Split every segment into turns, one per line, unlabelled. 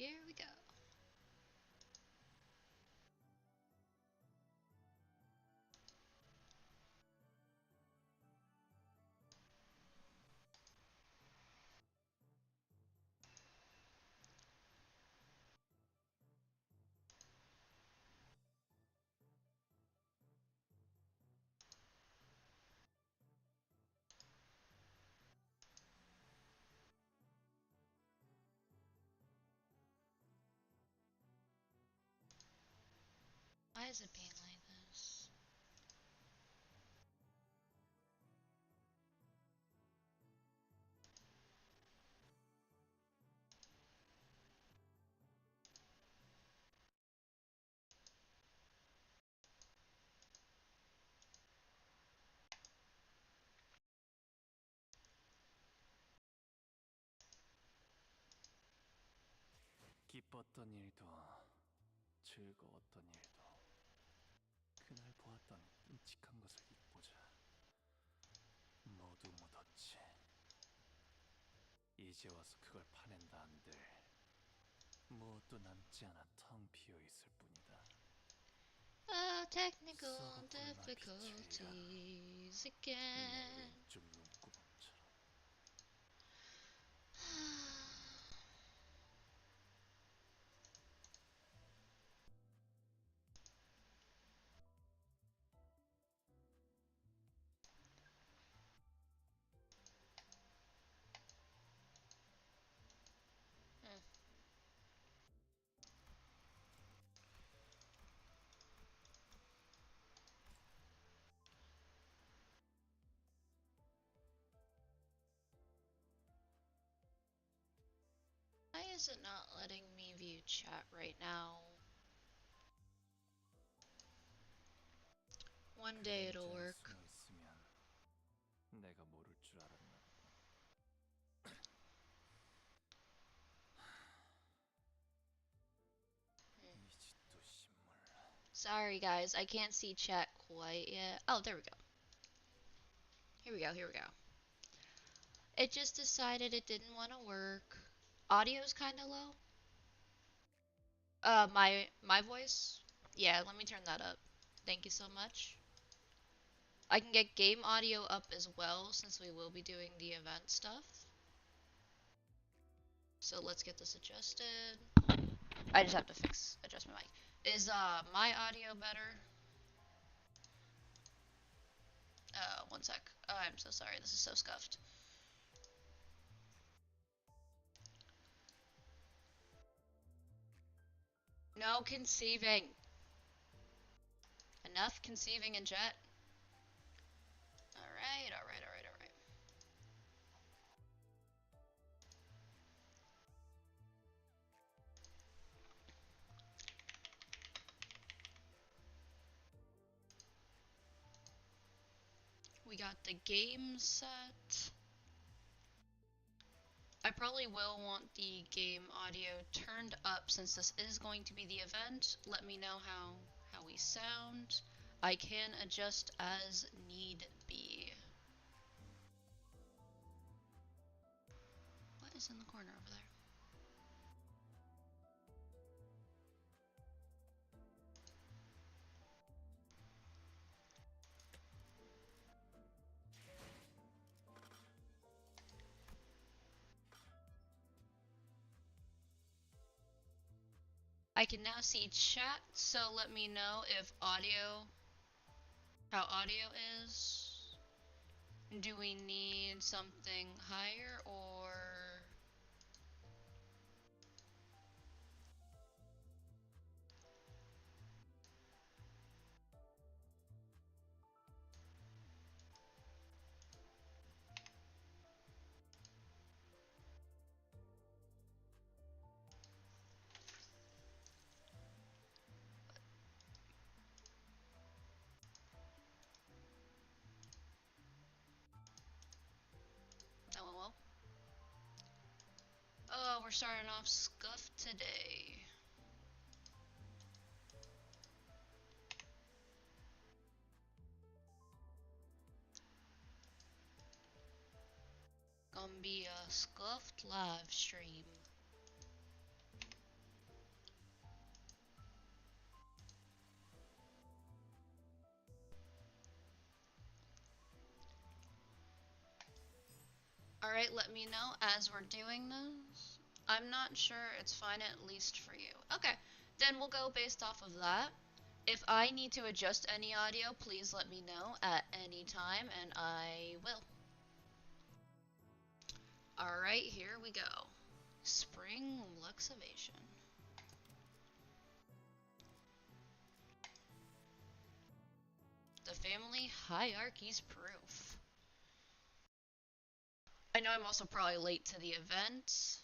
Here we go. Why is it being like this?
기뻤던 일도 즐거웠던 일도 그날 보았던 끔찍한 것을 잊고자 모두 묻었지. 이제 와서 그걸 파낸다 한들 무엇도 남지 않아 텅 비어 있을 뿐이다.
Technical difficulties
내
again.
왼쪽 눈구멍처럼.
Why is it not letting me view chat right now? One day it'll work.
숨어 있으면 내가 모를 줄 알았나 보군. 이 짓도 신물.
Sorry guys, I can't see chat quite yet. Oh, there we go. Here we go, here we go. It just decided it didn't want to work. Audio's kind of low. My voice? Yeah, let me turn that up. Thank you so much. I can get game audio up as well since we will be doing the event stuff. So let's get this adjusted. I just have to adjust my mic. Is my audio better? One sec. Oh, I'm so sorry. This is so scuffed. No conceiving. Enough conceiving in chat. Alright, alright, alright, alright. We got the game set. I probably will want the game audio turned up since this is going to be the event. Let me know how we sound. I can adjust as need be. What is in the corner over there? I can now see chat, so let me know if how audio is. Do we need something higher or... LOL. Oh, we're starting off scuffed today. Gonna be a scuffed live stream. Alright, let me know as we're doing this. I'm not sure it's fine at least for you. Okay, then we'll go based off of that. If I need to adjust any audio, please let me know at any time and I will. Alright, here we go. Spring Luxivation. The family hierarchy's proof. I know I'm also probably late to the event,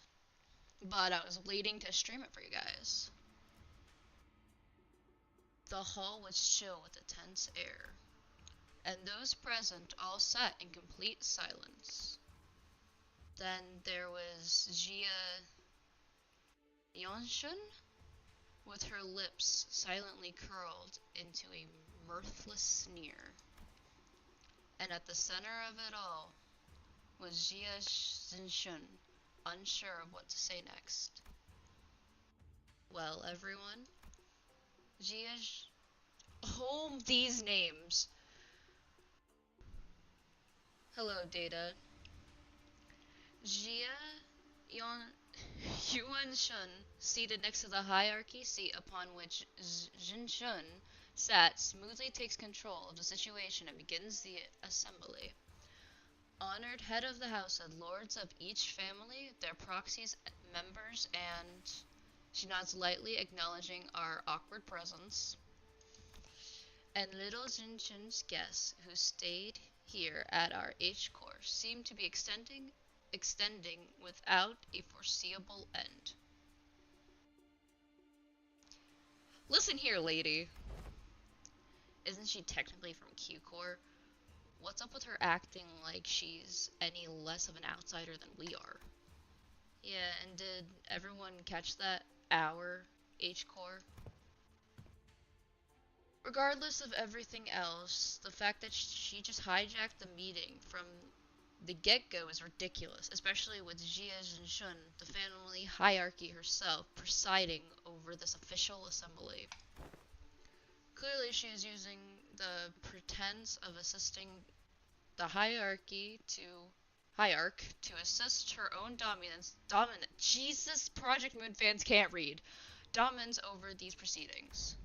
but I was waiting to stream it for you guys. The hall was chill with a tense air, and those present all sat in complete silence. Then there was Jia Yonshun, with her lips silently curled into a mirthless sneer. And at the center of it all was Jia Zinshun, unsure of what to say next. Well, everyone, Jia... Home these names. Hello, Data. Jia Yuan Shun, seated next to the hierarchy seat upon which Jin Shun sat, smoothly takes control of the situation and begins the assembly. Honored head of the house and lords of each family, their proxies, members, and she nods lightly, acknowledging our awkward presence. And little Jin Shun's guests, who stayed here at our H course, seemed to be extending without a foreseeable end. Listen here, lady. Isn't she technically from Q Corps? What's up with her acting like she's any less of an outsider than we are? Yeah, and did everyone catch that? Our H Corps? Regardless of everything else, the fact that she just hijacked the meeting from the get-go is ridiculous, especially with Jia Zhenshun, the family hierarchy herself, presiding over this official assembly. Clearly she is using the pretense of assisting the hierarch to assist her own Jesus, Project Moon fans can't read. Dominance over these proceedings.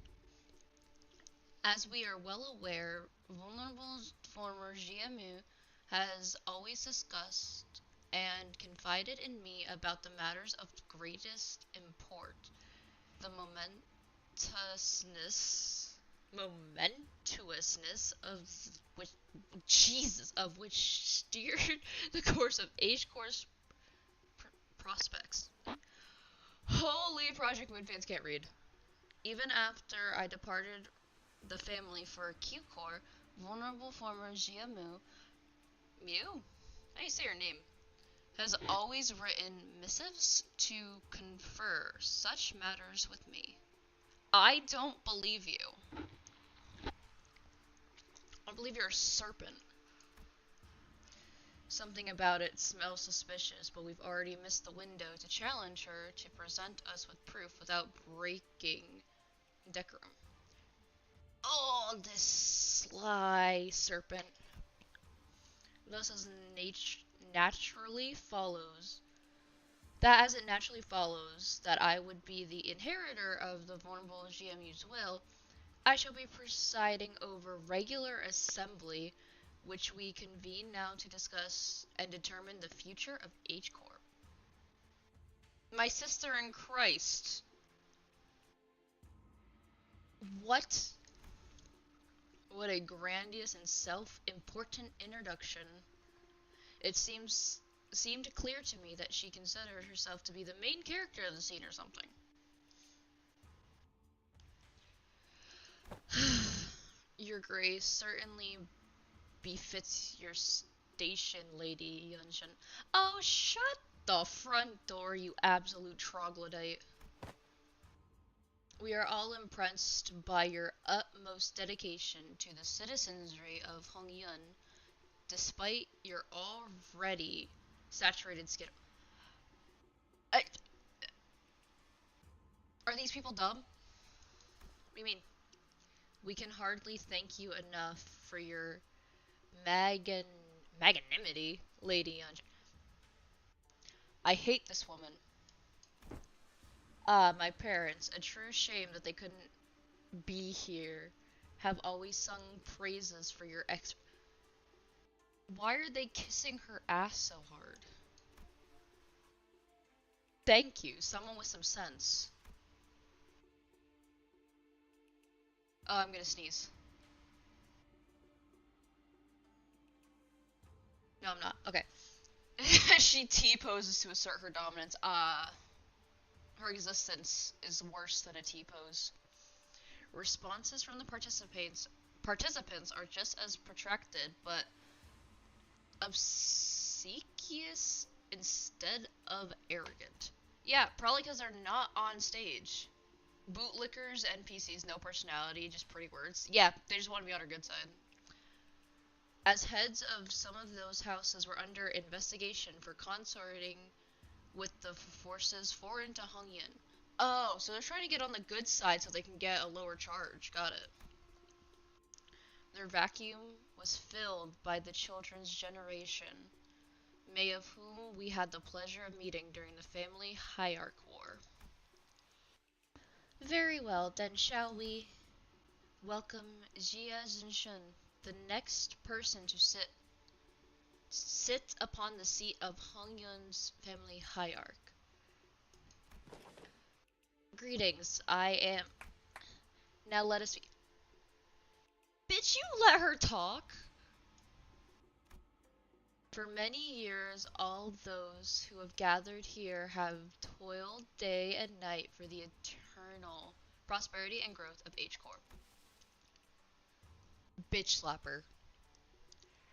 As we are well aware, vulnerable former GMU has always discussed and confided in me about the matters of greatest import. The momentousness of which steered the course of H course prospects. Holy, Project Moon fans can't read. Even after I departed the family for Q Corps, vulnerable former Jia Mew? How do you say her name? Has always written missives to confer such matters with me. I don't believe you. I believe you're a serpent. Something about it smells suspicious, but we've already missed the window to challenge her to present us with proof without breaking decorum. Oh, this sly serpent. Thus, as naturally follows that I would be the inheritor of the vulnerable GMU's will, I shall be presiding over regular assembly, which we convene now to discuss and determine the future of H Corps. My sister in Christ. What? What a grandiose and self-important introduction. It seemed clear to me that she considered herself to be the main character of the scene or something. Your grace certainly befits your station, Lady Yunshin. Oh, shut the front door, you absolute troglodyte. We are all impressed by your utmost dedication to the citizenry of Hongyun, despite your already saturated schedule. Are these people dumb? What do you mean? We can hardly thank you enough for your magnanimity, Lady Yunjin. I hate this woman. My parents, a true shame that they couldn't be here, have always sung praises for your ex. Why are they kissing her ass so hard? Thank you, someone with some sense. Oh, I'm gonna sneeze. No, I'm not. Okay. She T-poses to assert her dominance. Her existence is worse than a T-pose. Responses from the participants are just as protracted, but obsequious instead of arrogant. Yeah, probably because they're not on stage. Bootlickers, NPCs, no personality, just pretty words. Yeah, they just want to be on our good side. As heads of some of those houses were under investigation for consorting with the forces foreign to Hongyan. Oh, so they're trying to get on the good side so they can get a lower charge. Got it. Their vacuum was filled by the children's generation, many of whom we had the pleasure of meeting during the family hierarch war. Very well, then shall we welcome Jia Zhenshun, the next person to sit upon the seat of Hongyun's family hierarch. Greetings, I am. Now let us be. Bitch, you let her talk! For many years, all those who have gathered here have toiled day and night for the eternal prosperity and growth of H Corp. Bitch slapper.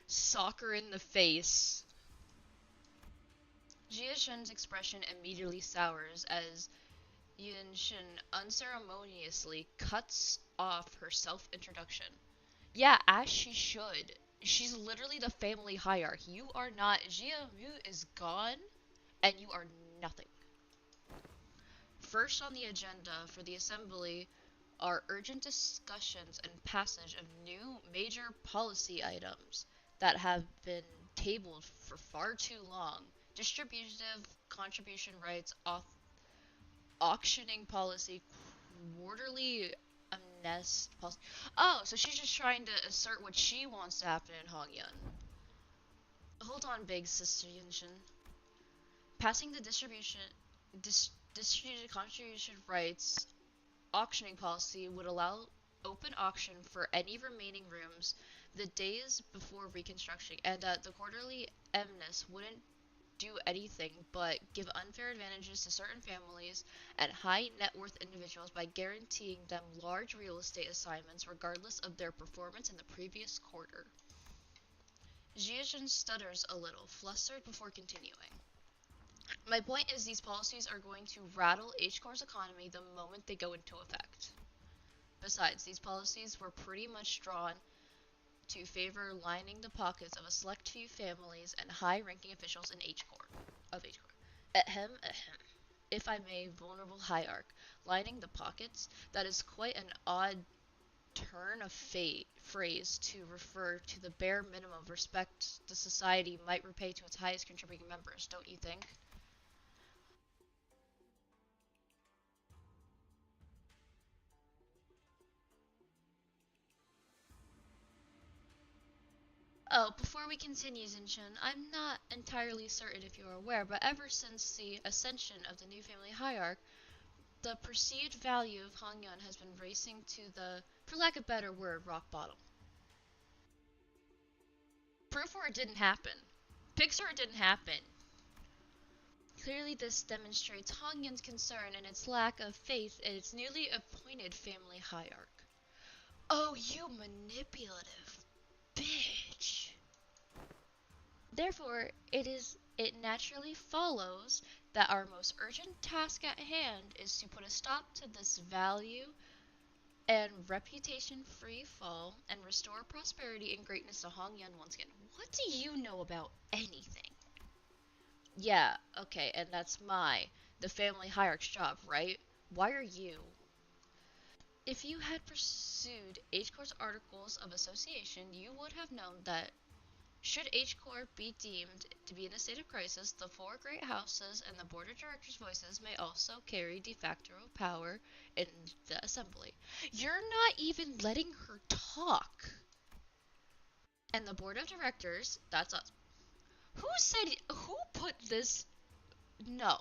Soccer in the face. Jia Shen's expression immediately sours as Yun Shin unceremoniously cuts off her self-introduction. Yeah, as she should. She's literally the family hierarch. You are not. Jia Mu is gone, and you are nothing. First on the agenda for the assembly are urgent discussions and passage of new major policy items that have been tabled for far too long. Distributive contribution rights, auctioning policy, quarterly amnest policy. Oh, so she's just trying to assert what she wants to happen in Hongyun. Hold on, big sister Yunshin. Passing the distributed contribution rights auctioning policy would allow open auction for any remaining rooms the days before reconstruction, and that the quarterly amnesty wouldn't do anything but give unfair advantages to certain families and high net worth individuals by guaranteeing them large real estate assignments regardless of their performance in the previous quarter. Jiajin stutters a little, flustered before continuing. My point is these policies are going to rattle H-Cor's economy the moment they go into effect. Besides, these policies were pretty much drawn to favor lining the pockets of a select few families and high-ranking officials in H-Corp. Ahem, ahem. If I may, vulnerable hierarch, lining the pockets, that is quite an odd turn of fate phrase to refer to the bare minimum of respect the society might repay to its highest contributing members, don't you think? Oh, before we continue, Zinshin, I'm not entirely certain if you are aware, but ever since the ascension of the new family hierarch, the perceived value of Hangyun has been racing to the, for lack of a better word, rock bottom. Proof or it didn't happen. Pics or it didn't happen. Clearly this demonstrates Hangyun's concern and its lack of faith in its newly appointed family hierarch. Oh, you manipulative bitch. Therefore, it naturally follows that our most urgent task at hand is to put a stop to this value and reputation free fall and restore prosperity and greatness to Hongyun once again. What do you know about anything? Yeah, okay, and that's the family hierarch's job, right? Why are you? If you had pursued H Corps articles of association, you would have known that Should H Corp be deemed to be in a state of crisis, the four great houses and the board of directors' voices may also carry de facto power in the assembly. You're not even letting her talk. And the board of directors, that's us. Who put this? No.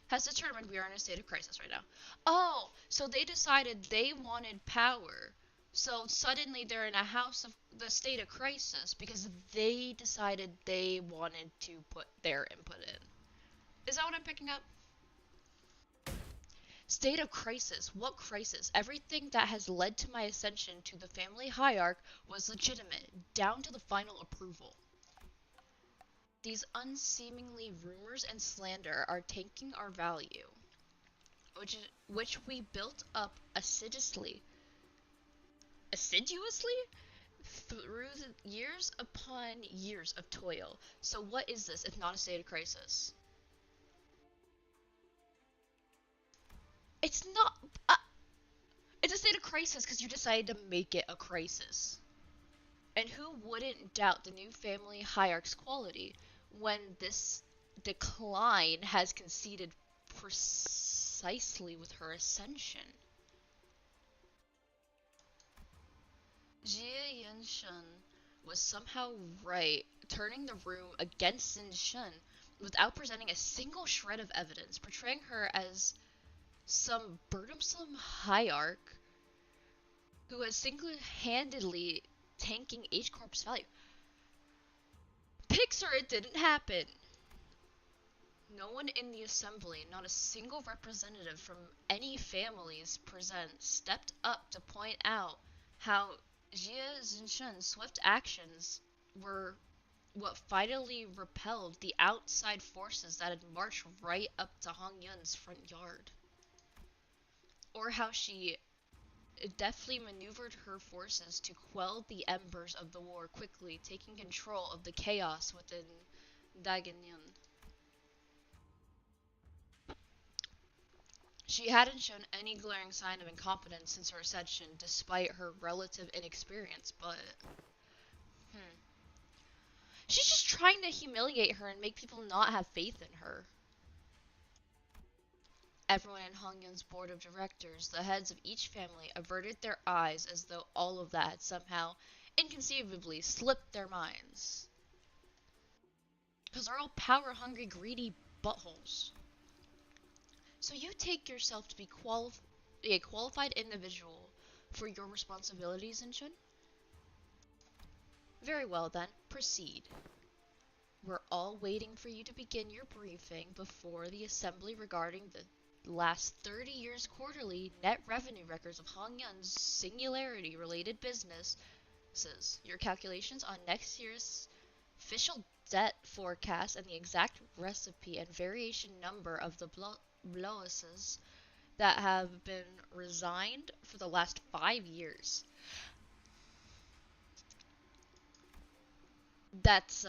Has determined we are in a state of crisis right now. Oh, so they decided they wanted power. So suddenly they're in a house of the state of crisis because they decided they wanted to put their input in. Is that what I'm picking up? State of crisis. What crisis? Everything that has led to my ascension to the family hierarch was legitimate, down to the final approval. These unseemingly rumors and slander are tanking our value, which we built up assiduously through the years upon years of toil. So what is this if not a state of crisis? It's not. It's a state of crisis because you decided to make it a crisis. And who wouldn't doubt the new family hierarch's quality when this decline has conceded precisely with her ascension? Jie Yunshun was somehow right, turning the room against Xinshun without presenting a single shred of evidence, portraying her as some burdensome hierarch who was single-handedly tanking H Corp's value. Pixar, it didn't happen. No one in the assembly, not a single representative from any families present, stepped up to point out how Jie Xinshun's swift actions were what finally repelled the outside forces that had marched right up to Hong Yun's front yard. Or how she deftly maneuvered her forces to quell the embers of the war quickly, taking control of the chaos within Dagenyan. She hadn't shown any glaring sign of incompetence since her ascension, despite her relative inexperience, but hmm. She's just trying to humiliate her and make people not have faith in her. Everyone in Hong Yun's board of directors, the heads of each family, averted their eyes as though all of that had somehow, inconceivably, slipped their minds. Because they're all power-hungry, greedy buttholes. So you take yourself to be a qualified individual for your responsibilities, Inchun? Very well then, proceed. We're all waiting for you to begin your briefing before the assembly regarding the last 30 years quarterly net revenue records of Hong Yun's singularity-related businesses, your calculations on next year's official debt forecast, and the exact recipe and variation number of the blowesses that have been resigned for the last 5 years. That's,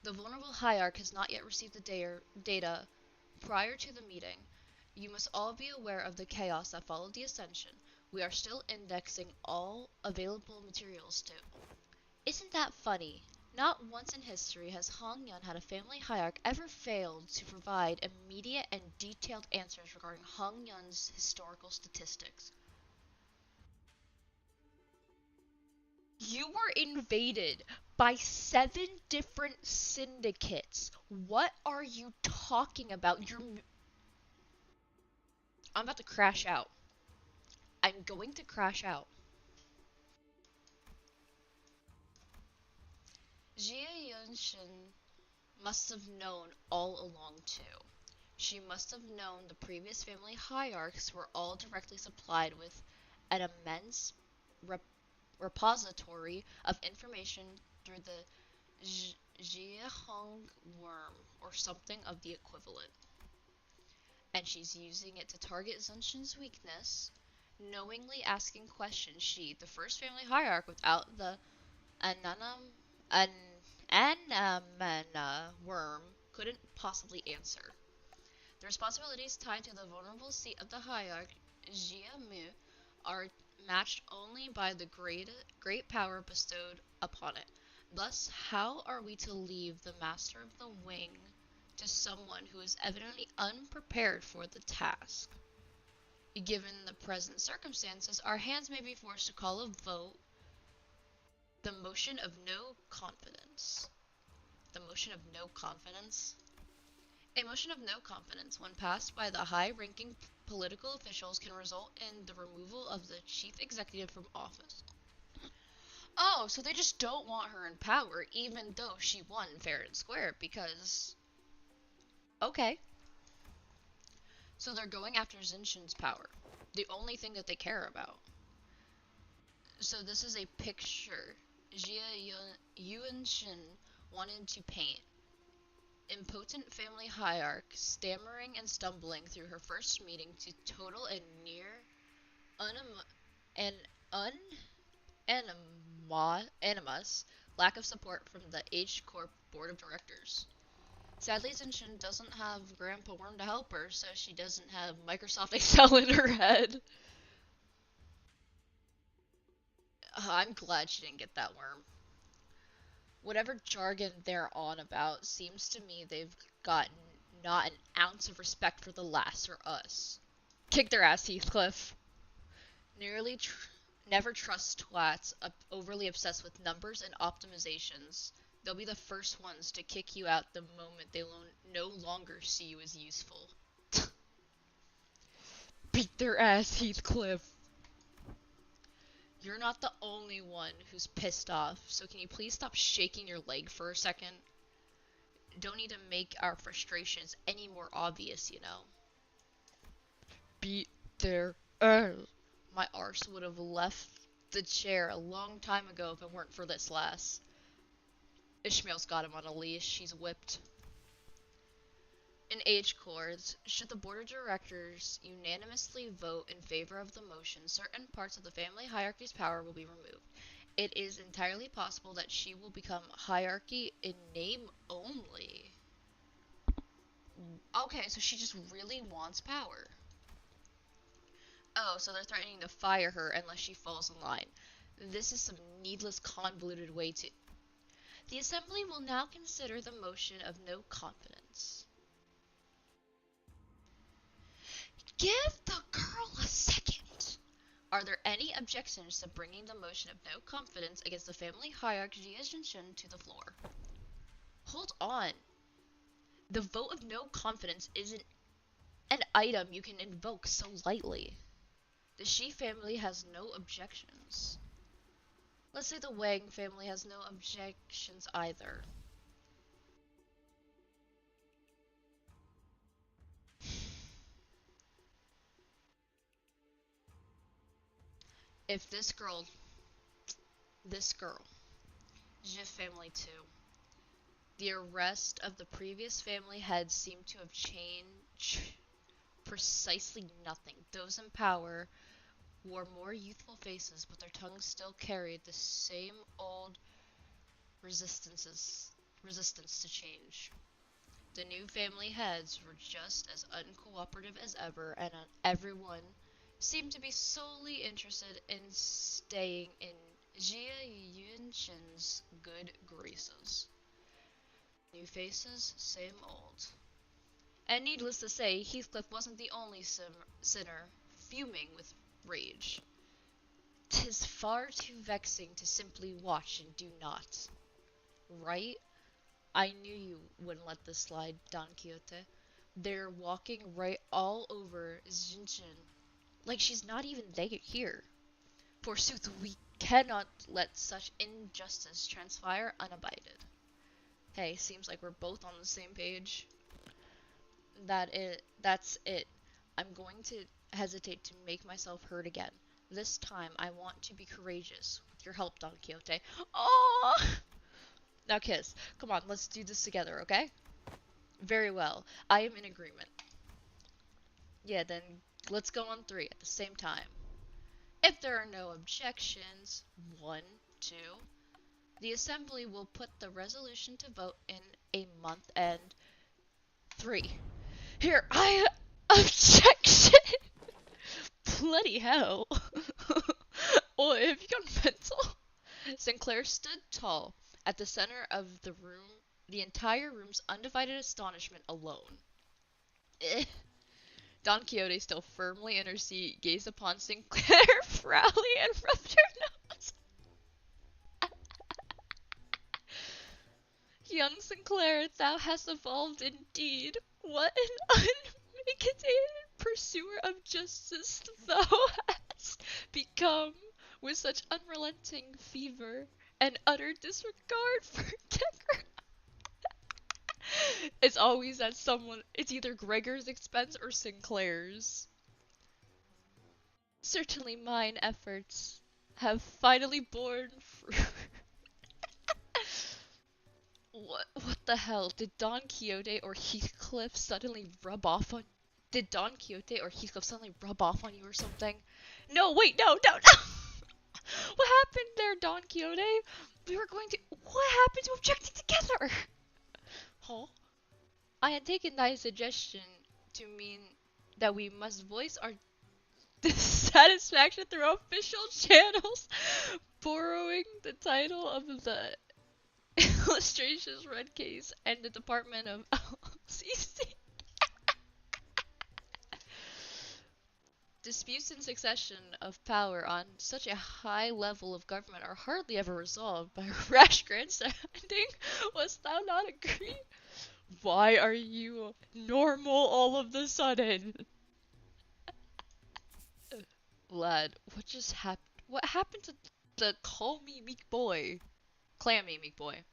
The vulnerable hierarch has not yet received the data prior to the meeting. You must all be aware of the chaos that followed the ascension. We are still indexing all available materials too. Isn't that funny? Not once in history has Hong Yun had a family hierarch ever failed to provide immediate and detailed answers regarding Hong Yun's historical statistics. You were invaded by 7 different syndicates. What are you talking about? I'm about to crash out. I'm going to crash out. Jie Yunshin must have known all along too. She must have known the previous family hierarchs were all directly supplied with an immense repository of information through the Jiehong worm, or something of the equivalent. And she's using it to target Zunshin's weakness, knowingly asking questions she, the first family hierarch without the Ananam, an Anamana worm, couldn't possibly answer. The responsibilities tied to the vulnerable seat of the hierarch, Jiamu, are matched only by the great power bestowed upon it. Thus, how are we to leave the master of the wing to someone who is evidently unprepared for the task? Given the present circumstances, our hands may be forced to call a vote the motion of no confidence. The motion of no confidence? A motion of no confidence, when passed by the high-ranking political officials, can result in the removal of the chief executive from office. Oh, so they just don't want her in power, even though she won fair and square, because... Okay. So they're going after Zinshin's power. The only thing that they care about. So this is a picture Jia Yuanshin wanted to paint. Impotent family hierarch, stammering and stumbling through her first meeting to total and near an animus lack of support from the H Corp board of directors. Sadly, Zinshin doesn't have Grandpa Worm to help her, so she doesn't have Microsoft Excel in her head. I'm glad she didn't get that worm. Whatever jargon they're on about, seems to me they've got not an ounce of respect for the last or us. Kick their ass, Heathcliff. Nearly never trust twats overly obsessed with numbers and optimizations. They'll be the first ones to kick you out the moment they no longer see you as useful. Beat their ass, Heathcliff. You're not the only one who's pissed off, so can you please stop shaking your leg for a second? Don't need to make our frustrations any more obvious, you know. Beat their ass. My arse would have left the chair a long time ago if it weren't for this lass. Ishmael's got him on a leash. He's whipped. In H chords, should the board of directors unanimously vote in favor of the motion, certain parts of the family hierarchy's power will be removed. It is entirely possible that she will become hierarchy in name only. Okay, so she just really wants power. Oh, so they're threatening to fire her unless she falls in line. This is some needless, convoluted way to... The assembly will now consider the motion of no confidence. Give the girl a second! Are there any objections to bringing the motion of no confidence against the family hierarchy Jinshin to the floor? Hold on. The vote of no confidence isn't an item you can invoke so lightly. The Shi family has no objections. Let's say the Wang family has no objections either. If this girl, Zhi family too, the arrest of the previous family heads seem to have changed precisely nothing. Those in power wore more youthful faces, but their tongues still carried the same old resistance to change. The new family heads were just as uncooperative as ever, and everyone seemed to be solely interested in staying in Jia Yunshin's good graces. New faces, same old. And needless to say, Heathcliff wasn't the only sinner fuming with rage. 'Tis far too vexing to simply watch and do not. Right? I knew you wouldn't let this slide, Don Quixote. They're walking right all over Zinshin, like she's not even here. Forsooth, we cannot let such injustice transpire unabated. Hey, seems like we're both on the same page. That's it. I'm going to hesitate to make myself heard again. This time, I want to be courageous. With your help, Don Quixote. Oh! Now kiss. Come on, let's do this together, okay? Very well. I am in agreement. Yeah, then let's go on 3 at the same time. If there are no objections, 1, 2, the assembly will put the resolution to vote in a month, and 3. Here, I objection! Bloody hell. Oh, have you gone mental? Sinclair stood tall, At the center of the room, the entire room's undivided astonishment alone. Eh. Don Quixote, still firmly in her seat, gazed upon Sinclair proudly and rubbed her nose. Young Sinclair, thou hast evolved indeed. What an unmitigated pursuer of justice thou hast become, with such unrelenting fever and utter disregard for decorum. It's always at someone, it's either Gregor's expense or Sinclair's. Certainly mine efforts have finally borne fruit. What the hell? Did Don Quixote or Heathcliff suddenly rub off on Did Don Quixote or Heathcliff suddenly rub off on you or something? No, wait, no, no, no. What happened there, Don Quixote? We were going to What happened to objecting together? Huh? I had taken thy suggestion to mean that we must voice our dissatisfaction through official channels, borrowing the title of the illustrations red case and the Department of LCC. Disputes in succession of power on such a high level of government are hardly ever resolved by rash grandstanding. Wast thou not agree? Why are you normal all of the sudden? Lad, what just happened? What happened to the call me meek boy? Clam me meek boy.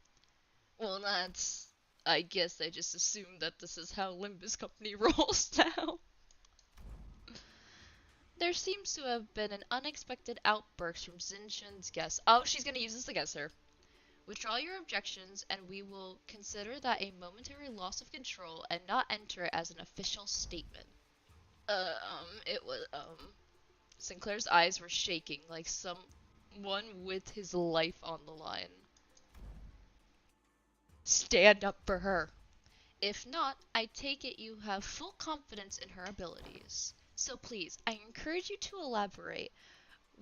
Well, that's. I guess I just assumed that this is how Limbus Company rolls now. There seems to have been an unexpected outburst from Xinshun's guests. Oh, she's gonna use this against her. Withdraw your objections, and we will consider that a momentary loss of control and not enter it as an official statement. It was, Sinclair's eyes were shaking like someone with his life on the line. Stand up for her. If not, I take it you have full confidence in her abilities. So please, I encourage you to elaborate.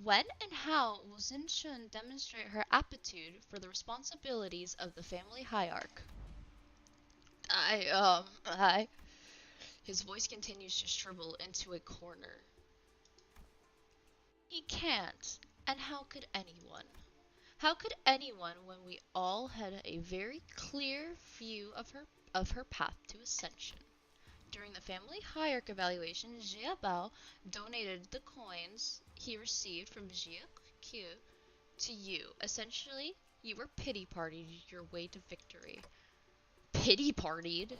When and how will Xinshun demonstrate her aptitude for the responsibilities of the family hierarch? I. His voice continues to shrivel into a corner. He can't. And how could anyone? How could anyone when we all had a very clear view of her path to ascension? During the family hierarch evaluation, Jia Bao donated the coins he received from Jia Q to you. Essentially, you were pity-partied your way to victory. Pity-partied?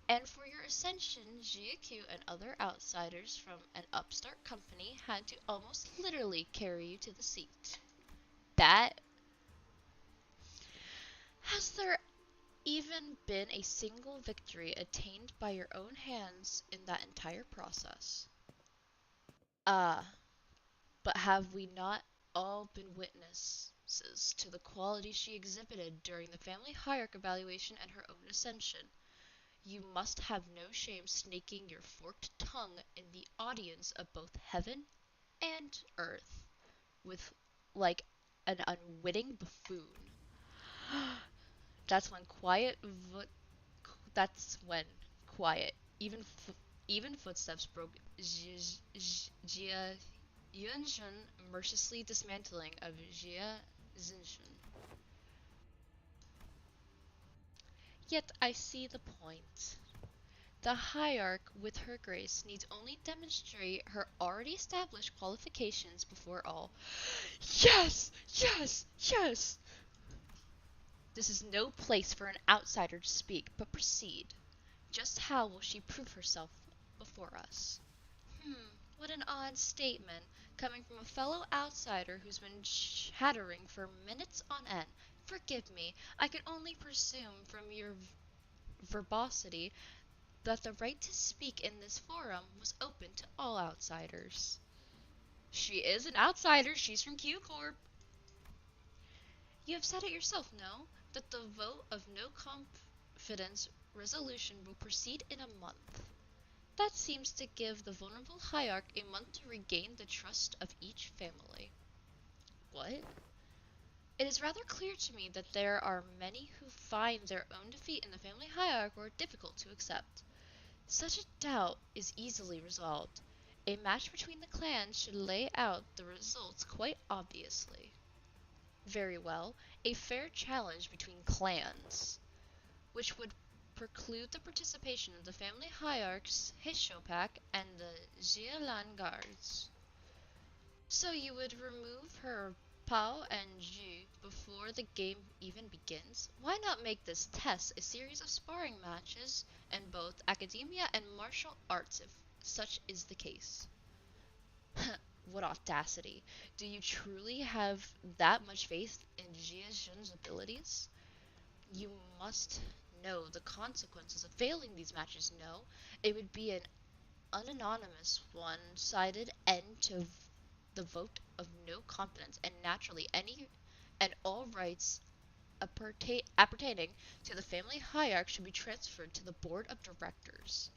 And for your ascension, Jia Q and other outsiders from an upstart company had to almost literally carry you to the seat. That... Has there even been a single victory attained by your own hands in that entire process? Ah, but have we not all been witnesses to the qualities she exhibited during the family hierarch evaluation and her own ascension? You must have no shame snaking your forked tongue in the audience of both heaven and earth, with like an unwitting buffoon. That's when quiet That's when quiet, even footsteps broke Jia Yunshun mercilessly dismantling of Jia Xinshun. Yet I see the point. The hierarch, with her grace, needs only demonstrate her already established qualifications before all. Yes! Yes! Yes! This is no place for an outsider to speak, but proceed. Just how will she prove herself before us? What an odd statement, coming from a fellow outsider who's been chattering for minutes on end. Forgive me, I can only presume from your verbosity that the right to speak in this forum was open to all outsiders. She is an outsider, she's from Q Corp. You have said it yourself, no? That the vote of no confidence resolution will proceed in a month. That seems to give the vulnerable hierarch a month to regain the trust of each family. What? It is rather clear to me that there are many who find their own defeat in the family hierarchy difficult to accept. Such a doubt is easily resolved. A match between the clans should lay out the results quite obviously. Very well, a fair challenge between clans, which would preclude the participation of the family hierarchs Hishopak and the Jialan guards. So you would remove her Pao and Ju before the game even begins? Why not make this test a series of sparring matches in both academia and martial arts if such is the case? What audacity. Do you truly have that much faith in Jia Jun's abilities? You must know the consequences of failing these matches, no? It would be an unanimous, one-sided end to the vote of no confidence, and naturally any and all rights appertaining to the family hierarchy should be transferred to the board of directors.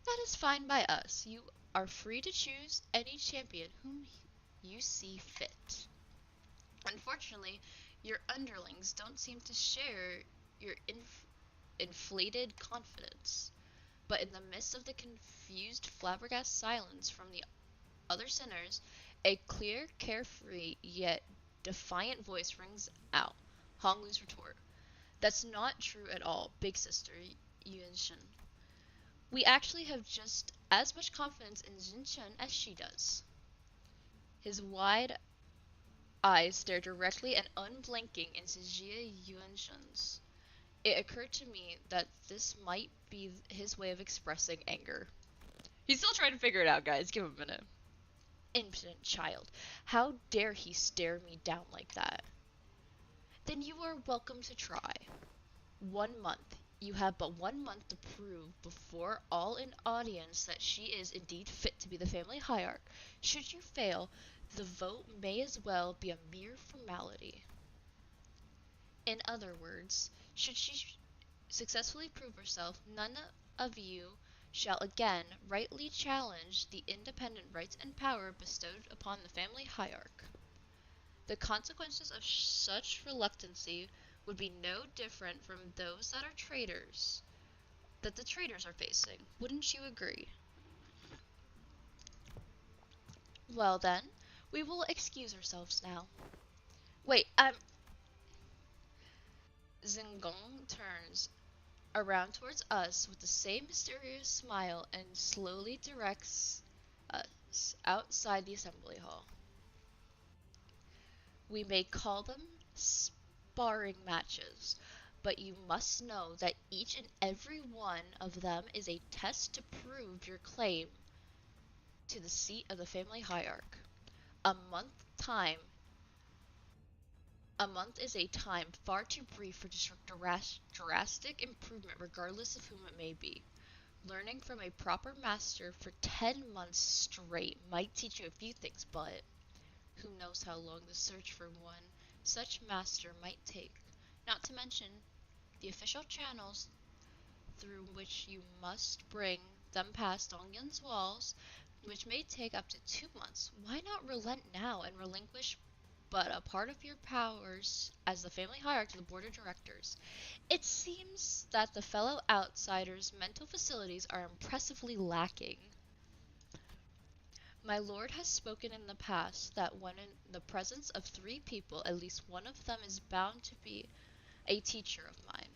That is fine by us. You are free to choose any champion whom you see fit. Unfortunately, your underlings don't seem to share your inflated confidence. But in the midst of the confused, flabbergasted silence from the other sinners, a clear, carefree, yet defiant voice rings out. Honglu's retort. That's not true at all, big sister Yunshin. We actually have just as much confidence in Jinchen as she does. His wide eyes stare directly and unblinking into Jia Yuanshin's. It occurred to me that this might be his way of expressing anger. He's still trying to figure it out, guys. Give him a minute. Impudent child. How dare he stare me down like that? Then you are welcome to try. 1 month. You have but 1 month to prove before all in audience that she is indeed fit to be the family hierarch. Should you fail, the vote may as well be a mere formality. In other words, should she successfully prove herself, none of you shall again rightly challenge the independent rights and power bestowed upon the family hierarch. The consequences of such reluctancy would be no different from those that the traitors are facing. Wouldn't you agree? Well then, we will excuse ourselves now. Wait, Zingong turns around towards us with the same mysterious smile and slowly directs us outside the assembly hall. We may call them sparring matches, but you must know that each and every one of them is a test to prove your claim to the seat of the family hierarch. A month time a month is a time far too brief for drastic improvement regardless of whom it may be. Learning from a proper master for 10 months straight might teach you a few things, but who knows how long the search for one such master might take, not to mention the official channels through which you must bring them past Dongyun's walls, which may take up to 2 months. Why not relent now and relinquish but a part of your powers as the family hierarch to the board of directors? It seems that the fellow outsider's mental facilities are impressively lacking. My lord has spoken in the past that when in the presence of 3 people, at least one of them is bound to be a teacher of mine.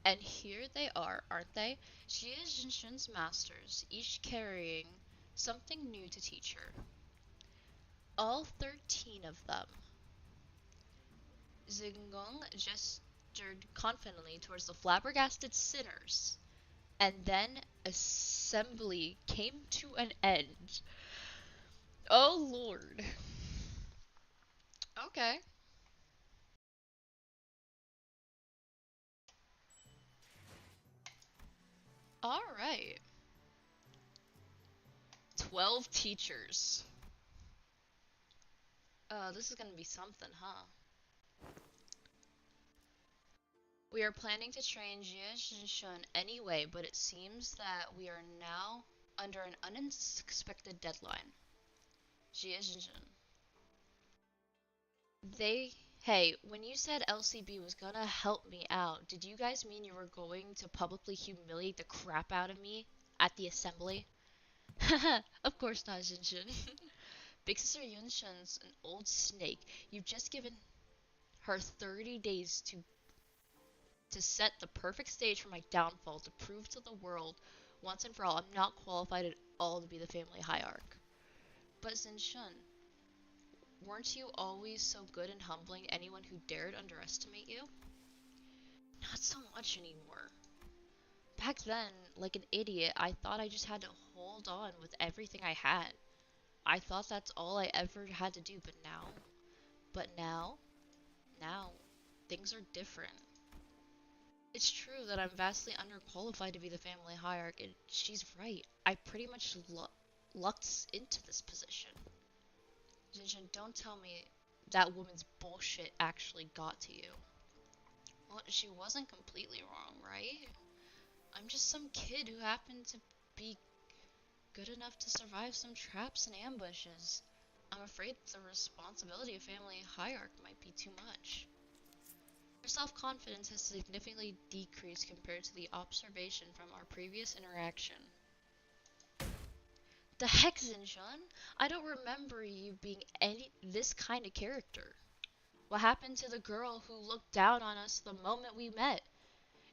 And here they are, aren't they? Jie Jinshun's masters, each carrying something new to teach her. All 13 of them. Zingong gestured confidently towards the flabbergasted sinners, and then assembly came to an end. Oh lord. Okay. Alright. 12 teachers. This is gonna be something, huh? We are planning to train Jie Zhenshun anyway, but it seems that we are now under an unexpected deadline. Jie Zhenshun. They Hey, when you said LCB was gonna help me out, did you guys mean you were going to publicly humiliate the crap out of me at the assembly? Of course not, Jinshin. Big Sister Yunshin's an old snake. You've just given her 30 days to set the perfect stage for my downfall, to prove to the world once and for all I'm not qualified at all to be the family hierarch. But Zinshin, weren't you always so good in humbling anyone who dared underestimate you? Not so much anymore. Back then, like an idiot, I thought I just had to hold on with everything I had. I thought that's all I ever had to do, but now, things are different. It's true that I'm vastly underqualified to be the family hierarch, and she's right. I pretty much lucked into this position. Jinjin, don't tell me that woman's bullshit actually got to you. Well, she wasn't completely wrong, right? I'm just some kid who happened to be good enough to survive some traps and ambushes. I'm afraid the responsibility of family hierarch might be too much. Your self-confidence has significantly decreased compared to the observation from our previous interaction. The heck, Xinjiang? I don't remember you being this kind of character. What happened to the girl who looked down on us the moment we met?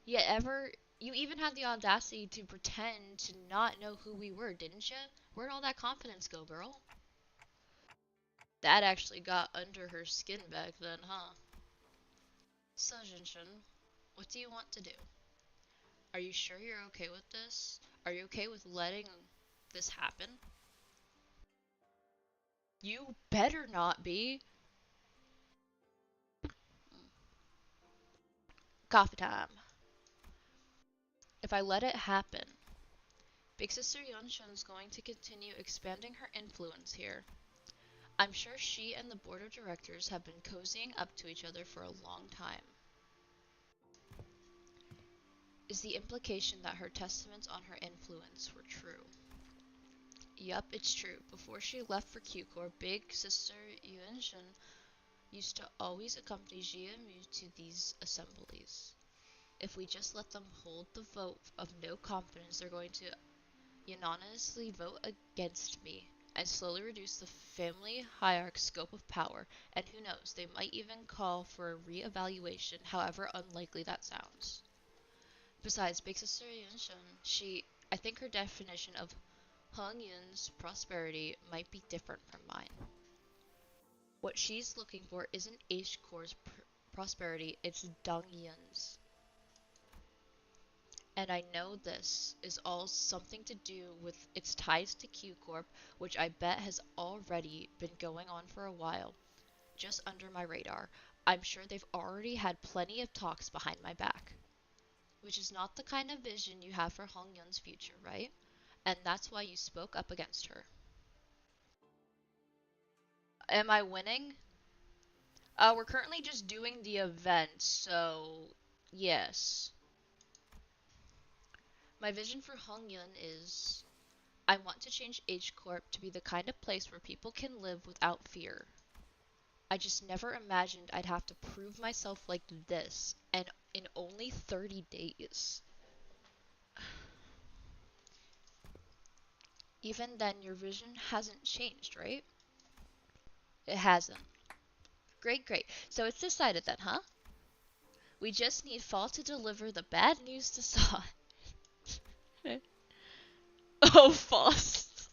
You even had the audacity to pretend to not know who we were, didn't you? Where'd all that confidence go, girl? That actually got under her skin back then, huh? So, Jinshin, what do you want to do? Are you sure you're okay with this? Are you okay with letting this happen? You better not be. Coffee time. If I let it happen, Big Sister Yunshin's going to continue expanding her influence here. I'm sure she and the board of directors have been cozying up to each other for a long time. Is the implication that her testaments on her influence were true? Yup, it's true. Before she left for Q-Corps, Big Sister Yunshin used to always accompany GMU to these assemblies. If we just let them hold the vote of no confidence, they're going to unanimously vote against me and slowly reduce the family hierarch's scope of power, and who knows, they might even call for a re-evaluation, however unlikely that sounds. Besides, Big Sister Yunshin, I think her definition of Hung Yun's prosperity might be different from mine. What she's looking for isn't H-Core's prosperity, it's Dong Yun's. And I know this is all something to do with its ties to Q Corp, which I bet has already been going on for a while, just under my radar. I'm sure they've already had plenty of talks behind my back. Which is not the kind of vision you have for Hong Yun's future, right? And that's why you spoke up against her. Am I winning? We're currently just doing the event, so yes. My vision for Hong Yun is I want to change H Corp to be the kind of place where people can live without fear. I just never imagined I'd have to prove myself like this, and in only 30 days. Even then, your vision hasn't changed, right? It hasn't. Great, great. So it's decided then, huh? We just need Fall to deliver the bad news to Saw. Oh, Faust.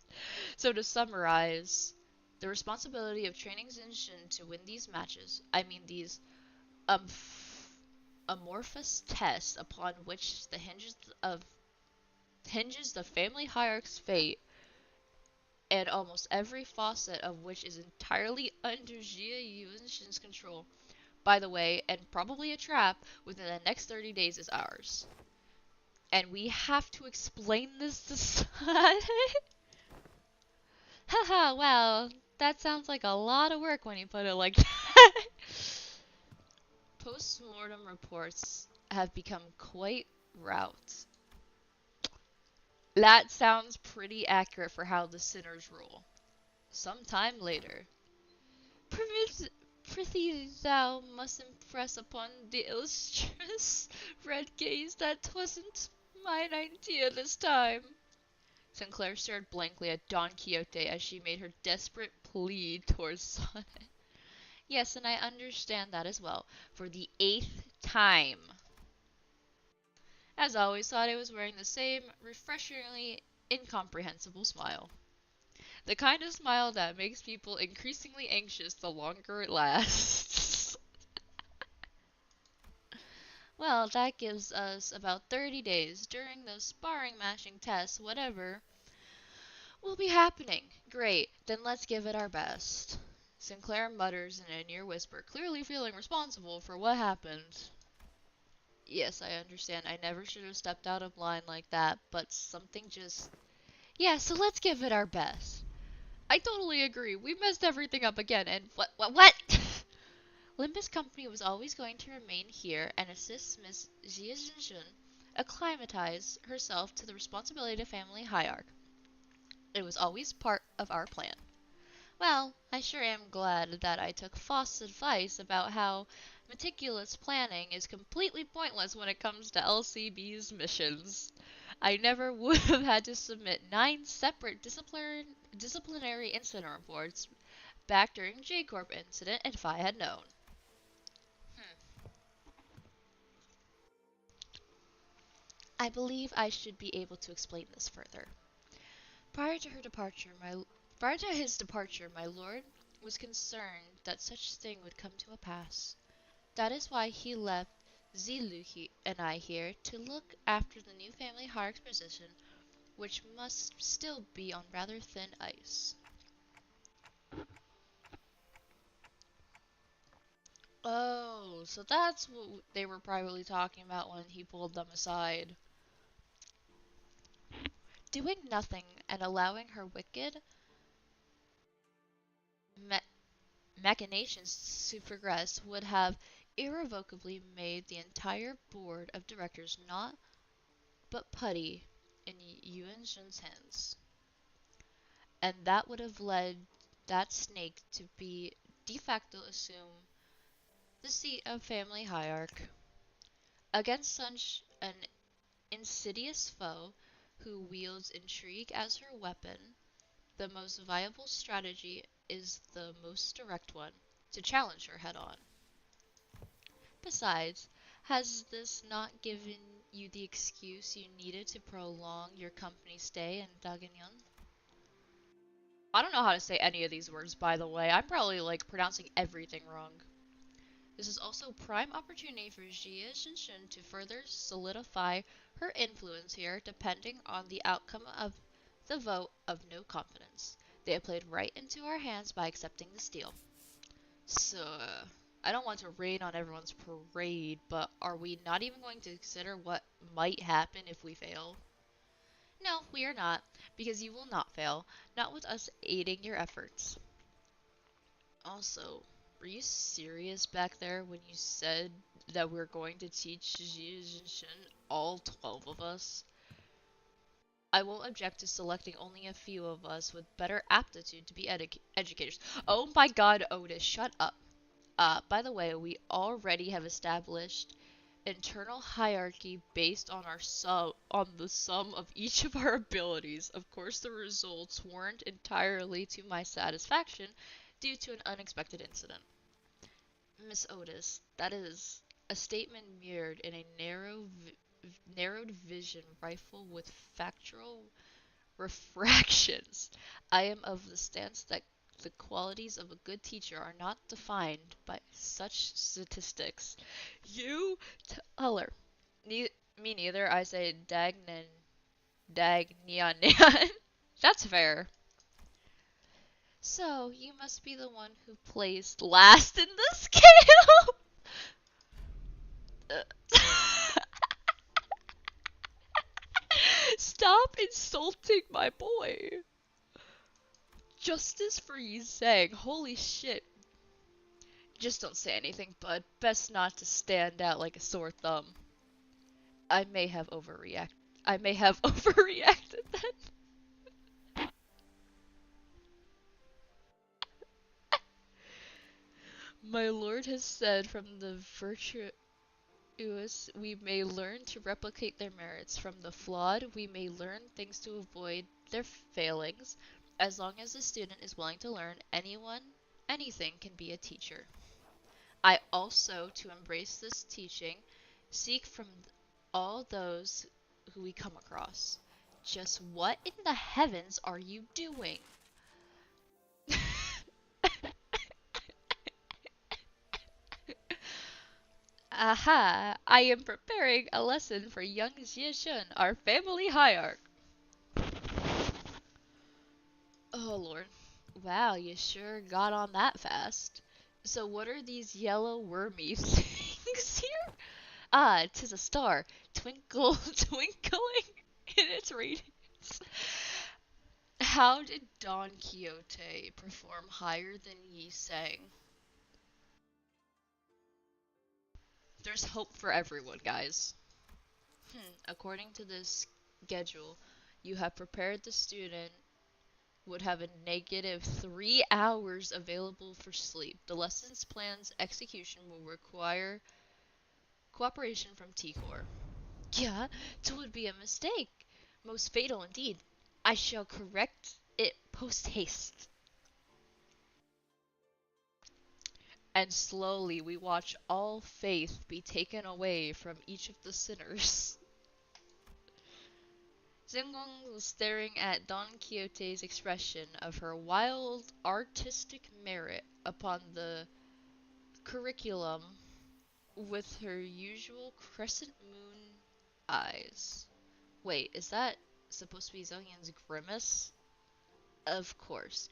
So to summarize, the responsibility of training Zinshin to win these matches, I mean these um amorphous tests upon which hinges the family hierarch's fate, and almost every facet of which is entirely under Jia Yunshin's control. By the way, and probably a trap, within the next 30 days is ours. And we have to explain this to Sun. Haha, wow, that sounds like a lot of work when you put it like that. Post-mortem reports have become quite route. That sounds pretty accurate for how the sinners rule. Sometime later. Previs- Prithee thou must impress upon the illustrious red gaze that 'twasn't mine idea this time. Sinclair stared blankly at Don Quixote as she made her desperate plea towards Sonnet. Yes, and I understand that as well. For the 8th time. As always, Sade was wearing the same refreshingly incomprehensible smile. The kind of smile that makes people increasingly anxious the longer it lasts. Well, that gives us about 30 days. During those sparring mashing tests, whatever will be happening. Great, then let's give it our best. Sinclair mutters in a near whisper, clearly feeling responsible for what happened. Yes, I understand. I never should have stepped out of line like that, but something just. Yeah, so let's give it our best. I totally agree. We messed everything up again, and what? Limbus Company was always going to remain here and assist Miss Jia Jinshun acclimatize herself to the responsibility of family hierarchy. It was always part of our plan. Well, I sure am glad that I took Foss's advice about how meticulous planning is completely pointless when it comes to LCB's missions. I never would have had to submit 9 separate disciplinary incident reports back during J-Corp incident if I had known. Hmm. I believe I should be able to explain this further. Prior to her departure, my Prior to his departure, my lord was concerned that such thing would come to a pass. That is why he left Zilu and I here to look after the new family hierarch's position, which must still be on rather thin ice. Oh, so that's what they were privately talking about when he pulled them aside. Doing nothing and allowing her wicked me- machinations to progress would have irrevocably made the entire board of directors not but putty in Yuan Shun's hands. And that would have led that snake to be de facto assume the seat of family hierarch. Against such an insidious foe who wields intrigue as her weapon, the most viable strategy is the most direct one, to challenge her head on. Besides, has this not given you the excuse you needed to prolong your company stay in Dagenyon? I don't know how to say any of these words, by the way. I'm probably like pronouncing everything wrong. This is also prime opportunity for Jia Shinshun to further solidify her influence here, depending on the outcome of the vote of no confidence. They have played right into our hands by accepting this deal. So, I don't want to rain on everyone's parade, but are we not even going to consider what might happen if we fail? No, we are not, because you will not fail, not with us aiding your efforts. Also, were you serious back there when you said that we're going to teach Ji Jinshin, all 12 of us? I won't object to selecting only a few of us with better aptitude to be educators. Oh my god, Otis, shut up. By the way, we already have established internal hierarchy based on on the sum of each of our abilities. Of course, the results weren't entirely to my satisfaction due to an unexpected incident. Miss Otis, that is a statement mirrored in a narrowed vision rifle with factual refractions. I am of the stance that the qualities of a good teacher are not defined by such statistics. You tell her. Me neither. I say dag neon neon. That's fair. So, you must be the one who placed last in the scale! Stop insulting my boy! Justice for Yi Zhang, holy shit. Just don't say anything, bud. Best not to stand out like a sore thumb. I may have overreacted. I may have overreacted then. My lord has said from the virtuous we may learn to replicate their merits. From the flawed, we may learn things to avoid their failings. As long as the student is willing to learn, anyone, anything can be a teacher. I also, to embrace this teaching, seek from all those who we come across. Just what in the heavens are you doing? Aha! I am preparing a lesson for young Jieshun, our family hierarch. Oh lord. Wow, you sure got on that fast. So what are these yellow wormy things here? Ah, 'tis a star, twinkling in its radiance. How did Don Quixote perform higher than Yi Sang? There's hope for everyone, guys. According to this schedule, you have prepared the student would have a negative 3 hours available for sleep. The lessons plan's execution will require cooperation from T-Core. Yeah, it would be a mistake. Most fatal indeed. I shall correct it post haste. And slowly we watch all faith be taken away from each of the sinners. Zengong was staring at Don Quixote's expression of her wild artistic merit upon the curriculum with her usual crescent moon eyes. Wait, is that supposed to be Zhongyun's grimace? Of course.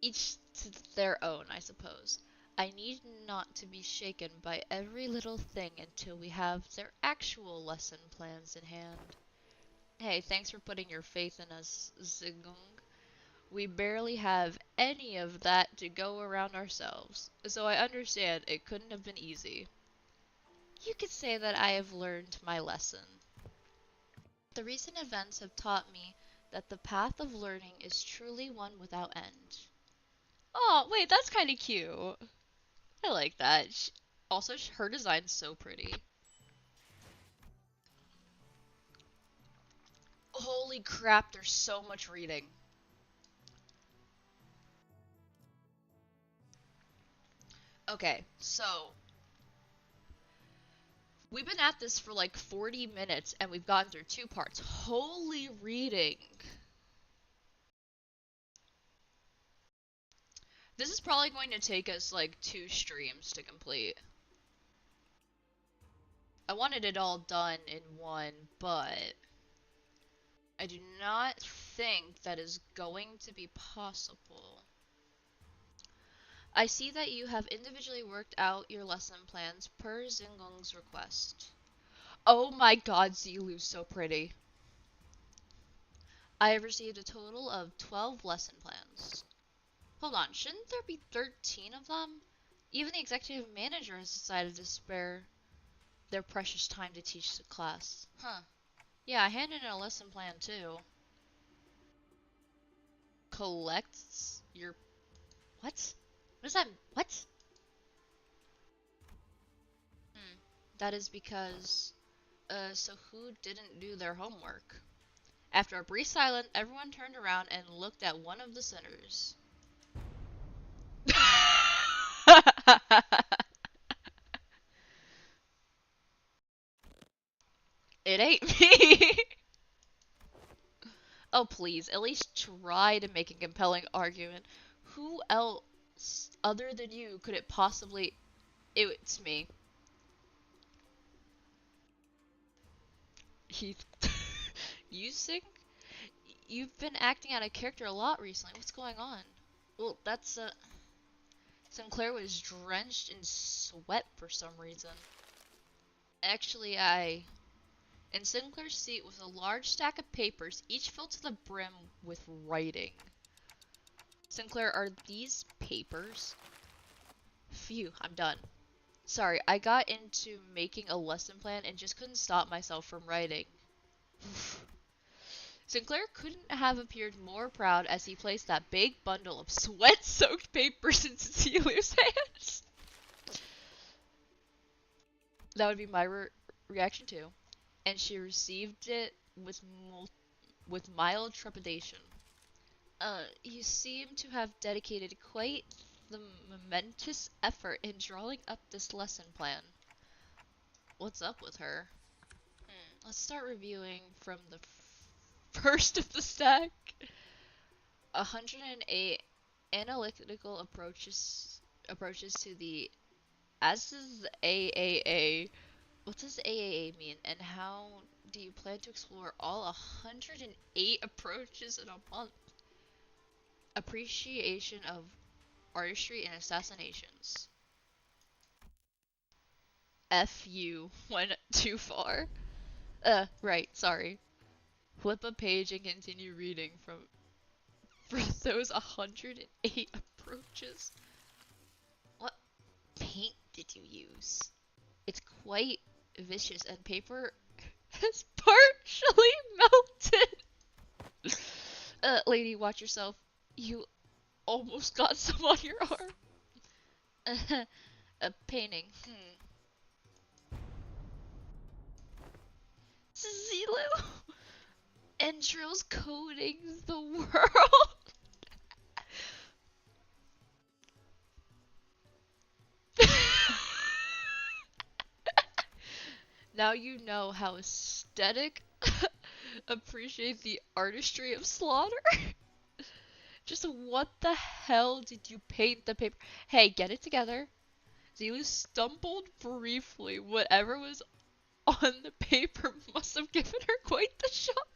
Each to their own, I suppose. I need not to be shaken by every little thing until we have their actual lesson plans in hand. Hey, thanks for putting your faith in us, Zigong. We barely have any of that to go around ourselves, so I understand it couldn't have been easy. You could say that I have learned my lesson. The recent events have taught me that the path of learning is truly one without end. Oh, wait, that's kind of cute. I like that. Also, her design's so pretty. Holy crap, there's so much reading. Okay, so we've been at this for like 40 minutes and we've gotten through 2 parts. Holy reading. This is probably going to take us like 2 streams to complete. I wanted it all done in one, but I do not think that is going to be possible. I see that you have individually worked out your lesson plans per Zingong's request. Oh my god, Zilu's so pretty. I have received a total of 12 lesson plans. Hold on, shouldn't there be 13 of them? Even the executive manager has decided to spare their precious time to teach the class. Huh. Yeah, I handed in a lesson plan too. Collects your... What? What is that? What? That is because... so who didn't do their homework? After a brief silence, everyone turned around and looked at one of the sinners. It ain't me! Oh please, at least try to make a compelling argument. Who else other than you could it possibly... It's me. Heath. You think? You've been acting out of character a lot recently. What's going on? Well, that's Sinclair was drenched in sweat for some reason. Actually, in Sinclair's seat was a large stack of papers, each filled to the brim with writing. Sinclair, are these papers? Phew, I'm done. Sorry, I got into making a lesson plan and just couldn't stop myself from writing. Sinclair couldn't have appeared more proud as he placed that big bundle of sweat-soaked papers in Cecilia's hands. That would be my reaction too. And she received it with mild trepidation. You seem to have dedicated quite the momentous effort in drawing up this lesson plan. What's up with her? Let's start reviewing from the first of the stack. 108 analytical approaches to the AAA. What does AAA mean, and how do you plan to explore all 108 approaches in a month? Appreciation of artistry and assassinations. F you went too far. Right, sorry. Flip a page and continue reading for those 108 approaches. What paint did you use? It's quite vicious and paper has partially melted. Lady, watch yourself. You almost got some on your arm. A painting. Zilo! Entrails coding the world. Now you know how aesthetic appreciate the artistry of slaughter. Just what the hell did you paint the paper? Hey, get it together. Zilu stumbled briefly. Whatever was on the paper must have given her quite the shock.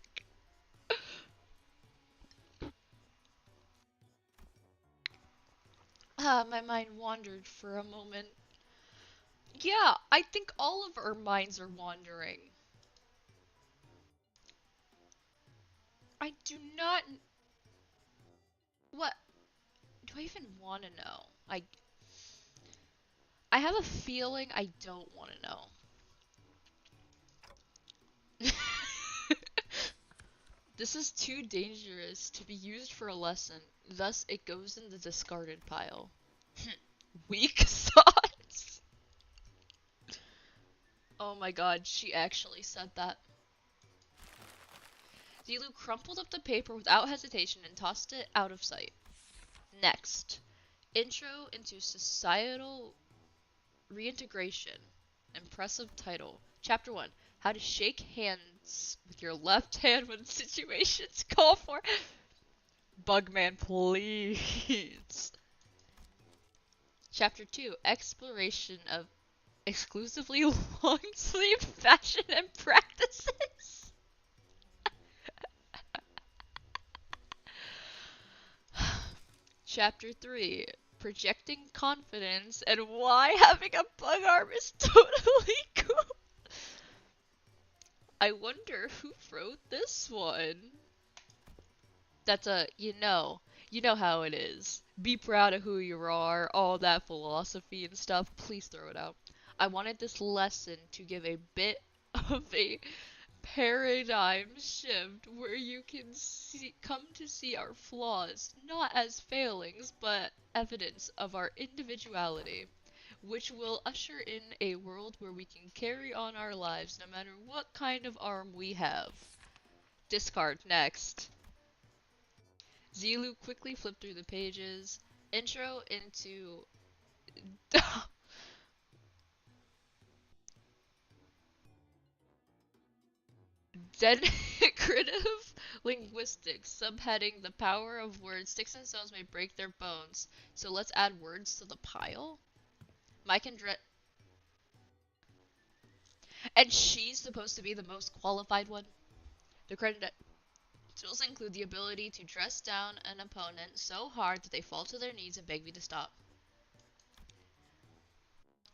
My mind wandered for a moment. Yeah, I think all of our minds are wandering. I do not. What do I even want to know? I have a feeling I don't want to know. This is too dangerous to be used for a lesson, thus it goes in the discarded pile. Weak sauce. Oh my god, she actually said that. Zilu crumpled up the paper without hesitation and tossed it out of sight. Next, Intro into Societal Reintegration. Impressive title. Chapter 1. How to shake hands with your left hand when situations call for. Bugman, please. Chapter 2. Exploration of exclusively long sleeve fashion and practices. Chapter 3. Projecting confidence and why having a bug arm is totally cool. I wonder who wrote this one. That's you know how it is. Be proud of who you are, all that philosophy and stuff. Please throw it out. I wanted this lesson to give a bit of a paradigm shift where you can come to see our flaws not as failings but evidence of our individuality, which will usher in a world where we can carry on our lives no matter what kind of arm we have. Discard next. Zilu quickly flipped through the pages. Intro into Decorative linguistics, subheading the power of words. Sticks and stones may break their bones. So let's add words to the pile. Mike and and she's supposed to be the most qualified one. The credentials include the ability to dress down an opponent so hard that they fall to their knees and beg me to stop.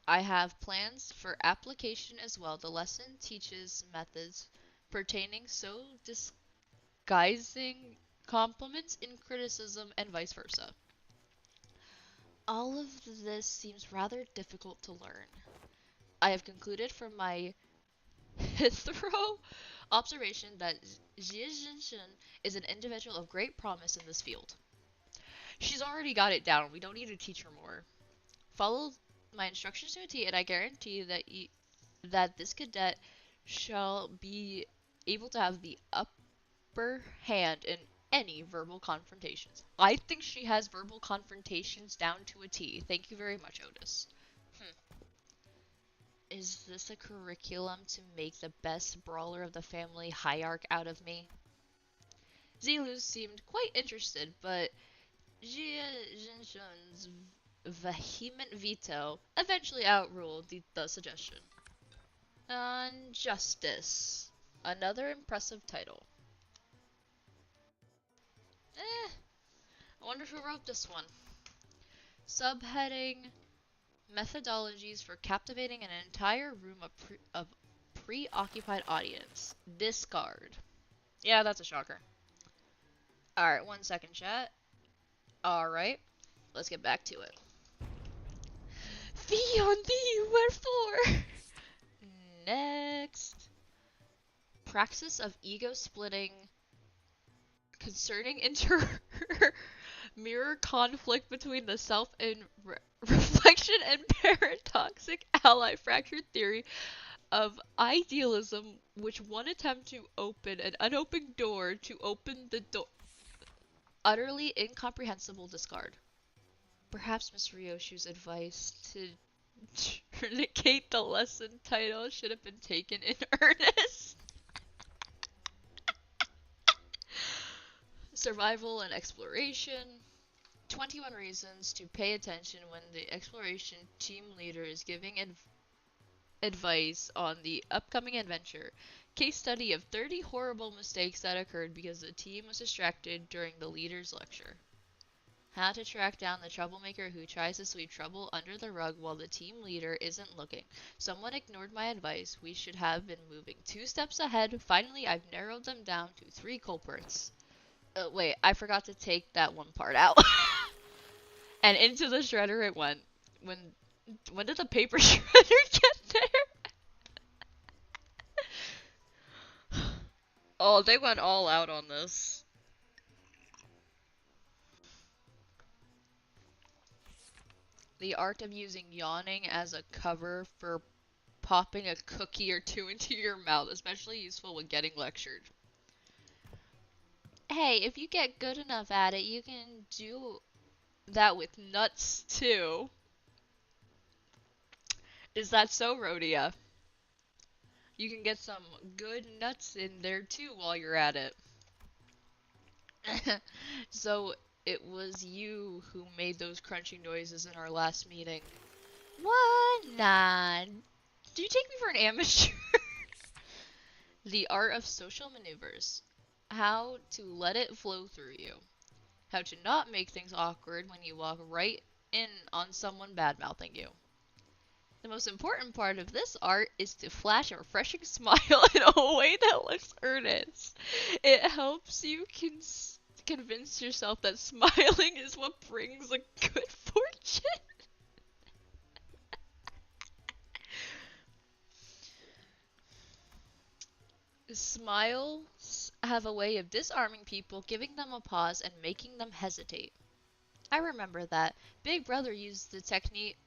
I have plans for application as well. The lesson teaches methods pertaining so disguising compliments in criticism and vice versa. All of this seems rather difficult to learn. I have concluded from my thorough observation that Xie Zhenshen is an individual of great promise in this field. She's already got it down. We don't need to teach her more. Follow my instructions to a T, and I guarantee that this cadet shall be able to have the upper hand in any verbal confrontations. I think she has verbal confrontations down to a T. Thank you very much, Otis. Is this a curriculum to make the best brawler of the family hierarch out of me? Zilu seemed quite interested, but Jia Zhenshun's vehement veto eventually outruled the suggestion. Justice. Another impressive title. Eh, I wonder who wrote this one. Subheading Methodologies for Captivating an Entire Room of Preoccupied Audience. Discard. Yeah, that's a shocker. Alright, 1 second, chat. Alright, let's get back to it. Fee on thee, wherefore? Next. Praxis of ego splitting concerning mirror conflict between the self and reflection and paradoxic ally fracture theory of idealism, which one attempt to open an unopened door to open the door. Utterly incomprehensible discard. Perhaps Miss Ryoshu's advice to negate the lesson title should have been taken in earnest. Survival and exploration. 21 reasons to pay attention when the exploration team leader is giving advice on the upcoming adventure. Case study of 30 horrible mistakes that occurred because the team was distracted during the leader's lecture. How to track down the troublemaker who tries to sweep trouble under the rug while the team leader isn't looking. Someone ignored my advice. We should have been moving 2 steps ahead. Finally, I've narrowed them down to 3 culprits. Wait, I forgot to take that one part out. And into the shredder it went. When did the paper shredder get there? Oh, they went all out on this. The art of using yawning as a cover for popping a cookie or two into your mouth, especially useful when getting lectured. Hey, if you get good enough at it, you can do that with nuts too. Is that so, Rhodia? You can get some good nuts in there too while you're at it. So, it was you who made those crunching noises in our last meeting. What? Nah. Do you take me for an amateur? The art of social maneuvers. How to let it flow through you. How to not make things awkward when you walk right in on someone bad-mouthing you. The most important part of this art is to flash a refreshing smile in a way that looks earnest. It helps you convince yourself that smiling is what brings a good fortune. Smiles have a way of disarming people, giving them a pause, and making them hesitate. I remember that Big Brother used the technique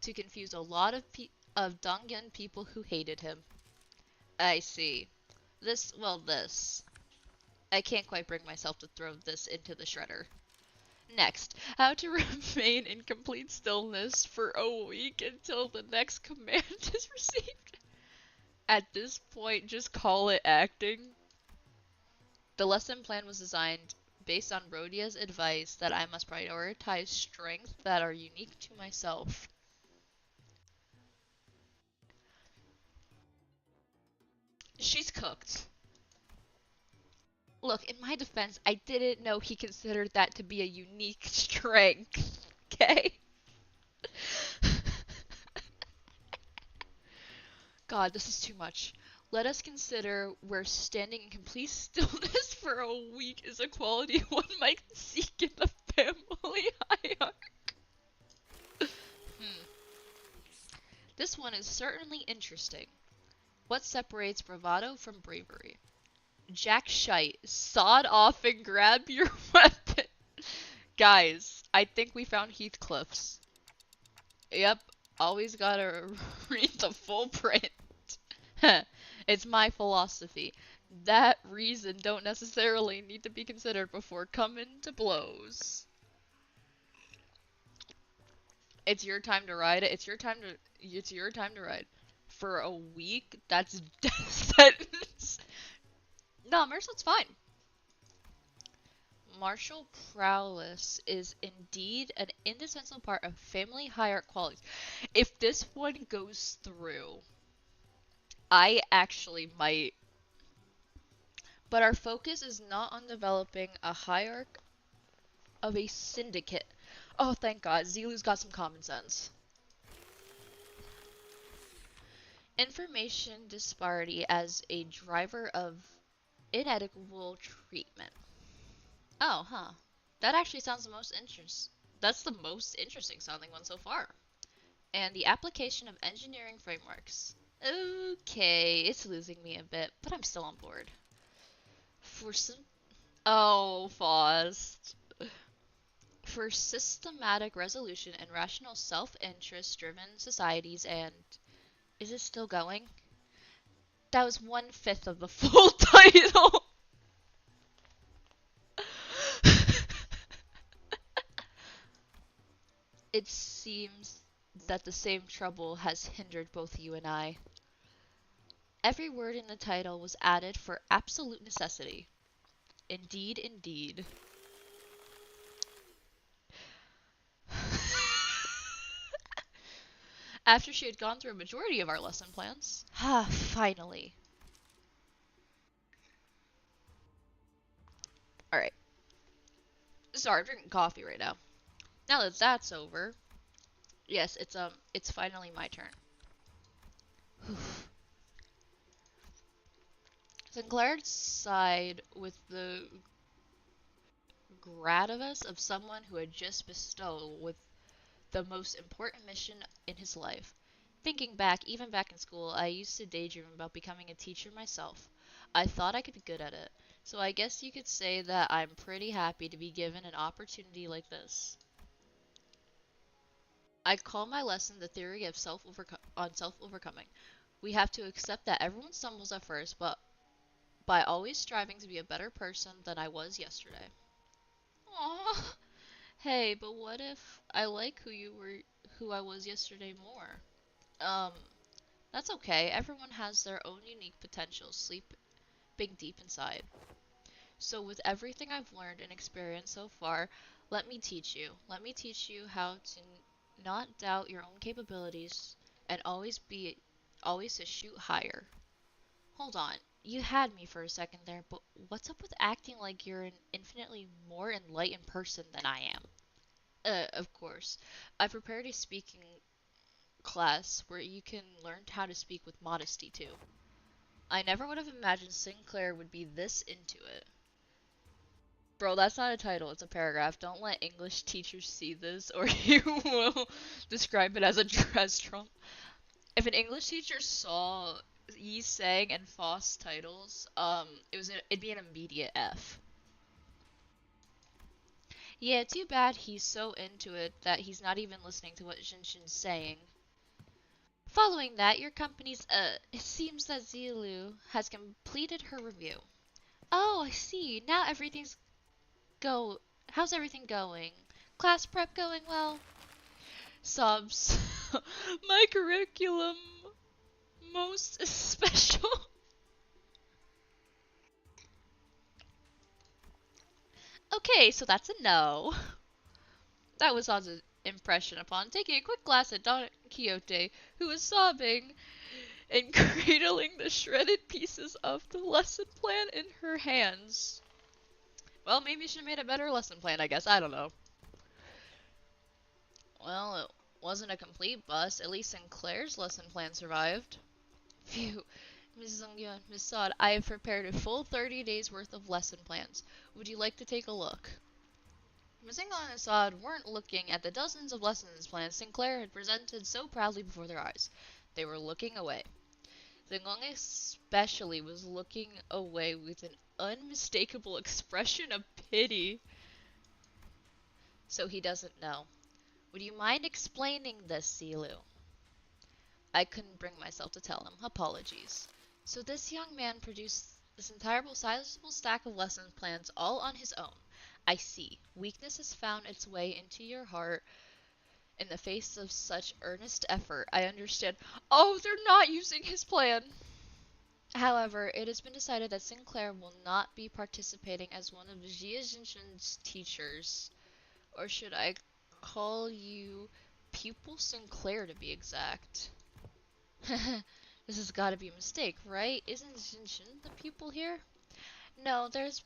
to confuse a lot of Dongyun people who hated him. I see. This. I can't quite bring myself to throw this into the shredder. Next, how to remain in complete stillness for a week until the next command is received. At this point, just call it acting. The lesson plan was designed based on Rhodia's advice that I must prioritize strengths that are unique to myself. She's cooked. Look, in my defense, I didn't know he considered that to be a unique strength. Okay? God, this is too much. Let us consider where standing in complete stillness for a week is a quality one might seek in the family hierarchy. This one is certainly interesting. What separates bravado from bravery? Jack Shite, sod off and grab your weapon. Guys, I think we found Heathcliff's. Yep, always gotta read the full print. It's my philosophy. That reason don't necessarily need to be considered before coming to blows. It's your time to ride it. It's your time to ride. For a week, that's death sentence. No, Mercel's fine. Martial prowess is indeed an indispensable part of family hierarchy qualities. If this one goes through, I actually might. But our focus is not on developing a hierarchy of a syndicate. Oh, thank God. Zilu's got some common sense. Information disparity as a driver of inequitable treatment. Oh, huh. That actually sounds the most interest. That's the most interesting sounding one so far. And the application of engineering frameworks. Okay, it's losing me a bit, but I'm still on board. For some. Oh, Faust. For systematic resolution and rational self-interest driven societies and. Is it still going? That was 1/5 of the full title. It seems that the same trouble has hindered both you and I. Every word in the title was added for absolute necessity. Indeed, indeed. After she had gone through a majority of our lesson plans. Ah, finally. Alright. Sorry, I'm drinking coffee right now. Now that that's over, yes, it's finally my turn. Sinclair sighed with the gradivus of someone who had just bestowed with the most important mission in his life. Thinking back, even back in school, I used to daydream about becoming a teacher myself. I thought I could be good at it. So I guess you could say that I'm pretty happy to be given an opportunity like this. I call my lesson the theory of self-overcoming. We have to accept that everyone stumbles at first, but by always striving to be a better person than I was yesterday. Aww. Hey, but what if I like who I was yesterday more? Um, that's okay. Everyone has their own unique potentials sleeping deep inside. So with everything I've learned and experienced so far, let me teach you. Let me teach you how to not doubt your own capabilities and always to shoot higher. Hold on. You had me for a second there, but what's up with acting like you're an infinitely more enlightened person than I am? Of course. I prepared a speaking class where you can learn how to speak with modesty too. I never would have imagined Sinclair would be this into it. Bro, that's not a title, it's a paragraph. Don't let English teachers see this or you will describe it as a dress trump. If an English teacher saw Yi Sang and Foss titles, it'd be an immediate F. Yeah, too bad he's so into it that he's not even listening to what Shinshin's saying. Following that, your company's, it seems that Zilu has completed her review. Oh, I see. Now everything's go. How's everything going? Class prep going well? Sobs. My curriculum. Most special. Okay, so that's a no. That was Oz's impression upon taking a quick glance at Don Quixote, who was sobbing and cradling the shredded pieces of the lesson plan in her hands. Well, maybe you should have made a better lesson plan, I guess. I don't know. Well, it wasn't a complete bust. At least Sinclair's lesson plan survived. Phew. Mrs. Zungyun, Miss Sod, I have prepared a full 30 days worth of lesson plans. Would you like to take a look? Miss Zungyun and Sod weren't looking at the dozens of lessons plans Sinclair had presented so proudly before their eyes. They were looking away. Zengong especially was looking away with an unmistakable expression of pity. So he doesn't know. Would you mind explaining this, Silu? I couldn't bring myself to tell him. Apologies. So this young man produced this entire sizable stack of lesson plans all on his own. I see. Weakness has found its way into your heart in the face of such earnest effort. I understand. Oh, they're not using his plan! However, it has been decided that Sinclair will not be participating as one of Jia Jinshin's teachers. Or should I call you Pupil Sinclair to be exact? This has got to be a mistake, right? Isn't Jinshin the pupil here? No, there's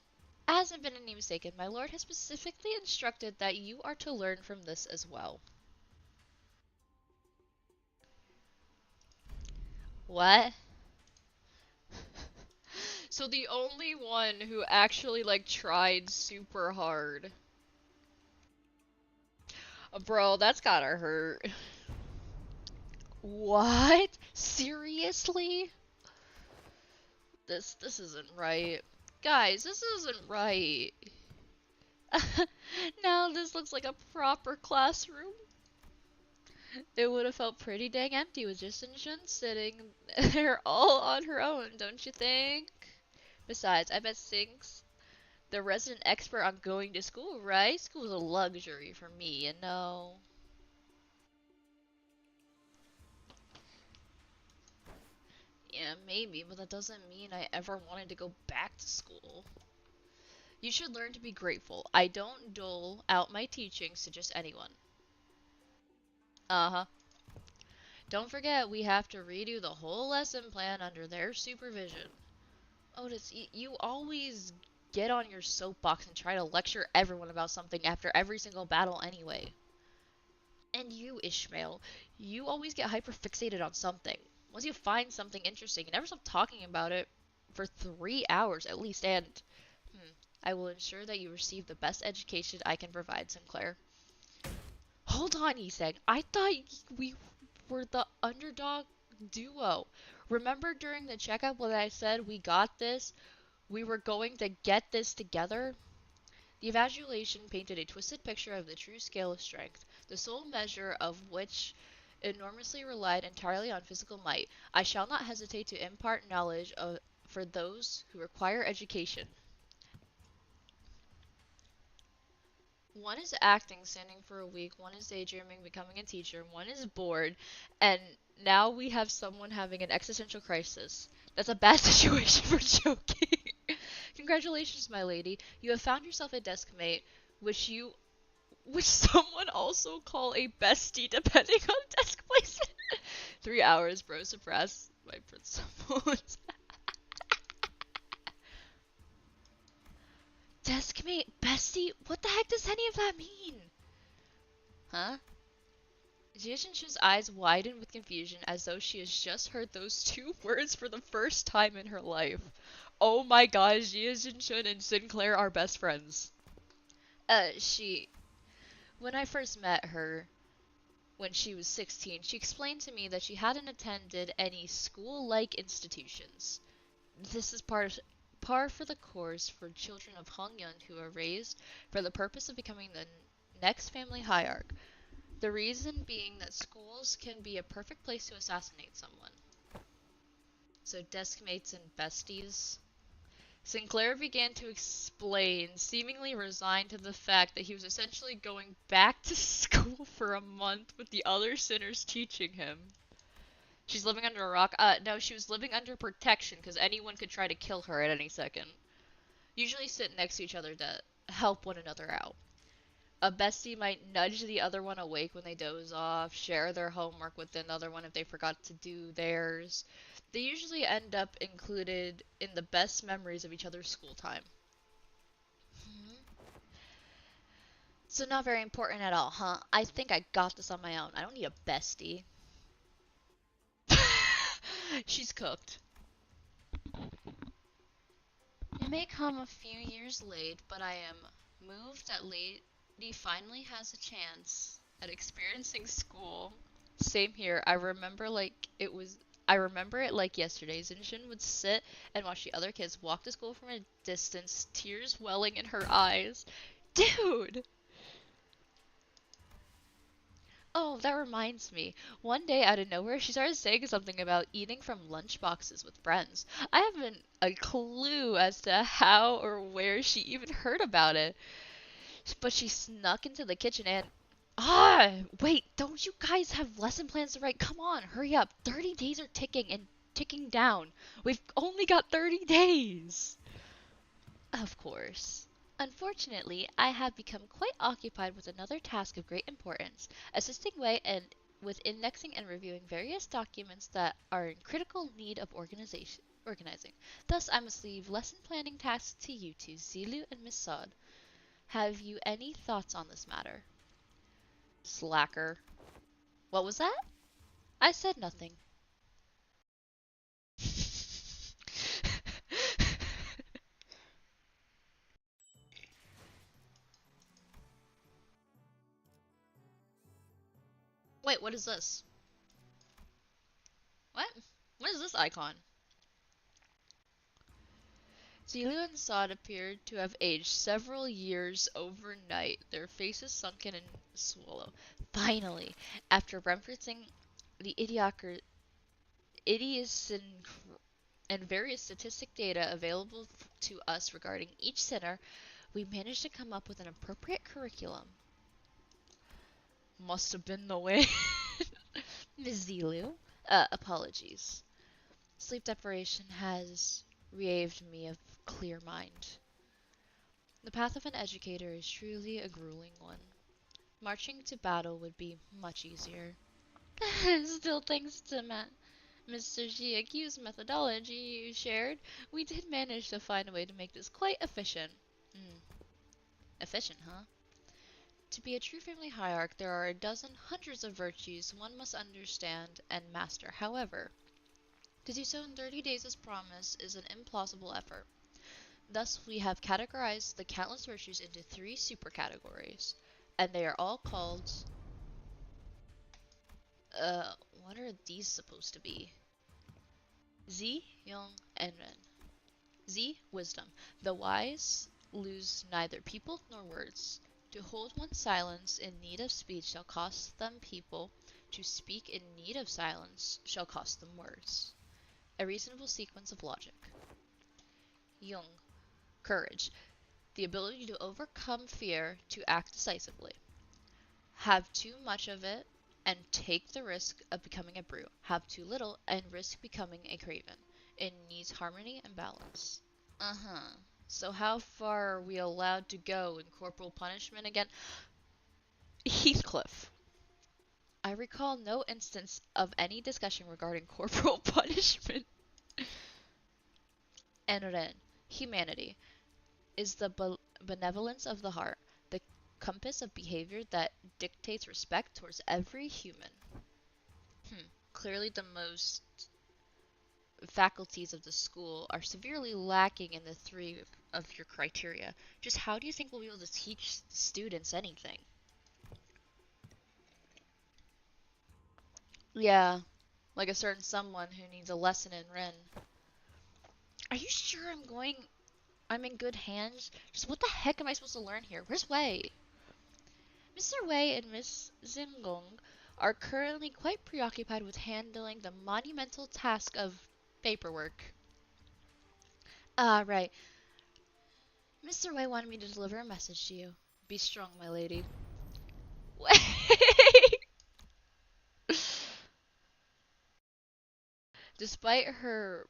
hasn't been any mistake. My lord has specifically instructed that you are to learn from this as well. What? So the only one who actually like tried super hard. Bro, that's gotta hurt. What? Seriously? This isn't right. Guys, this isn't right. Now this looks like a proper classroom. It would have felt pretty dang empty with just Jin sitting there all on her own, don't you think? Besides, I bet Sink's the resident expert on going to school, right? School's a luxury for me, you know. Yeah, maybe, but that doesn't mean I ever wanted to go back to school. You should learn to be grateful. I don't dole out my teachings to just anyone. Uh-huh. Don't forget, we have to redo the whole lesson plan under their supervision. Otis, you always get on your soapbox and try to lecture everyone about something after every single battle anyway. And you, Ishmael, you always get hyperfixated on something. Once you find something interesting, you never stop talking about it for 3 hours at least, and I will ensure that you receive the best education I can provide, Sinclair. Hold on, he said. I thought we were the underdog duo. Remember during the checkup when I said we got this? We were going to get this together? The evaluation painted a twisted picture of the true scale of strength, the sole measure of which enormously relied entirely on physical might. I shall not hesitate to impart knowledge for those who require education. One is acting, standing for a week, one is daydreaming, becoming a teacher, one is bored, and now we have someone having an existential crisis. That's a bad situation for joking. Congratulations, my lady. You have found yourself a desk mate, which someone also call a bestie, depending on desk placement. 3 hours, bro. Suppress my principles. Deskmate, bestie? What the heck does any of that mean? Huh? Jiaxinshu's eyes widen with confusion as though she has just heard those two words for the first time in her life. Oh my god, Jiaxinshun and Sinclair are best friends. When I first met her, when she was 16, she explained to me that she hadn't attended any school-like institutions. This is par for the course for children of Hongyun who are raised for the purpose of becoming the next family hierarch. The reason being that schools can be a perfect place to assassinate someone. So deskmates and besties. Sinclair began to explain, seemingly resigned to the fact that he was essentially going back to school for a month with the other sinners teaching him. She's living under a rock? No, she was living under protection because anyone could try to kill her at any second. Usually sit next to each other to help one another out. A bestie might nudge the other one awake when they doze off, share their homework with another one if they forgot to do theirs. They usually end up included in the best memories of each other's school time. So not very important at all, huh? I think I got this on my own. I don't need a bestie. She's cooked. It may come a few years late, but I am moved that Lady finally has a chance at experiencing school. Same here. I remember like it was I remember it like yesterday. Zinshin would sit and watch the other kids walk to school from a distance, tears welling in her eyes. Dude! Oh, that reminds me. One day out of nowhere, she started saying something about eating from lunch boxes with friends. I haven't a clue as to how or where she even heard about it, but she snuck into the kitchen and. Ah! Wait, don't you guys have lesson plans to write? Come on, hurry up. 30 days are ticking and ticking down. We've only got 30 days. Of course. Unfortunately, I have become quite occupied with another task of great importance, assisting Wei and with indexing and reviewing various documents that are in critical need of organizing. Thus, I must leave lesson planning tasks to you two, Zilu and Miss Sod. Have you any thoughts on this matter? Slacker. What was that? I said nothing. Wait, what is this? What? What is this icon? Zilu and Sod appeared to have aged several years overnight, their faces sunken and swollen. Finally, after referencing the idiosyncrasy and various statistic data available to us regarding each sinner, we managed to come up with an appropriate curriculum. Must have been the way. Ms. Zilu, apologies. Sleep deprivation has relieved me of clear mind. The path of an educator is truly a grueling one. Marching to battle would be much easier. Still, thanks to Mr. Giacu's methodology you shared, we did manage to find a way to make this quite efficient. Mm, efficient, huh? To be a true family hierarch, there are a dozen, hundreds of virtues one must understand and master. However, to do so in 30 days as promised is an implausible effort. Thus, we have categorized the countless virtues into three supercategories, and they are all called. What are these supposed to be? Z, Young, and Ren. Z, wisdom. The wise lose neither people nor words. To hold one's silence in need of speech shall cost them people. To speak in need of silence shall cost them words. A reasonable sequence of logic. Young, courage. The ability to overcome fear to act decisively. Have too much of it and take the risk of becoming a brute. Have too little and risk becoming a craven. It needs harmony and balance. Uh-huh. So how far are we allowed to go in corporal punishment again? Heathcliff. I recall no instance of any discussion regarding corporal punishment. And then, humanity is the benevolence of the heart, the compass of behavior that dictates respect towards every human. Clearly the most faculties of the school are severely lacking in the three of your criteria. Just how do you think we'll be able to teach students anything? Yeah, like a certain someone who needs a lesson in Ren. Are you sure I'm in good hands? Just what the heck am I supposed to learn here? Where's Wei? Mr. Wei and Miss Zingong are currently quite preoccupied with handling the monumental task of paperwork. Ah, right. Mr. Wei wanted me to deliver a message to you. Be strong, my lady. Wait! Despite her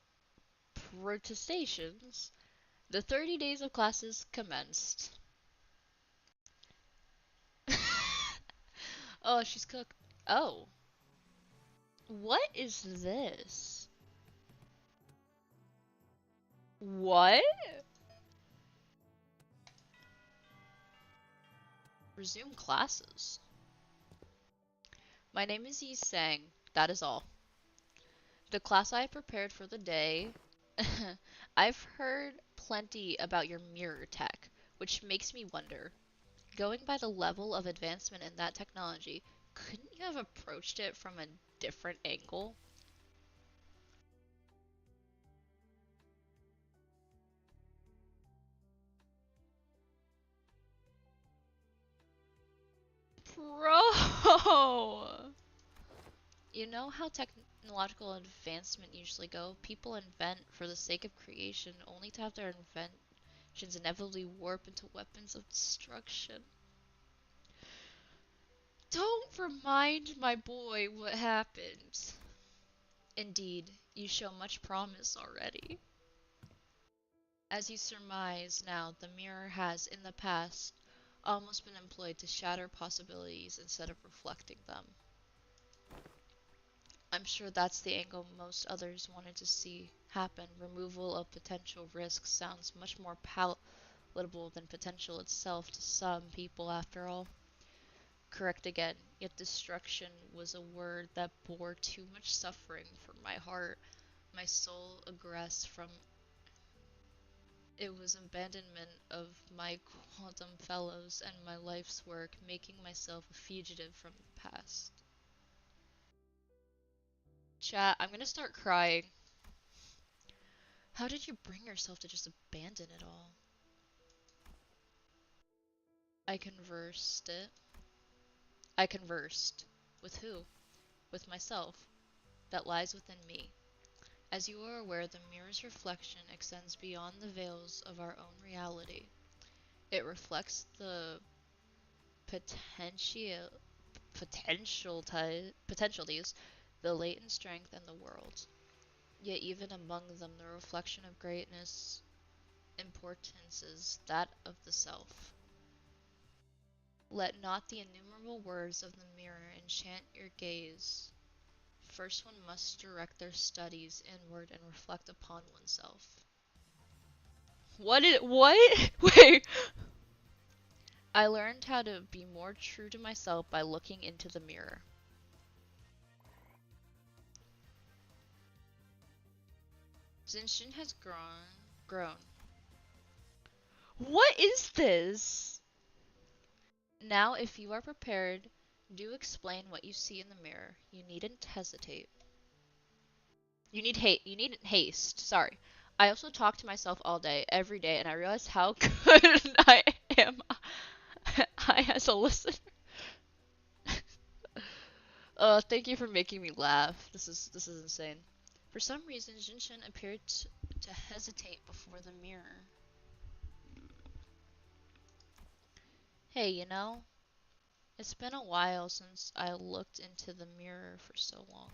protestations, the 30 days of classes commenced. Oh, she's cooked. Oh. What is this? What? Resume classes. My name is Yi Sang. That is all. The class I have prepared for the day. I've heard plenty about your mirror tech, which makes me wonder. Going by the level of advancement in that technology, couldn't you have approached it from a different angle? Bro! You know how technological advancement usually go? People invent for the sake of creation only to have their inventions inevitably warp into weapons of destruction. Don't remind my boy what happened. Indeed, you show much promise already. As you surmise now, the mirror has, in the past, almost been employed to shatter possibilities instead of reflecting them. I'm sure that's the angle most others wanted to see happen. Removal of potential risks sounds much more palatable than potential itself to some people, after all. Correct again, yet destruction was a word that bore too much suffering for my heart. My soul egress from it was abandonment of my quantum fellows and my life's work, making myself a fugitive from the past. Chat, I'm gonna start crying. How did you bring yourself to just abandon it all? I conversed it. I conversed. With who? With myself. That lies within me. As you are aware, the mirror's reflection extends beyond the veils of our own reality. It reflects the potential potentialities, the latent strength in the world. Yet even among them, the reflection of greatness importance is that of the self. Let not the innumerable words of the mirror enchant your gaze. First one must direct their studies inward and reflect upon oneself. What? Wait. I learned how to be more true to myself by looking into the mirror. Zinshin has grown. What is this? Now, if you are prepared, do explain what you see in the mirror. You needn't hesitate. You needn't haste. Sorry. I also talk to myself all day, every day, and I realize how good I am. I as a listener. Thank you for making me laugh. This is insane. For some reason, Jinshin appeared to hesitate before the mirror. Hey, you know, it's been a while since I looked into the mirror for so long.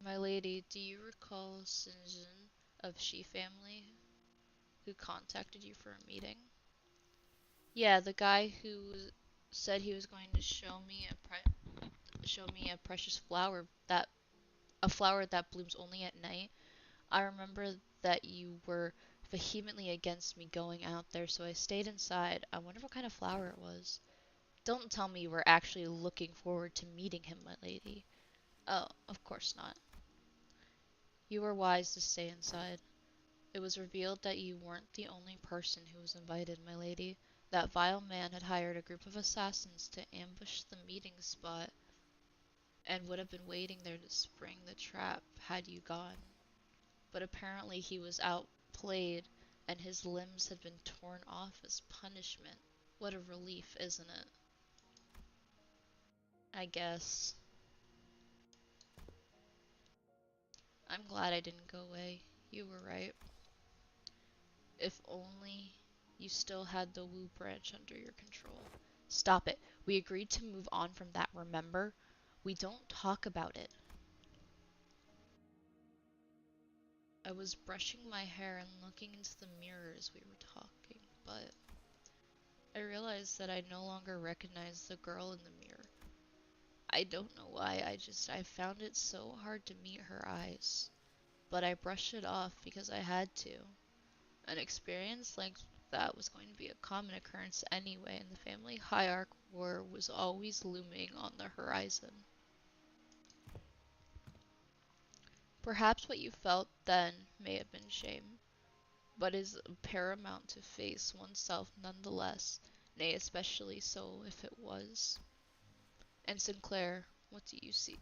My lady, do you recall Sinjin of Shi family who contacted you for a meeting? Yeah, the guy who said he was going to show me a precious flower that a flower that blooms only at night. I remember that you were vehemently against me going out there, so I stayed inside. I wonder what kind of flower it was. Don't tell me you were actually looking forward to meeting him, my lady. Oh, of course not. You were wise to stay inside. It was revealed that you weren't the only person who was invited, my lady. That vile man had hired a group of assassins to ambush the meeting spot and would have been waiting there to spring the trap had you gone. But apparently he was outplayed and his limbs had been torn off as punishment. What a relief, isn't it? I guess. I'm glad I didn't go away. You were right. If only you still had the Wu branch under your control. Stop it. We agreed to move on from that, remember? We don't talk about it. I was brushing my hair and looking into the mirror as we were talking, but I realized that I no longer recognized the girl in the mirror. I don't know why, I found it so hard to meet her eyes. But I brushed it off because I had to. An experience like that was going to be a common occurrence anyway, and the family hierarch war was always looming on the horizon. Perhaps what you felt then may have been shame, but is paramount to face oneself nonetheless, nay, especially so if it was. And Sinclair, what do you see?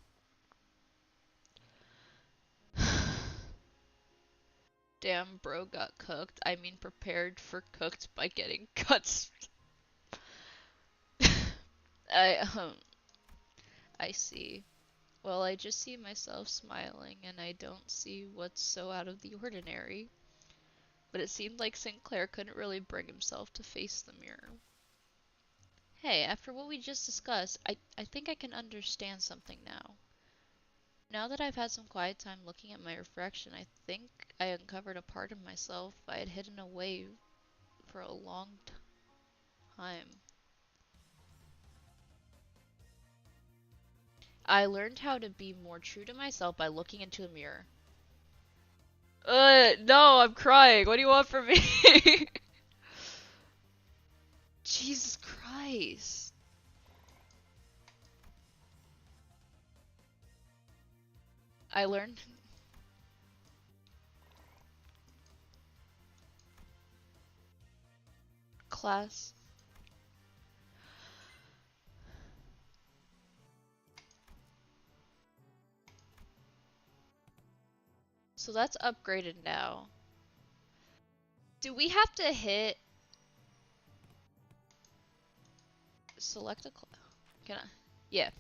Damn, bro got cooked. I mean, prepared for cooked by getting cuts. I I see. Well, I just see myself smiling, and I don't see what's so out of the ordinary. But it seemed like Sinclair couldn't really bring himself to face the mirror. Hey, after what we just discussed, I think I can understand something now. Now that I've had some quiet time looking at my reflection, I think I uncovered a part of myself I had hidden away for a long time. I learned how to be more true to myself by looking into a mirror. No, I'm crying. What do you want from me? Jesus Christ. I learned class. So that's upgraded now. Do we have to hit select a class? Can I? Yeah.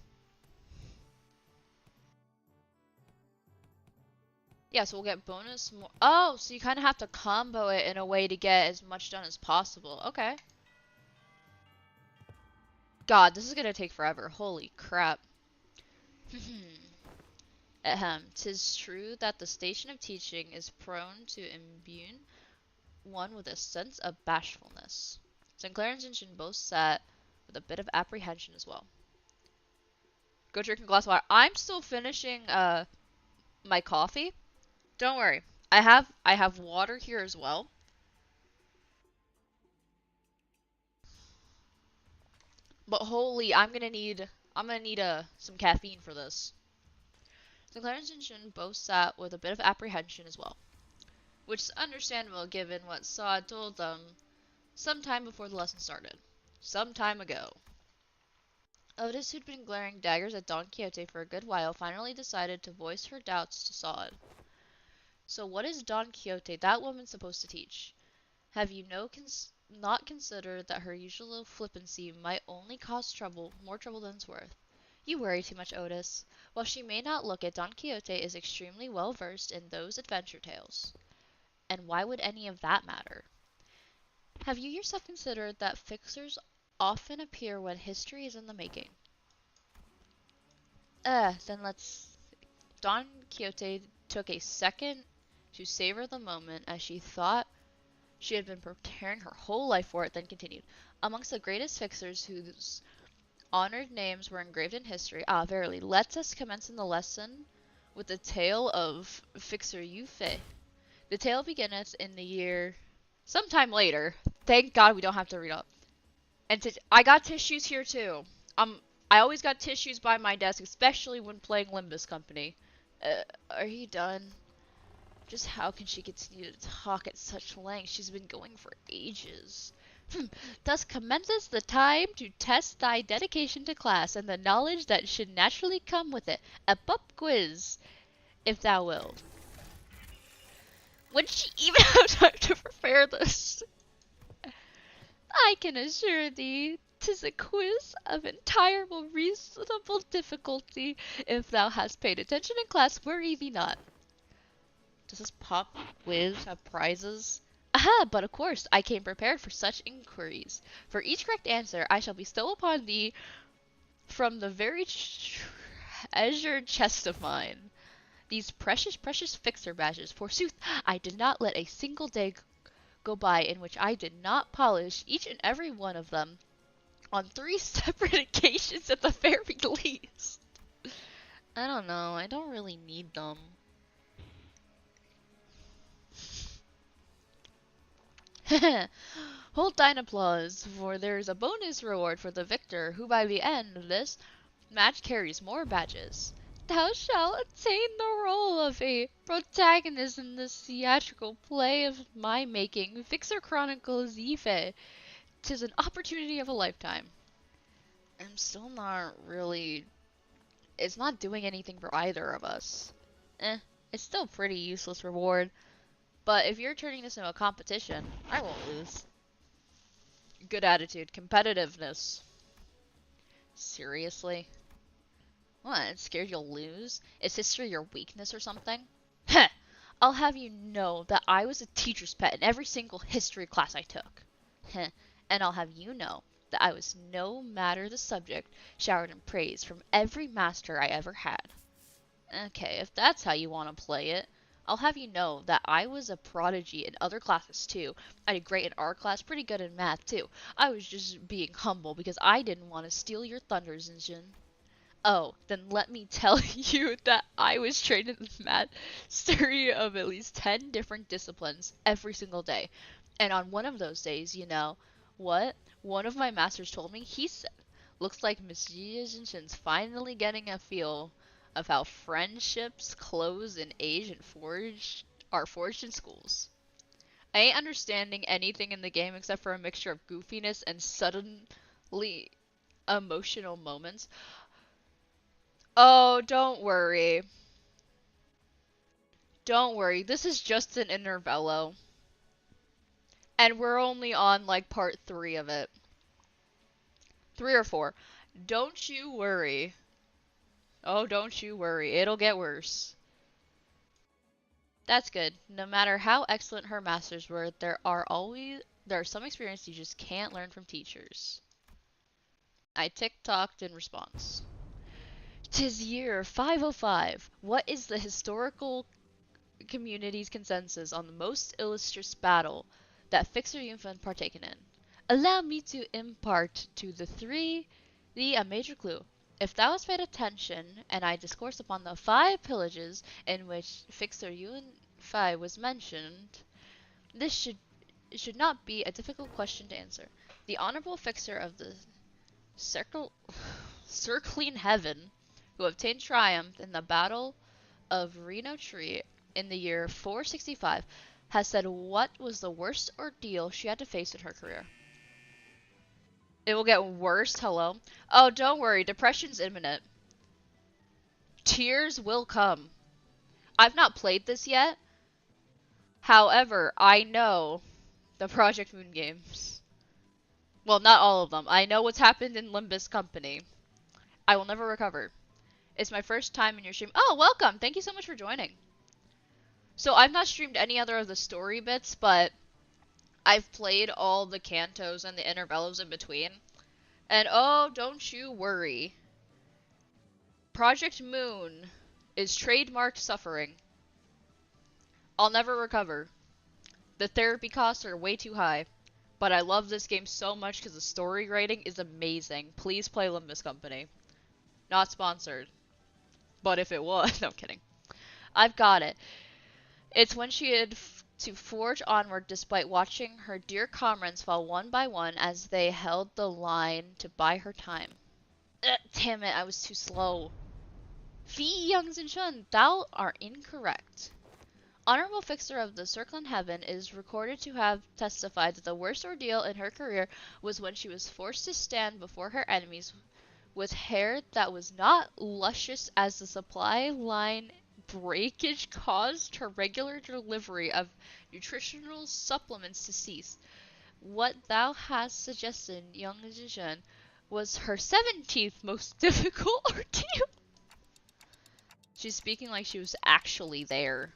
Yeah, so we'll get bonus more. Oh, so you kind of have to combo it in a way to get as much done as possible. Okay. God, this is gonna take forever. Holy crap. Ahem. 'Tis true that the station of teaching is prone to imbue one with a sense of bashfulness. Sinclair and Jinshin both sat with a bit of apprehension as well. Go drink a glass of water. I'm still finishing my coffee. Don't worry. I have water here as well. But holy, I'm gonna need some caffeine for this. Sinclair and Jinshin both sat with a bit of apprehension as well, which is understandable given what Saw told them some time before the lesson started. Some time ago. Otis, who'd been glaring daggers at Don Quixote for a good while, finally decided to voice her doubts to Sod. So what is Don Quixote, that woman, supposed to teach? Have you not considered that her usual flippancy might only cause more trouble than it's worth? You worry too much, Otis. While she may not look it, Don Quixote is extremely well versed in those adventure tales. And why would any of that matter? Have you yourself considered that fixers often appear when history is in the making? Then let's... Don Quixote took a second to savor the moment as she thought she had been preparing her whole life for it, then continued. Amongst the greatest fixers whose honored names were engraved in history, verily, let us commence in the lesson with the tale of Fixer Yufei. The tale beginneth in the year sometime later. Thank God we don't have to read up. And I got tissues here too. I always got tissues by my desk, especially when playing Limbus Company. Are you done? Just how can she continue to talk at such length? She's been going for ages. Thus commences the time to test thy dedication to class and the knowledge that should naturally come with it. A pub quiz, if thou wilt. Would she even have time to prepare this? I can assure thee, 'tis a quiz of entirely reasonable difficulty. If thou hast paid attention in class, worry thee not. Does this pop quiz have prizes? Aha! But of course, I came prepared for such inquiries. For each correct answer, I shall bestow upon thee from the very treasured chest of mine these precious, precious fixer badges. Forsooth, I did not let a single day go by in which I did not polish each and every one of them on 3 separate occasions at the very least. I don't know. I don't really need them. Hold thine applause, for there is a bonus reward for the victor, who by the end of this match carries more badges. Thou shalt attain the role of a protagonist in this theatrical play of my making, Fixer Chronicles Ife. 'Tis an opportunity of a lifetime. I'm still not really... It's not doing anything for either of us. It's still a pretty useless reward. But if you're turning this into a competition, I won't lose. Good attitude. Competitiveness. Seriously? What? Scared you'll lose? Is history your weakness or something? Heh! I'll have you know that I was a teacher's pet in every single history class I took. Heh. And I'll have you know that I was, no matter the subject, showered in praise from every master I ever had. Okay, if that's how you want to play it, I'll have you know that I was a prodigy in other classes too. I did great in art class, pretty good in math too. I was just being humble because I didn't want to steal your thunders, Injun. Oh, then let me tell you that I was trained in the mastery of at least 10 different disciplines every single day. And on one of those days, you know what? One of my masters told me, he said, looks like Monsieur Jinshin's finally getting a feel of how friendships, clothes, and age and are forged in schools. I ain't understanding anything in the game except for a mixture of goofiness and suddenly emotional moments. Oh, don't worry. Don't worry. This is just an intervello. And we're only on like part 3 of it. 3 or 4. Don't you worry. Oh, don't you worry. It'll get worse. That's good. No matter how excellent her masters were, there are some experiences you just can't learn from teachers. I tick-tocked in response. 'Tis year 505. What is the historical community's consensus on the most illustrious battle that Fixer Yunfen partaken in? Allow me to impart to thee a major clue. If thou hast paid attention, and I discourse upon the 5 pillages in which Fixer Yunfei was mentioned, this should not be a difficult question to answer. The honorable fixer of the circle, circling heaven, who obtained triumph in the battle of Reno Tree in the year 465, has said what was the worst ordeal she had to face in her career. It will get worse, hello? Oh, don't worry, depression's imminent. Tears will come. I've not played this yet. However, I know the Project Moon games. Well, not all of them. I know what's happened in Limbus Company. I will never recover. It's my first time in your stream. Oh, welcome! Thank you so much for joining. So I've not streamed any other of the story bits, but I've played all the cantos and the intervellos in between. And oh, don't you worry. Project Moon is trademarked suffering. I'll never recover. The therapy costs are way too high. But I love this game so much because the story writing is amazing. Please play Limbus Company. Not sponsored. But if it was, no, I'm kidding. I've got it. It's when she had to forge onward despite watching her dear comrades fall one by one as they held the line to buy her time. Damn it, I was too slow. Fi Young Shun, thou art incorrect. Honorable Fixer of the Circling Heaven is recorded to have testified that the worst ordeal in her career was when she was forced to stand before her enemies with hair that was not luscious as the supply line breakage caused her regular delivery of nutritional supplements to cease. What thou hast suggested, young Jijun, was her 17th most difficult ordeal. She's speaking like she was actually there.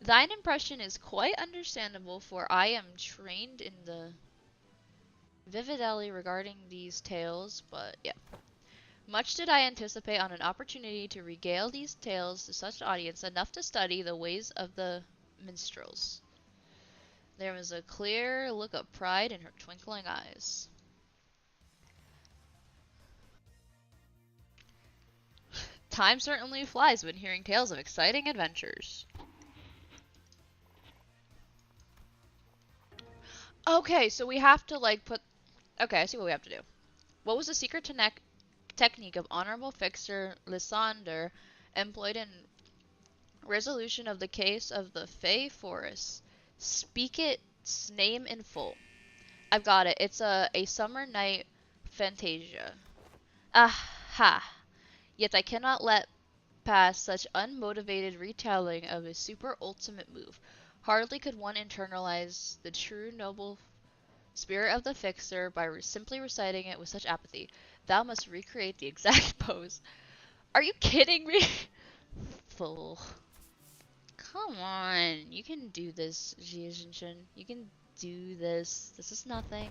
Thine impression is quite understandable, for I am trained in the vividly regarding these tales, but yeah. Much did I anticipate on an opportunity to regale these tales to such audience enough to study the ways of the minstrels. There was a clear look of pride in her twinkling eyes. Time certainly flies when hearing tales of exciting adventures. Okay, so we have to like put... Okay, I see what we have to do. What was the secret technique of Honorable Fixer Lysander employed in resolution of the case of the Fey Forest? Speak its name in full. I've got it. It's a summer night fantasia. Aha! Yet I cannot let pass such unmotivated retelling of a super ultimate move. Hardly could one internalize the true noble spirit of the Fixer by simply reciting it with such apathy. Thou must recreate the exact pose. Are you kidding me? Fool. Come on. You can do this, Jia Jinshin. You can do this. This is nothing.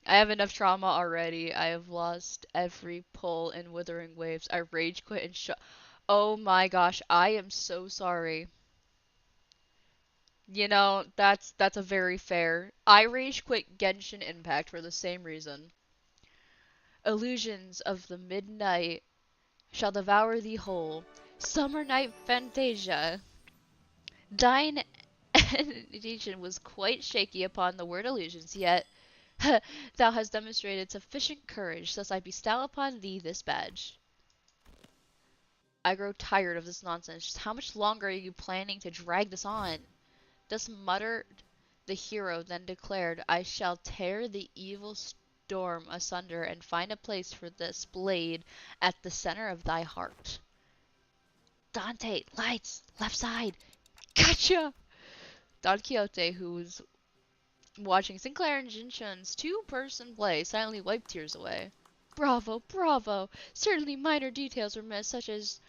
I have enough trauma already. I have lost every pull in Withering Waves. I rage quit and shut. Oh my gosh, I am so sorry. You know, that's a very fair. I rage quit Genshin Impact for the same reason. Illusions of the midnight shall devour thee whole. Summer night fantasia. Thine edition was quite shaky upon the word illusions, yet thou hast demonstrated sufficient courage, thus I bestow upon thee this badge. I grow tired of this nonsense. How much longer are you planning to drag this on? Thus muttered the hero, then declared, I shall tear the evil storm asunder and find a place for this blade at the center of thy heart. Dante, lights, left side. Gotcha! Don Quixote, who was watching Sinclair and Jinchun's two-person play, silently wiped tears away. Bravo, bravo! Certainly minor details were missed, such as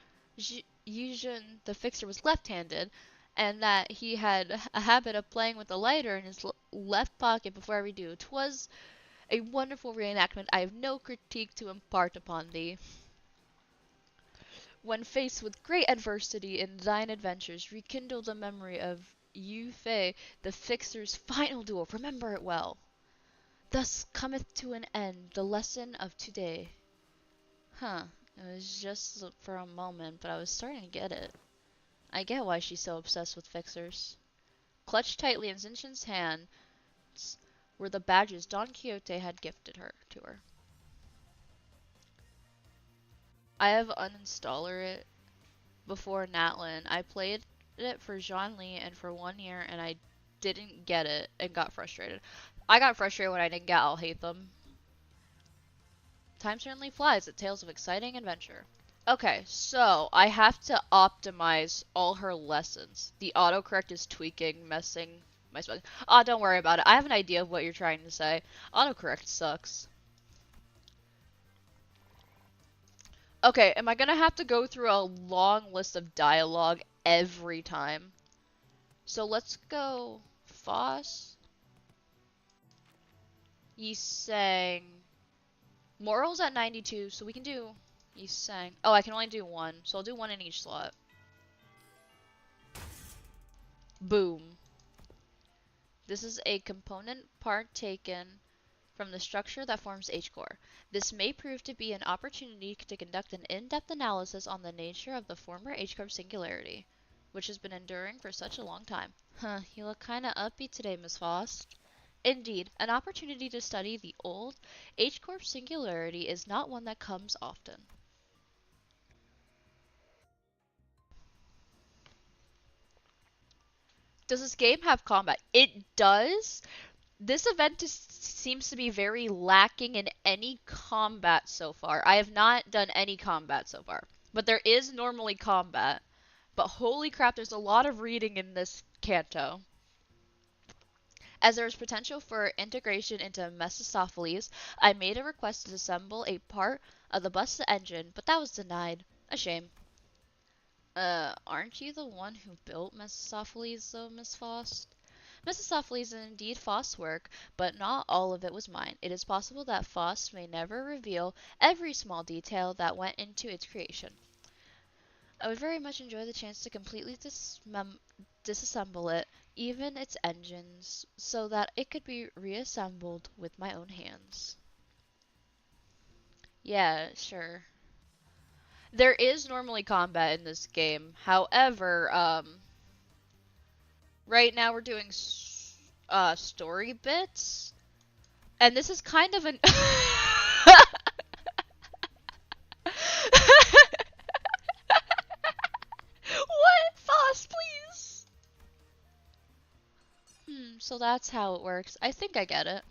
Yujin the fixer was left-handed, and that he had a habit of playing with a lighter in his left pocket before every do. 'Twas a wonderful reenactment. I have no critique to impart upon thee. When faced with great adversity in thine adventures, rekindle the memory of Yu Fei, the fixer's final duel. Remember it well. Thus cometh to an end the lesson of today. Huh. It was just for a moment, but I was starting to get it. I get why she's so obsessed with fixers. Clutched tightly in Zinshin's hands were the badges Don Quixote had gifted her to her. I have uninstalled it before Natlin. I played it for Jean Lee and for 1 year, and I didn't get it and got frustrated. I got frustrated when I didn't get I'll hate them. Time certainly flies at tales of exciting adventure. Okay, so I have to optimize all her lessons. The autocorrect is tweaking, messing my spelling. Ah, don't worry about it. I have an idea of what you're trying to say. Autocorrect sucks. Okay, am I gonna have to go through a long list of dialogue every time? So let's go Foss. Yi sang. Morals at 92, so we can do Yi sang. Oh, I can only do one, so I'll do one in each slot. Boom. This is a component part taken from the structure that forms H-core. This may prove to be an opportunity to conduct an in-depth analysis on the nature of the former H-core singularity, which has been enduring for such a long time. Huh, you look kinda upbeat today, Miss Faust. Indeed, an opportunity to study the old H-core singularity is not one that comes often. Does this game have combat? It does. This event seems to be very lacking in any combat so far. I have not done any combat so far. But there is normally combat. But holy crap, there's a lot of reading in this canto. As there is potential for integration into Mephistopheles, I made a request to assemble a part of the bus engine, but that was denied. A shame. Aren't you the one who built Mephistopheles though, Miss Faust? Mephistopheles is indeed Faust's work, but not all of it was mine. It is possible that Faust may never reveal every small detail that went into its creation. I would very much enjoy the chance to completely disassemble it, even its engines, so that it could be reassembled with my own hands. Yeah, sure. There is normally combat in this game. However, right now we're doing story bits, and this is kind of an what? Foss, please. So that's how it works. I think I get it.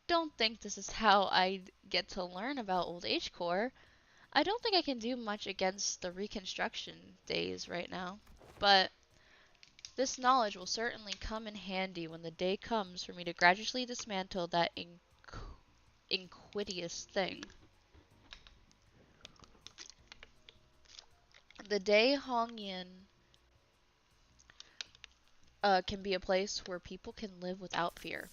Don't think this is how I get to learn about old H-core. I don't think I can do much against the reconstruction days right now, but This knowledge will certainly come in handy when the day comes for me to gradually dismantle that inquidious thing. The day Hongyan can be a place where people can live without fear.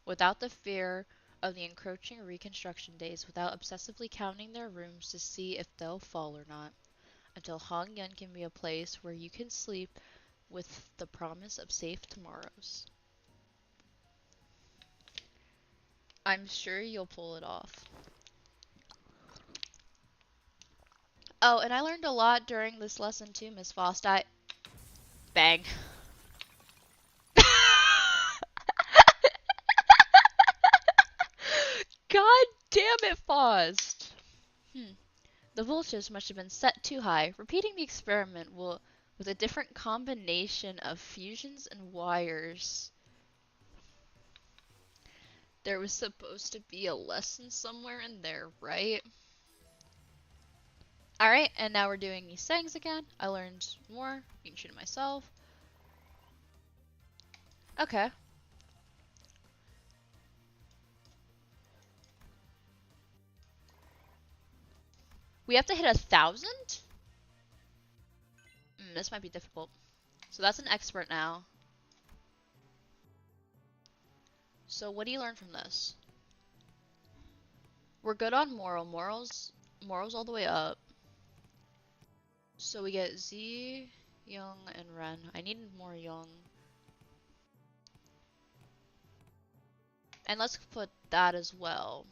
Without the fear of the encroaching reconstruction days, without obsessively counting their rooms to see if they'll fall or not. Until Hongyan can be a place where you can sleep with the promise of safe tomorrows. I'm sure you'll pull it off. Oh, and I learned a lot during this lesson too, Miss Faust. Bang. God damn it, Faust! The voltage must have been set too high. Repeating the experiment will, with a different combination of fusions and wires. There was supposed to be a lesson somewhere in there, right? Alright, and now we're doing these things again. I learned more. You can shoot it myself. Okay. We have to hit 1,000? This might be difficult. So that's an expert now. So what do you learn from this? We're good on moral. Morals all the way up. So we get Z, Young, and Ren. I need more Young. And let's put that as well.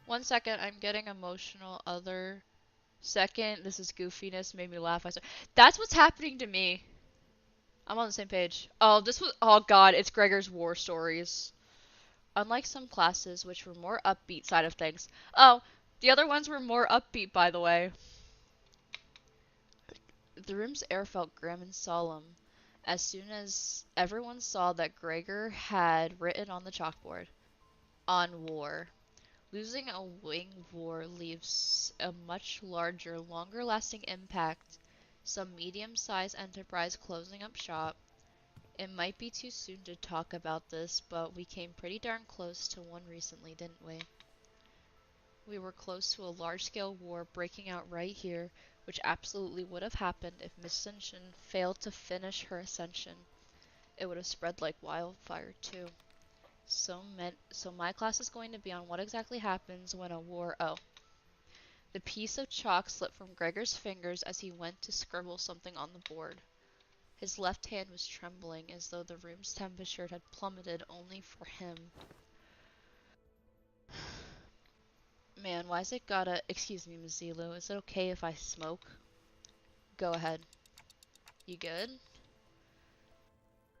One second, I'm getting emotional. Other second, this is goofiness, made me laugh. That's what's happening to me. I'm on the same page. Oh, oh god, it's Gregor's war stories. Unlike some classes, which were more upbeat side of things. Oh, the other ones were more upbeat, by the way. The room's air felt grim and solemn as soon as everyone saw that Gregor had written on the chalkboard, "On war." Losing a wing war leaves a much larger, longer-lasting impact. Some medium-sized enterprise closing up shop. It might be too soon to talk about this, but we came pretty darn close to one recently, didn't we? We were close to a large-scale war breaking out right here, which absolutely would have happened if Miss Ascension failed to finish her ascension. It would have spread like wildfire, too. So my class is going to be on what exactly happens when a war... Oh. The piece of chalk slipped from Gregor's fingers as he went to scribble something on the board. His left hand was trembling as though the room's temperature had plummeted only for him. Man, why is it gotta... Excuse me, Ms. Zilu, is it okay if I smoke? Go ahead. You good?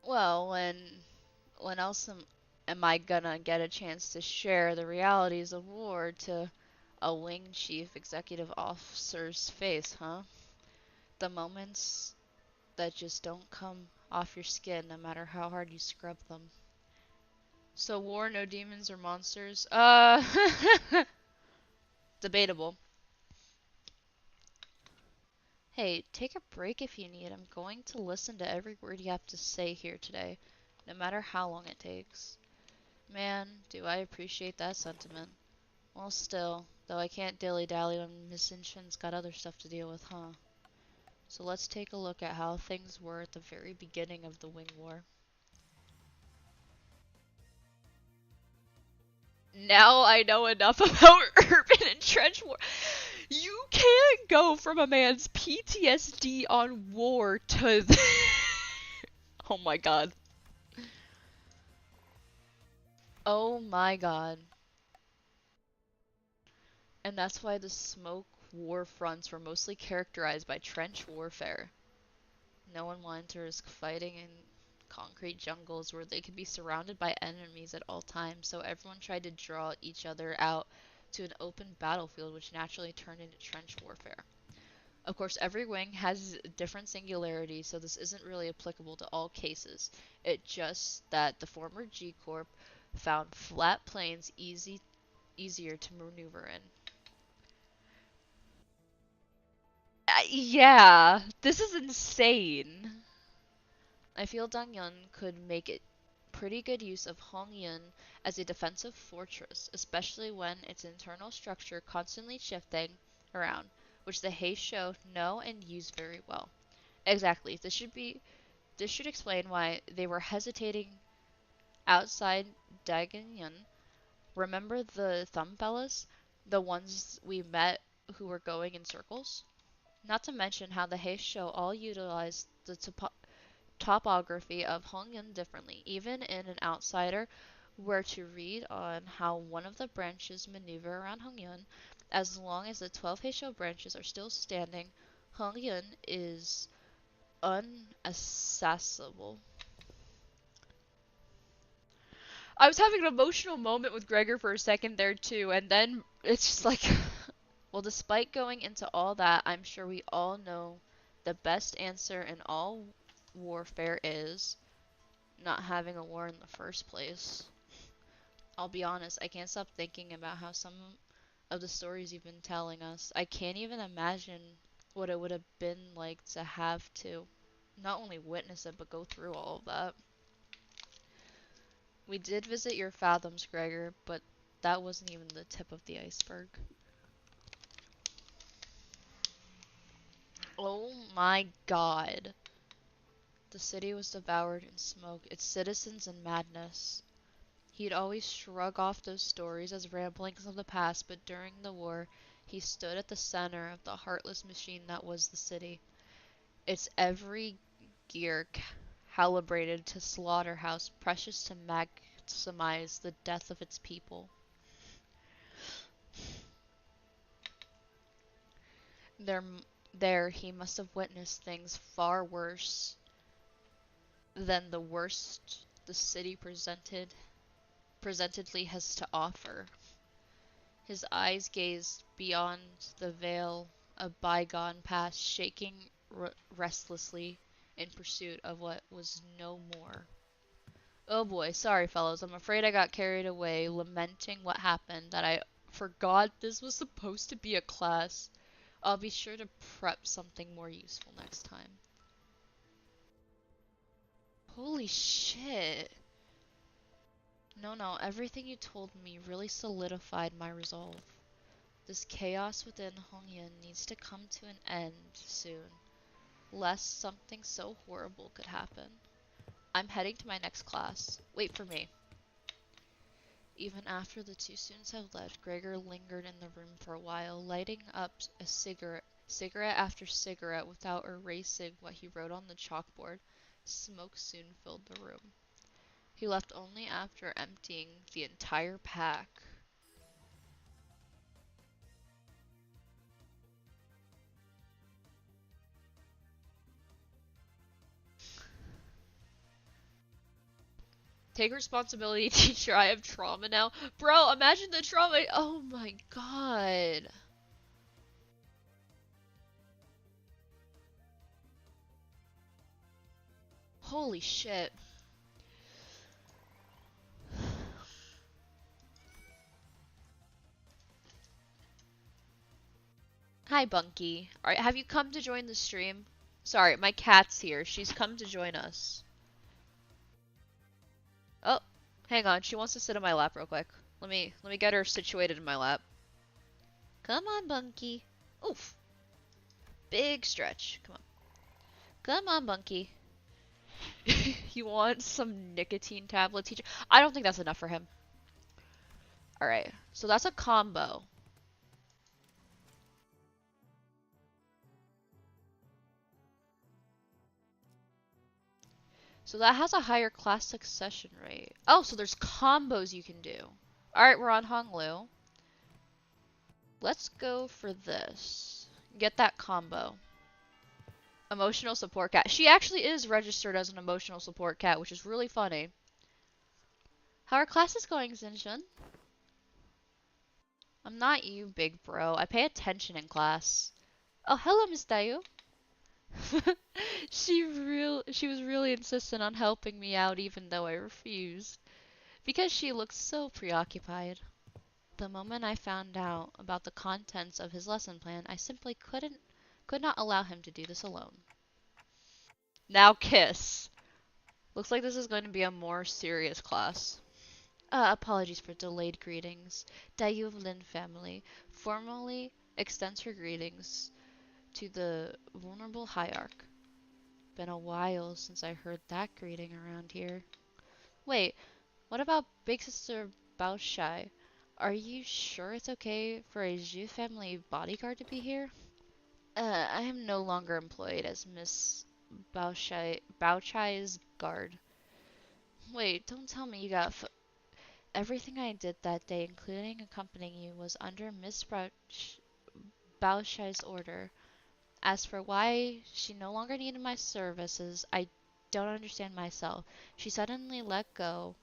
Well, when else am I gonna get a chance to share the realities of war to a wing chief executive officer's face, huh? The moments that just don't come off your skin no matter how hard you scrub them. So war, no demons or monsters? Debatable. Hey, take a break if you need. I'm going to listen to every word you have to say here today, no matter how long it takes. Man, do I appreciate that sentiment. Well, still, though I can't dilly-dally when Miss Inchin's got other stuff to deal with, huh? So let's take a look at how things were at the very beginning of the Wing War. Now I know enough about urban and trench war. You can't go from a man's PTSD on war to... Oh my god. Oh my god. And that's why the smoke war fronts were mostly characterized by trench warfare. No one wanted to risk fighting in concrete jungles where they could be surrounded by enemies at all times, so everyone tried to draw each other out to an open battlefield, which naturally turned into trench warfare. Of course, every wing has different singularities, so this isn't really applicable to all cases. It's just that the former G-Corp found flat plains easier to maneuver in. Yeah, this is insane. I feel Dangyun could make it pretty good use of Hongyun as a defensive fortress, especially when its internal structure constantly shifting around, which the Heisho know and use very well. Exactly. This should explain why they were hesitating outside Daeganyeon. Remember the thumb fellas? The ones we met who were going in circles? Not to mention how the Heisho all utilized the topography of Hongyun differently. Even in an outsider were to read on how one of the branches maneuver around Hongyun, as long as the 12 Heisho branches are still standing, Hongyun is unaccessible. I was having an emotional moment with Gregor for a second there too, and then it's just like, well, despite going into all that, I'm sure we all know the best answer in all warfare is not having a war in the first place. I'll be honest, I can't stop thinking about how some of the stories you've been telling us, I can't even imagine what it would have been like to have to not only witness it, but go through all of that. We did visit your fathoms, Gregor, but that wasn't even the tip of the iceberg. Oh my god. The city was devoured in smoke, its citizens in madness. He'd always shrug off those stories as ramblings of the past, but during the war, he stood at the center of the heartless machine that was the city. Its every gear calibrated to slaughterhouse, precious to maximize the death of its people. There, there he must have witnessed things far worse than the worst the city presentedly has to offer. His eyes gazed beyond the veil of bygone past, shaking restlessly in pursuit of what was no more. Oh boy, sorry fellows, I'm afraid I got carried away lamenting what happened, that I forgot this was supposed to be a class. I'll be sure to prep something more useful next time. Holy shit. No, no, everything you told me really solidified my resolve. This chaos within Hongyan needs to come to an end soon, lest something so horrible could happen. I'm heading to my next class. Wait for me. Even after the two students had left, Gregor lingered in the room for a while, lighting up a cigarette after cigarette without erasing what he wrote on the chalkboard. Smoke soon filled the room. He left only after emptying the entire pack. Take responsibility, teacher. I have trauma now. Bro, imagine the trauma. Oh my god. Holy shit. Hi, Bunky. Alright, have you come to join the stream? Sorry, my cat's here. She's come to join us. Oh, hang on. She wants to sit in my lap real quick. Let me get her situated in my lap. Come on, Bunky. Oof. Big stretch. Come on. Come on, Bunky. You want some nicotine tablet, teacher? I don't think that's enough for him. Alright, so that's a combo. So that has a higher class succession rate. Oh, so there's combos you can do. Alright, we're on Honglu. Let's go for this. Get that combo. Emotional support cat. She actually is registered as an emotional support cat, which is really funny. How are classes going, Zinjun? I'm not you, big bro. I pay attention in class. Oh, hello, Miss Dayu. She was really insistent on helping me out even though I refused. Because she looked so preoccupied. The moment I found out about the contents of his lesson plan, I simply could not allow him to do this alone. Now kiss. Looks like this is going to be a more serious class. Apologies for delayed greetings. Dayu of Lin family formally extends her greetings to the vulnerable hierarch. Been a while since I heard that greeting around here. Wait, what about Big Sister Baoshai? Are you sure it's okay for a Zhu family bodyguard to be here? I am no longer employed as Miss Baochai's guard. Wait, don't tell me you got everything I did that day, including accompanying you, was under Miss Baochai's order. As for why she no longer needed my services, I don't understand myself. She suddenly let go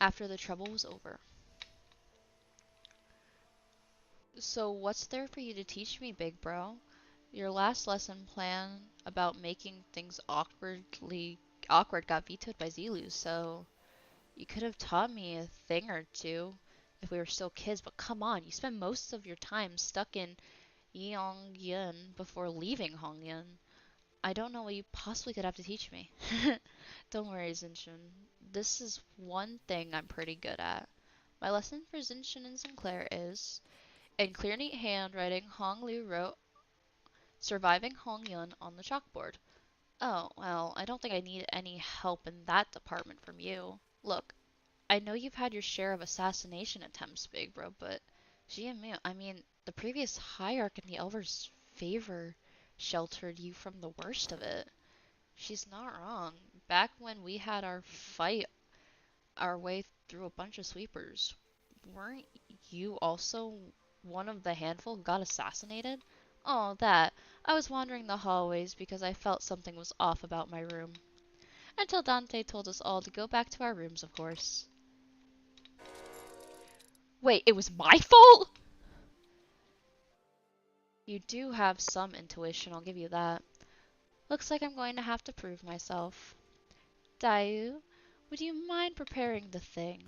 after the trouble was over. So what's there for you to teach me, big bro? Your last lesson plan about making things awkward got vetoed by Zilu, so you could have taught me a thing or two if we were still kids, but come on, you spent most of your time stuck in Yongyun before leaving Hongyun. I don't know what you possibly could have to teach me. Don't worry, Zinshin. This is one thing I'm pretty good at. My lesson for Zinshin and Sinclair is, in clear neat handwriting, Hong Lu wrote surviving Hongyun on the chalkboard. Oh, well, I don't think I need any help in that department from you. Look, I know you've had your share of assassination attempts, Big Bro, but I mean, the previous hierarch in the Elver's favor sheltered you from the worst of it. She's not wrong. Back when we had our fight our way through a bunch of sweepers, weren't you also one of the handful who got assassinated? Oh, that. I was wandering the hallways because I felt something was off about my room. Until Dante told us all to go back to our rooms, of course. Wait, it was my fault? You do have some intuition, I'll give you that. Looks like I'm going to have to prove myself. Dayu, would you mind preparing the thing?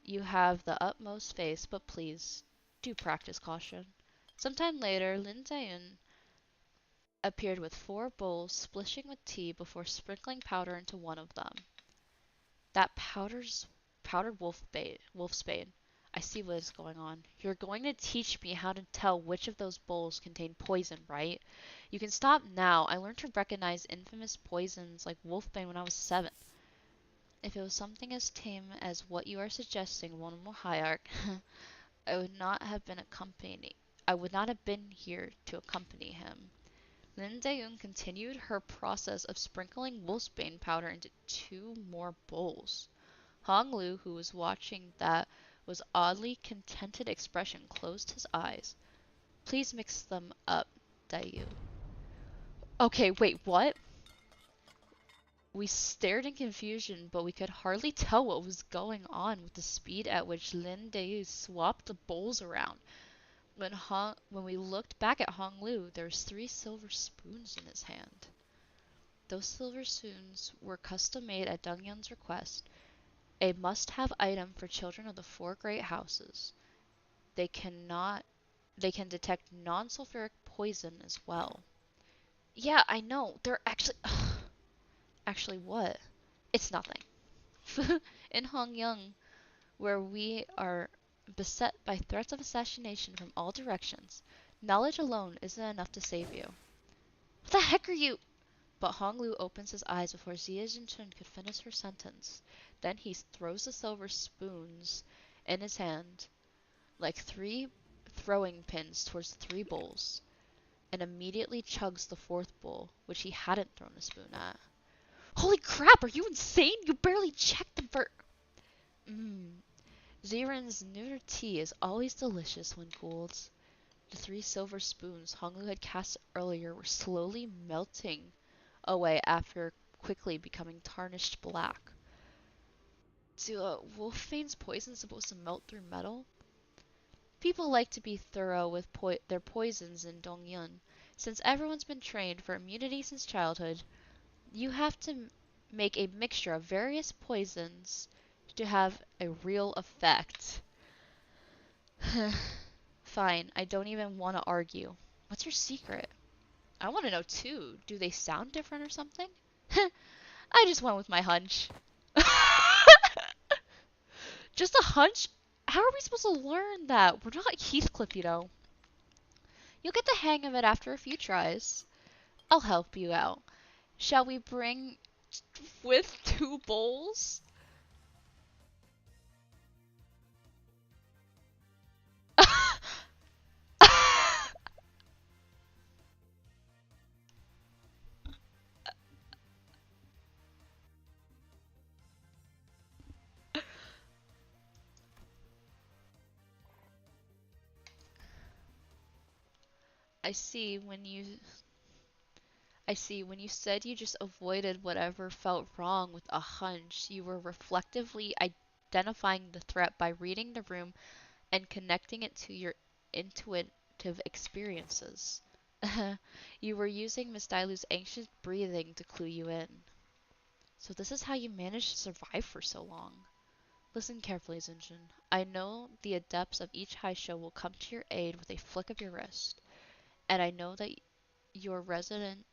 You have the utmost faith, but please, do practice caution. Sometime later, Lin Zayun appeared with 4 bowls splishing with tea before sprinkling powder into one of them. That powdered wolfsbane. I see what is going on. You're going to teach me how to tell which of those bowls contain poison, right? You can stop now. I learned to recognize infamous poisons like wolfbane when I was 7. If it was something as tame as what you are suggesting, Wonderful Hierarch, I would not have been accompanying. I would not have been here to accompany him. Lin Daeun continued her process of sprinkling wolfsbane powder into 2 more bowls. Hong Lu, who was watching that with oddly contented expression, closed his eyes. Please mix them up, Dayu. Okay, wait, what? We stared in confusion, but we could hardly tell what was going on with the speed at which Lin Dayu swapped the bowls around. When we looked back at Hong Lu, there was 3 silver spoons in his hand. Those silver spoons were custom made at Deng Yun's request, a must-have item for children of the 4 great houses. They cannot they can detect non-sulfuric poison as well. Yeah, I know. They're actually actually what? It's nothing. In Hongyang, where we are beset by threats of assassination from all directions, knowledge alone isn't enough to save you. What the heck are you? But Honglu opens his eyes before Xia Jinchun could finish her sentence. Then he throws the silver spoons in his hand like 3 throwing pins towards the 3 bowls, and immediately chugs the 4th bowl, which he hadn't thrown a spoon at. Holy crap, are you insane? You barely checked the Ziren's new tea is always delicious when cooled. The 3 silver spoons Honglu had cast earlier were slowly melting away after quickly becoming tarnished black. Do wolfbane's poison supposed to melt through metal? People like to be thorough with their poisons in Dongyun. Since everyone's been trained for immunity since childhood, you have to make a mixture of various poisons to have a real effect. Fine, I don't even want to argue. What's your secret? I want to know too. Do they sound different or something? I just went with my hunch. Just a hunch? How are we supposed to learn that? We're not Heathcliff, you know. You'll get the hang of it after a few tries. I'll help you out. Shall we bring with 2 bowls? I see when you I see when you said you just avoided whatever felt wrong with a hunch, you were reflectively identifying the threat by reading the room and connecting it to your intuitive experiences. You were using Miss Dailu's anxious breathing to clue you in. So this is how you managed to survive for so long. Listen carefully, Zinjin. I know the adepts of each high show will come to your aid with a flick of your wrist, and I know that your resident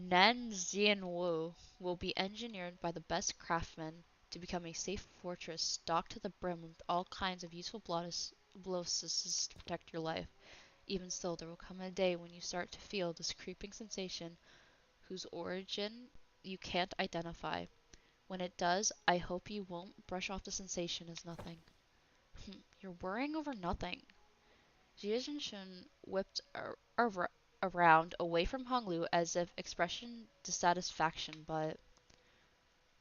Nanxianwu will be engineered by the best craftsmen to become a safe fortress stocked to the brim with all kinds of useful blowsists to protect your life. Even still, there will come a day when you start to feel this creeping sensation whose origin you can't identify. When it does, I hope you won't brush off the sensation as nothing. You're worrying over nothing. Jia Shun whipped around away from Honglu as if expression dissatisfaction, but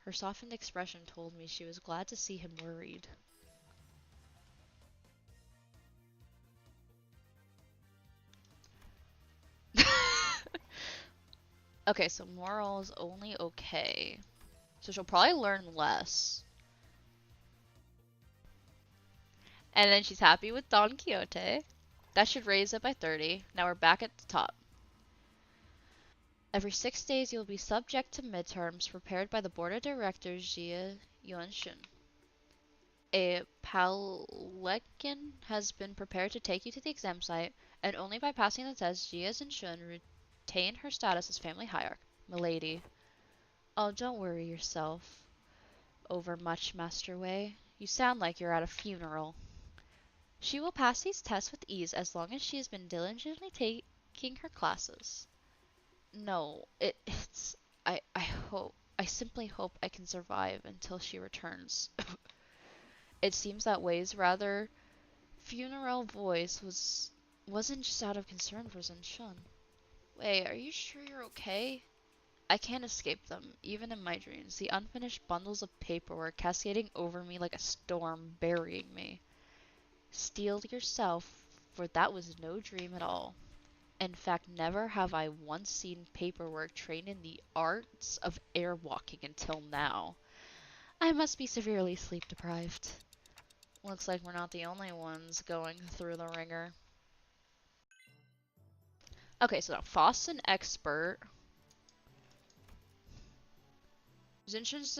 her softened expression told me she was glad to see him worried. Okay, so morals only okay. So she'll probably learn less. And then she's happy with Don Quixote. That should raise it by 30. Now we're back at the top. Every 6 days you'll be subject to midterms prepared by the board of directors Jia Yuanshun. A palanquin has been prepared to take you to the exam site, and only by passing the test Jia Zhenshun retain her status as family hierarch. Milady. Oh, don't worry yourself over much, Master Wei. You sound like you're at a funeral. She will pass these tests with ease as long as she has been diligently taking her classes. No, it's I simply hope I can survive until she returns. It seems that Wei's rather funeral voice wasn't just out of concern for Zhenshun. Wei, are you sure you're okay? I can't escape them, even in my dreams. The unfinished bundles of paperwork cascading over me like a storm, burying me. Steel yourself, for that was no dream at all. In fact, never have I once seen paperwork trained in the arts of airwalking until now. I must be severely sleep deprived. Looks like we're not the only ones going through the ringer. Okay, so now Faust's an expert. Zinchun's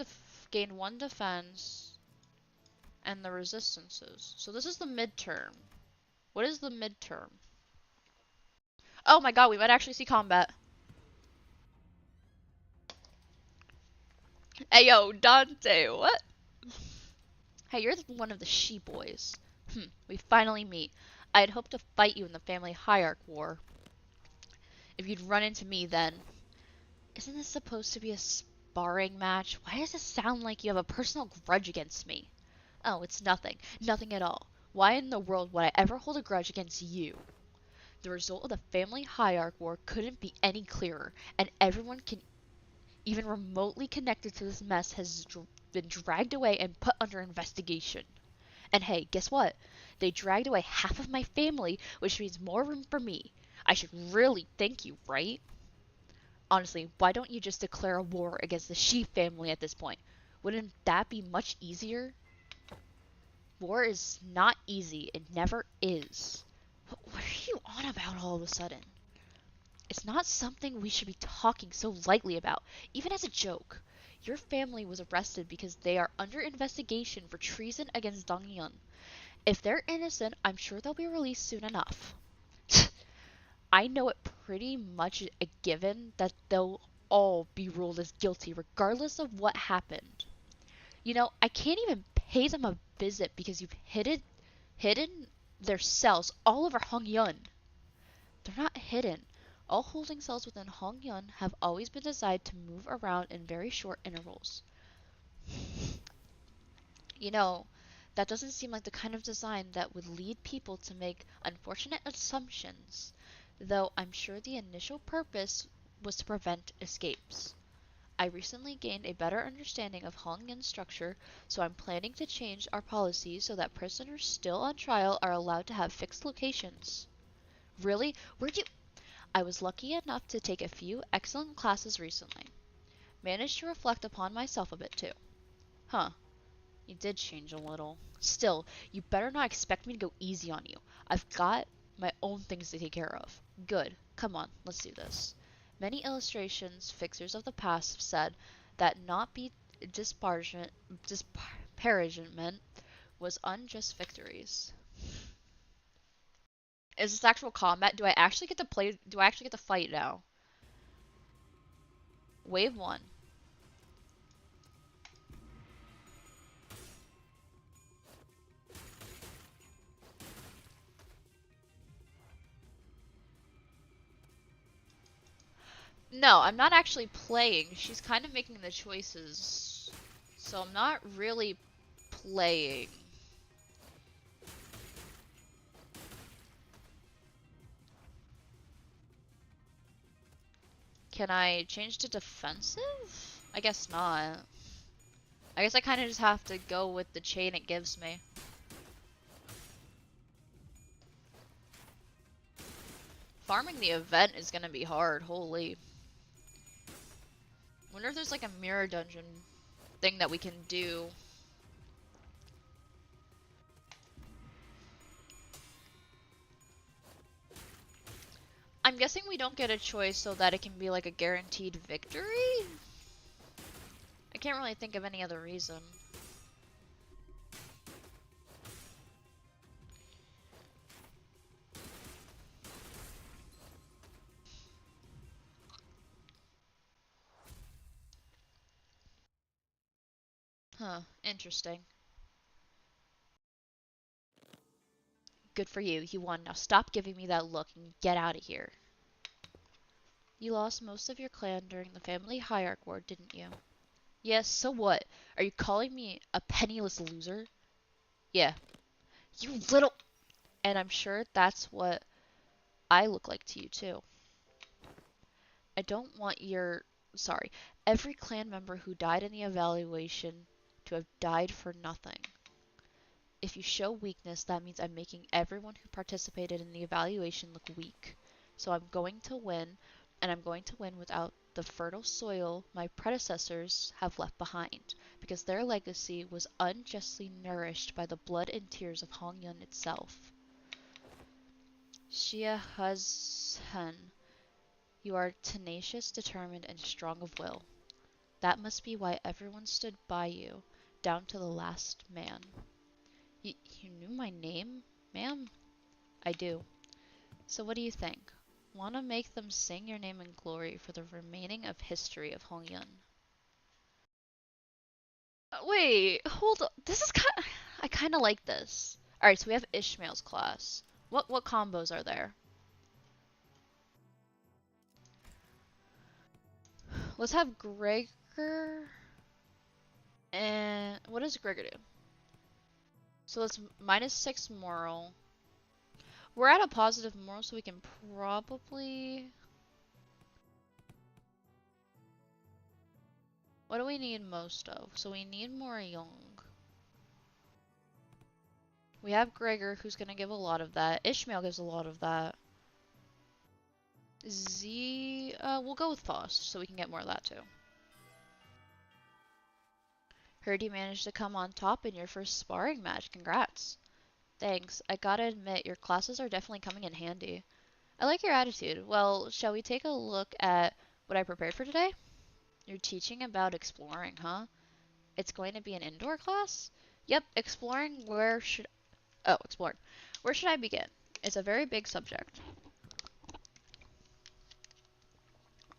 gained 1 defense and the resistances. So this is the midterm. What is the midterm? Oh my god, we might actually see combat. Hey yo, Dante, what? Hey, you're one of the she boys. We finally meet. I had hoped to fight you in the family hierarch war. If you'd run into me then. Isn't this supposed to be a sparring match? Why does it sound like you have a personal grudge against me? Oh, it's nothing. Nothing at all. Why in the world would I ever hold a grudge against you? The result of the family hierarch war couldn't be any clearer, and everyone even remotely connected to this mess has been dragged away and put under investigation. And hey, guess what? They dragged away half of my family, which means more room for me. I should really thank you, right? Honestly, why don't you just declare a war against the Shi family at this point? Wouldn't that be much easier? War is not easy. It never is. What are you on about all of a sudden? It's not something we should be talking so lightly about, even as a joke. Your family was arrested because they are under investigation for treason against Dong Yun. If they're innocent, I'm sure they'll be released soon enough. I know it pretty much a given that they'll all be ruled as guilty regardless of what happened. You know, I can't even pay them a visit because you've hidden their cells all over Hong Yun. They're not hidden. All holding cells within Hong Yun have always been designed to move around in very short intervals. You know, that doesn't seem like the kind of design that would lead people to make unfortunate assumptions, though I'm sure the initial purpose was to prevent escapes. I recently gained a better understanding of Hong Yun's structure, so I'm planning to change our policy so that prisoners still on trial are allowed to have fixed locations. Really? Where'd you? I was lucky enough to take a few excellent classes recently. Managed to reflect upon myself a bit too. Huh, you did change a little. Still, you better not expect me to go easy on you. I've got my own things to take care of. Good. Come on, let's do this. Many illustrations, fixers of the past have said that not be disparagement was unjust victories. Is this actual combat? Do I actually get to play? Do I actually get to fight now? Wave 1. No, I'm not actually playing. She's kind of making the choices. So I'm not really playing. Can I change to defensive? I guess not. I guess I kind of just have to go with the chain it gives me. Farming the event is gonna be hard, holy. Wonder if there's like a mirror dungeon thing that we can do. I'm guessing we don't get a choice so that it can be like a guaranteed victory? I can't really think of any other reason. Huh, interesting. Good for you, you won. Now stop giving me that look and get out of here. You lost most of your clan during the family hierarch war, didn't you? Yes, so what? Are you calling me a penniless loser? Yeah. You little... And I'm sure that's what I look like to you, too. I don't want your... Sorry. Every clan member who died in the evaluation to have died for nothing. If you show weakness, that means I'm making everyone who participated in the evaluation look weak. So I'm going to win, and I'm going to win without the fertile soil my predecessors have left behind, because their legacy was unjustly nourished by the blood and tears of Hong Yun itself. Shia Huzhan, you are tenacious, determined, and strong of will. That must be why everyone stood by you, down to the last man. You knew my name, ma'am? I do. So what do you think? Wanna make them sing your name in glory for the remaining of history of Hong Yun? Wait, hold on. This is kind. I kind of like this. All right, so we have Ishmael's class. What combos are there? Let's have Gregor. And what does Gregor do? So let's -6 moral. We're at a positive moral, so we can probably. What do we need most of? So we need more young. We have Gregor, who's gonna give a lot of that. Ishmael gives a lot of that. We'll go with Faust, so we can get more of that too. Heard you managed to come on top in your first sparring match. Congrats. Thanks. I gotta admit, your classes are definitely coming in handy. I like your attitude. Well, shall we take a look at what I prepared for today? You're teaching about exploring, huh? It's going to be an indoor class? Yep, exploring. Exploring. Where should I begin? It's a very big subject.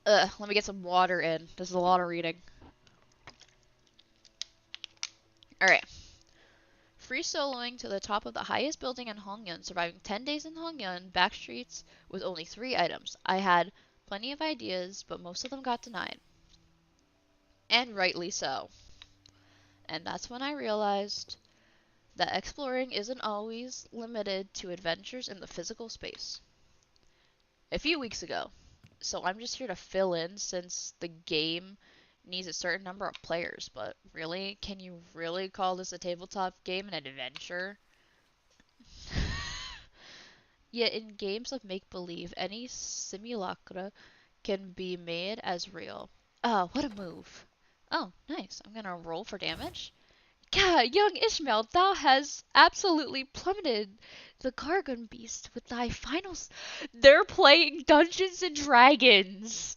Let me get some water in. This is a lot of reading. Alright. Free soloing to the top of the highest building in Hongyun, surviving 10 days in Hongyun, back streets with only 3 items. I had plenty of ideas, but most of them got denied. And rightly so. And that's when I realized that exploring isn't always limited to adventures in the physical space. A few weeks ago, so I'm just here to fill in since the game needs a certain number of players, but really, can you really call this a tabletop game an adventure? Yet in games of make-believe, any simulacra can be made as real. Oh, what a move. Oh, nice. I'm gonna roll for damage. God, young Ishmael, thou hast absolutely plummeted the Gargon Beast with thy finals. They're playing Dungeons and Dragons.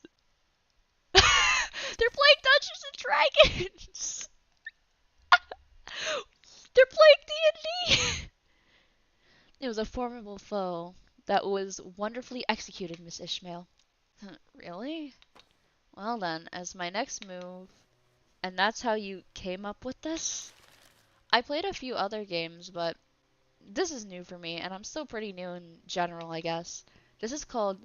They're playing Dungeons and Dragons. They're playing D&D. It was a formidable foe that was wonderfully executed, Miss Ishmael. Really? Well then, as my next move, and that's how you came up with this? I played a few other games, but this is new for me, and I'm still pretty new in general, I guess. This is called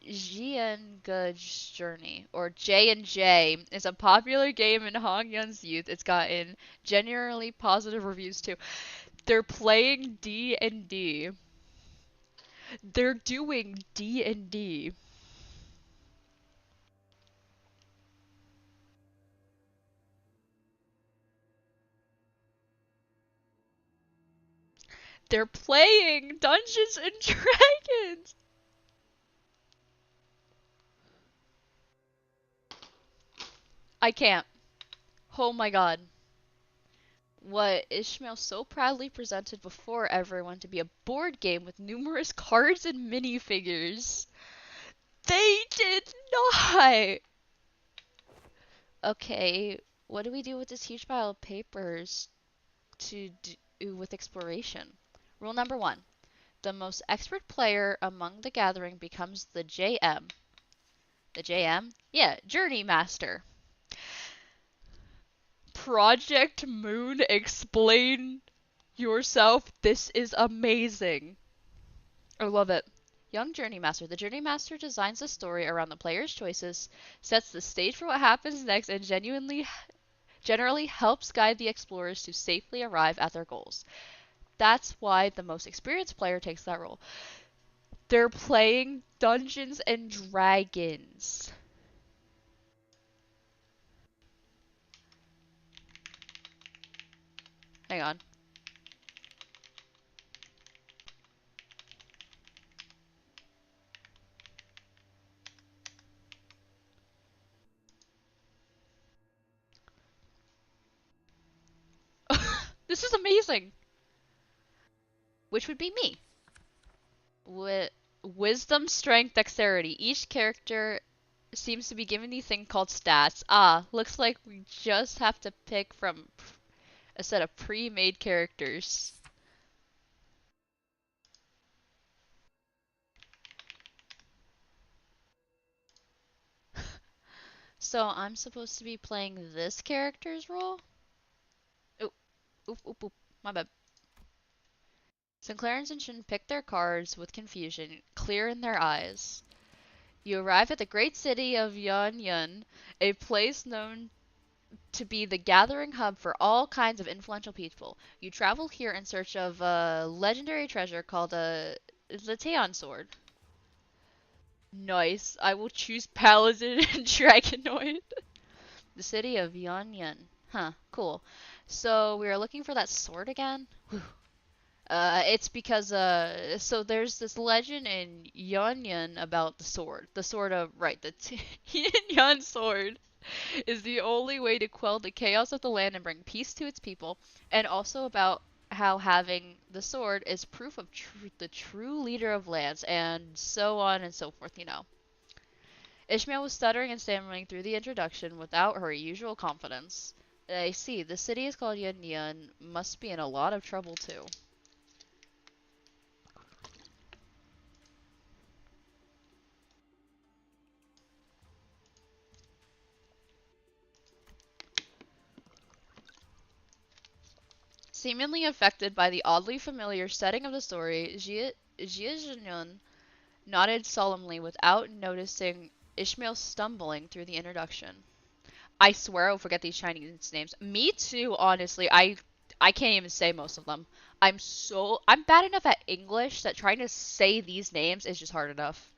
Jiangge's Journey, or J&J. It's a popular game in Hong Yun's youth. It's gotten generally positive reviews too. They're playing D&D. They're doing D&D. They're playing Dungeons and Dragons. I can't. Oh my god. What Ishmael so proudly presented before everyone to be a board game with numerous cards and minifigures. They did not! Okay, what do we do with this huge pile of papers to do with exploration? Rule number 1. The most expert player among the gathering becomes the JM. The JM? Yeah, Journey Master. Project Moon, explain yourself. This is amazing. I love it. Young Journey Master. The Journey Master designs the story around the player's choices, sets the stage for what happens next, and generally helps guide the explorers to safely arrive at their goals. That's why the most experienced player takes that role. They're playing Dungeons and Dragons. Hang on. This is amazing. Which would be me. With wisdom, strength, dexterity. Each character seems to be given these thing called stats. Ah, looks like we just have to pick from a set of pre-made characters. So I'm supposed to be playing this character's role? Oop, oop, oop, oop. My bad. Sinclair and Zinshin pick their cards with confusion clear in their eyes. You arrive at the great city of Yanyun, a place known to be the gathering hub for all kinds of influential people. You travel here in search of a legendary treasure called the Teon Sword. Nice. I will choose Paladin and Dragonoid. The city of Yanyun. Huh, cool. So we are looking for that sword again? Whew. It's because so there's this legend in Yunyan about the sword. The sword of right, the Yun sword is the only way to quell the chaos of the land and bring peace to its people, and also about how having the sword is proof of the true leader of lands, and so on and so forth. You know. Ishmael was stuttering and stammering through the introduction without her usual confidence. I see. The city is called Yun. Must be in a lot of trouble too. Seemingly affected by the oddly familiar setting of the story, Jie nodded solemnly without noticing Ishmael stumbling through the introduction. I swear I'll forget these Chinese names. Me too, honestly. I can't even say most of them. I'm bad enough at English that trying to say these names is just hard enough.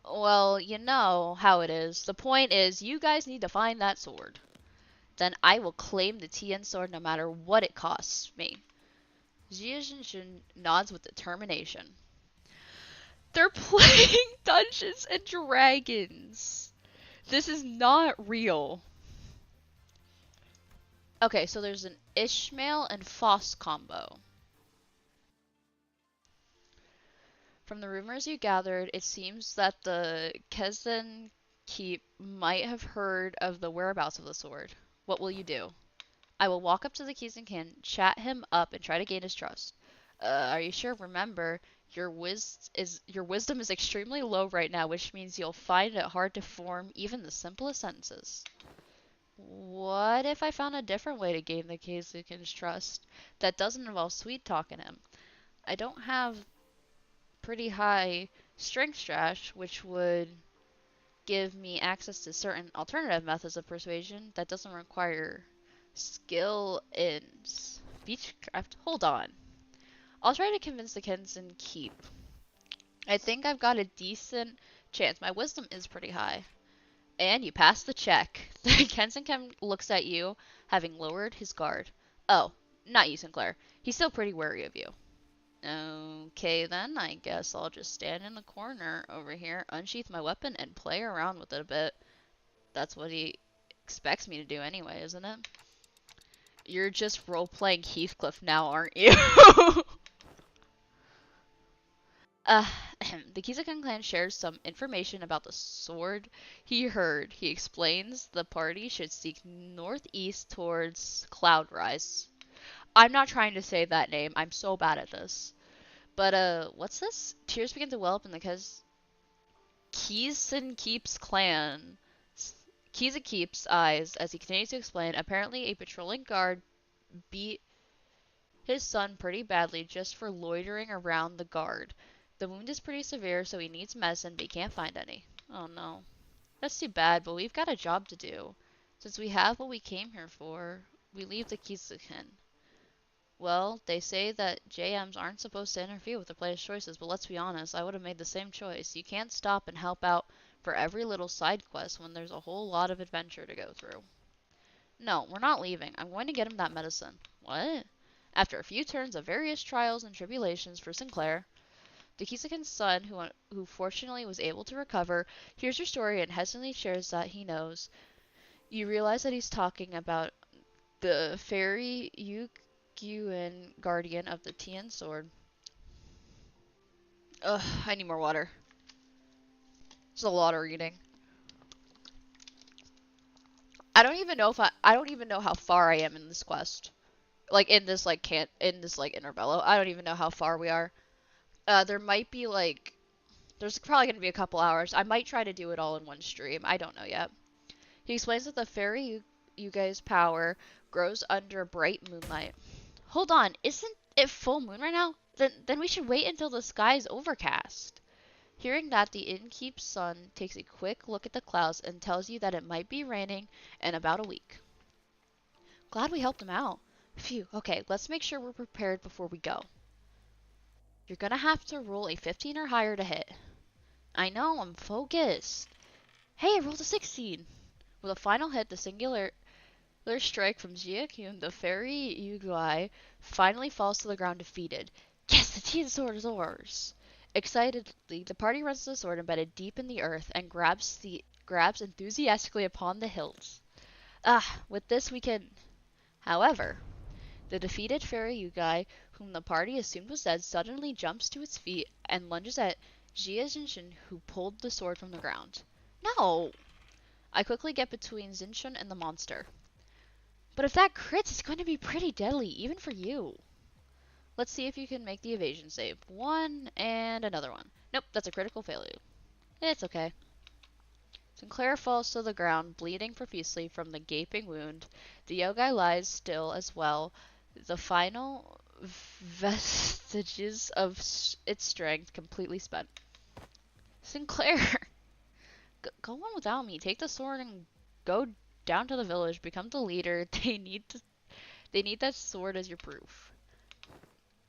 Well, you know how it is. The point is, you guys need to find that sword. Then I will claim the Tian sword no matter what it costs me. Jia nods with determination. They're playing Dungeons and Dragons. This is not real. Okay, so there's an Ishmael and Foss combo. From the rumors you gathered, it seems that the Kesden keep might have heard of the whereabouts of the sword. What will you do? I will walk up to the Kizenkin, chat him up, and try to gain his trust. Are you sure? Remember, your wisdom is extremely low right now, which means you'll find it hard to form even the simplest sentences. What if I found a different way to gain the Kizenkin's trust that doesn't involve sweet talking him? I don't have pretty high strength strash, which would give me access to certain alternative methods of persuasion that doesn't require skill in speechcraft. Hold on. I'll try to convince the Kensen keep. I think I've got a decent chance. My wisdom is pretty high. And you passed the check. The Kensen looks at you, having lowered his guard. Oh, not you, Sinclair. He's still pretty wary of you. Okay, then I guess I'll just stand in the corner over here, unsheath my weapon, and play around with it a bit. That's what he expects me to do anyway, isn't it? You're just role-playing Heathcliff now, aren't you? uh, the Kizakan clan shares some information about the sword he heard. He explains the party should seek northeast towards Cloudrise. I'm not trying to say that name. I'm so bad at this. But, what's this? Tears begin to well up in the Keeson Keeps clan. Kiza Keeps eyes as he continues to explain. Apparently, a patrolling guard beat his son pretty badly just for loitering around the guard. The wound is pretty severe, so he needs medicine, but he can't find any. Oh no. That's too bad, but we've got a job to do. Since we have what we came here for, we leave the Kizuken. Well, they say that JMs aren't supposed to interfere with the player's choices, but let's be honest, I would have made the same choice. You can't stop and help out for every little side quest when there's a whole lot of adventure to go through. No, we're not leaving. I'm going to get him that medicine. What? After a few turns of various trials and tribulations for Sinclair, the Kisakan's son, who fortunately was able to recover, hears your story and hesitantly shares that he knows. You realize that he's talking about the fairy Yugyuan guardian of the Tian sword. Ugh, I need more water. It's a lot of reading. I don't even know how far I am in this quest. Like in this like can't in this like intervalo. I don't even know how far we are. There might be like there's probably gonna be a couple hours. I might try to do it all in one stream. I don't know yet. He explains that the fairy you guys power grows under bright moonlight. Hold on, isn't it full moon right now? Then we should wait until the sky is overcast. Hearing that, the innkeep's son takes a quick look at the clouds and tells you that it might be raining in about a week. Glad we helped him out. Phew, okay, let's make sure we're prepared before we go. You're gonna have to roll a 15 or higher to hit. I know, I'm focused. Hey, I rolled a 16. With a final hit, the singular strike from Jia the fairy Yugui finally falls to the ground defeated. Yes, the Tian sword is ours! Excitedly, the party runs to the sword embedded deep in the earth and grabs enthusiastically upon the hilt. Ah, with this we can... However, the defeated fairy Yugai, whom the party assumed was dead, suddenly jumps to its feet and lunges at Jia Zinshin, who pulled the sword from the ground. No! I quickly get between Zinshin and the monster. But if that crits, it's going to be pretty deadly, even for you. Let's see if you can make the evasion save. One, and another one. Nope, that's a critical failure. It's okay. Sinclair falls to the ground, bleeding profusely from the gaping wound. The Yogai lies still as well, The final vestiges of its strength completely spent. Sinclair, go on without me. Take the sword and go down to the village. Become the leader. They need that sword as your proof.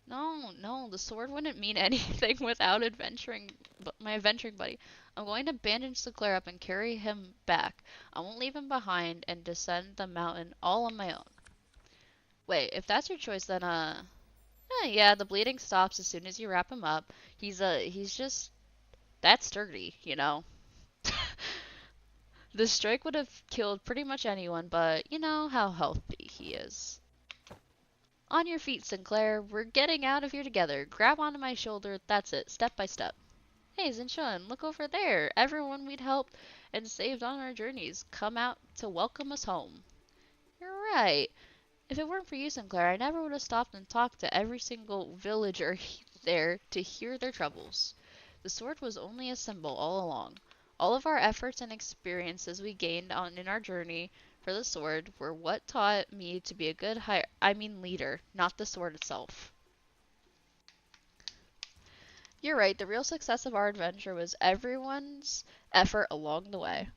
No, no, the sword wouldn't mean anything without my adventuring buddy. I'm going to bandage Sinclair up and carry him back. I won't leave him behind and descend the mountain all on my own. Wait, if that's your choice, then yeah, the bleeding stops as soon as you wrap him up. He's just that sturdy, you know. The strike would have killed pretty much anyone, but you know how healthy he is. On your feet, Sinclair. We're getting out of here together. Grab onto my shoulder. That's it, step by step. Hey, Zinchun, look over there. Everyone we'd helped and saved on our journeys come out to welcome us home. You're right. If it weren't for you, Sinclair, I never would have stopped and talked to every single villager there to hear their troubles. The sword was only a symbol all along. All of our efforts and experiences we gained on in our journey for the sword were what taught me to be a good leader, not the sword itself. You're right, the real success of our adventure was everyone's effort along the way.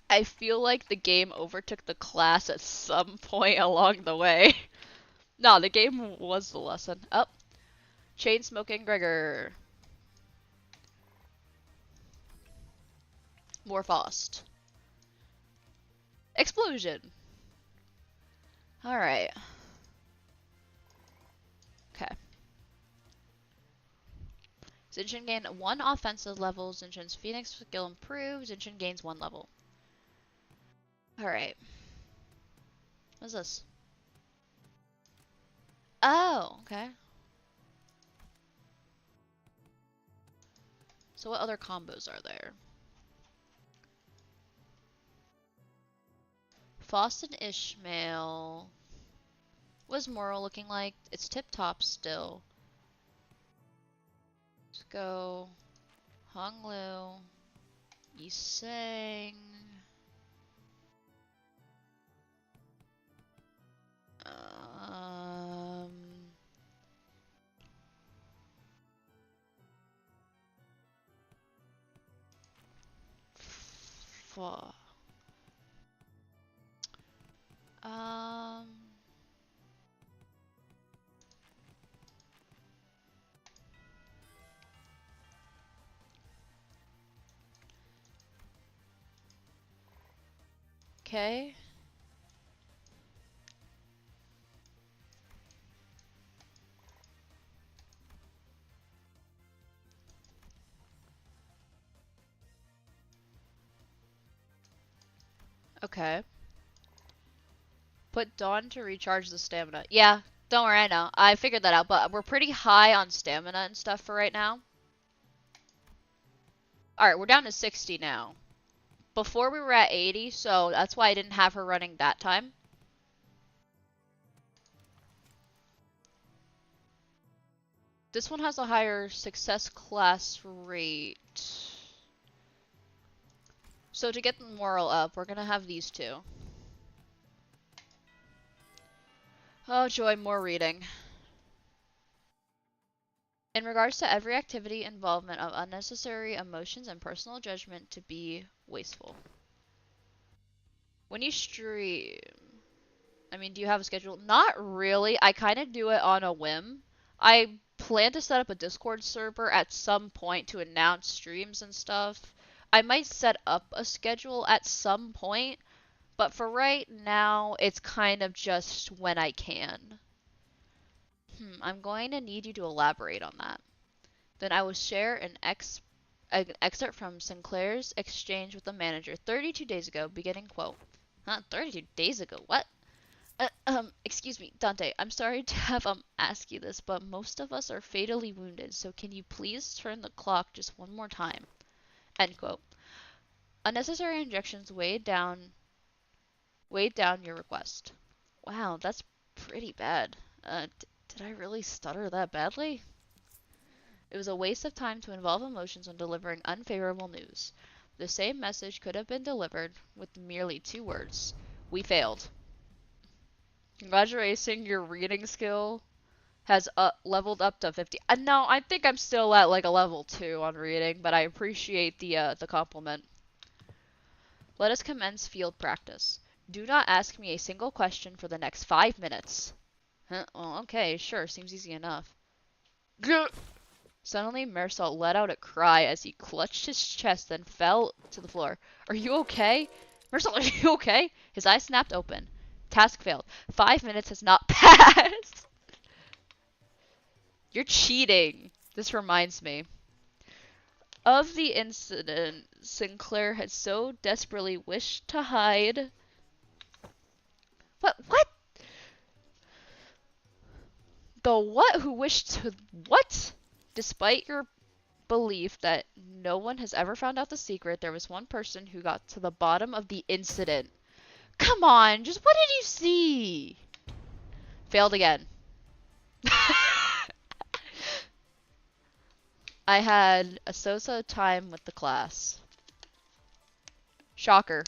I feel like the game overtook the class at some point along the way. No, the game was the lesson. Oh, chain smoking Gregor. More fast. Explosion. Alright. Okay. Zinchin gained 1 offensive level. Zinchin's Phoenix skill improves. Zinchin gains 1 level. Alright. What's this? Oh, okay. So what other combos are there? Faust and Ishmael. What's Moral looking like? It's tip top still. Let's go. Hong Lu. Yi Sang. Um. Fa. Um. Okay. Okay. Put Dawn to recharge the stamina. Yeah, don't worry, I know. I figured that out, but we're pretty high on stamina and stuff for right now. Alright, we're down to 60 now. Before we were at 80, so that's why I didn't have her running that time. This one has a higher success class rate. So to get the moral up, we're gonna have these two. Oh joy, more reading. In regards to every activity, involvement of unnecessary emotions and personal judgment to be wasteful. When you stream, I mean, do you have a schedule? Not really. I kind of do it on a whim. I plan to set up a Discord server at some point to announce streams and stuff. I might set up a schedule at some point, but for right now, it's kind of just when I can. I'm going to need you to elaborate on that. Then I will share an excerpt from Sinclair's exchange with the manager 32 days ago, beginning quote. Huh, 32 days ago? What? Excuse me, Dante. I'm sorry to have ask you this, but most of us are fatally wounded, so can you please turn the clock just one more time? End quote. Unnecessary injections weighed down your request. Wow, that's pretty bad. Did I really stutter that badly? It was a waste of time to involve emotions when delivering unfavorable news. The same message could have been delivered with merely 2 words. We failed. Congratulations, your reading skill has leveled up to 50. No, I think I'm still at like a level 2 on reading, but I appreciate the compliment. Let us commence field practice. Do not ask me a single question for the next 5 minutes. Huh? Well, okay, sure, seems easy enough. Suddenly, Mersal let out a cry as he clutched his chest and fell to the floor. Are you okay? Mersal, are you okay? His eyes snapped open. Task failed. 5 minutes has not passed. You're cheating. This reminds me. Of the incident Sinclair had so desperately wished to hide. What? The what who wished to what? Despite your belief that no one has ever found out the secret, there was one person who got to the bottom of the incident. Come on, just what did you see? Failed again. I had a so-so time with the class. Shocker.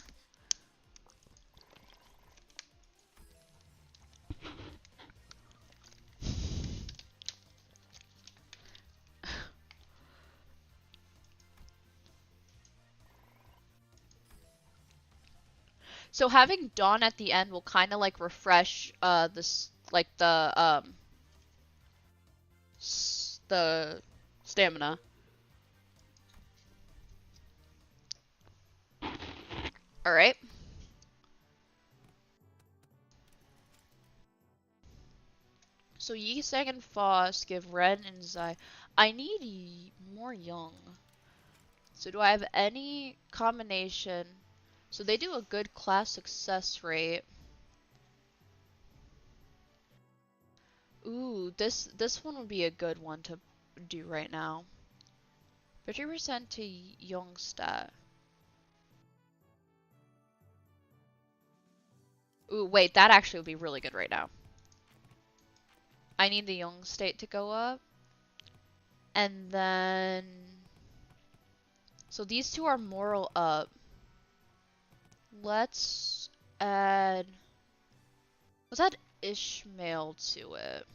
So having Dawn at the end will kind of like refresh this like the stamina. All right. So Yi Sang and Foss give Ren and Zai. I need more Young. So do I have any combination? So they do a good class success rate. Ooh, this one would be a good one to do right now. 50% to Young stat. Ooh, wait, that actually would be really good right now. I need the Young state to go up. And then... So these two are moral up. Let's add... Let's add Ishmael to it.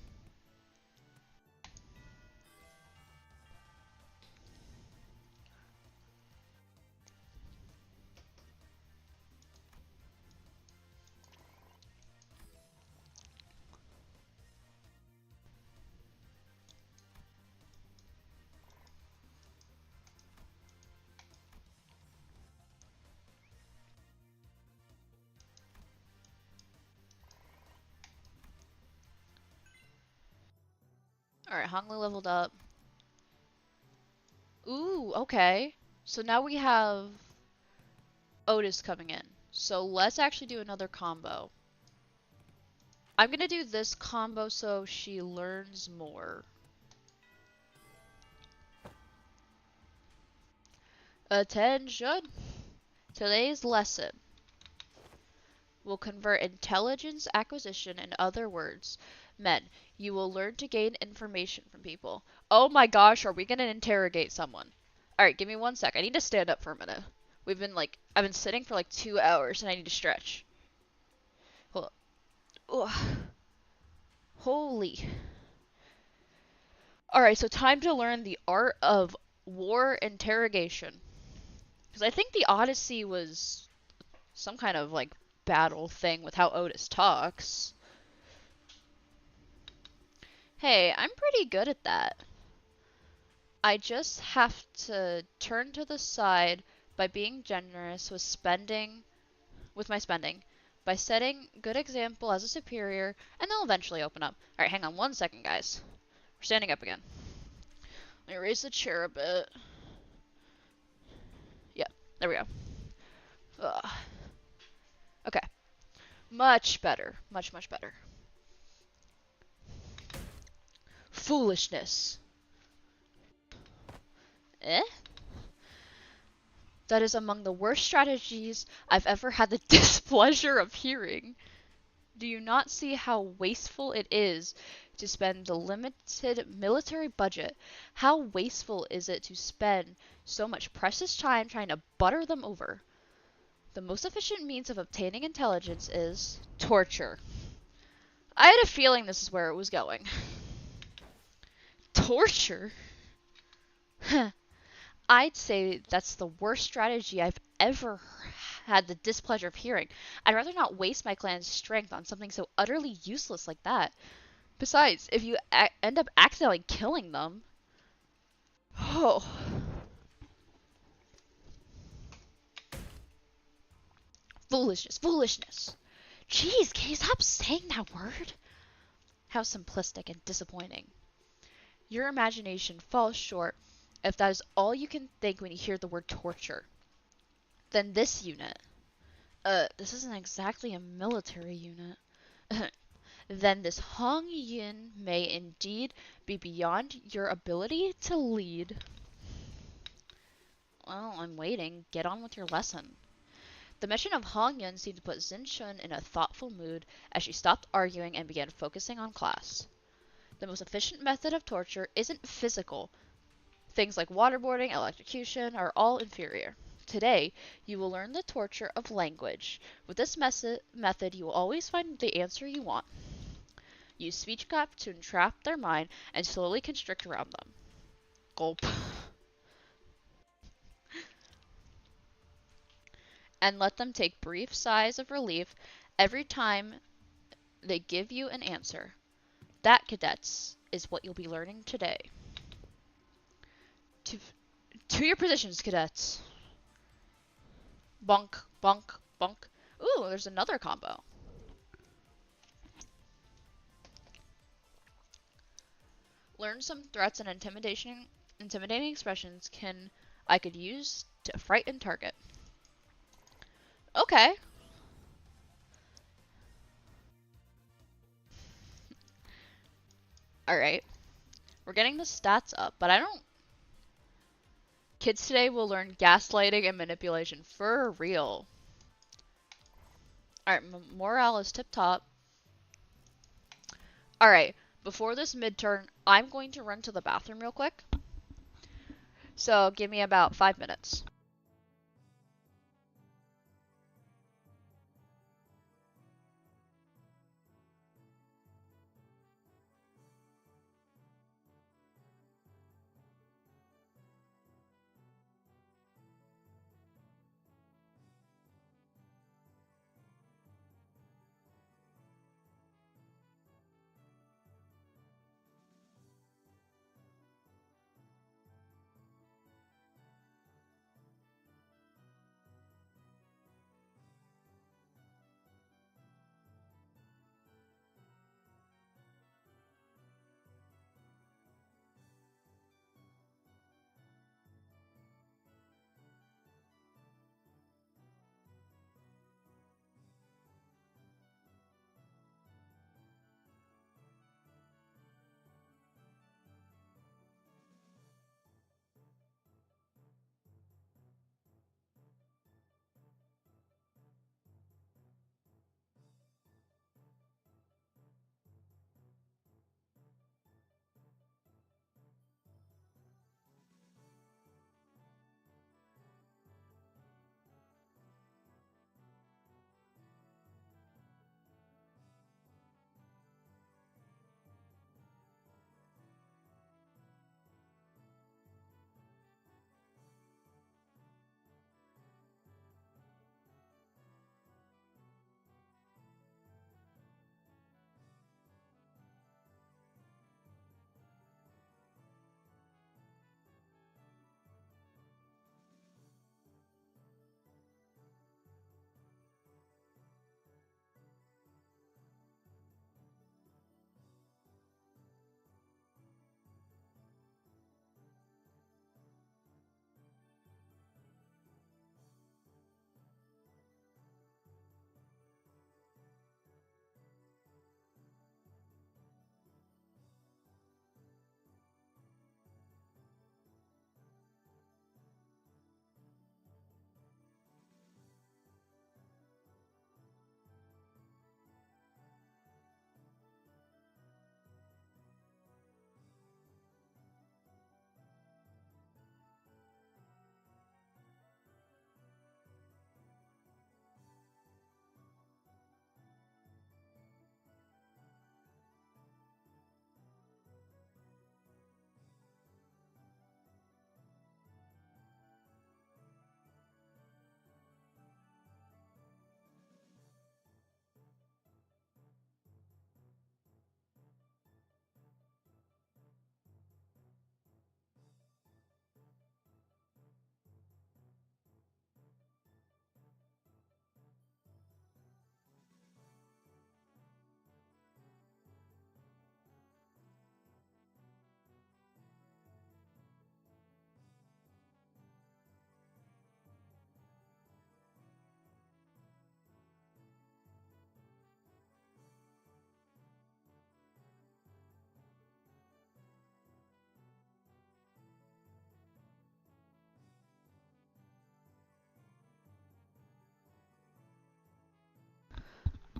Alright, Hongli leveled up. Ooh, okay. So now we have Otis coming in. So let's actually do another combo. I'm gonna do this combo so she learns more. Attention! Today's lesson will convert intelligence acquisition in other words. Men, you will learn to gain information from people. Oh my gosh, are we gonna interrogate someone? Alright, give me 1 sec. I need to stand up for a minute. I've been sitting for like 2 hours and I need to stretch. Hold up. Holy. Alright, so time to learn the art of war interrogation. Because I think the Odyssey was some kind of like battle thing with how Otis talks. Hey, I'm pretty good at that. I just have to turn to the side by being generous with my spending, by setting good example as a superior, and they'll eventually open up. Alright, hang on 1 second, guys. We're standing up again. Let me raise the chair a bit. Yeah, there we go. Ugh. Okay. Much better. Much, much better. Foolishness. Eh? That is among the worst strategies I've ever had the displeasure of hearing. Do you not see how wasteful it is to spend the limited military budget? How wasteful is it to spend so much precious time trying to butter them over? The most efficient means of obtaining intelligence is torture. I had a feeling this is where it was going. Torture? I'd say that's the worst strategy I've ever had the displeasure of hearing. I'd rather not waste my clan's strength on something so utterly useless like that. Besides, if you end up accidentally killing them. Oh. Foolishness, foolishness. Jeez, can you stop saying that word? How simplistic and disappointing. Your imagination falls short if that is all you can think when you hear the word torture. Then this unit. This isn't exactly a military unit. Then this Hong Yin may indeed be beyond your ability to lead. Well, I'm waiting. Get on with your lesson. The mention of Hong Yun seemed to put Xin Shun in a thoughtful mood as she stopped arguing and began focusing on class. The most efficient method of torture isn't physical. Things like waterboarding, electrocution are all inferior. Today, you will learn the torture of language. With this method, you will always find the answer you want. Use speech gap to entrap their mind and slowly constrict around them. Gulp. And let them take brief sighs of relief every time they give you an answer. That, cadets, is what you'll be learning today. To, to your positions, cadets. Bonk, bonk, bonk. Ooh, there's another combo. Learn some threats and intimidating expressions I could use to frighten target. Okay. Alright. We're getting the stats up, but I don't... Kids today will learn gaslighting and manipulation for real. Alright, morale is tip-top. Alright, before this midterm, I'm going to run to the bathroom real quick. So, give me about 5 minutes.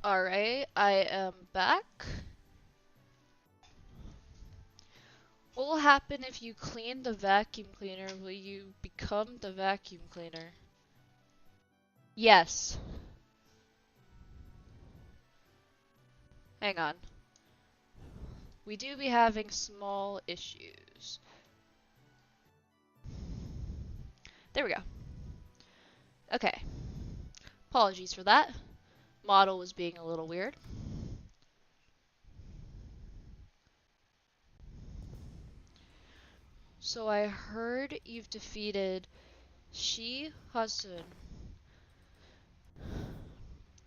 Alright, I am back. What will happen if you clean the vacuum cleaner? Will you become the vacuum cleaner? Yes. Hang on. We do be having small issues. There we go. Okay. Apologies for that. Model was being a little weird. So I heard you've defeated Shi Hasun.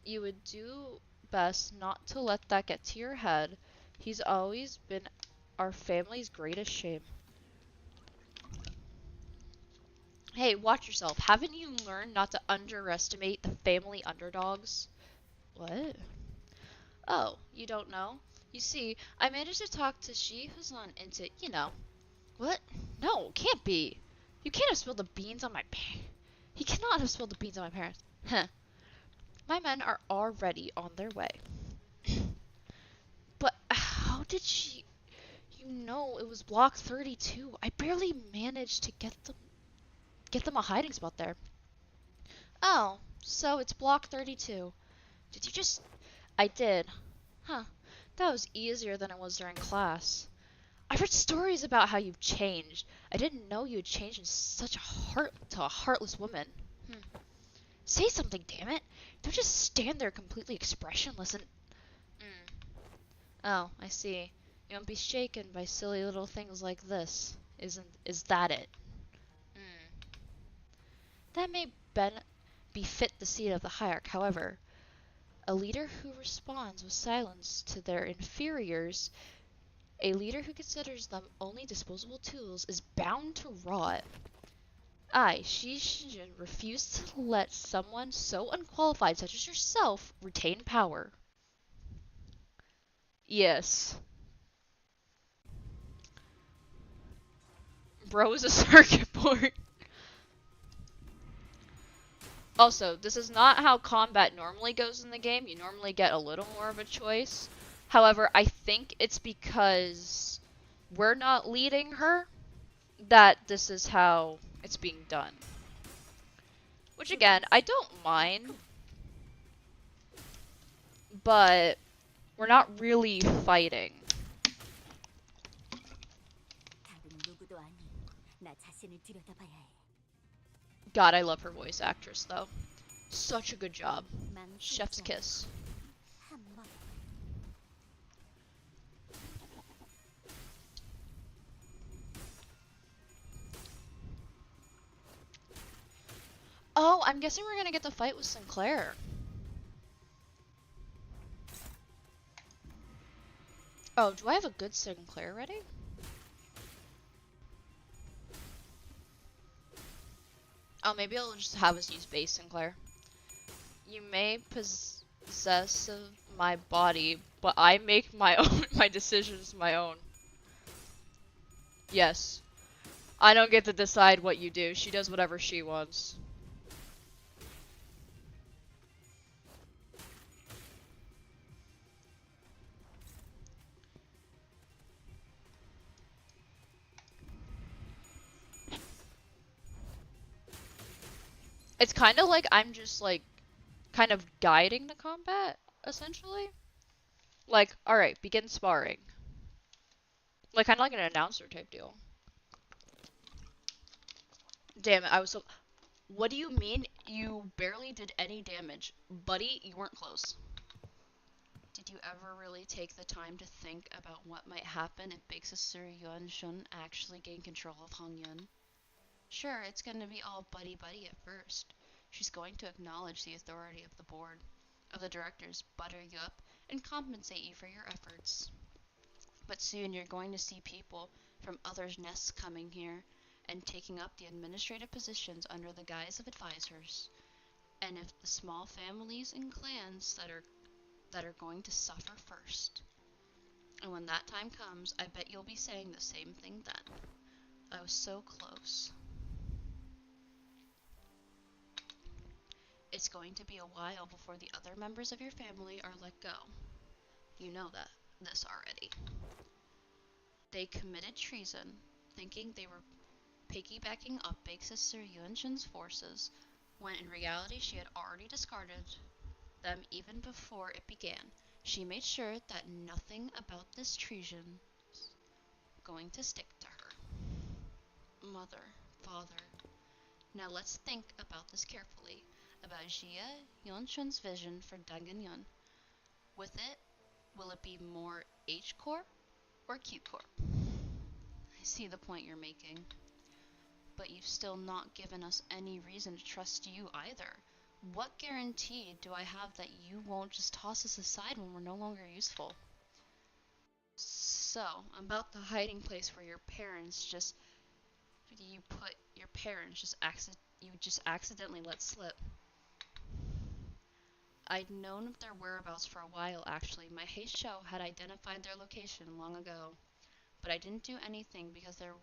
You would do best not to let that get to your head. He's always been our family's greatest shame. Hey, watch yourself. Haven't you learned not to underestimate the family underdogs? What? Oh, you don't know? You see, I managed to talk to Shi Hasun into, What? No, can't be. You can't have spilled the beans on my He cannot have spilled the beans on my parents. Huh. My men are already on their way. But how did she... You know it was block 32. I barely managed to get them a hiding spot there. Oh, so it's block 32. Did you just... I did. Huh. That was easier than it was during class. I've heard stories about how you've changed. I didn't know you had changed in such to a heartless woman. Say something, damn it! Don't just stand there completely expressionless and... Oh, I see. You won't be shaken by silly little things like this. Is that it? That may befit the seat of the hierarch, however. A leader who responds with silence to their inferiors, a leader who considers them only disposable tools, is bound to rot. I, Shi Shinjin, refuse to let someone so unqualified such as yourself retain power. Yes. Bro is a circuit board. Also, this is not how combat normally goes in the game. You normally get a little more of a choice. However, I think it's because we're not leading her that this is how it's being done. Which again, I don't mind. But we're not really fighting. God, I love her voice actress though. Such a good job. Chef's kiss. Oh, I'm guessing we're gonna get the fight with Sinclair. Oh, do I have a good Sinclair ready? Oh, maybe I'll just have us use base Sinclair. You may possess my body, but I make my own my decisions my own. Yes. I don't get to decide what you do. She does whatever she wants. It's kind of like I'm just like kind of guiding the combat, essentially. Like, alright, begin sparring. Like, kind of like an announcer type deal. Damn it, I was so... What do you mean you barely did any damage? Buddy, you weren't close. Did you ever really take the time to think about what might happen if Big Sister Yuan Shun actually gained control of Hong Yun? Sure, it's gonna be all buddy-buddy at first. She's going to acknowledge the authority of the board, of the directors, butter you up, and compensate you for your efforts. But soon you're going to see people from other nests coming here and taking up the administrative positions under the guise of advisors. And if the small families and clans that are going to suffer first. And when that time comes, I bet you'll be saying the same thing then. I was so close. It's It's going to be a while before the other members of your family are let go. You know this already. They committed treason, thinking they were piggybacking up big sister Yuanchun's forces, when in reality she had already discarded them even before it began. She made sure that nothing about this treason was going to stick to her. Mother, father. Now let's think about this carefully. About Jia Yuanchun's vision for Danganyon. With it, will it be more H Corp or Q Corp? I see the point you're making. But you've still not given us any reason to trust you either. What guarantee do I have that you won't just toss us aside when we're no longer useful? So, about the hiding place where your parents just you put your parents just accidentally let slip. I'd known of their whereabouts for a while actually. My haste show had identified their location long ago, but I didn't do anything because there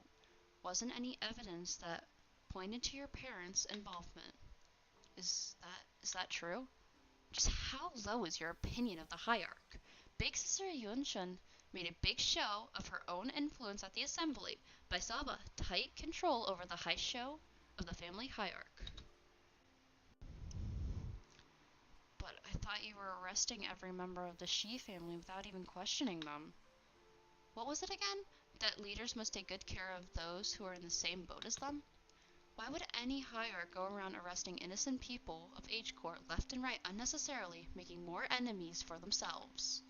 wasn't any evidence that pointed to your parents' involvement. Is that true? Just how low is your opinion of the hierarch? Big Sister Yunshun made a big show of her own influence at the assembly, but I still have a tight control over the high show of the family hierarch. But I thought you were arresting every member of the Shi family without even questioning them. What was it again? That leaders must take good care of those who are in the same boat as them? Why would any hierarch go around arresting innocent people of H Court left and right unnecessarily, making more enemies for themselves?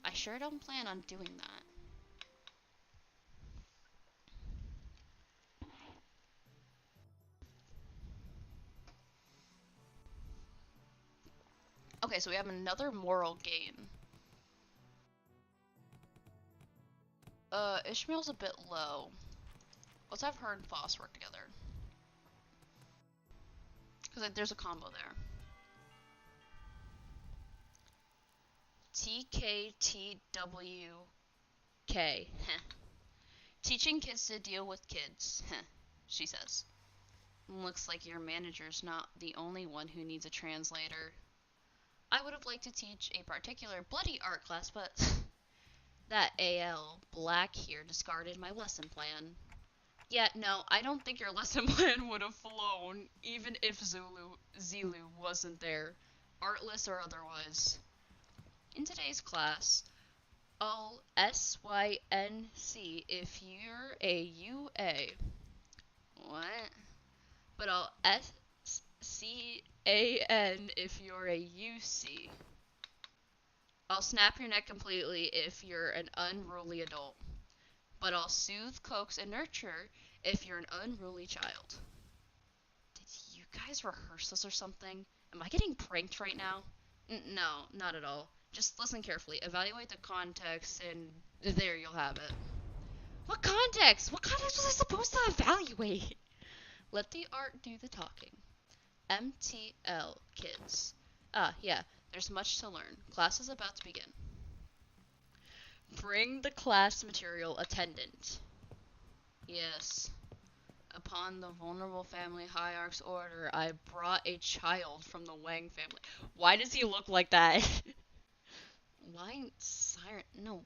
I sure don't plan on doing that. Okay, so we have another moral gain. Ishmael's a bit low. Let's have her and Foss work together. Because there's a combo there. TKTWK. Teaching kids to deal with kids. She says. Looks like your manager's not the only one who needs a translator. I would have liked to teach a particular bloody art class, but that AL Black here discarded my lesson plan. Yeah, no, I don't think your lesson plan would have flown, even if Zilu wasn't there, artless or otherwise. In today's class, I'll SYNC if you're a UA. What? But I'll SCAN if you're a UC. I'll snap your neck completely if you're an unruly adult. But I'll soothe, coax, and nurture if you're an unruly child. Did you guys rehearse this or something? Am I getting pranked right now? No, not at all. Just listen carefully, evaluate the context, and there you'll have it. What context? What context was I supposed to evaluate? Let the art do the talking. MTL, kids. Ah, yeah, there's much to learn. Class is about to begin. Bring the class material, attendant. Yes. Upon the vulnerable family hierarch's order, I brought a child from the Wang family. Why does he look like that? Why siren? No.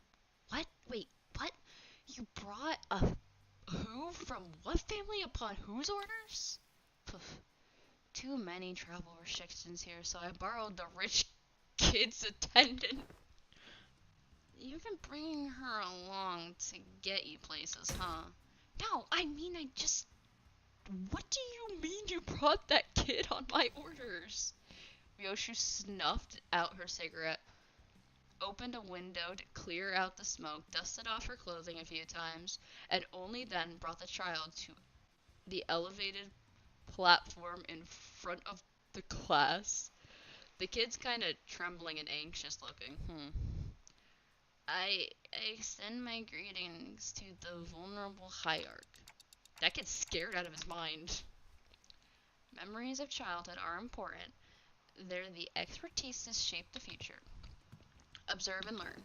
What? Wait, what? You brought a who from what family upon whose orders? Poof. Too many travel restrictions here, so I borrowed the rich kid's attendant. You've been bringing her along to get you places, huh? No, I mean I just... What do you mean you brought that kid on my orders? Ryoshu snuffed out her cigarette, opened a window to clear out the smoke, dusted off her clothing a few times, and only then brought the child to the elevated platform in front of the class. The kid's kind of trembling and anxious looking. I extend my greetings to the vulnerable hierarch. That kid's scared out of his mind. Memories of childhood are important. They're the expertise to shape the future. Observe and learn.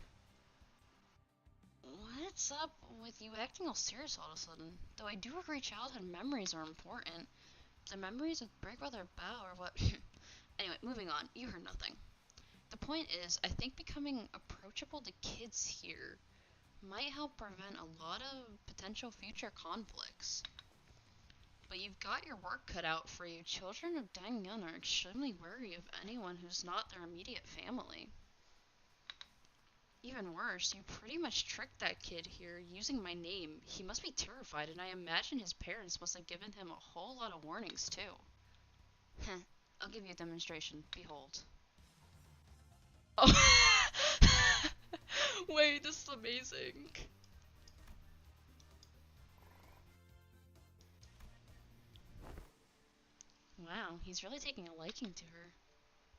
What's up with you acting all serious all of a sudden? Though I do agree childhood memories are important. The memories of Big Brother Bao are what Anyway, moving on. You heard nothing. The point is, I think becoming approachable to kids here might help prevent a lot of potential future conflicts. But you've got your work cut out for you. Children of Dangyun are extremely wary of anyone who's not their immediate family. Even worse, you pretty much tricked that kid here using my name. He must be terrified, and I imagine his parents must have given him a whole lot of warnings, too. Heh, I'll give you a demonstration. Behold. Oh. Wait, this is amazing. Wow, he's really taking a liking to her.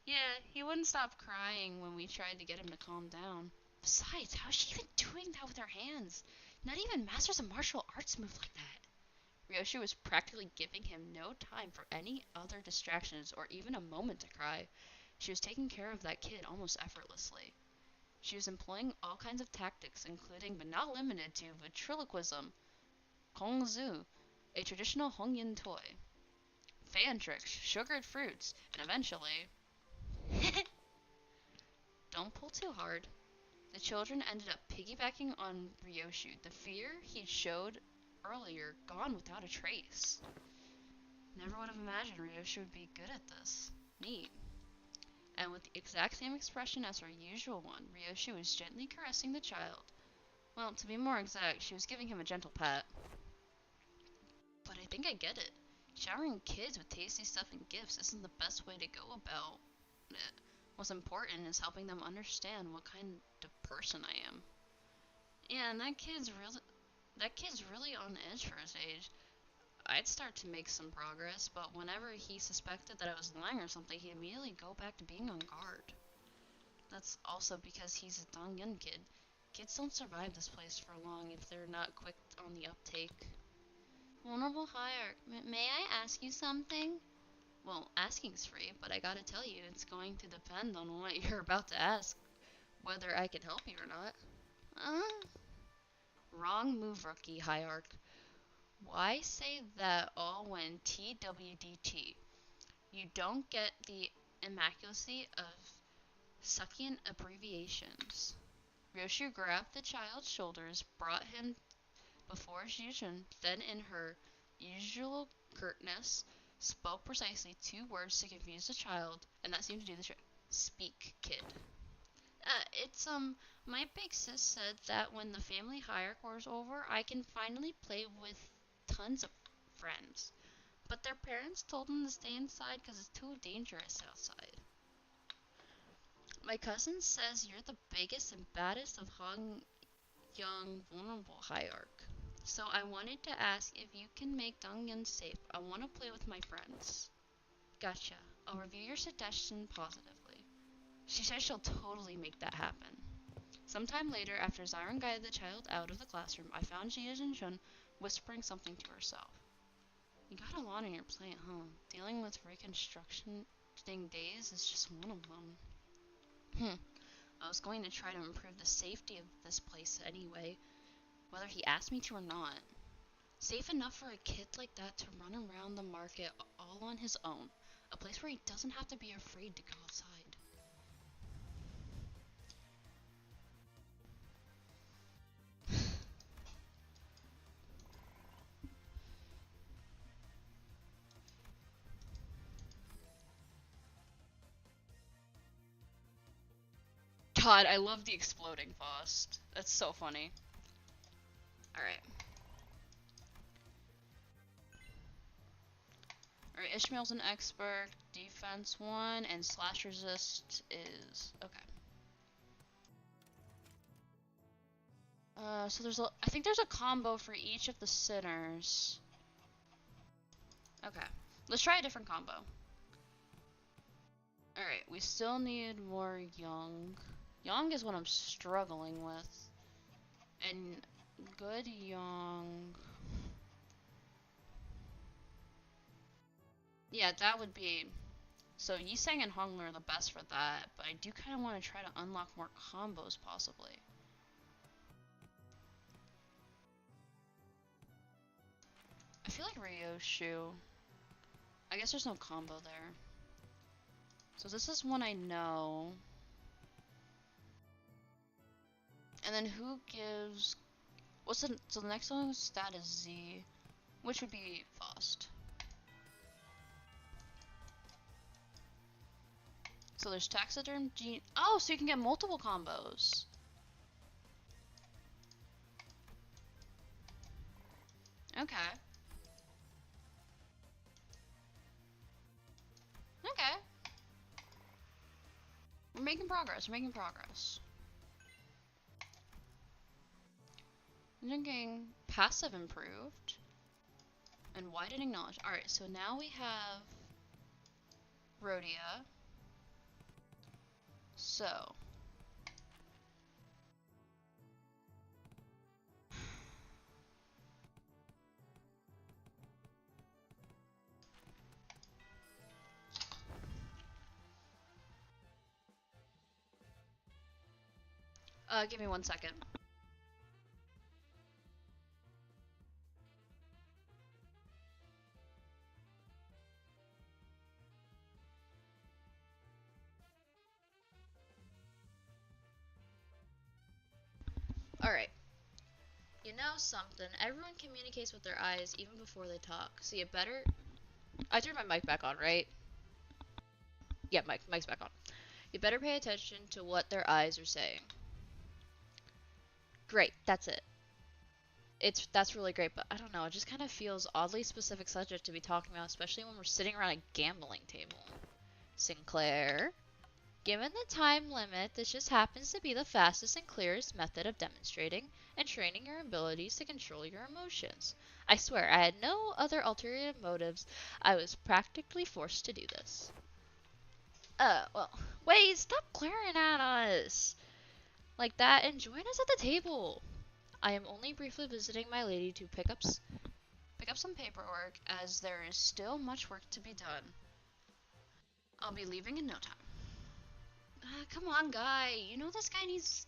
Yeah, he wouldn't stop crying when we tried to get him to calm down. Besides, how's she even doing that with her hands? Not even masters of martial arts move like that. Ryoshi was practically giving him no time for any other distractions or even a moment to cry. She was taking care of that kid almost effortlessly. She was employing all kinds of tactics, including but not limited to ventriloquism, kongzu, a traditional Hongyan toy, fan tricks, sugared fruits, and eventually... Don't pull too hard. The children ended up piggybacking on Ryoshi, the fear he'd showed earlier gone without a trace. Never would have imagined Ryoshi would be good at this. Neat. And with the exact same expression as her usual one, Ryoshi was gently caressing the child. Well, to be more exact, she was giving him a gentle pat. But I think I get it. Showering kids with tasty stuff and gifts isn't the best way to go about it. What's important is helping them understand what kind of person I am. Yeah, and that kid's really on edge for his age. I'd start to make some progress, but whenever he suspected that I was lying or something, he'd immediately go back to being on guard. That's also because he's a Dongyun kid. Kids don't survive this place for long if they're not quick on the uptake. Vulnerable hierarch, may I ask you something? Well, asking's free, but I gotta tell you, it's going to depend on what you're about to ask, whether I can help you or not. Uh, Wrong move, rookie hierarch. Why say that all when TWDT? You don't get the immaculacy of succulent abbreviations. Ryoshi grabbed the child's shoulders, brought him before Jijun, then in her usual curtness, spoke precisely 2 words to confuse the child, and that seemed to do the trick. Speak, kid. My big sis said that when the family hierarchy was over, I can finally play with tons of friends. But their parents told them to stay inside because it's too dangerous outside. My cousin says you're the biggest and baddest of Hong Young vulnerable hierarch. So I wanted to ask if you can make Dongyun safe. I want to play with my friends. Gotcha. I'll review your suggestion positively. She says she'll totally make that happen. Sometime later, after Zyron guided the child out of the classroom, I found Jia Jinchun whispering something to herself. You got a lot on your plate, huh? Dealing with reconstruction days is just one of them. I was going to try to improve the safety of this place anyway, whether he asked me to or not. Safe enough for a kid like that to run around the market all on his own. A place where he doesn't have to be afraid to go outside. God, I love the exploding Faust. That's so funny. Alright. Alright, Ishmael's an expert, defense 1, and slash resist is... okay. So I think there's a combo for each of the sinners. Okay. Let's try a different combo. Alright, we still need more Young. Young is what I'm struggling with. And good Young... yeah, that would be... so Yisang and Hongler are the best for that, but I do kind of want to try to unlock more combos, possibly. I feel like Ryoshu... I guess there's no combo there. So this is one I know. And then who gives... What's the... So the next one stat is Z, which would be Faust. So there's Taxiderm, Gene... Oh, so you can get multiple combos. Okay. Okay. We're making progress, we're making progress. I'm thinking passive improved. And widening knowledge. Alright, so now we have Rhodia. So. Give me 1 second. Alright. You know something? Everyone communicates with their eyes even before they talk. So you better... I turned my mic back on, right? Yeah, mic's back on. You better pay attention to what their eyes are saying. Great, that's it. That's really great, but I don't know, it just kind of feels oddly specific subject to be talking about, especially when we're sitting around a gambling table. Sinclair, given the time limit, this just happens to be the fastest and clearest method of demonstrating and training your abilities to control your emotions. I swear, I had no other ulterior motives. I was practically forced to do this. Well, wait, stop glaring at us like that and join us at the table. I am only briefly visiting my lady to pick up some paperwork, as there is still much work to be done. I'll be leaving in no time. Come on, guy. You know this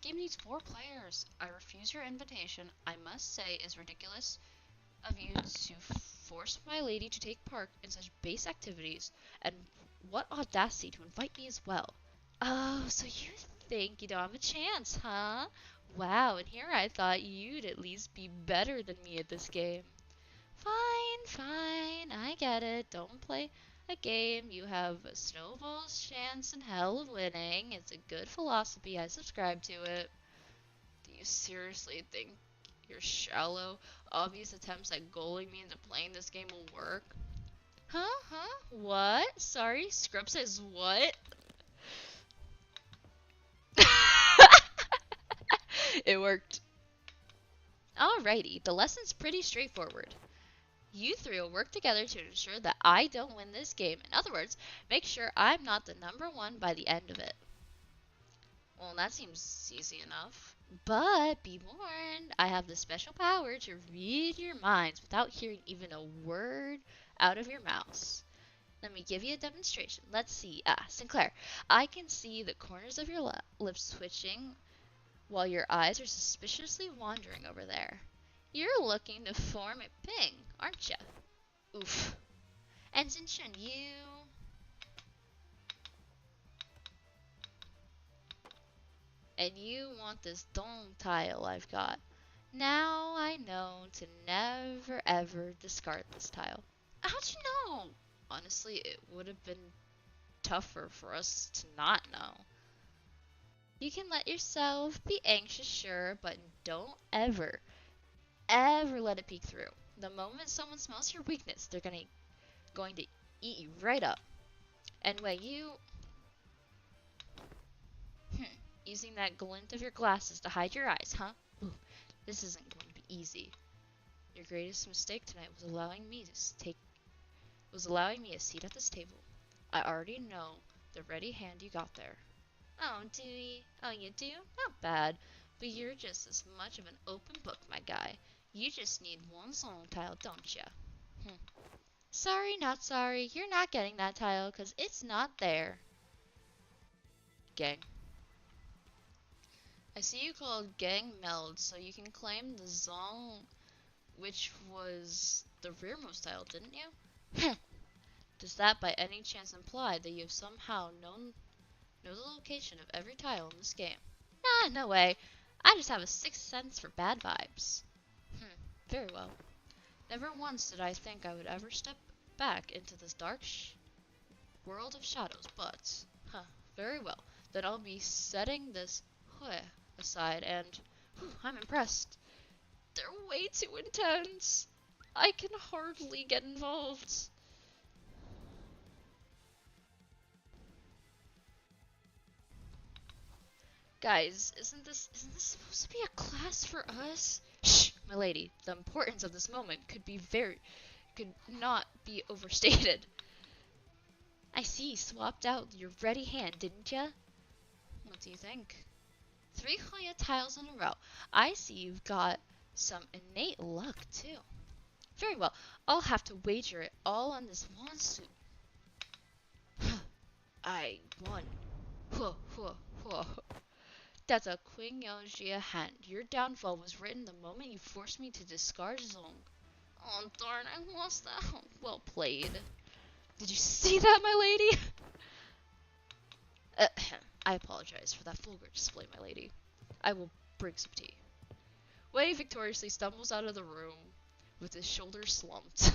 game needs 4 players. I refuse your invitation. I must say, it's ridiculous of you to force my lady to take part in such base activities, and what audacity to invite me as well. Oh, so you think you don't have a chance, huh? Wow, and here I thought you'd at least be better than me at this game. Fine, fine, I get it. Don't play a game you have a snowball's chance in hell of winning. It's a good philosophy. I subscribe to it. Do you seriously think your shallow, obvious attempts at goaling me into playing this game will work? Huh? What? Sorry, Scrub says what? It worked. Alrighty, the lesson's pretty straightforward. You three will work together to ensure that I don't win this game. In other words, make sure I'm not the number 1 by the end of it. Well, that seems easy enough. But be warned, I have the special power to read your minds without hearing even a word out of your mouths. Let me give you a demonstration. Let's see. Sinclair, I can see the corners of your lips twitching while your eyes are suspiciously wandering over there. You're looking to form a ping, aren't you? Oof. And Zinshin, you want this dong tile I've got. Now I know to never ever discard this tile. How'd you know? Honestly, it would have been tougher for us to not know. You can let yourself be anxious, sure, but don't ever let it peek through. The moment someone smells your weakness, they're going to eat you right up. And when you using that glint of your glasses to hide your eyes, huh? Ooh, this isn't going to be easy. Your greatest mistake tonight was allowing me a seat at this table. I already know the ready hand you got there. Oh, do you? Oh, you do? Not bad. But you're just as much of an open book, my guy. You just need one zone tile, don't ya? Sorry, not sorry. You're not getting that tile, 'cause it's not there. Gang. I see you called Gang Meld, so you can claim the Zong, which was the rearmost tile, didn't you? Does that by any chance imply that you have somehow know the location of every tile in this game? Nah, no way. I just have a sixth sense for bad vibes. Very well. Never once did I think I would ever step back into this dark world of shadows, but, very well. Then I'll be setting this aside and, I'm impressed. They're way too intense. I can hardly get involved. Guys, isn't this supposed to be a class for us? Shh, my lady. The importance of this moment could not be overstated. I see you swapped out your ready hand, didn't ya? What do you think? 3 Hoya tiles in a row. I see you've got some innate luck, too. Very well. I'll have to wager it all on this one suit. I won. Huh, huh, huh. That's a Queen Yojia hand. Your downfall was written the moment you forced me to discard Zong. Oh darn, I lost that. Well played. Did you see that, my lady? I apologize for that vulgar display, my lady. I will bring some tea. Wei victoriously stumbles out of the room with his shoulders slumped.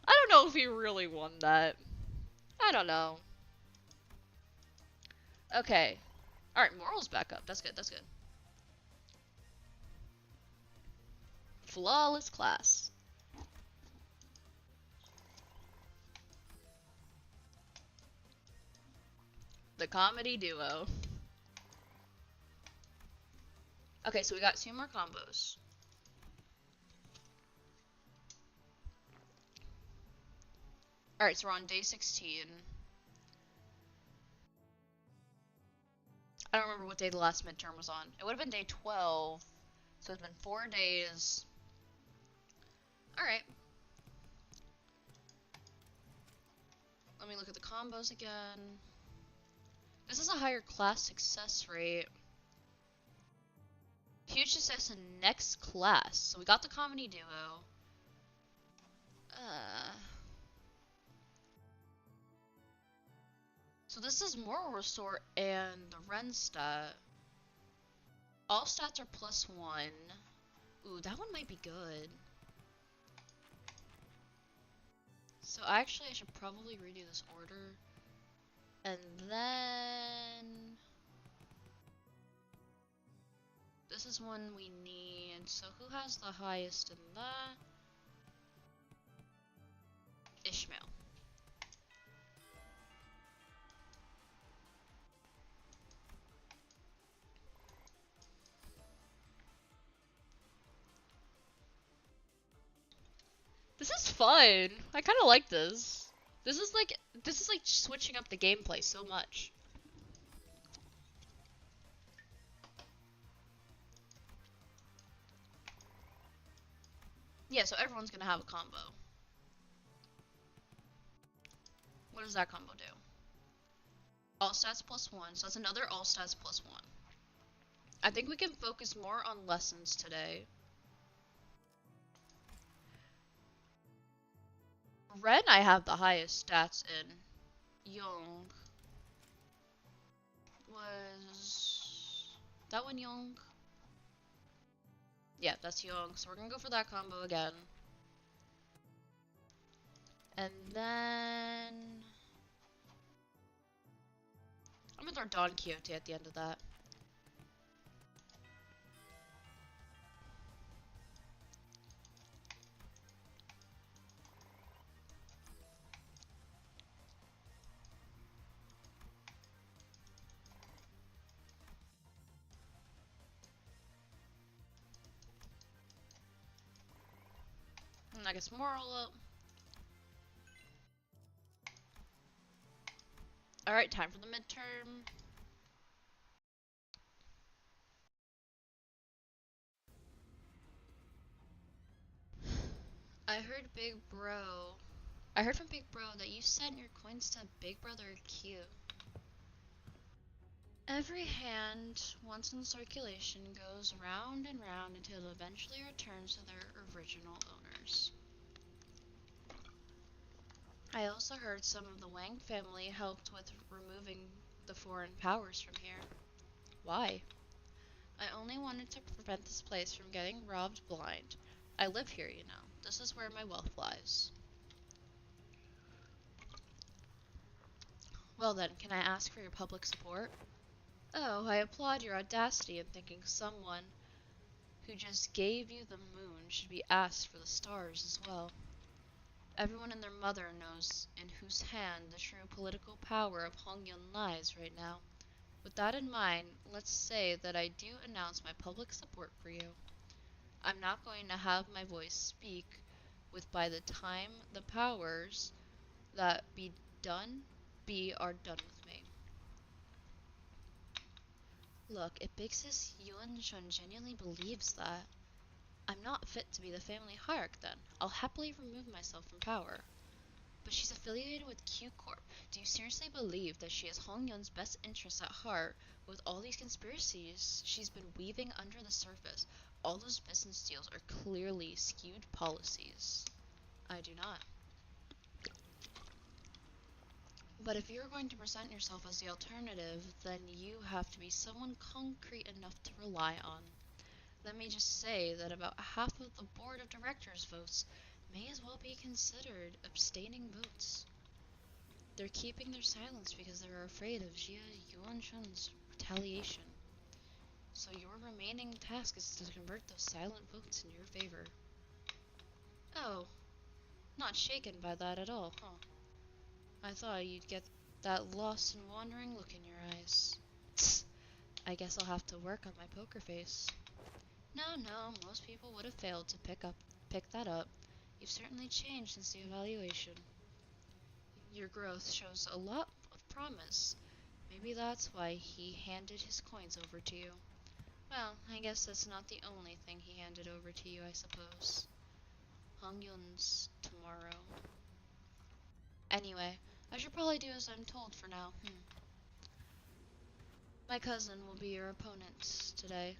I don't know if he really won that. I don't know. Okay. Alright, moral's back up. That's good, that's good. Flawless class. The comedy duo. Okay, so we got 2 more combos. Alright, so we're on day 16. I don't remember what day the last midterm was on. It would have been day 12. So it's been 4 days. Alright. Let me look at the combos again. This is a higher class success rate. Huge success in next class. So we got the comedy duo. So this is moral restore and the Ren stat. All stats are +1. Ooh, that one might be good. So actually I should probably redo this order. And then this is one we need. So who has the highest in that? Ishmael. This is fun. I kind of like this. This is like switching up the gameplay so much. Yeah, so everyone's gonna have a combo. What does that combo do? All stats +1, so that's another all stats +1. I think we can focus more on lessons today. Ren, I have the highest stats in. Young. Was that one Young? Yeah, that's Young. So we're gonna go for that combo again. And then I'm gonna throw Don Quixote at the end of that. And I guess moral up. Alright, time for the midterm. I heard from Big Bro that you sent your coins to Big Brother Q. Every hand, once in circulation, goes round and round until it eventually returns to their original owners. I also heard some of the Wang family helped with removing the foreign powers from here. Why? I only wanted to prevent this place from getting robbed blind. I live here, you know. This is where my wealth lies. Well then, can I ask for your public support? Oh, I applaud your audacity in thinking someone who just gave you the moon should be asked for the stars as well. Everyone and their mother knows in whose hand the true political power of Hongyun lies right now. With that in mind, let's say that I do announce my public support for you. I'm not going to have my voice speak with by the time the powers that be are done with me. Look, if Big Sis Yuan Shun genuinely believes that, I'm not fit to be the family hierarch then. I'll happily remove myself from power. But she's affiliated with Q Corp. Do you seriously believe that she has Hong Yun's best interests at heart with all these conspiracies she's been weaving under the surface? All those business deals are clearly skewed policies. I do not. But if you're going to present yourself as the alternative, then you have to be someone concrete enough to rely on. Let me just say that about half of the board of directors' votes may as well be considered abstaining votes. They're keeping their silence because they're afraid of Jia Yuanshun's retaliation. So your remaining task is to convert those silent votes in your favor. Oh, not shaken by that at all, huh? I thought you'd get that lost and wandering look in your eyes. Tsk, I guess I'll have to work on my poker face. No, most people would have failed to pick that up. You've certainly changed since the evaluation. Your growth shows a lot of promise. Maybe that's why he handed his coins over to you. Well, I guess that's not the only thing he handed over to you, I suppose. Hong Yun's tomorrow. Anyway, I should probably do as I'm told for now. My cousin will be your opponent today.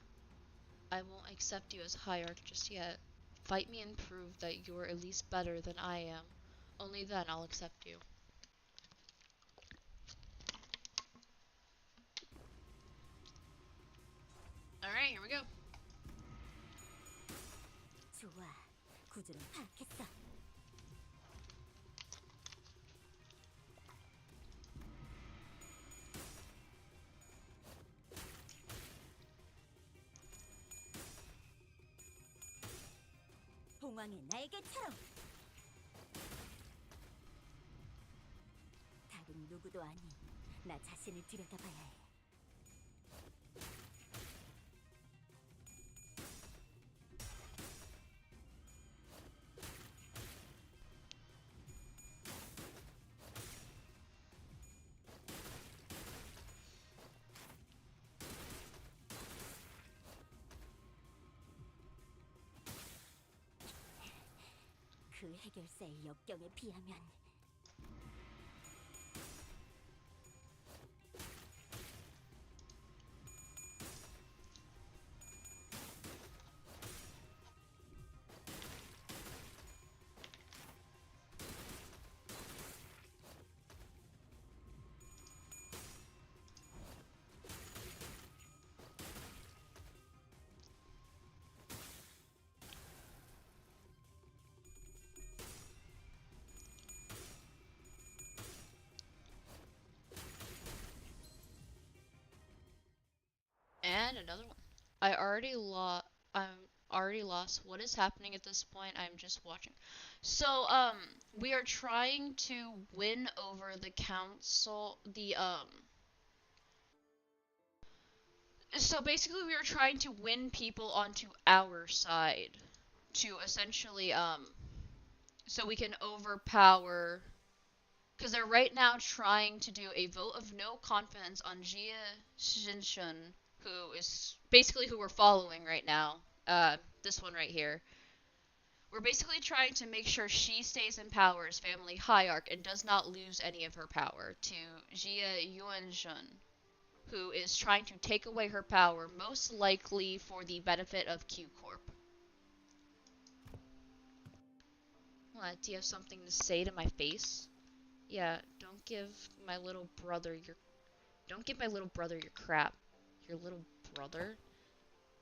I won't accept you as hierarch just yet. Fight me and prove that you're at least better than I am. Only then I'll accept you. Alright, here we go.
좋아, 구조는 파악했어. 봉황의 날개처럼. 다른 누구도 아닌 나 자신을 들여다봐야 해. 그 해결사의 역경에 비하면
And another one. I'm already lost. What is happening at this point? I'm just watching. So, we are trying to win over the council, so basically we are trying to win people onto our side to essentially, so we can overpower, because they're right now trying to do a vote of no confidence on Jia Xinshun, who is basically who we're following right now. This one right here. We're basically trying to make sure she stays in power as family hierarch and does not lose any of her power to Jia Yuanshun, who is trying to take away her power, most likely for the benefit of Q Corp. What, do you have something to say to my face? Yeah, don't give my little brother your don't give my little brother your crap. Your little brother?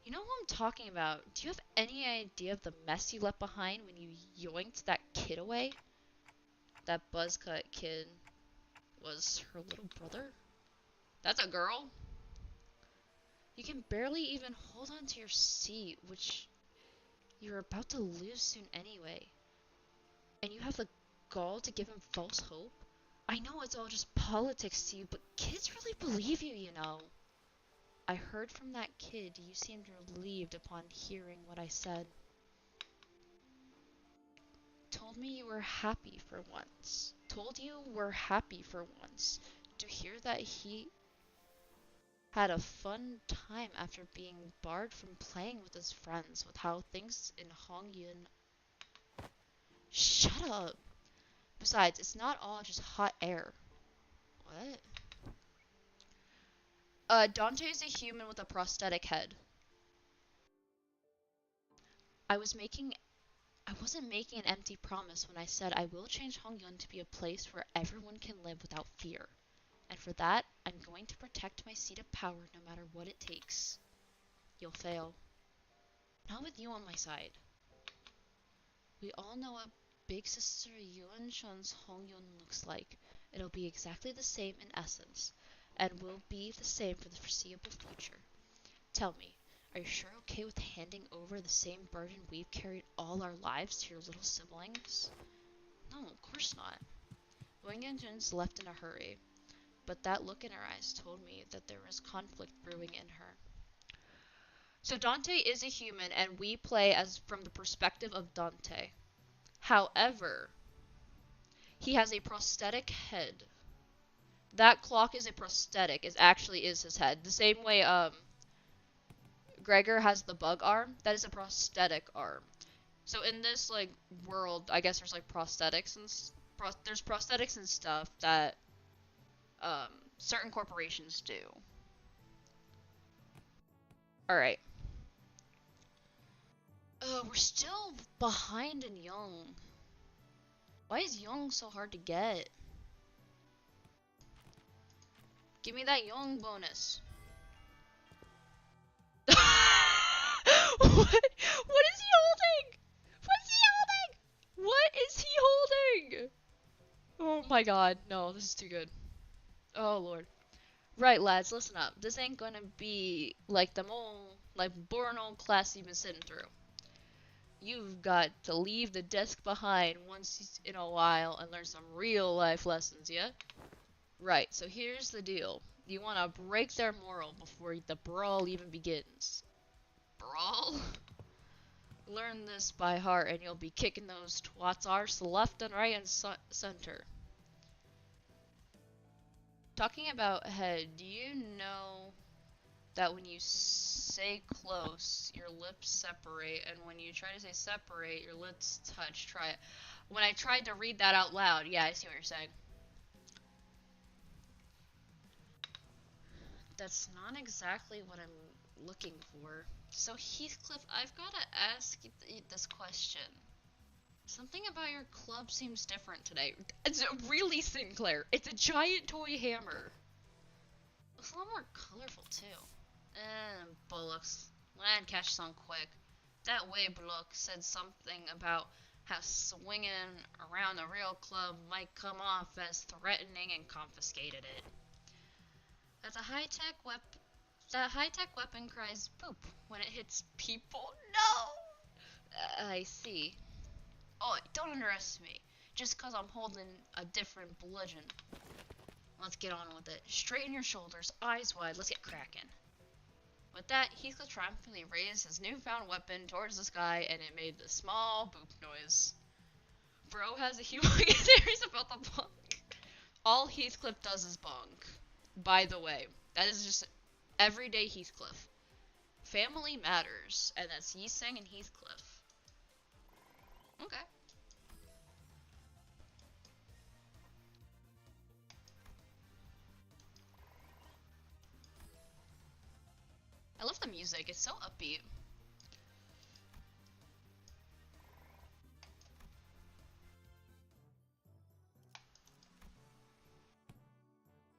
You know who I'm talking about. Do you have any idea of the mess you left behind when you yoinked that kid away? That buzzcut kid was her little brother? That's a girl? You can barely even hold on to your seat, which you're about to lose soon anyway. And you have the gall to give him false hope? I know it's all just politics to you, but kids really believe you, you know. I heard from that kid you seemed relieved upon hearing what I said. Told me you were happy for once. Told you were happy for once. To hear that he had a fun time after being barred from playing with his friends with how things in Hongyun. Shut up! Besides, it's not all just hot air. What? Dante's a human with a prosthetic head. I was making I wasn't making an empty promise when I said I will change Hongyun to be a place where everyone can live without fear. And for that, I'm going to protect my seat of power no matter what it takes. You'll fail. Not with you on my side. We all know what Big Sister Yuan Shun's Hongyun looks like. It'll be exactly the same in essence, and will be the same for the foreseeable future. Tell me, are you sure okay with handing over the same burden we've carried all our lives to your little siblings? No, of course not. Wang Yanjun's left in a hurry, but that look in her eyes told me that there was conflict brewing in her. So Dante is a human, and we play as from the perspective of Dante. However, he has a prosthetic head. That clock is a prosthetic. It actually is his head. The same way Gregor has the bug arm. That is a prosthetic arm. So in this like world, I guess there's like prosthetics and there's prosthetics and stuff that certain corporations do. All right. We're still behind in Young. Why is Young so hard to get? Give me that Young bonus. What? What is he holding? What's he holding? What is he holding? Oh my god, no, this is too good. Oh lord. Right, lads, listen up. This ain't gonna be like the like boring old class you've been sitting through. You've got to leave the desk behind once in a while and learn some real life lessons, yeah? Right, so here's the deal. You want to break their moral before the brawl even begins. Brawl? Learn this by heart and you'll be kicking those twats' arse left and right and center. Talking about head, do you know that when you say close, your lips separate, and when you try to say separate, your lips touch? Try it. When I tried to read that out loud, yeah, I see what you're saying. That's not exactly what I'm looking for. So Heathcliff, I've got to ask this question. Something about your club seems different today. It's really, Sinclair. It's a giant toy hammer. It's a lot more colorful too. Bullocks. Land catches on quick. That way Bullock said something about how swinging around a real club might come off as threatening and confiscated it. That's a high-tech weapon. That high-tech weapon cries poop when it hits people. No! I see. Oh, don't underestimate. Just cause I'm holding a different bludgeon. Let's get on with it. Straighten your shoulders, eyes wide, let's get cracking. With that, Heathcliff triumphantly raised his newfound weapon towards the sky, and it made the small boop noise. Bro has a humongous theories about the bunk. All Heathcliff does is bunk. By the way, that is just everyday Heathcliff. Family matters, and that's Yiseng and Heathcliff. Okay. I love the music, it's so upbeat.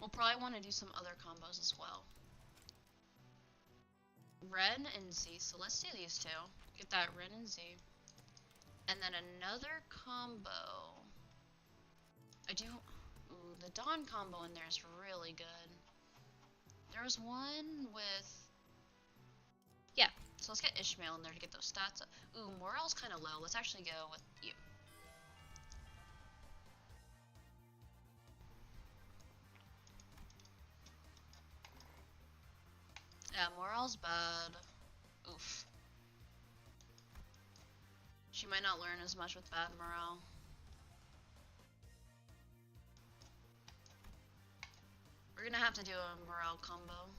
We'll probably want to do some other combos as well. Ren and Z, so let's do these two. Get that Ren and Z. And then another combo. I do... Ooh, the Dawn combo in there is really good. There was one with... Yeah, so let's get Ishmael in there to get those stats up. Ooh, morale's kind of low. Let's actually go with you. Yeah, morale's bad. Oof. She might not learn as much with bad morale. We're gonna have to do a morale combo.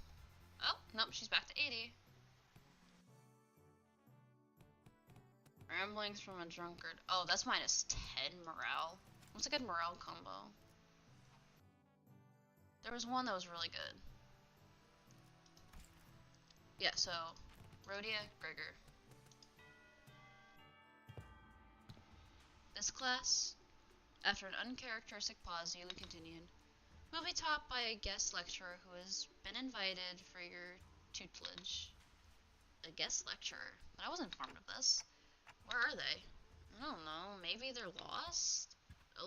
Oh, nope, she's back to 80. Ramblings from a drunkard. Oh, that's minus 10 morale. What's a good morale combo? There was one that was really good. Yeah, so Rhodia, Gregor. This class, after an uncharacteristic pause, Yulu continued, will be taught by a guest lecturer who has been invited for your tutelage. A guest lecturer? But I wasn't informed of this. Where are they? I don't know, maybe they're lost? A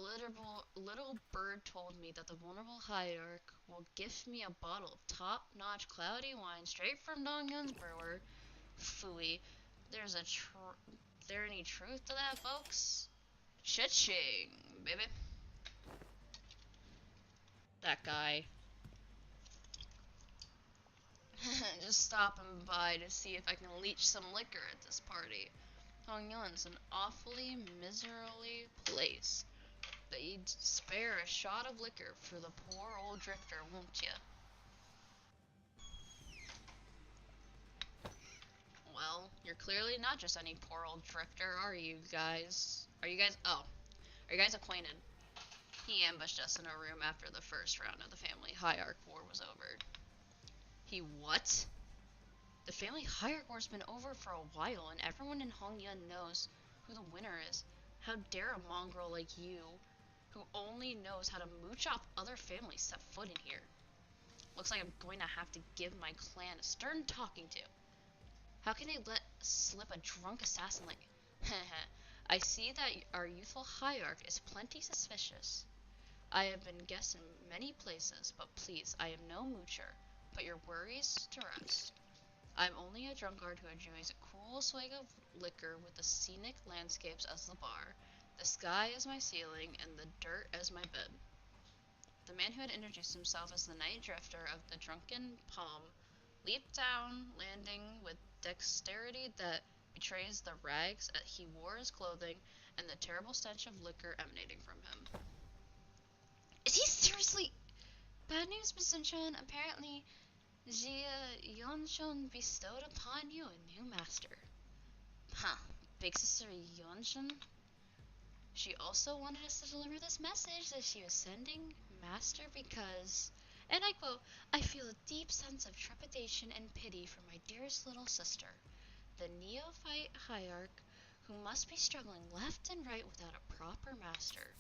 little bird told me that the vulnerable hierarch will gift me a bottle of top-notch cloudy wine straight from Dongyun's brewer. Phooey. There any truth to that, folks? Cha-ching, baby. That guy. Just stopping by to see if I can leech some liquor at this party. Dongyun's an awfully miserly place. But you'd spare a shot of liquor for the poor old drifter, won't ya? Well, you're clearly not just any poor old drifter, are you guys? Oh, are you guys acquainted? He ambushed us in a room after the first round of the family hierarch war was over. He what? The family hierarch war's been over for a while, and everyone in Hongyun knows who the winner is. How dare a mongrel like you, who only knows how to mooch off other families, set foot in here? Looks like I'm going to have to give my clan a stern talking to. How can they let slip a drunk assassin like... I see that our youthful hierarch is plenty suspicious. I have been guests in many places, but please, I am no moocher. Put your worries to rest. I'm only a drunkard who enjoys a cool swig of liquor with the scenic landscapes as the bar, the sky as my ceiling, and the dirt as my bed. The man who had introduced himself as the night drifter of the Drunken Palm leaped down, landing with dexterity that betrays the rags that he wore as clothing and the terrible stench of liquor emanating from him. Is he seriously? Bad news, Miss Sunshine. Apparently, Jia Yonshun bestowed upon you a new master. Huh. Big Sister Yonshun? She also wanted us to deliver this message that she was sending Master because, and I quote, I feel a deep sense of trepidation and pity for my dearest little sister, the neophyte hierarch, who must be struggling left and right without a proper master.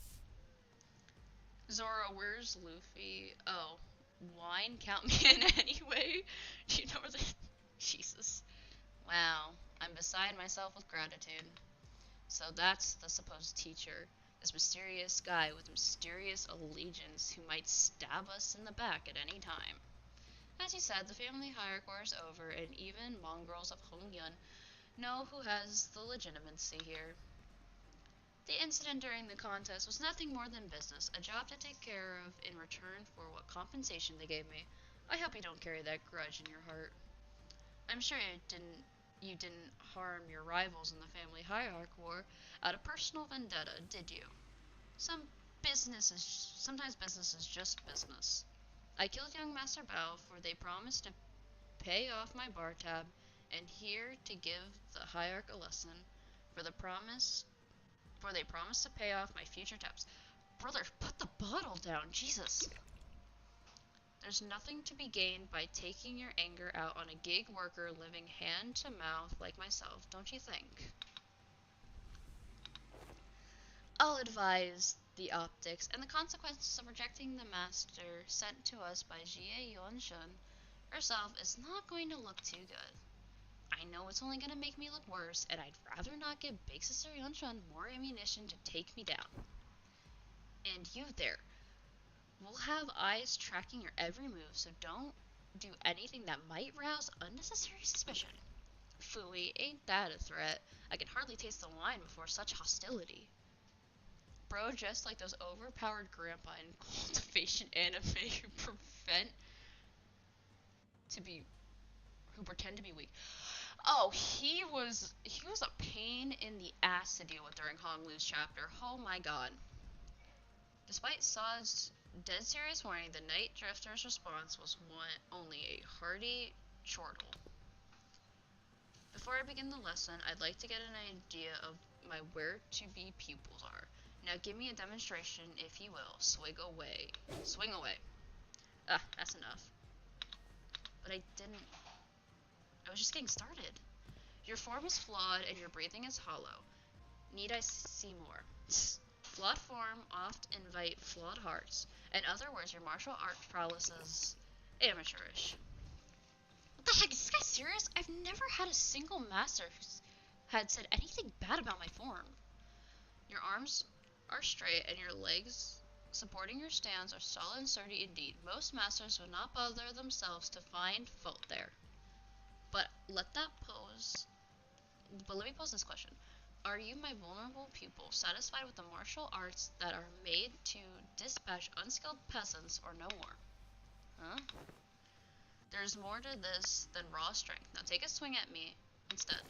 Zora, where's Luffy? Oh, wine, count me in anyway? Do you know where the... Jesus. Wow, I'm beside myself with gratitude. So that's the supposed teacher, this mysterious guy with mysterious allegiance who might stab us in the back at any time. As you said, the family hierarchy is over, and even mongrels of Hongyun know who has the legitimacy here. The incident during the contest was nothing more than business, a job to take care of in return for what compensation they gave me. I hope you don't carry that grudge in your heart. I'm sure you didn't harm your rivals in the family hierarch war out of personal vendetta, did you? Sometimes business is just business. I killed young Master Bao, for they promised to pay off my bar tab, and here to give the hierarch a lesson, for they promised to pay off my future tabs. Brother, put the bottle down, Jesus. There's nothing to be gained by taking your anger out on a gig worker living hand to mouth like myself, don't you think? I'll advise the optics and the consequences of rejecting the master sent to us by Jie Yuanshun herself is not going to look too good. I know it's only going to make me look worse, and I'd rather not give Big Sister Yuanshun more ammunition to take me down. And you there, we'll have eyes tracking your every move, so don't do anything that might rouse unnecessary suspicion. Phooey, ain't that a threat? I can hardly taste the wine before such hostility. Bro, just like those overpowered grandpa in cultivation anime to be who pretend to be weak. Oh, he was a pain in the ass to deal with during Hong Lu's chapter. Oh my god. Despite Saw's dead serious warning, the Night Drifter's response was only a hearty chortle. Before I begin the lesson, I'd like to get an idea of my where-to-be pupils are. Now give me a demonstration, if you will. Swing away. Swing away. Ah, that's enough. But I didn't... I was just getting started. Your form is flawed and your breathing is hollow. Need I see more? Flawed form oft invite flawed hearts. In other words, your martial art prowess is amateurish. What the heck? Is this guy serious? I've never had a single master who's had said anything bad about my form. Your arms are straight and your legs supporting your stance are solid and sturdy indeed. Most masters would not bother themselves to find fault there. But let me pose this question. Are you, my vulnerable pupil, satisfied with the martial arts that are made to dispatch unskilled peasants or no more? Huh? There's more to this than raw strength. Now take a swing at me instead.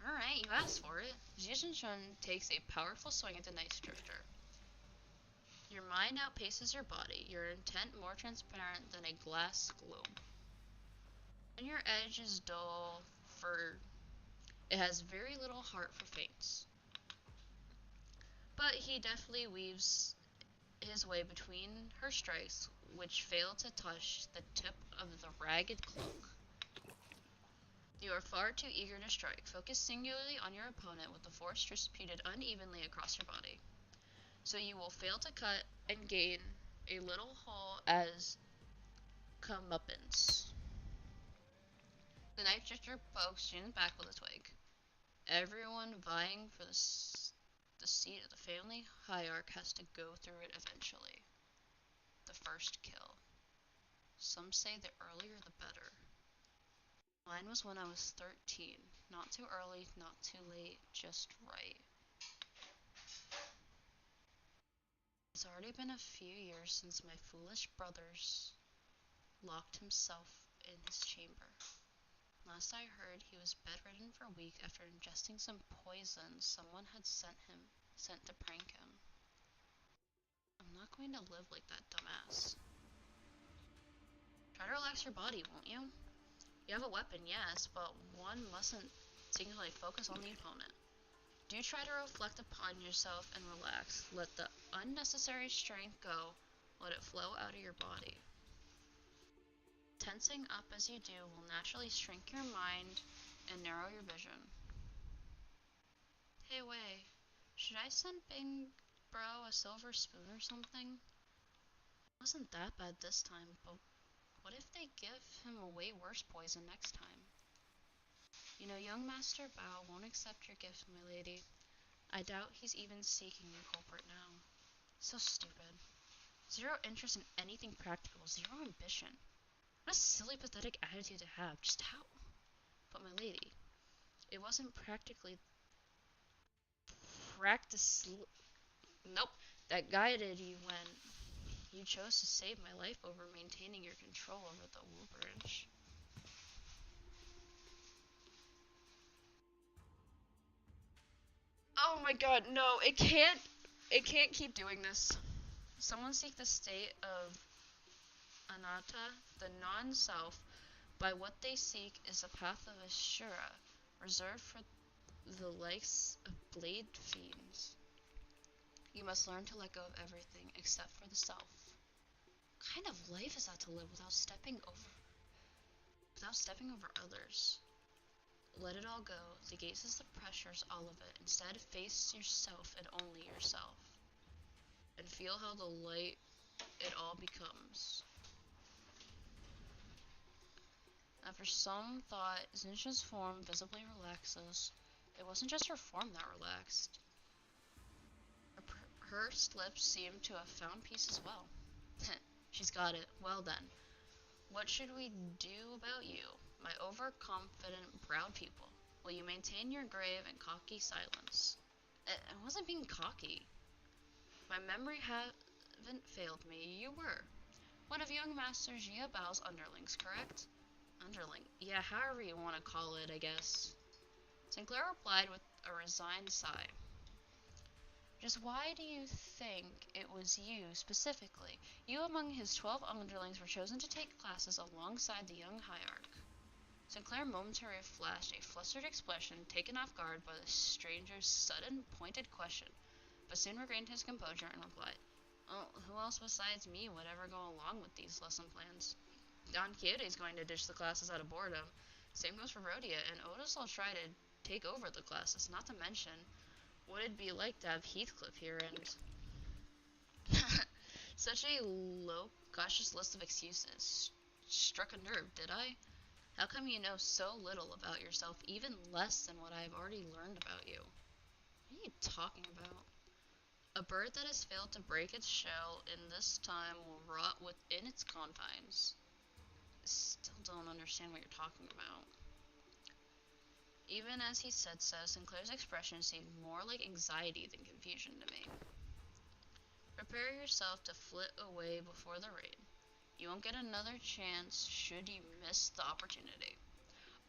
Alright, you asked for it. Jijin Shun takes a powerful swing at the Night Drifter. Your mind outpaces your body, your intent more transparent than a glass globe. And your edge is dull, for it has very little heart for feints. But he deftly weaves his way between her strikes, which fail to touch the tip of the ragged cloak. You are far too eager to strike. Focus singularly on your opponent with the force distributed unevenly across your body. So you will fail to cut and gain a little haul as comeuppance. The Night Drifter pokes Jin's back with a twig. Everyone vying for the seat of the family hierarch has to go through it eventually. The first kill. Some say the earlier the better. Mine was when I was 13. Not too early, not too late, just right. It's already been a few years since my foolish brother's locked himself in his chamber. Last I heard, he was bedridden for a week after ingesting some poison someone had sent to prank him. I'm not going to live like that dumbass. Try to relax your body, won't you? You have a weapon, yes, but one mustn't singularly focus on the opponent. Do try to reflect upon yourself and relax. Let the unnecessary strength go. Let it flow out of your body. Tensing up as you do will naturally shrink your mind and narrow your vision. Hey, Wei, should I send Bing Bro a silver spoon or something? It wasn't that bad this time, but what if they give him a way worse poison next time? You know, young Master Bao won't accept your gift, my lady. I doubt he's even seeking the culprit now. So stupid. Zero interest in anything practical, zero ambition. What a silly, pathetic attitude to have. Just how? But my lady, it wasn't practice. Nope, that guided you when you chose to save my life over maintaining your control over the Wooperage. Oh my god, no, it can't keep doing this. Someone seek the state of anatta, the non-self, by what they seek is a path of Ashura, reserved for the likes of blade fiends. You must learn to let go of everything except for the self. What kind of life is that to live without stepping over others? Let it all go. The gaze is the pressures, all of it. Instead, face yourself and only yourself. And feel how the light it all becomes. After some thought, Zincha's form visibly relaxes. It wasn't just her form that relaxed. Her lips seemed to have found peace as well. She's got it. Well then. What should we do about you, my overconfident proud pupil? Will you maintain your grave and cocky silence? I wasn't being cocky. My memory haven't failed me. You were. One of young Master Jia Bao's underlings, correct? Underling. Yeah, however you want to call it, I guess. Sinclair replied with a resigned sigh. Just why do you think it was you, specifically? You among his 12 underlings were chosen to take classes alongside the young hierarch. Sinclair momentarily flashed a flustered expression, taken off guard by the stranger's sudden, pointed question, but soon regained his composure and replied, "Oh, who else besides me would ever go along with these lesson plans? Don Quixote's going to ditch the classes out of boredom. Same goes for Rhodia, and Otis will try to take over the classes, not to mention what it'd be like to have Heathcliff here and..." Such a low, cautious list of excuses. Struck a nerve, did I? How come you know so little about yourself, even less than what I've already learned about you? What are you talking about? A bird that has failed to break its shell in this time will rot within its confines. Still don't understand what you're talking about. Even as he said so, Sinclair's expression seemed more like anxiety than confusion to me. Prepare yourself to flit away before the rain. You won't get another chance should you miss the opportunity.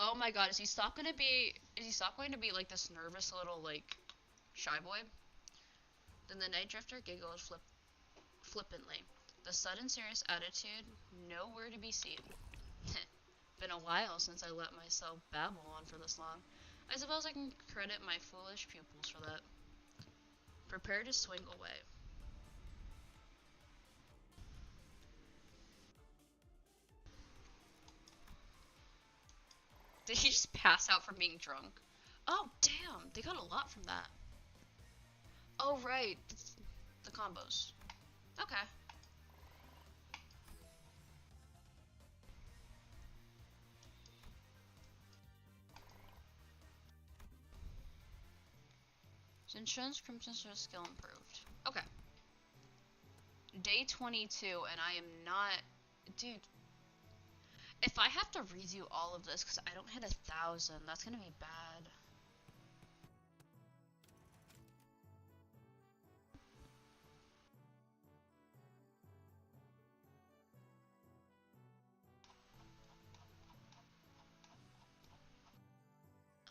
Oh my god, is he stop going to be like this nervous little like shy boy? Then the night drifter giggled flippantly. The sudden serious attitude nowhere to be seen. Been a while since I let myself babble on for this long. I suppose I can credit my foolish pupils for that. Prepare to swing away. Did he just pass out from being drunk? Oh, damn. They got a lot from that. Oh, right. It's the combos. Okay. Zinshan's Crimson Sword skill improved. Okay. Day 22, and I am not... Dude. If I have to redo all of this because I don't hit 1,000, that's gonna be bad.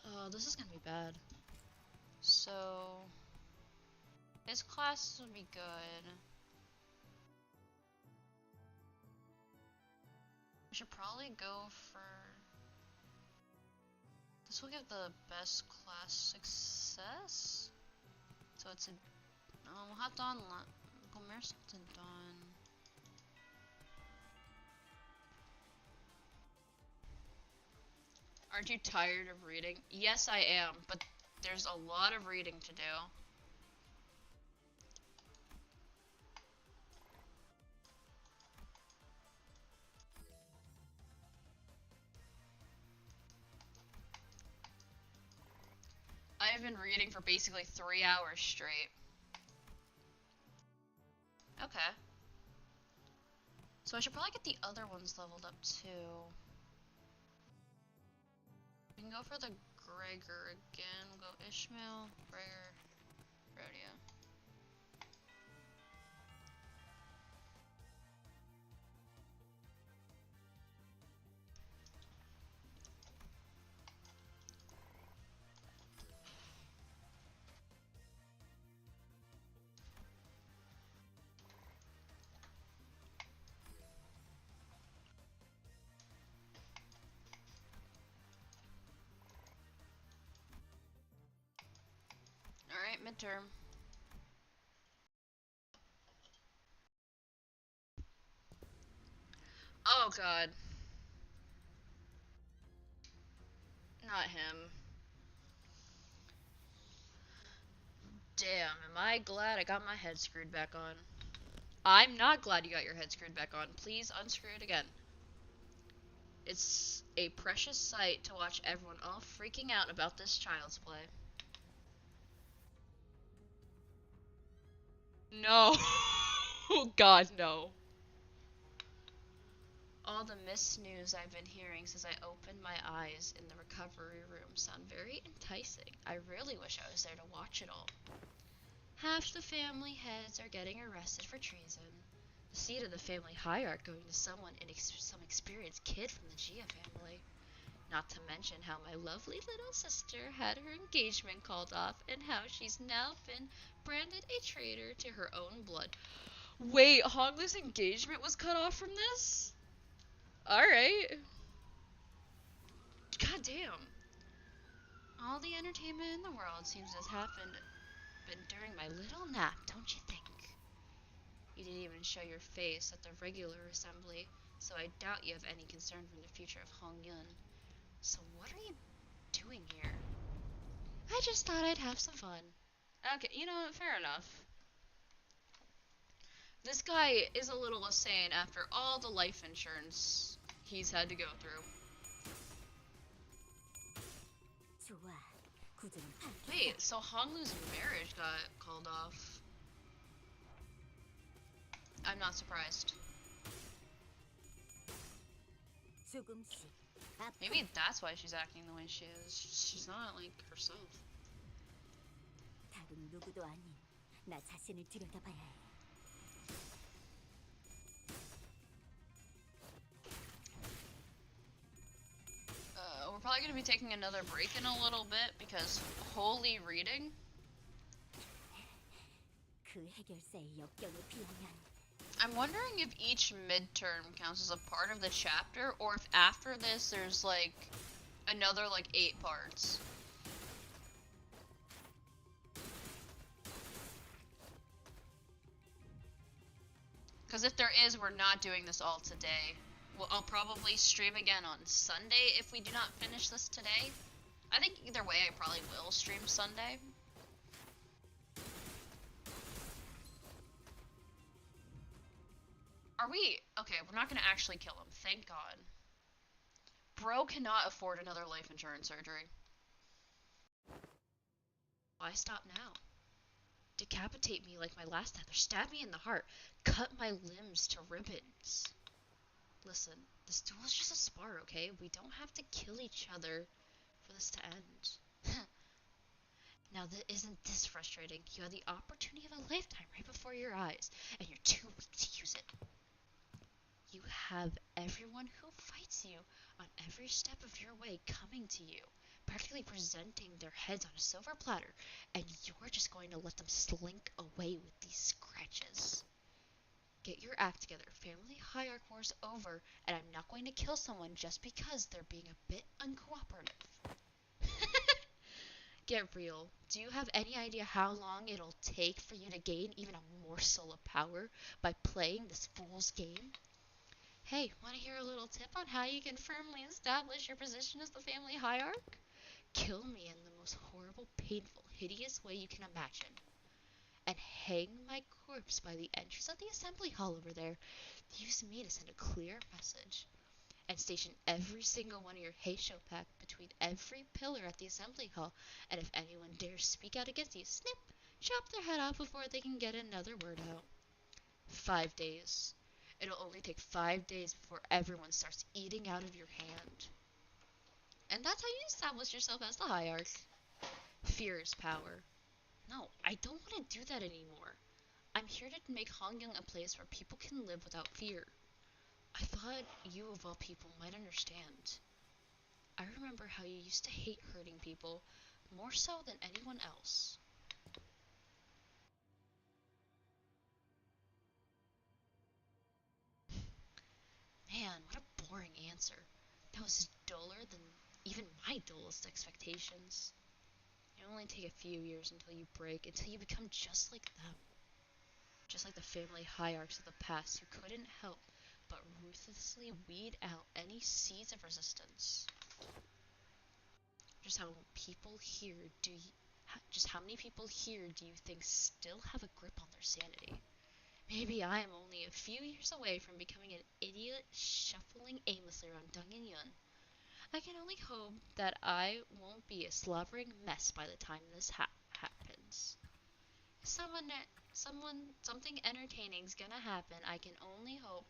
Oh, this is gonna be bad. So... his classes would be good. We should probably go for... This will give the best class success? So it's a... we'll have Dawn... Gomer's to Dawn. Aren't you tired of reading? Yes, I am, but there's a lot of reading to do. I've been reading for basically 3 hours straight. Okay. So I should probably get the other ones leveled up too. We can go for the Gregor again. We'll go Ishmael, Gregor, Rhodia. Alright, midterm. Oh god. Not him. Damn, am I glad I got my head screwed back on. I'm not glad you got your head screwed back on. Please unscrew it again. It's a precious sight to watch everyone all freaking out about this child's play. No. Oh god, no. All the missed news I've been hearing since I opened my eyes in the recovery room sound very enticing. I really wish I was there to watch it all. Half the family heads are getting arrested for treason. The seat of the family hierarchy going to some experienced kid from the Gia family. Not to mention how my lovely little sister had her engagement called off and how she's now been branded a traitor to her own blood. Wait, Honglu's engagement was cut off from this? Alright. God damn. All the entertainment in the world seems to have happened but during my little nap, don't you think? You didn't even show your face at the regular assembly, so I doubt you have any concern for the future of Hong Yun. So what are you doing here? I just thought I'd have some fun. Okay, you know what, fair enough. This guy is a little insane after all the life insurance he's had to go through.
좋아. 구조는 파악했다.
Wait, so Honglu's marriage got called off. I'm not surprised.
조금씩.
Maybe that's why she's acting the way she is. She's not like herself.
다른 누구도 아닌 나 자신을 들여다봐야 해.
We're probably going to be taking another break in a little bit because holy reading.
그 해결사의 역경에 비하면
I'm wondering if each midterm counts as a part of the chapter or if after this there's like another like 8 parts. Because if there is, we're not doing this all today. Well, I'll probably stream again on Sunday if we do not finish this today. I think either way I probably will stream Sunday. Are we? Okay, we're not gonna actually kill him, thank god. Bro cannot afford another life insurance surgery. Why stop now? Decapitate me like my last death, or stab me in the heart. Cut my limbs to ribbons. Listen, this duel is just a spar, okay? We don't have to kill each other for this to end. Now, isn't this frustrating? You had the opportunity of a lifetime right before your eyes, and you're too weak to use it. You have everyone who fights you on every step of your way coming to you, practically presenting their heads on a silver platter, and you're just going to let them slink away with these scratches. Get your act together. Family hierarchy war's over, and I'm not going to kill someone just because they're being a bit uncooperative. Get real. Do you have any idea how long it'll take for you to gain even a morsel of power by playing this fool's game? Hey, want to hear a little tip on how you can firmly establish your position as the family hierarch? Kill me in the most horrible, painful, hideous way you can imagine. And hang my corpse by the entrance of the assembly hall over there. Use me to send a clear message. And station every single one of your Heisho pack between every pillar at the assembly hall. And if anyone dares speak out against you, snip, chop their head off before they can get another word out. 5 days. It'll only take 5 days before everyone starts eating out of your hand. And that's how you establish yourself as the hierarch. Fear is power. No, I don't want to do that anymore. I'm here to make Hongyang a place where people can live without fear. I thought you of all people might understand. I remember how you used to hate hurting people, more so than anyone else. Man, what a boring answer. That was duller than even my dullest expectations. It only take a few years until you break, until you become just like them. Just like the family hierarchs of the past who couldn't help but ruthlessly weed out any seeds of resistance. Just how people here do you, just how many people here do you think still have a grip on their sanity? Maybe I am only a few years away from becoming an idiot shuffling aimlessly around Dunganyon. I can only hope that I won't be a slobbering mess by the time this happens. Someone, something entertaining's gonna happen. I can only hope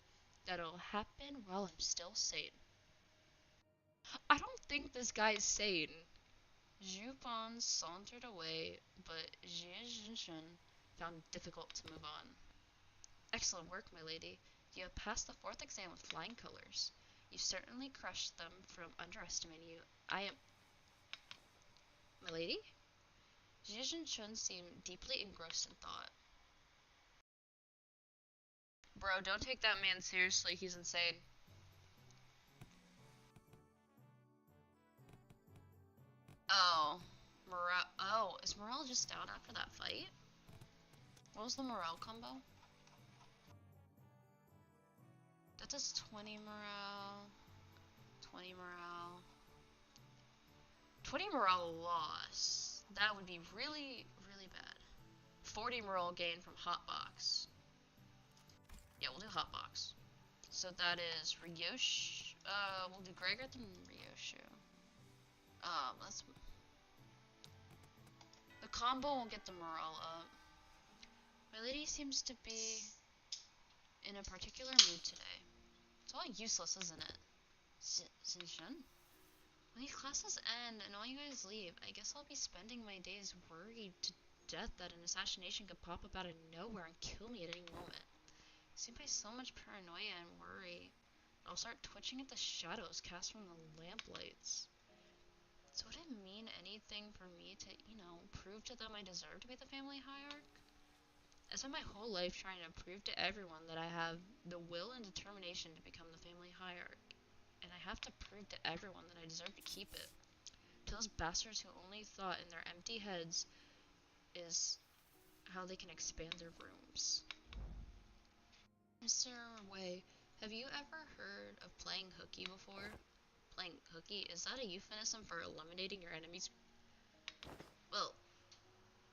that it'll happen while I'm still sane. I don't think this guy's sane. Zhupon sauntered away, but Jie Zhinshan found it difficult to move on. Excellent work, my lady. You have passed the fourth exam with flying colors. You certainly crushed them from underestimating you. I am... My lady? Jie Zhinshan seemed deeply engrossed in thought. Bro, don't take that man seriously. He's insane. Oh. Morale. Oh, is Morale just down after that fight? What was the Morale combo? That does 20 morale. 20 morale. 20 morale loss. That would be really, really bad. 40 morale gain from Hotbox. Yeah, we'll do Hotbox. So that is Ryosh. We'll do Gregor than Ryoshu. Let's. The combo won't get the morale up. My lady seems to be in a particular mood today. It's all useless, isn't it? Xinshun? When these classes end and all you guys leave, I guess I'll be spending my days worried to death that an assassination could pop up out of nowhere and kill me at any moment. Seen by so much paranoia and worry, I'll start twitching at the shadows cast from the lamplights. So would it mean anything for me to, prove to them I deserve to be the family hierarch? I spent my whole life trying to prove to everyone that I have the will and determination to become the family hierarch, and I have to prove to everyone that I deserve to keep it. To those bastards who only thought in their empty heads is how they can expand their rooms. Mr. Wei, have you ever heard of playing hooky before? Playing hooky, is that a euphemism for eliminating your enemies? Well,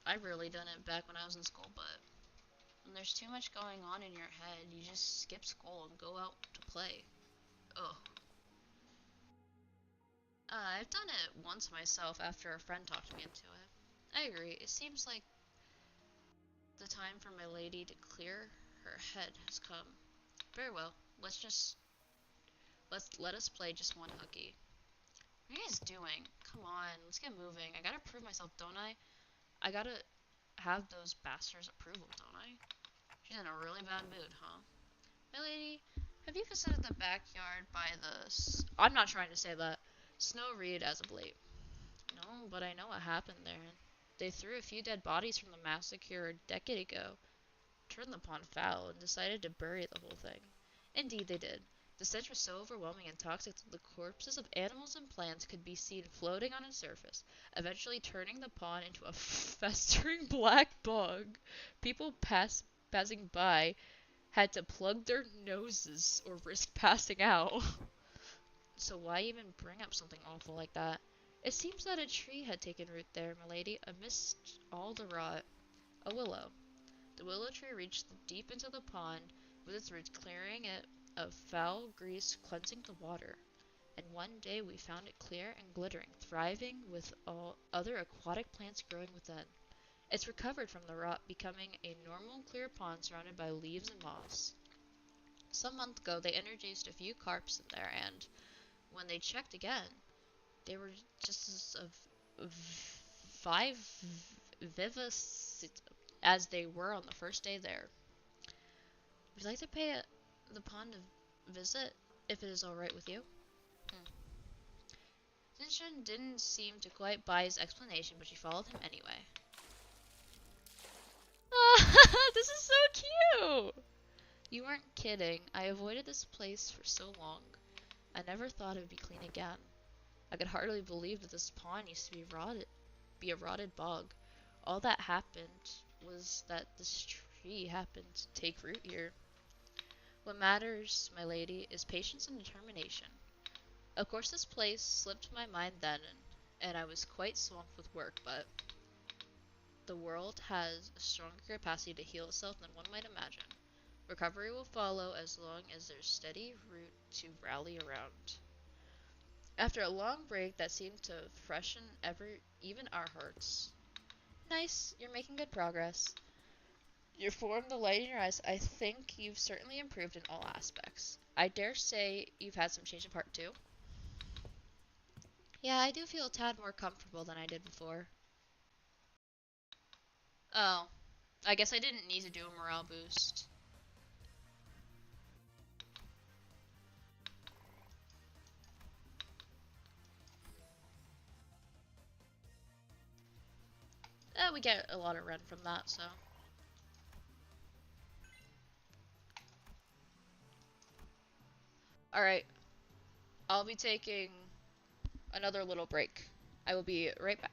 I've rarely done it back when I was in school, but when there's too much going on in your head, you just skip school and go out to play. Ugh. I've done it once myself after a friend talked me into it. I agree, it seems like the time for my lady to clear her head has come. Very well, let us play just one hooky. What are you guys doing? Come on, let's get moving. I gotta prove myself, don't I? I gotta have those bastards' approval, don't I? She's in a really bad mood, huh? My lady, have you considered the backyard by the... I'm not trying to say that. Snow Reed as of late. No, but I know what happened there. They threw a few dead bodies from the massacre a decade ago, turned the pond foul, and decided to bury the whole thing. Indeed, they did. The stench was so overwhelming and toxic that the corpses of animals and plants could be seen floating on its surface, eventually turning the pond into a festering black bog. People passing by had to plug their noses or risk passing out. So why even bring up something awful like that? It seems that a tree had taken root there, milady, amidst all the rot. A willow. The willow tree reached deep into the pond, with its roots clearing it of foul grease, cleansing the water. And one day we found it clear and glittering, thriving with all other aquatic plants growing within. It's recovered from the rot, becoming a normal clear pond surrounded by leaves and moss. Some month ago, they introduced a few carps in there, and when they checked again, they were just as vivacious as they were on the first day there. Would you like to pay the pond a visit, if it is all right with you? Zinshin didn't seem to quite buy his explanation, but she followed him anyway. This is so cute! You weren't kidding. I avoided this place for so long. I never thought it would be clean again. I could hardly believe that this pond used to be a rotted bog. All that happened was that this tree happened to take root here. What matters, my lady, is patience and determination. Of course this place slipped my mind then, and I was quite swamped with work, but the world has a stronger capacity to heal itself than one might imagine. Recovery will follow as long as there's steady root to rally around. After a long break that seemed to freshen even our hearts. Nice, you're making good progress. Your form, the light in your eyes, I think you've certainly improved in all aspects. I dare say you've had some change of heart too. Yeah, I do feel a tad more comfortable than I did before. Oh, I guess I didn't need to do a morale boost. We get a lot of rent from that, so. Alright, I'll be taking another little break. I will be right back.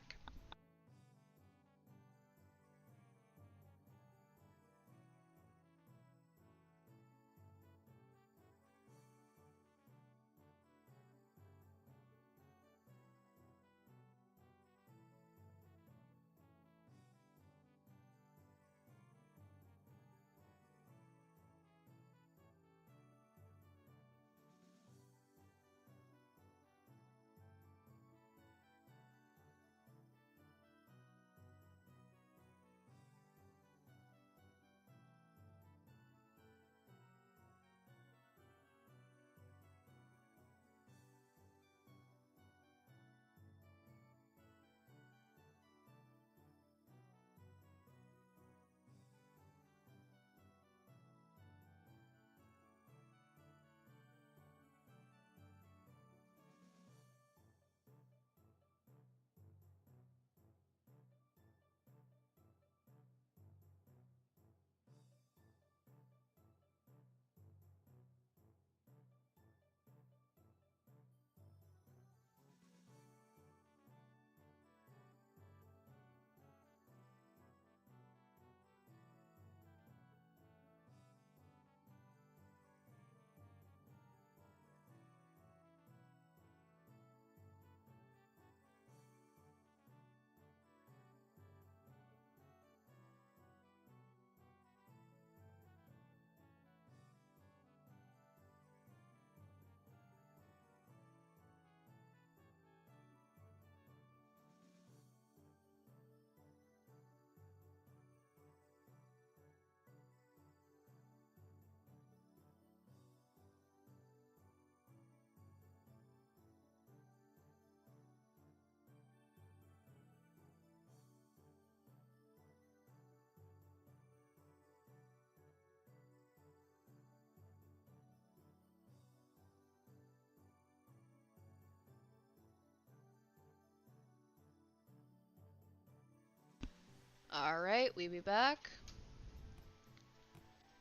Alright, we be back.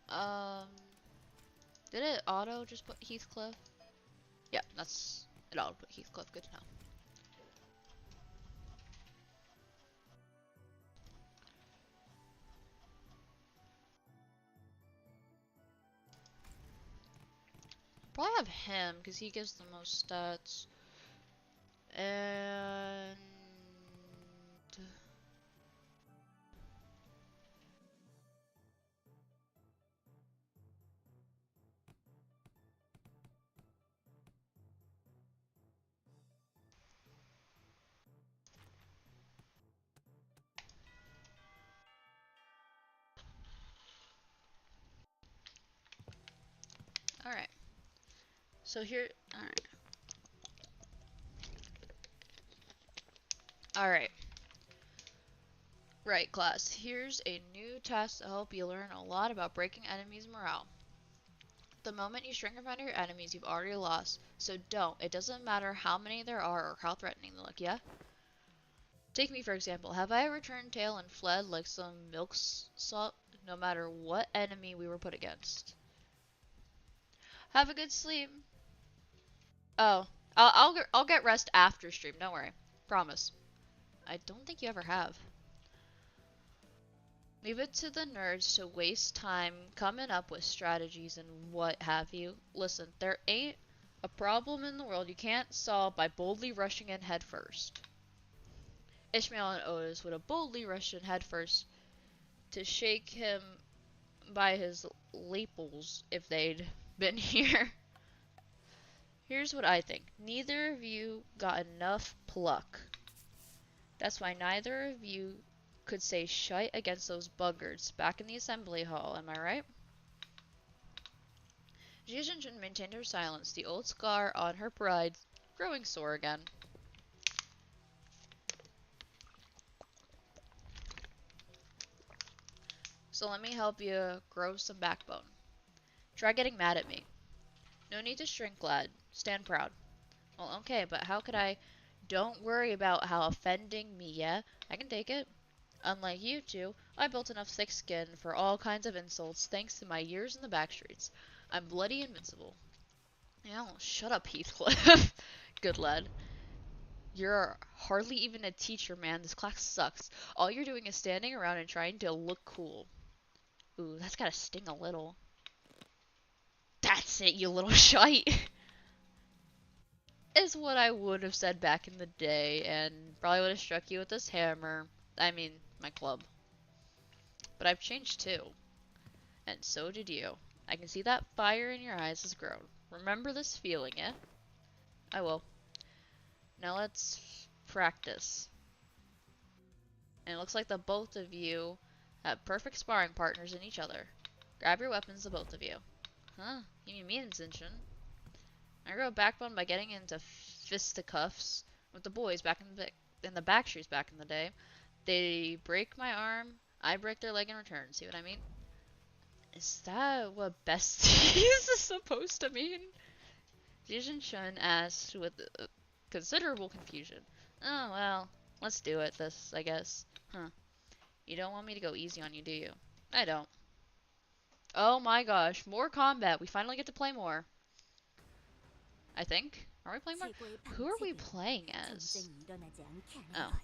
Um, did it auto just put Heathcliff? Yeah, that's it auto put Heathcliff, good to know. Probably have him, because he gives the most stats. And... Alright. So here... Alright. Alright. Right, class. Here's a new task to help you learn a lot about breaking enemies' morale. The moment you shrink in front of your enemies, you've already lost. So don't. It doesn't matter how many there are or how threatening they look, yeah? Take me for example. Have I ever turned tail and fled like some milk salt no matter what enemy we were put against? Have a good sleep. Oh, I'll get rest after stream. Don't worry. Promise. I don't think you ever have. Leave it to the nerds to waste time coming up with strategies and what have you. Listen, there ain't a problem in the world you can't solve by boldly rushing in head first. Ishmael and Otis would have boldly rushed in headfirst to shake him by his lapels if they'd been here. Here's what I think. Neither of you got enough pluck. That's why neither of you could say shite against those buggards back in the assembly hall, am I right? Jia Zhenjun maintained her silence, the old scar on her pride growing sore again. So let me help you grow some backbone. Try getting mad at me. No need to shrink, lad. Stand proud. Well, okay, but how could I? Don't worry about how offending me, yeah? I can take it. Unlike you two, I built enough thick skin for all kinds of insults thanks to my years in the backstreets. I'm bloody invincible. Yeah, shut up, Heathcliff. Good lad. You're hardly even a teacher, man. This class sucks. All you're doing is standing around and trying to look cool. Ooh, that's gotta sting a little. That's it, you little shite. Is what I would have said back in the day, and probably would have struck you with this hammer. I mean, my club. But I've changed too. And so did you. I can see that fire in your eyes has grown. Remember this feeling, eh? I will. Now let's practice. And it looks like the both of you have perfect sparring partners in each other. Grab your weapons, the both of you. Huh? You mean me and Zinshin? I grew a backbone by getting into fisticuffs with the boys back in the back streets back in the day. They break my arm, I break their leg in return. See what I mean? Is that what besties is supposed to mean? Jijin Shun asked with considerable confusion. Oh well, let's do it. This, I guess. Huh? You don't want me to go easy on you, do you? I don't. Oh my gosh, more combat. We finally get to play more. I think. Are we playing more?
최고의
Who are we
방책은
playing as?
전쟁이 일어나지 않게 하는
Oh.
것.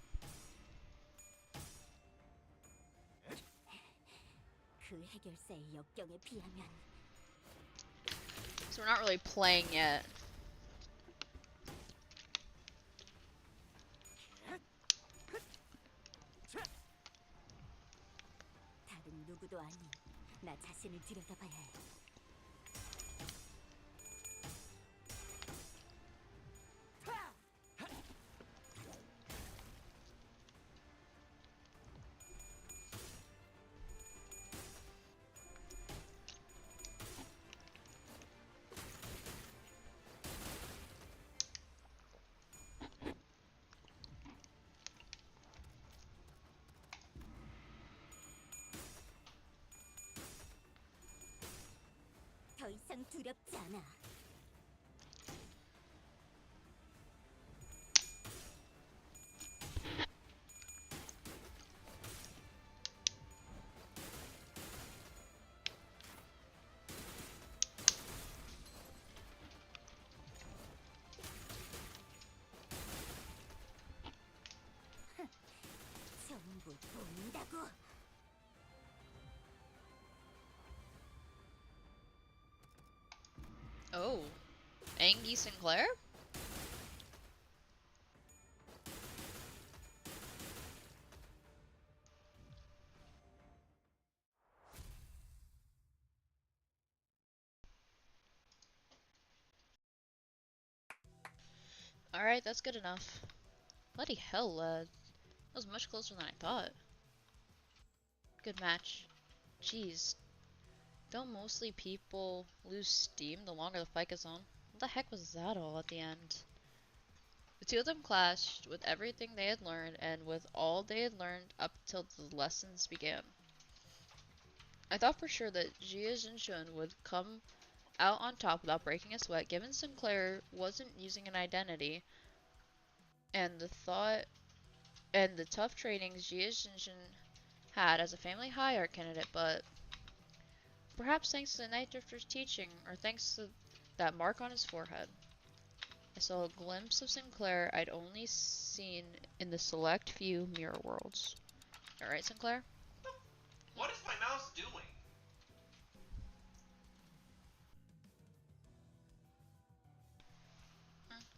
그 해결사의 역경에 비하면
So we're not really playing yet.
다른 누구도 아닌 나 자신을 들여다봐야 해. 더 이상 두렵지 않아. 전부 보인다고.
Oh. Angie Sinclair? Alright, that's good enough. Bloody hell, lad. That was much closer than I thought. Good match. Jeez. Don't mostly people lose steam the longer the fight goes on? What the heck was that all at the end? The two of them clashed with everything they had learned and with all they had learned up till the lessons began. I thought for sure that Jia Zhenshun would come out on top without breaking a sweat, given Sinclair wasn't using an identity, and the tough trainings Jia Zhenshun had as a family high art candidate, but perhaps thanks to the Night Drifter's teaching, or thanks to that mark on his forehead, I saw a glimpse of Sinclair I'd only seen in the select few mirror worlds. Alright, Sinclair?
What is my mouse doing?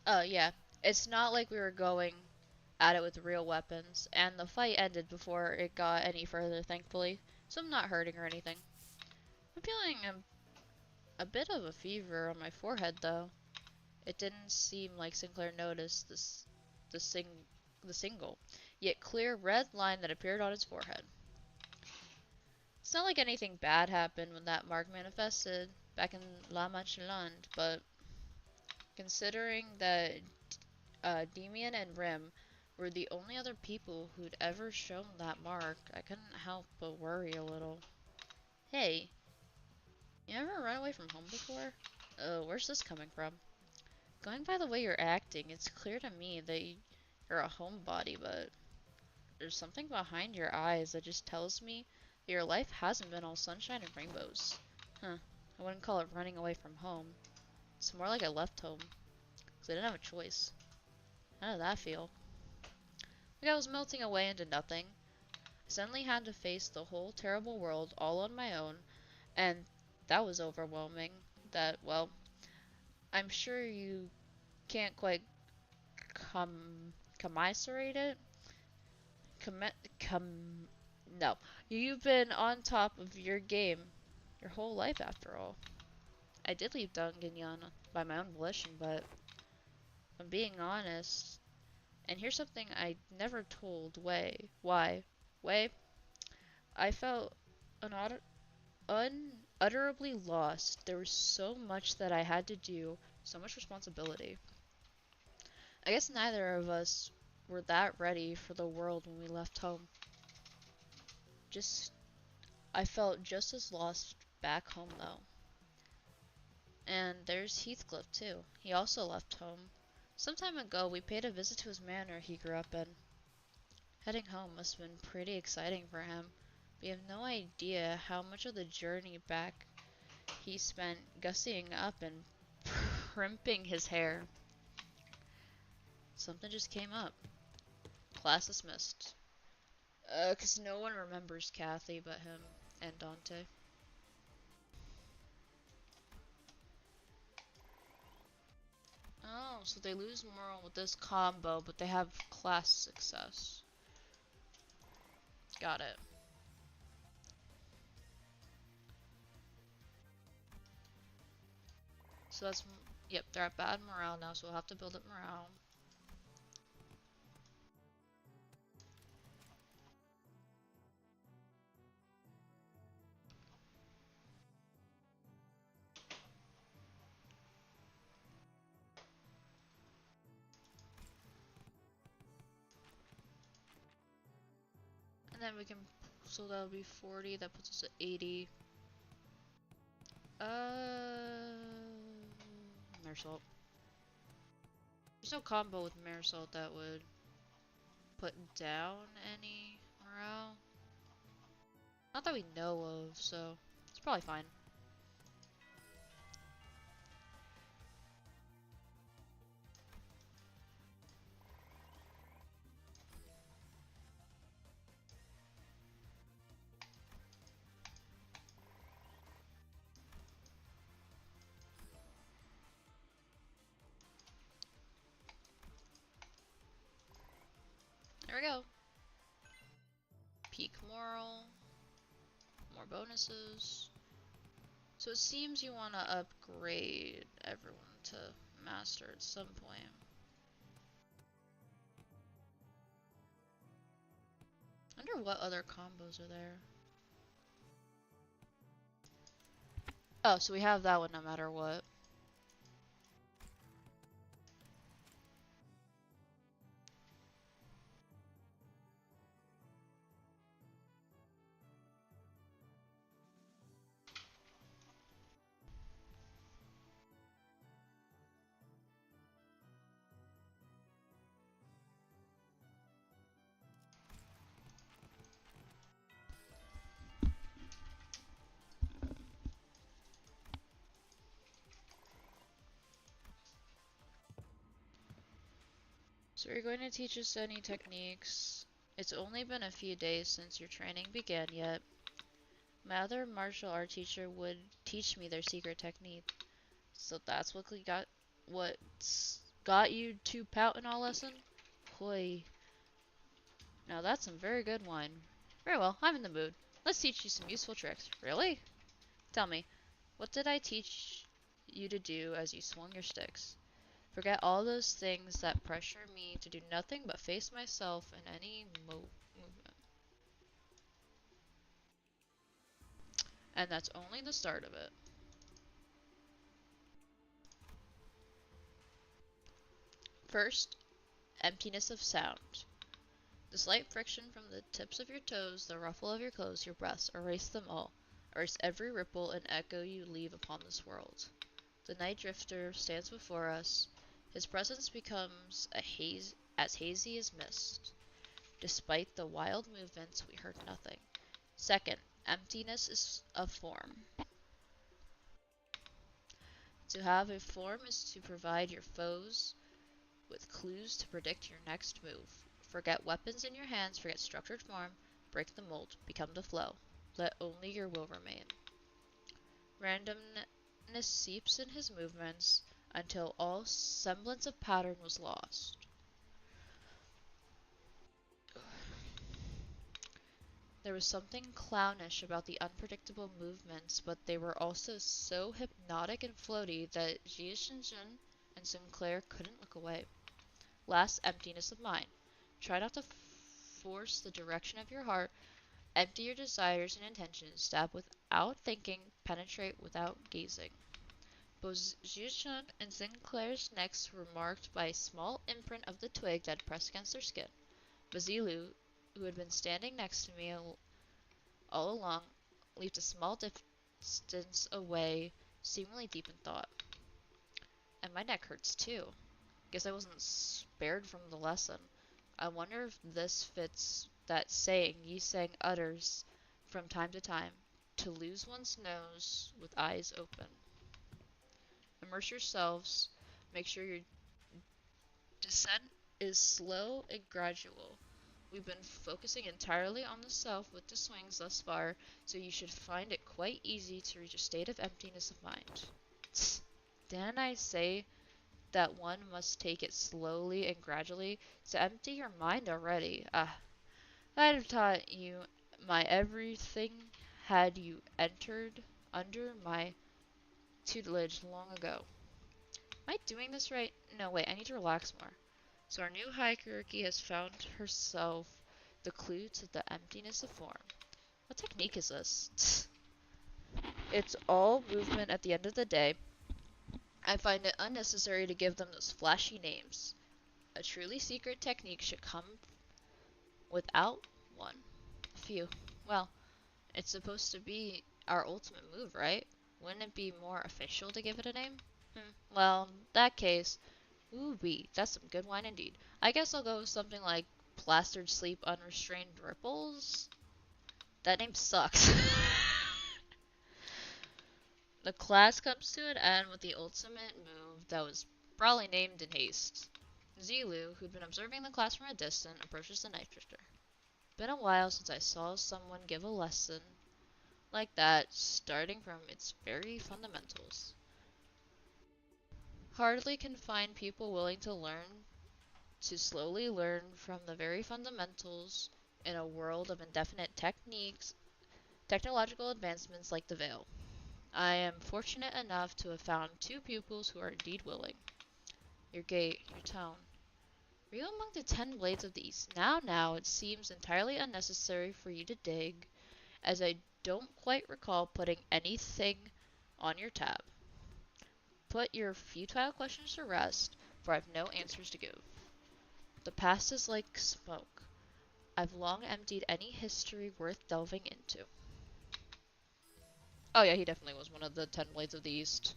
Oh, yeah. It's not like we were going at it with real weapons, and the fight ended before it got any further, thankfully. So I'm not hurting or anything. I'm feeling a bit of a fever on my forehead, though. It didn't seem like Sinclair noticed the sing the single, yet clear red line that appeared on his forehead. It's not like anything bad happened when that mark manifested back in La Manche Land, but considering that Demian and Rim were the only other people who'd ever shown that mark, I couldn't help but worry a little. Hey, you ever run away from home before? Oh, where's this coming from? Going by the way you're acting, it's clear to me that you're a homebody, but there's something behind your eyes that just tells me that your life hasn't been all sunshine and rainbows. Huh, I wouldn't call it running away from home. It's more like I left home, because I didn't have a choice. How did that feel? Like I was melting away into nothing. I suddenly had to face the whole terrible world all on my own, and that was overwhelming. Well, I'm sure you can't quite commiserate it. Com com no. You've been on top of your game your whole life after all. I did leave Dunganyon by my own volition, but if I'm being honest, and here's something I never told Why? Wei, I felt unutterably lost. There was so much that I had to do, so much responsibility. I guess neither of us were that ready for the world when we left home. Just, I felt just as lost back home though. And there's Heathcliff too. He also left home. Some time ago, we paid a visit to his manor he grew up in. Heading home must have been pretty exciting for him. We have no idea how much of the journey back he spent gussying up and primping his hair. Something just came up. Class dismissed. 'Cause no one remembers Kathy but him and Dante. Oh, so they lose moral with this combo, but they have class success. Got it. So that's, yep, they're at bad morale now, so we'll have to build up morale. And then we can, so that'll be 40, that puts us at 80. Maresalt. There's no combo with Maresalt that would put down any morale. Not that we know of, so it's probably fine. There we go. Peak moral. More bonuses. So it seems you want to upgrade everyone to master at some point. I wonder what other combos are there. Oh, so we have that one no matter what. So you're going to teach us any techniques. It's only been a few days since your training began yet. My other martial art teacher would teach me their secret technique. So that's what's got you to pout in all lesson? Hoi. Now that's some very good wine. Very well, I'm in the mood. Let's teach you some useful tricks. Really? Tell me, what did I teach you to do as you swung your sticks? Forget all those things that pressure me to do nothing but face myself in any movement. And that's only the start of it. First, emptiness of sound. The slight friction from the tips of your toes, the ruffle of your clothes, your breaths, erase them all. Erase every ripple and echo you leave upon this world. The night drifter stands before us. His presence becomes as hazy as mist. Despite the wild movements, we heard nothing. Second, emptiness is of form. To have a form is to provide your foes with clues to predict your next move. Forget weapons in your hands, forget structured form, break the mold, become the flow. Let only your will remain. Randomness seeps in his movements until all semblance of pattern was lost. There was something clownish about the unpredictable movements, but they were also so hypnotic and floaty that Jia Shinjun and Sinclair couldn't look away. Last, emptiness of mind. Try not to force the direction of your heart. Empty your desires and intentions. Stab without thinking. Penetrate without gazing. Both Jiuchun and Sinclair's necks were marked by a small imprint of the twig that had pressed against their skin. Bazilu, who had been standing next to me all along, leaped a small distance away, seemingly deep in thought. And my neck hurts too. Guess I wasn't spared from the lesson. I wonder if this fits that saying Yi Sang utters from time to time, to lose one's nose with eyes open. Immerse yourselves. Make sure your descent is slow and gradual. We've been focusing entirely on the self with the swings thus far, so you should find it quite easy to reach a state of emptiness of mind. Didn't I say that one must take it slowly and gradually to empty your mind already? I'd have taught you my everything had you entered under my tutelage long ago. Am I doing this right? No, wait, I need to relax more. So our new hierarchy has found herself the clue to the emptiness of form. What technique is this? It's all movement at the end of the day. I find it unnecessary to give them those flashy names. A truly secret technique should come without one. Phew. Well, it's supposed to be our ultimate move, right? Wouldn't it be more official to give it a name? Well, in that case, ooh-wee, that's some good wine indeed. I guess I'll go with something like Plastered Sleep Unrestrained Ripples. That name sucks. The class comes to an end with the ultimate move that was probably named in haste. Zilu, who'd been observing the class from a distance, approaches the Night Drifter. Been a while since I saw someone give a lesson like that, starting from its very fundamentals. Hardly can find people willing to slowly learn from the very fundamentals in a world of indefinite technological advancements like the Veil. I am fortunate enough to have found two pupils who are indeed willing. Your gait, your tone. Are you among the 10 blades of the East? Now, it seems entirely unnecessary for you to dig, as I don't quite recall putting anything on your tab. Put your futile questions to rest, for I've no answers to give. The past is like smoke. I've long emptied any history worth delving into. Oh yeah, he definitely was one of the 10 blades of the East.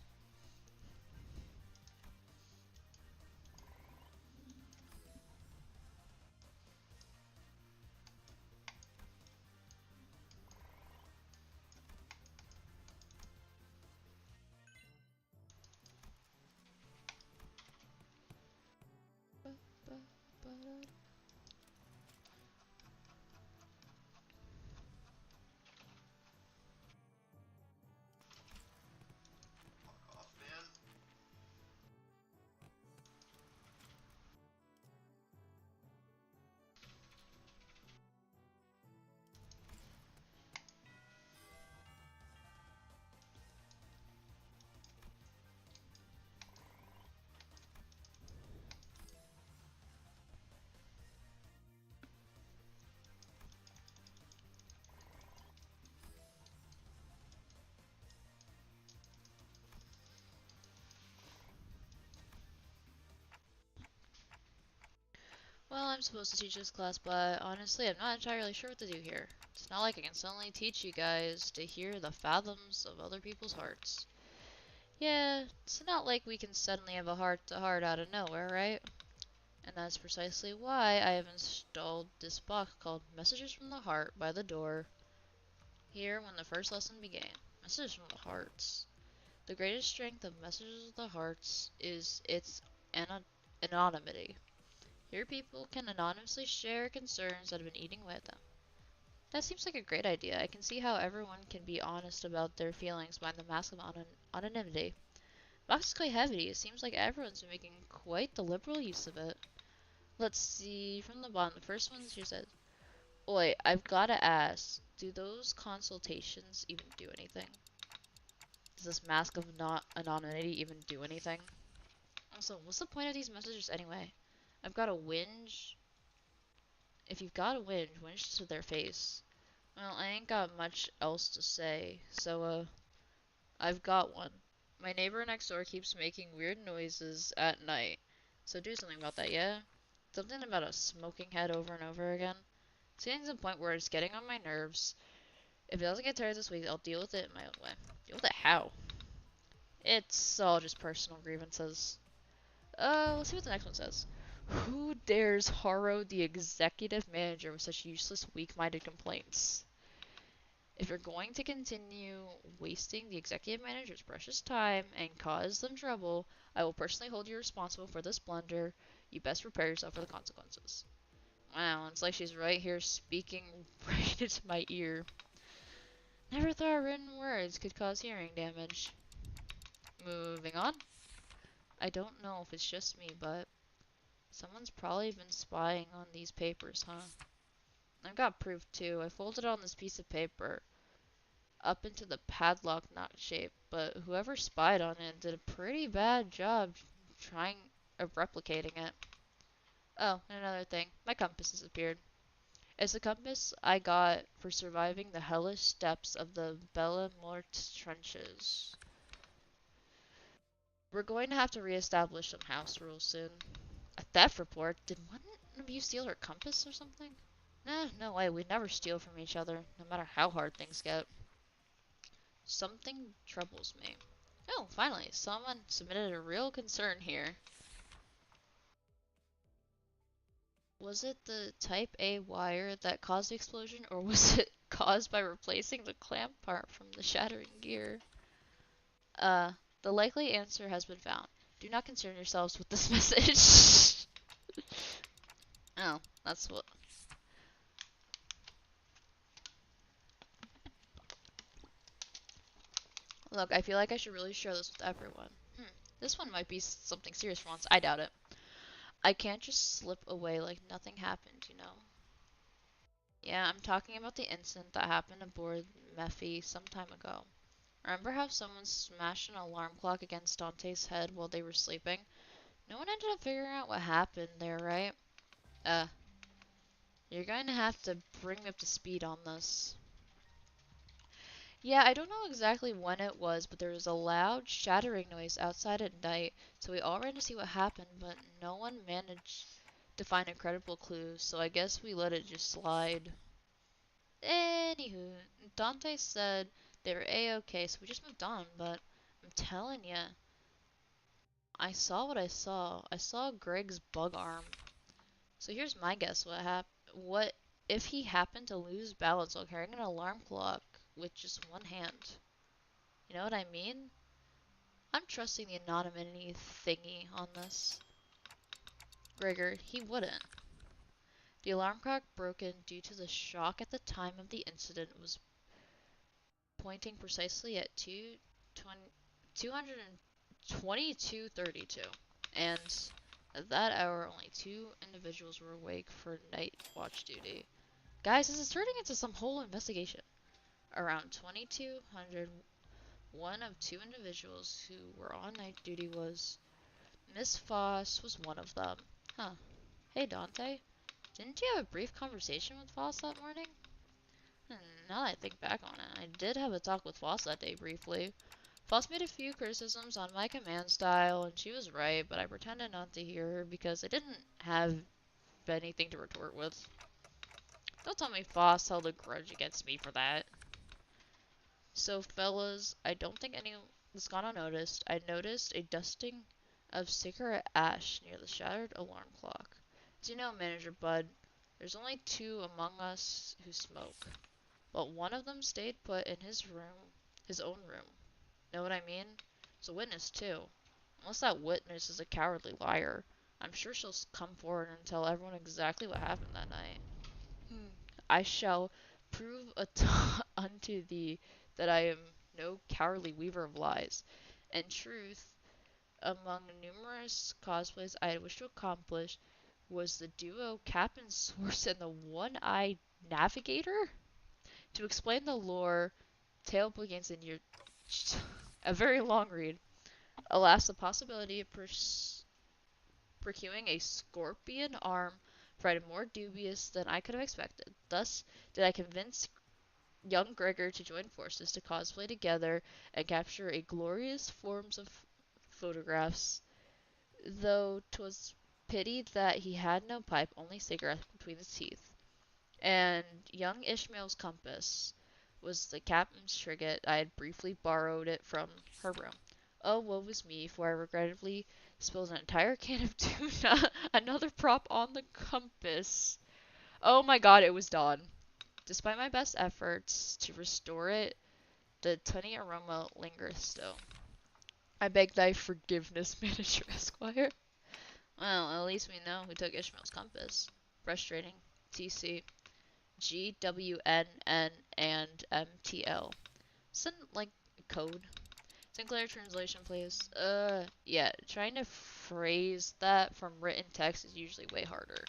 Fuck off, man.
I'm supposed to teach this class, but honestly, I'm not entirely sure what to do here. It's not like I can suddenly teach you guys to hear the fathoms of other people's hearts. Yeah, it's not like we can suddenly have a heart-to-heart out of nowhere, right? And that's precisely why I have installed this box called Messages from the Heart by the door here when the first lesson began. Messages from the Hearts. The greatest strength of Messages of the Hearts is its anonymity. Here people can anonymously share concerns that have been eating away at them. That seems like a great idea. I can see how everyone can be honest about their feelings behind the mask of anonymity. The box is quite heavy. It seems like everyone's been making quite the liberal use of it. Let's see from the bottom. The first one she said, "Oi, I've gotta ask, do those consultations even do anything? Does this mask of not anonymity even do anything? Also, what's the point of these messages anyway? I've got a whinge. If you've got a whinge, whinge to their face. Well, I ain't got much else to say, so, I've got one. My neighbor next door keeps making weird noises at night. So do something about that, yeah? Something about a smoking head over and over again. It's getting to the point where it's getting on my nerves. If it doesn't get tired this week, I'll deal with it in my own way." Deal with it how? It's all just personal grievances. Let's see what the next one says. "Who dares harrow the executive manager with such useless, weak-minded complaints? If you're going to continue wasting the executive manager's precious time and cause them trouble, I will personally hold you responsible for this blunder. You best prepare yourself for the consequences." Wow, it's like she's right here speaking right into my ear. Never thought written words could cause hearing damage. Moving on. I don't know if it's just me, but someone's probably been spying on these papers, huh? I've got proof too. I folded on this piece of paper up into the padlock knot shape, but whoever spied on it did a pretty bad job trying of replicating it. Oh, and another thing, my compass disappeared. It's the compass I got for surviving the hellish steps of the Bella Morte trenches. We're going to have to re-establish some house rules soon. A theft report? Did one of you steal her compass or something? Nah, no way, we'd never steal from each other, no matter how hard things get. Something troubles me. Oh, finally, someone submitted a real concern here. Was it the Type A wire that caused the explosion, or was it caused by replacing the clamp part from the shattering gear? Uh, the likely answer has been found. Do not concern yourselves with this message. Oh, that's what. Look, I feel like I should really share this with everyone. This one might be something serious for once. I doubt it. I can't just slip away like nothing happened, you know? Yeah, I'm talking about the incident that happened aboard Mephi some time ago. Remember how someone smashed an alarm clock against Dante's head while they were sleeping? No one ended up figuring out what happened there, right? Uh, you're going to have to bring me up to speed on this. Yeah, I don't know exactly when it was, but there was a loud shattering noise outside at night, so we all ran to see what happened, but no one managed to find a credible clue, so I guess we let it just slide. Anywho, Dante said they were a-okay, so we just moved on, but I'm telling ya, I saw what I saw. I saw Greg's bug arm. So here's my guess what if he happened to lose balance while carrying an alarm clock with just one hand? You know what I mean? I'm trusting the anonymity thingy on this. Gregor, he wouldn't. The alarm clock broken due to the shock at the time of the incident was pointing precisely at 222:32, and at that hour only two individuals were awake for night watch duty. Guys, this is turning into some whole investigation. Around 2200, one of two individuals who were on night duty was Miss Foss was one of them. Huh. Hey Dante, didn't you have a brief conversation with Foss that morning? Now that I think back on it, I did have a talk with Foss that day briefly. Foss made a few criticisms on my command style, and she was right, but I pretended not to hear her because I didn't have anything to retort with. Don't tell me Foss held a grudge against me for that. So, fellas, I don't think anyone's gone unnoticed. I noticed a dusting of cigarette ash near the shattered alarm clock. As you know, Manager Bud, there's only two among us who smoke, but one of them stayed put in his own room. Know what I mean? It's a witness, too. Unless that witness is a cowardly liar, I'm sure she'll come forward and tell everyone exactly what happened that night. I shall prove unto thee that I am no cowardly weaver of lies. In truth, among numerous cosplays I wish to accomplish was the duo Captain Source and the One-Eyed Navigator. To explain the lore, Tail begins in your a very long read. Alas, the possibility of procuring a scorpion arm provided more dubious than I could have expected. Thus did I convince young Gregor to join forces to cosplay together and capture a glorious forms of photographs, though 'twas pity that he had no pipe, only cigarettes between his teeth. And young Ishmael's compass was the captain's trinket. I had briefly borrowed it from her room. Oh, woe was me, for I regrettably spilled an entire can of tuna, another prop on the compass. Oh my god, it was dawn. Despite my best efforts to restore it, the tunny aroma lingers still. I beg thy forgiveness, Manager Esquire. Well, at least we know who took Ishmael's compass. Frustrating. TC. GWNN and MTL. Send, like, code. Sinclair translation, please. Yeah, trying to phrase that from written text is usually way harder.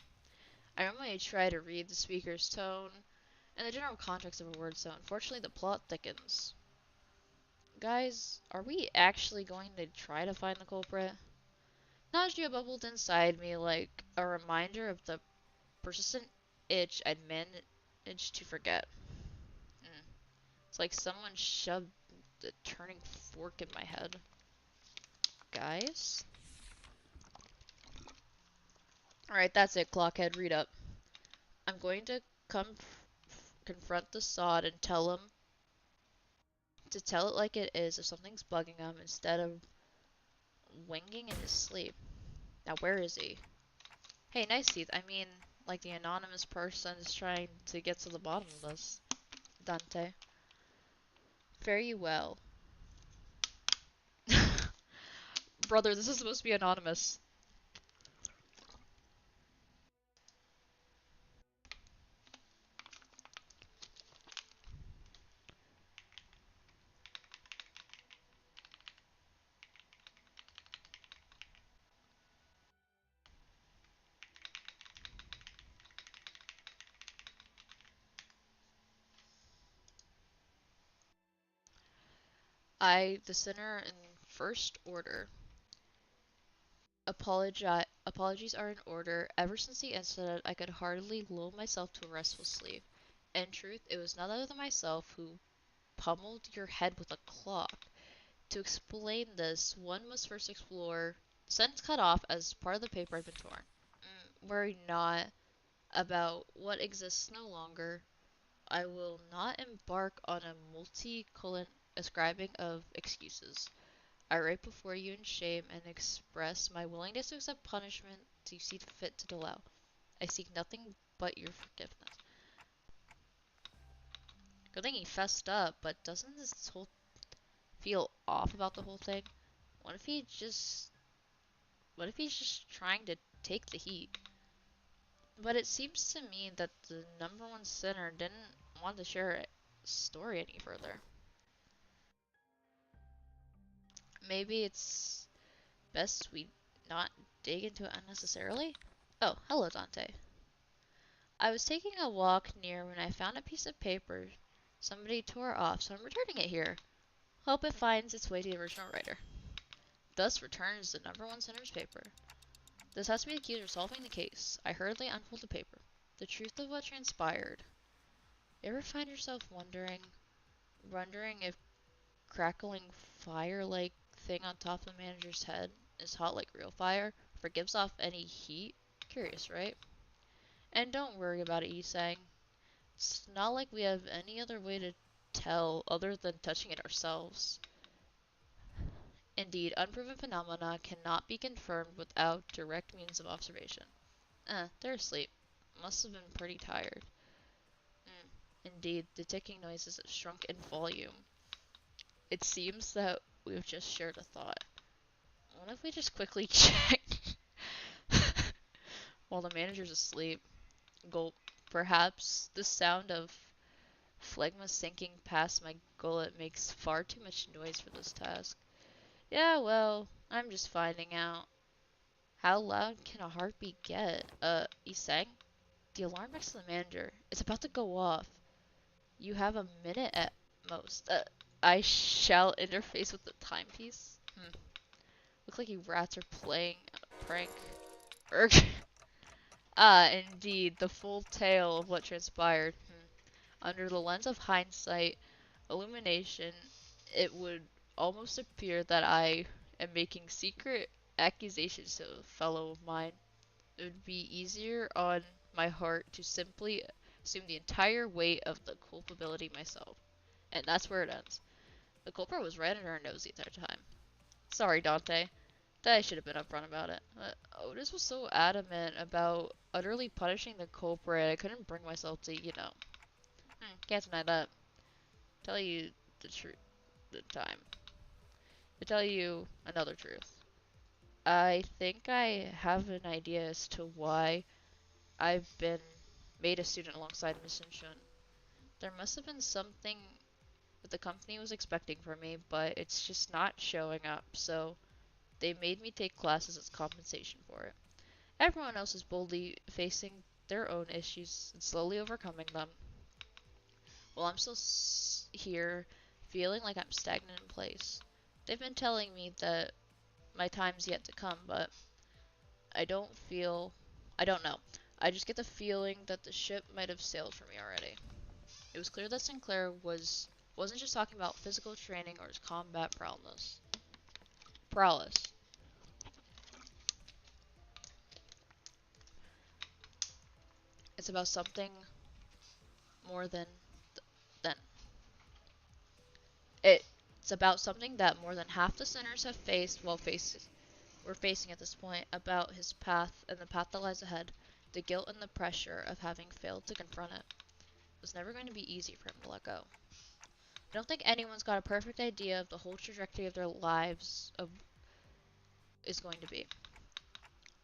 I normally try to read the speaker's tone and the general context of a word, so unfortunately the plot thickens. Guys, are we actually going to try to find the culprit? Nausea bubbled inside me like a reminder of the persistent itch I'd managed to forget. It's like someone shoved the turning fork in my head. Guys? Alright, that's it, Clockhead. Read up. I'm going to confront the sod and tell him to tell it like it is if something's bugging him instead of winging in his sleep. Now, where is he? Hey, nice teeth. I mean, like the anonymous person is trying to get to the bottom of this. Dante. Fare you well. Brother, this is supposed to be anonymous. The sinner in first order. Apologies are in order. Ever since the incident, I could hardly lull myself to a restful sleep. In truth, it was none other than myself who pummeled your head with a clock. To explain this, one must first explore sentence cut off as part of the paper had been torn. Worry not about what exists no longer. I will not embark on a multi-colon ascribing of excuses. I write before you in shame and express my willingness to accept punishment you see fit to allow. I seek nothing but your forgiveness. Good thing he fessed up, but doesn't this whole feel off about the whole thing? What if he just what if he's just trying to take the heat? But it seems to me that the number one sinner didn't want to share a story any further. Maybe it's best we not dig into it unnecessarily? Oh, hello, Dante. I was taking a walk near when I found a piece of paper somebody tore off, so I'm returning it here. Hope it finds its way to the original writer. Thus returns the number one sinner's paper. This has to be the key to solving the case. I hurriedly unfold the paper. The truth of what transpired. Ever find yourself wondering if crackling fire-like thing on top of the manager's head is hot like real fire, or gives off any heat? Curious, right? And don't worry about it, Isang. It's not like we have any other way to tell other than touching it ourselves. Indeed, unproven phenomena cannot be confirmed without direct means of observation. They're asleep. Must have been pretty tired. Indeed, the ticking noises have shrunk in volume. It seems that we've just shared a thought. What if we just quickly check while the manager's asleep? Gulp. Perhaps the sound of phlegma sinking past my gullet makes far too much noise for this task. Yeah, well, I'm just finding out. How loud can a heartbeat get? Isang? The alarm next to the manager. It's about to go off. You have a minute at most. I shall interface with the timepiece. Looks like you rats are playing a prank. Erg. Indeed, the full tale of what transpired. Under the lens of hindsight, illumination, it would almost appear that I am making secret accusations to a fellow of mine. It would be easier on my heart to simply assume the entire weight of the culpability myself. And that's where it ends. The culprit was right under our nose the entire time. Sorry, Dante. That I should have been upfront about it. Otis was so adamant about utterly punishing the culprit, I couldn't bring myself to, can't deny that. Tell you the truth, the time. To tell you another truth. I think I have an idea as to why I've been made a student alongside Miss Shun. There must have been something that the company was expecting from me, but it's just not showing up, so they made me take classes as compensation for it. Everyone else is boldly facing their own issues and slowly overcoming them, while I'm still here feeling like I'm stagnant in place. They've been telling me that my time's yet to come, but I don't feel. I don't know. I just get the feeling that the ship might have sailed for me already. It was clear that Sinclair wasn't just talking about physical training or his combat prowess. Prowess. It's about something more than it's about something that more than half the sinners have faced we're facing at this point, about his path and the path that lies ahead, the guilt and the pressure of having failed to confront it. It was never going to be easy for him to let go. I don't think anyone's got a perfect idea of the whole trajectory of their lives is going to be.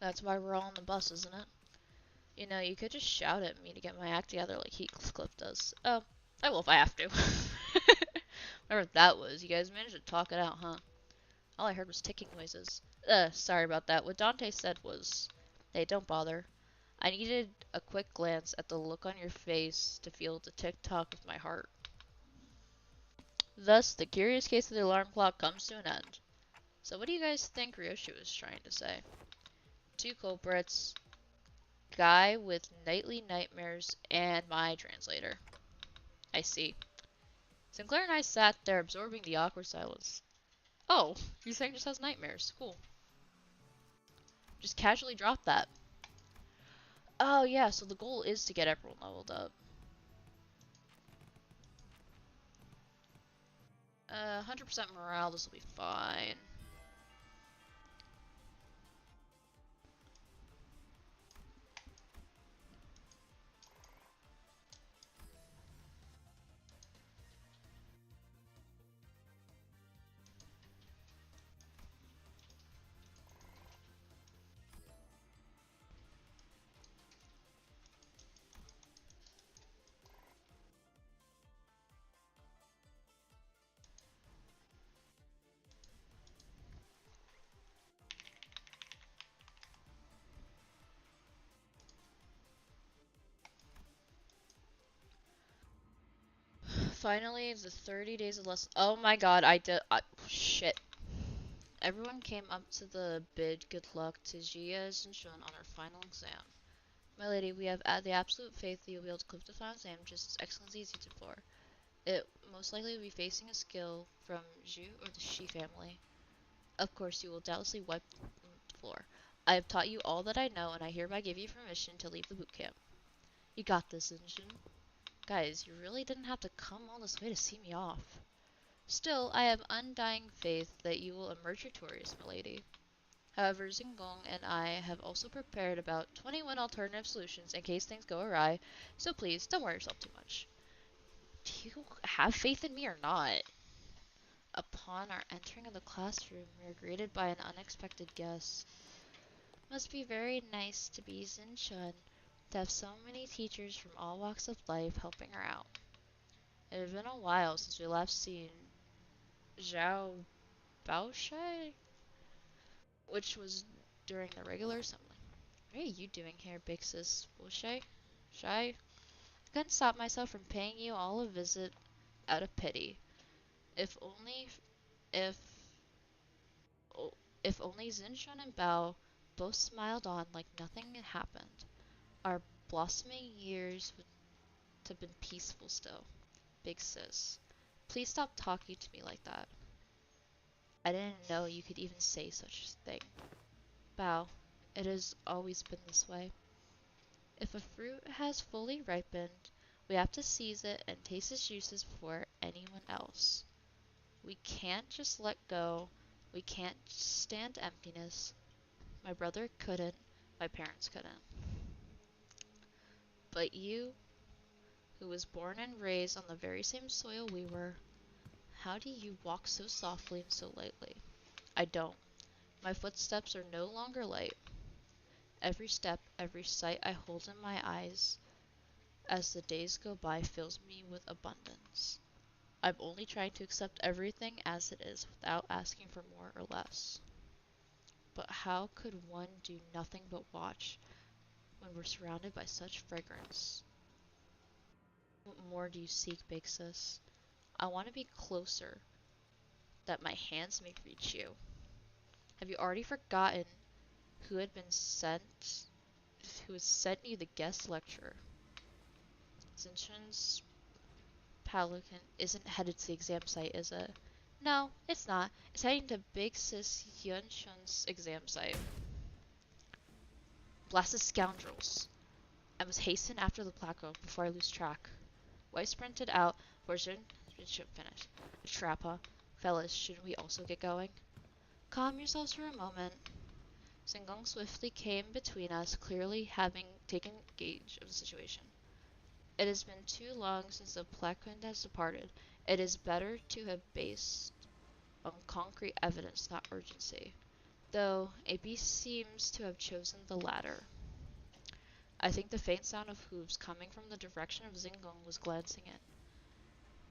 That's why we're all on the bus, isn't it? You could just shout at me to get my act together like Heathcliff does. Oh, I will if I have to. Whatever that was, you guys managed to talk it out, huh? All I heard was ticking noises. Sorry about that. What Dante said was, hey, don't bother. I needed a quick glance at the look on your face to feel the tick-tock of my heart. Thus, the curious case of the alarm clock comes to an end. So what do you guys think Ryoshi was trying to say? Two culprits, guy with nightly nightmares, and my translator. I see. Sinclair and I sat there absorbing the awkward silence. Oh, you saying just has nightmares. Cool. Just casually drop that. Oh yeah, so the goal is to get everyone leveled up. 100% morale, this will be fine. Finally, the 30 days of less. Oh my god, shit. Everyone came up to the bid good luck to Gia and Shun on our final exam. My lady, we have the absolute faith that you'll be able to clip the final exam just as excellently as you did before. It most likely will be facing a skill from Zhu or the Shi family. Of course, you will doubtlessly wipe the floor. I have taught you all that I know, and I hereby give you permission to leave the boot camp. You got this, Injun. Guys, you really didn't have to come all this way to see me off. Still, I have undying faith that you will emerge victorious, milady. However, Zingong and I have also prepared about 21 alternative solutions in case things go awry, so please don't worry yourself too much. Do you have faith in me or not? Upon our entering of the classroom, we are greeted by an unexpected guest. Must be very nice to be Xinchun, to have so many teachers from all walks of life helping her out. It had been a while since we last seen Zhao Baoshai, which was during the regular assembly. What are you doing here, big sis Baoshai? Shy? I couldn't stop myself from paying you all a visit out of pity. If only, if, if only Xinchun and Bao both smiled on like nothing had happened, our blossoming years would have been peaceful still. Big sis, please stop talking to me like that. I didn't know you could even say such a thing. Bao, it has always been this way. If a fruit has fully ripened, we have to seize it and taste its juices before anyone else. We can't just let go. We can't stand emptiness. My brother couldn't. My parents couldn't. But you, who was born and raised on the very same soil we were, how do you walk so softly and so lightly? I don't. My footsteps are no longer light. Every step, every sight I hold in my eyes as the days go by fills me with abundance. I'm only trying to accept everything as it is without asking for more or less. But how could one do nothing but watch when we're surrounded by such fragrance? What more do you seek, big sis? I want to be closer, that my hands may reach you. Have you already forgotten who had been sent, who has sent you the guest lecturer? Xinchun's Pelican isn't headed to the exam site, is it? No, it's not. It's heading to Big Sis Yunshun's exam site. Blasted scoundrels. I must hasten after the placo before I lose track. White sprinted out for should finish. A trap, huh? Fellas, shouldn't we also get going? Calm yourselves for a moment. Sengong swiftly came between us, clearly having taken gauge of the situation. It has been too long since the placard has departed. It is better to have based on concrete evidence, not urgency. Though AB seems to have chosen the latter. I think the faint sound of hooves coming from the direction of Zingong was glancing in.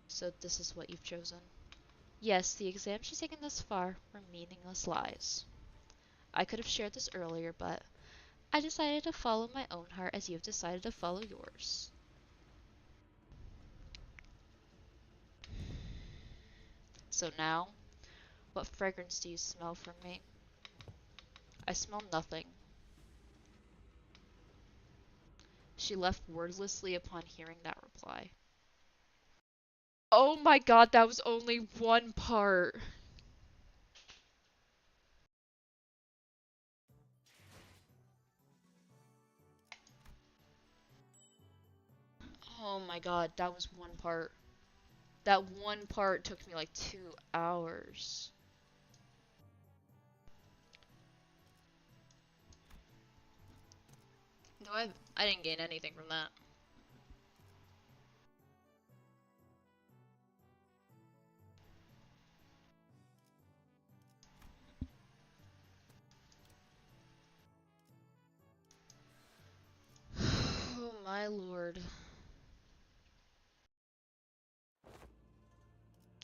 So this is what you've chosen. Yes, the exams she's taken thus far were meaningless lies. I could have shared this earlier, but I decided to follow my own heart as you have decided to follow yours. So now, what fragrance do you smell from me? I smell nothing. She left wordlessly upon hearing that reply. Oh my god, that was only one part. Oh my god, that was one part. That one part took me like 2 hours. No, I didn't gain anything from that. Oh my lord.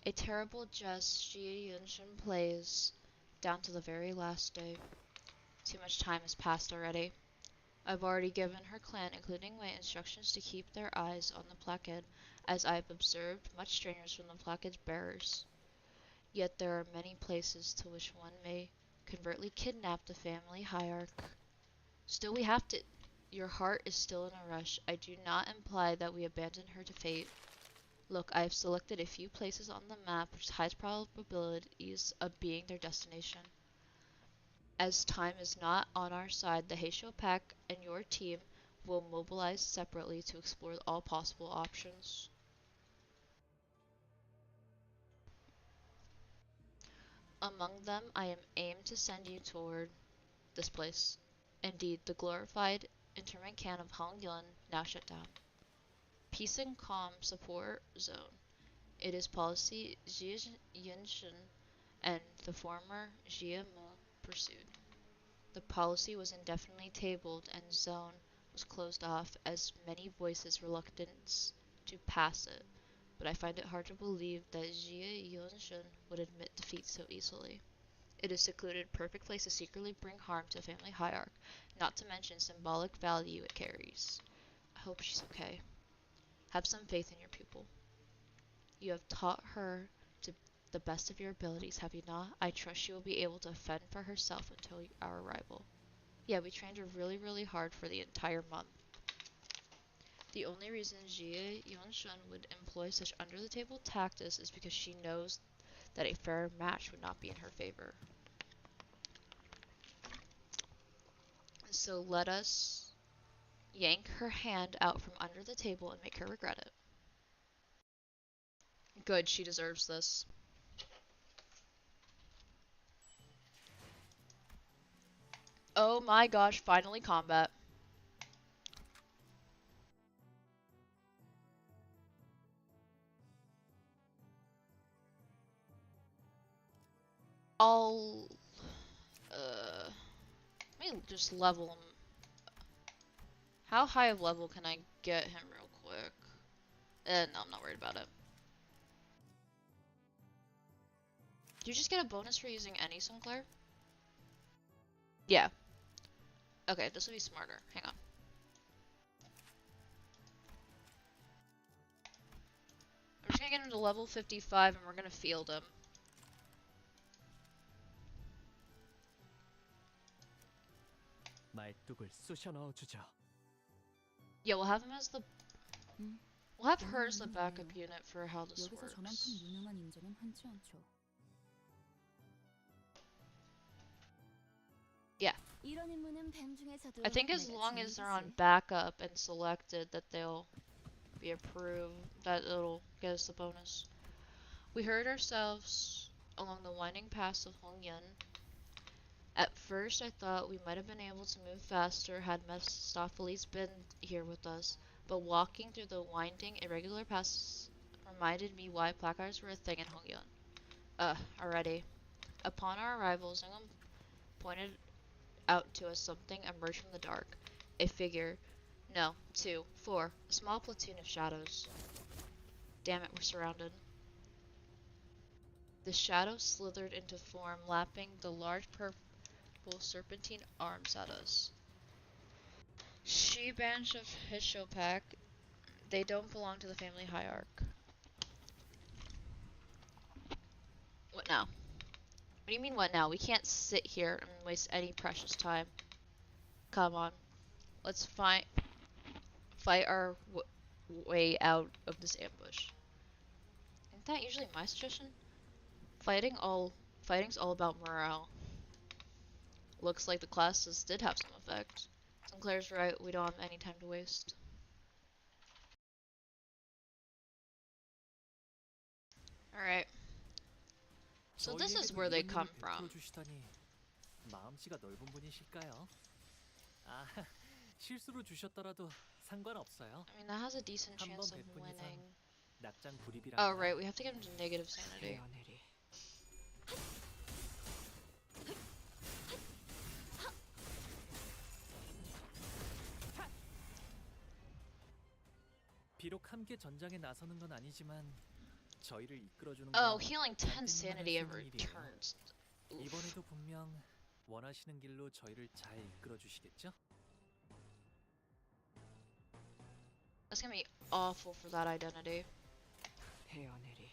A terrible jest Ji Yunshin plays, down to the very last day. Too much time has passed already. I've already given her clan, including Wei, instructions to keep their eyes on the placard, as I've observed much strangers from the placard's bearers. Yet there are many places to which one may covertly kidnap the family hierarch. Still we have to. Your heart is still in a rush. I do not imply that we abandon her to fate. Look, I have selected a few places on the map which has probabilities of being their destination. As time is not on our side, the Heisho pack and your team will mobilize separately to explore all possible options. Among them, I am aimed to send you toward this place. Indeed, the glorified internment camp of Hongyun now shut down. Peace and Calm Support Zone. It is policy Xi Yunshin and the former Jia Mu pursued. The policy was indefinitely tabled and zone was closed off as many voices reluctance to pass it, but I find it hard to believe that Jia Yunshin would admit defeat so easily. It is secluded, perfect place to secretly bring harm to the family hierarch, not to mention symbolic value it carries. I hope she's okay. Have some faith in your pupil. You have taught her to the best of your abilities, have you not? I trust she will be able to fend for herself until our arrival. Yeah, we trained her really, really hard for the entire month. The only reason Jie Yunshun would employ such under-the-table tactics is because she knows that a fair match would not be in her favor. So let us yank her hand out from under the table and make her regret it. Good, she deserves this. Oh my gosh, finally combat. I'll let me just level him. How high of level can I get him real quick? No, I'm not worried about it. Do you just get a bonus for using any Sinclair? Yeah. Okay, this will be smarter. Hang on. I'm just gonna get him to level 55 and we're gonna field him.
말뚝을 쑤셔 넣어주죠.
Yeah, we'll have him as the...
음,
We'll have her
너무
as the
유능하네요.
backup unit for how this
여기서
works.
저만큼 유능한 인재는 흔치 않죠.
Yeah.
이런 임무는 뱀 중에서도
I think as
내가
long as they're on
제일이지.
backup and selected that they'll be approved, that it'll get us the bonus. We heard ourselves along the winding paths of Hongyun. At first I thought we might have been able to move faster had Mephistopheles been here with us, but walking through the winding, irregular paths reminded me why placards were a thing in Hongyun. Already. Upon our arrival, Zungum pointed out to us something emerged from the dark. A figure. No, two, four. A small platoon of shadows. Damn it, we're surrounded. The shadows slithered into form, lapping the large purple serpentine arms at us. She branch of Hishopak. They don't belong to the family hierarch. What now? What do you mean what now? We can't sit here and waste any precious time. Come on. Let's fight our way out of this ambush. Isn't that usually my suggestion? Fighting's all about morale. Looks like the classes did have some effect. Sinclair's right, we don't have any time to waste. Alright. So this is where they come from.
주시다니 마음씨가 넓은 분이실까요? 아, 실수로 주셨더라도 상관없어요.
I mean, that has a decent
한번
chance of
베푼 이상
winning.
낙장 불입이랍니다.
Oh, right, we have to get him to negative sanity.
하늘이 비록 함께 전장에 나서는 건 아니지만 저희를 이끌어주는
Oh,
건
healing 10 sanity
할 수
every
있는 일이에요.
turn. Oof.
이번에도 분명 원하시는 길로 저희를 잘 이끌어 주시겠죠?
That's gonna be awful for that identity.
해연해리.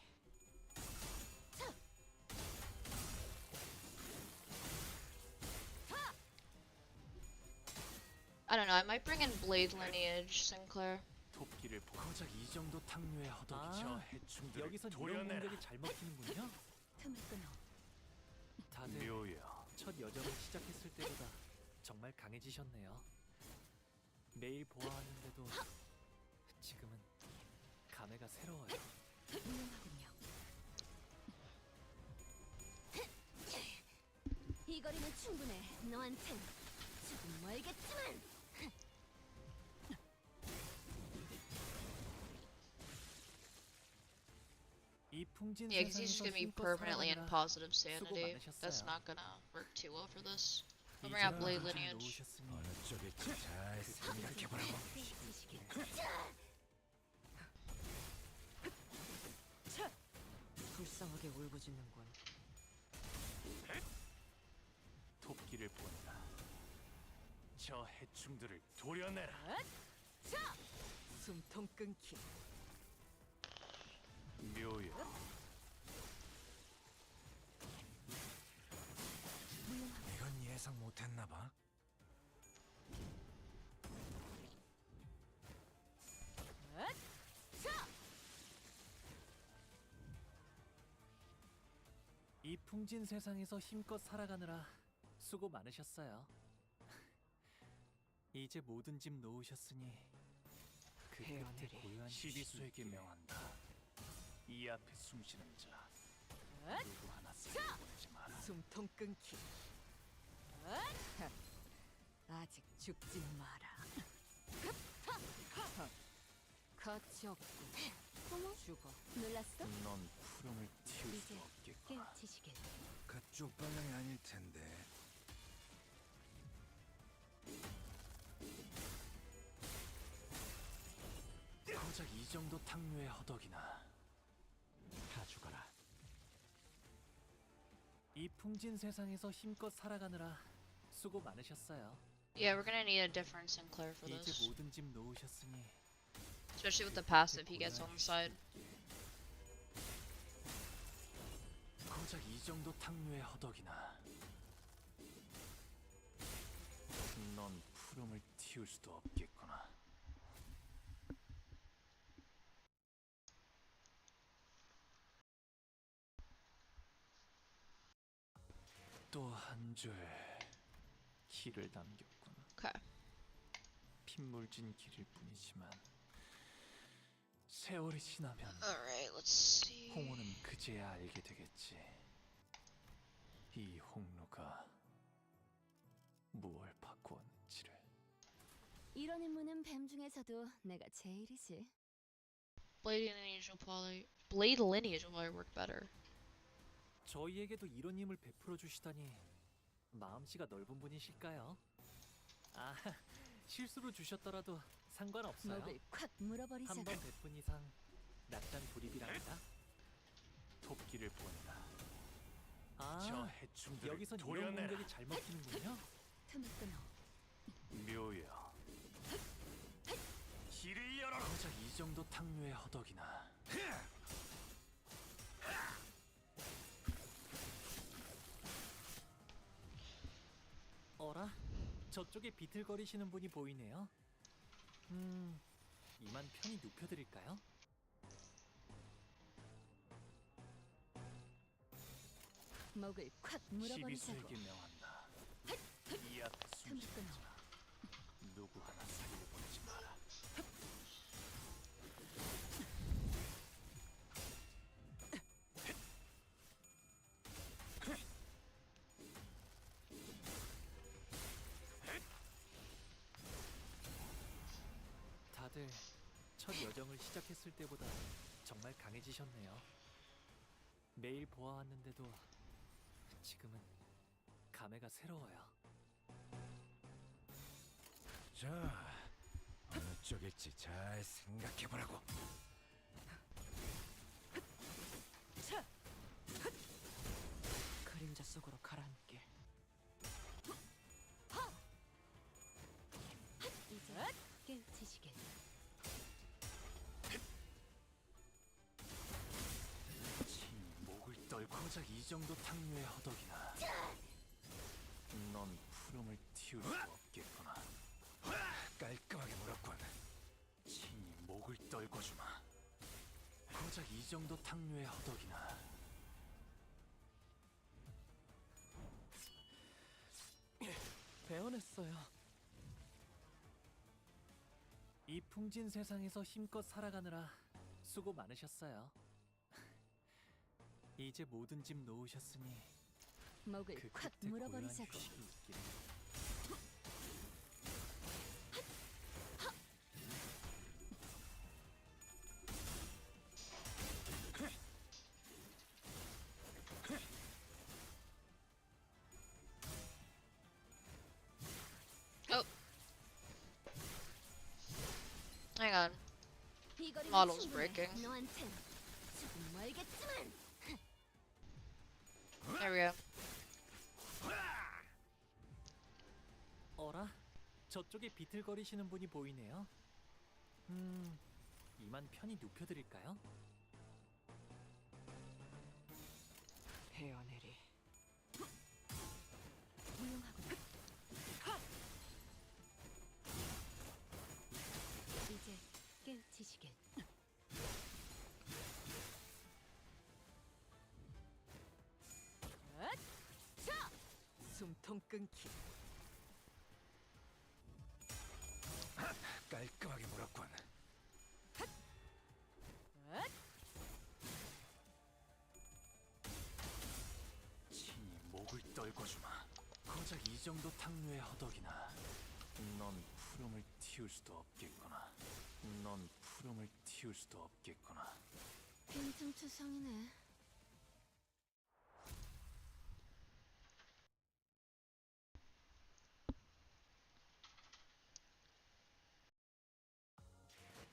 I don't know, I might bring in Blade Lineage, Sinclair.
토끼를 고작 이 정도 탕류에 허덕이죠. 해충들을 여기서 이런 공격이 잘 먹히는군요.
틈을 끊어.
다들 첫 여정을 시작했을 때보다 정말 강해지셨네요. 매일 보아왔는데도 지금은 감회가 새로워요.
훌륭하군요. 이 거리면 충분해. 너한텐 조금 멀겠지만.
이 풍진
Yeah, because he's just
세상에서
gonna be
힘껏
permanently in
살아가느라
positive
수고
sanity. That's
많으셨어요.
not gonna work too well for this. I'll bring
이제
out Blade
모든 좀
Lineage.
놓으셨으니
어느 쪽일지 잘 생각해보라고.
불쌍하게 울부짖는군.
토끼를 보내라. 저 해충들을 도려내라.
숨통 끊기.
묘요.
이건 예상 못했나봐.
이 풍진 세상에서 힘껏 살아가느라 수고 많으셨어요. 이제 모든 짐 놓으셨으니 그 끝에 고요한 시비수에게 명한다. 이 앞에 숨쉬는 자 누구 하나 살려보내지 마라.
숨통 끊기. 아직 죽지 마라. 가치 없고. 어머? 죽어. 놀랐어?
넌 푸름을 틔울 수
이제
없겠구나.
깨우치시길.
그쪽 방향이 아닐 텐데.
고작 이 정도 탕류의 허덕이나 다 죽어라. 이 풍진 세상에서 힘껏 살아가느라 수고 많으셨어요.
Yeah, we're gonna need a different Sinclair for
이제
this.
모든 짐 놓으셨으니
Especially with the passive he gets on the side.
고작 이 정도 탕류의 허덕이나 넌 푸름을 틔울 수도 없겠구나. 또 한 줄 길을 남겼구나.
Okay.
핏물진 길일 뿐이지만 세월이 지나면
Alright, let's see.
홍우는 그제야 알게 되겠지. 이 홍루가 무얼 바꾸었는지를.
이런 임무는 뱀 중에서도 내가 제일이지.
Blade Lineage will probably work better.
저희에게도 이런 힘을 베풀어 주시다니 마음씨가 넓은 분이실까요? 아, 실수로 주셨더라도 상관없어요.
목을 콱 물어버리자.
한 번 베푼 이상 낙단 불입이랍니다. 토끼를 보내라.
저
아,
해충들을
여기선 이런
도려내라.
공격이 잘 먹히는군요.
틈을 끊어.
묘여.
길을 열어라.
고작 이 정도 탕류의 허덕이나 어라? 저쪽에 비틀거리시는 분이 보이네요. 이만 편히 눕혀드릴까요?
목을 콱 물어버리자고.
시비수에게 명한다. 이 앞에
틈을
숨쉬는
끊어.
자 누구 하나 살려보내지 마라. 다들 첫 여정을 시작했을 때보다 정말 강해지셨네요. 매일 보아왔는데도 지금은 감회가 새로워요.
자, 어느 쪽일지 잘 생각해보라고.
그림자 속으로 가라앉게. 이제 깨우치시길.
친히 목을 떨고 고작 이 정도 탕류의 허덕이나 넌 푸름을 틔울 수 없겠구나.
깔끔하게 물었군.
친히 목을 떨궈 주마. 고작 이 정도 탕류의 허덕이나
배워냈어요.
풍진 세상에서 힘껏 살아가느라 수고 많으셨어요. 이제 모든 짐 놓으셨으니
목을
그
콱
끝에 고요한
물어버리자고.
휴식이 있기를.
Oh, hang on.
이 거리는
Model's
충분해.
breaking.
너한텐 조금 멀겠지만.
There we go.
어라? 저쪽에 비틀거리시는 분이 보이네요. 이만 편히 눕혀드릴까요?
헤어내리.
훌륭하군. 이제 깨우치시길.
숨통 끊기.
깔끔하게 몰았군.
친히 목을 떨궈주마. 고작 이 정도 탕류의 허덕이나. 넌 푸름을 틔울 수도 없겠구나. 넌 푸름을 틔울 수도 없겠구나.
빈틈투성이네.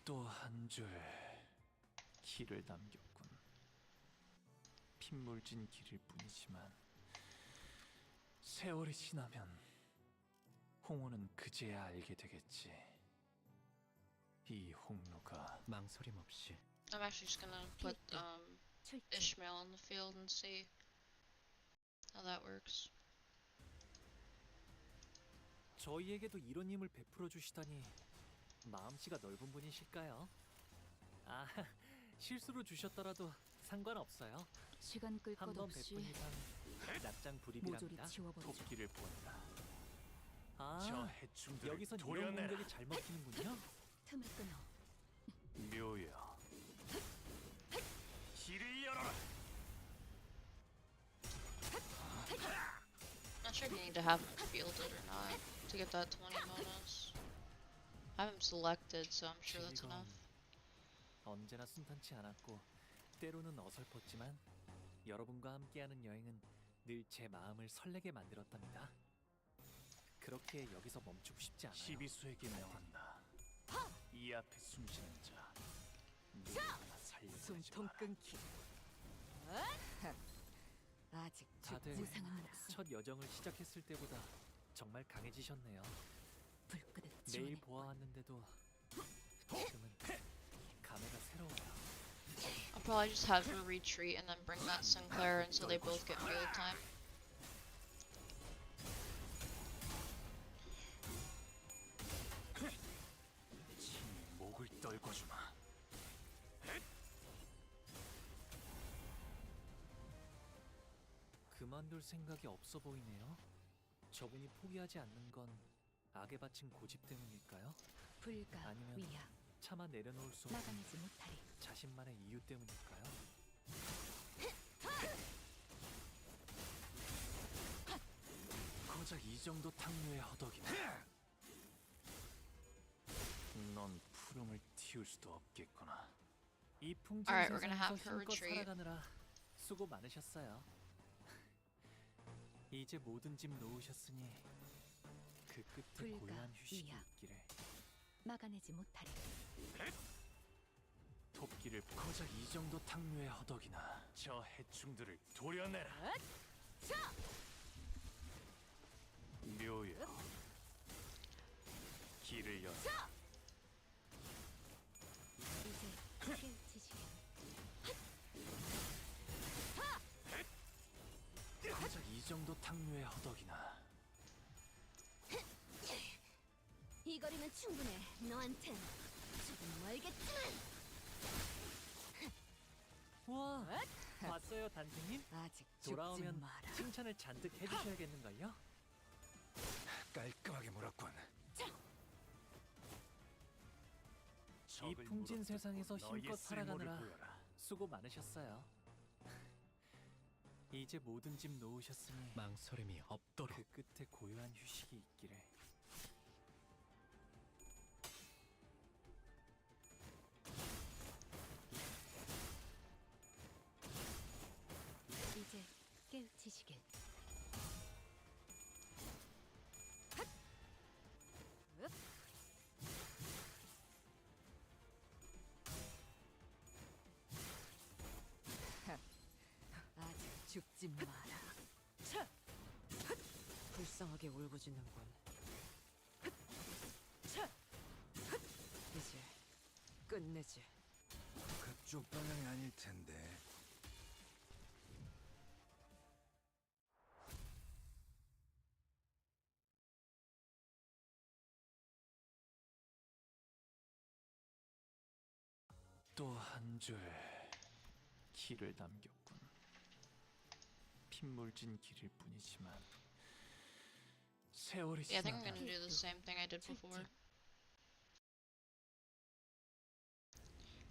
또 한 줄 길을 남겼군. 핏물진 길일 뿐이지만 세월이 지나면 홍호는 그제야 알게 되겠지. 이 홍로가 망설임 없이
I'm actually just gonna put
출제.
Ishmael in the field and see how that works.
저희에게도 이런 힘을 베풀어 주시다니 마음씨가 넓은 분이실까요? 아, 실수로 주셨더라도 상관없어요.
시간 끌 것
한 번
없이
베푼 이상 납장
모조리
불입이랍니다.
지워버리죠.
토끼를 본다. 저
아,
해충들을 여기선 이런 공격이 잘 먹히는군요.
틈을 끊어.
묘야, 길을 열어라.
Not sure if you need to have him fielded or not to get that 20 bonus. I have him selected, so I'm sure that's
즐거움.
enough.
언제나 순탄치 않았고 때로는 어설펐지만 여러분과 함께하는 여행은 늘 제 마음을 설레게 만들었답니다. 그렇게 여기서 멈추고 싶지 않아요. 시비수에게 명한다. 이 앞에 숨쉬는 자, 누구 하나 살려보지
숨통
마라.
끊기. 아직
다들
무상한 나
첫 여정을 시작했을 때보다 정말 강해지셨네요.
불끄듯
매일
지원해.
보아왔는데도 지금은 감회가 새로워요.
I'll probably just have her retreat and then bring that Sinclair in so they both get field time.
친히 목을 떨궈주마. 그만둘 생각이 없어 보이네요. 저분이 포기하지 않는 건 악에 바친 고집 때문일까요?
불가
아니면
위야
차마 내려놓을 수 없는
나가내지 못하리.
자신만의 이유 때문일까요? 고작 이 정도 탕류의 허덕이나. 넌 푸름을 틔울 수도 없겠구나. 이 풍진
Alright, we're gonna
세상에서
have her
힘껏
retreat.
살아가느라 수고 많으셨어요. 이제 모든 짐 놓으셨으니 그 끝에
불가
고요한 휴식이
이야.
있기를.
막아내지 못하리.
토끼를 고작 이 정도 탕류의 허덕이나. 저 해충들을 도려내라. 묘야, 길을 열.
이제 깨우치시길.
고작 이 정도 탕류의 허덕이나.
이 거리는 충분해. 너한텐 조금 멀겠지만.
우와, 봤어요 단테님?
아직
돌아오면
죽지 마라.
칭찬을 잔뜩 해주셔야겠는걸요?
깔끔하게 몰았군.
이 풍진 세상에서 힘껏 살아가느라 수고 많으셨어요. 이제 모든 짐 놓으셨으니
망설임이 없도록.
그 끝에 고요한 휴식이 있기를.
이제 깨우치시길. 아직 죽지 마라. 불쌍하게 울부짖는군. 이제 끝내지.
그쪽 방향이 아닐 텐데.
또 한 줄 길을 남겼군. 핏물진 길일 뿐이지만 세월이
Yeah, I think I'm
지나면
gonna do the same thing I did before.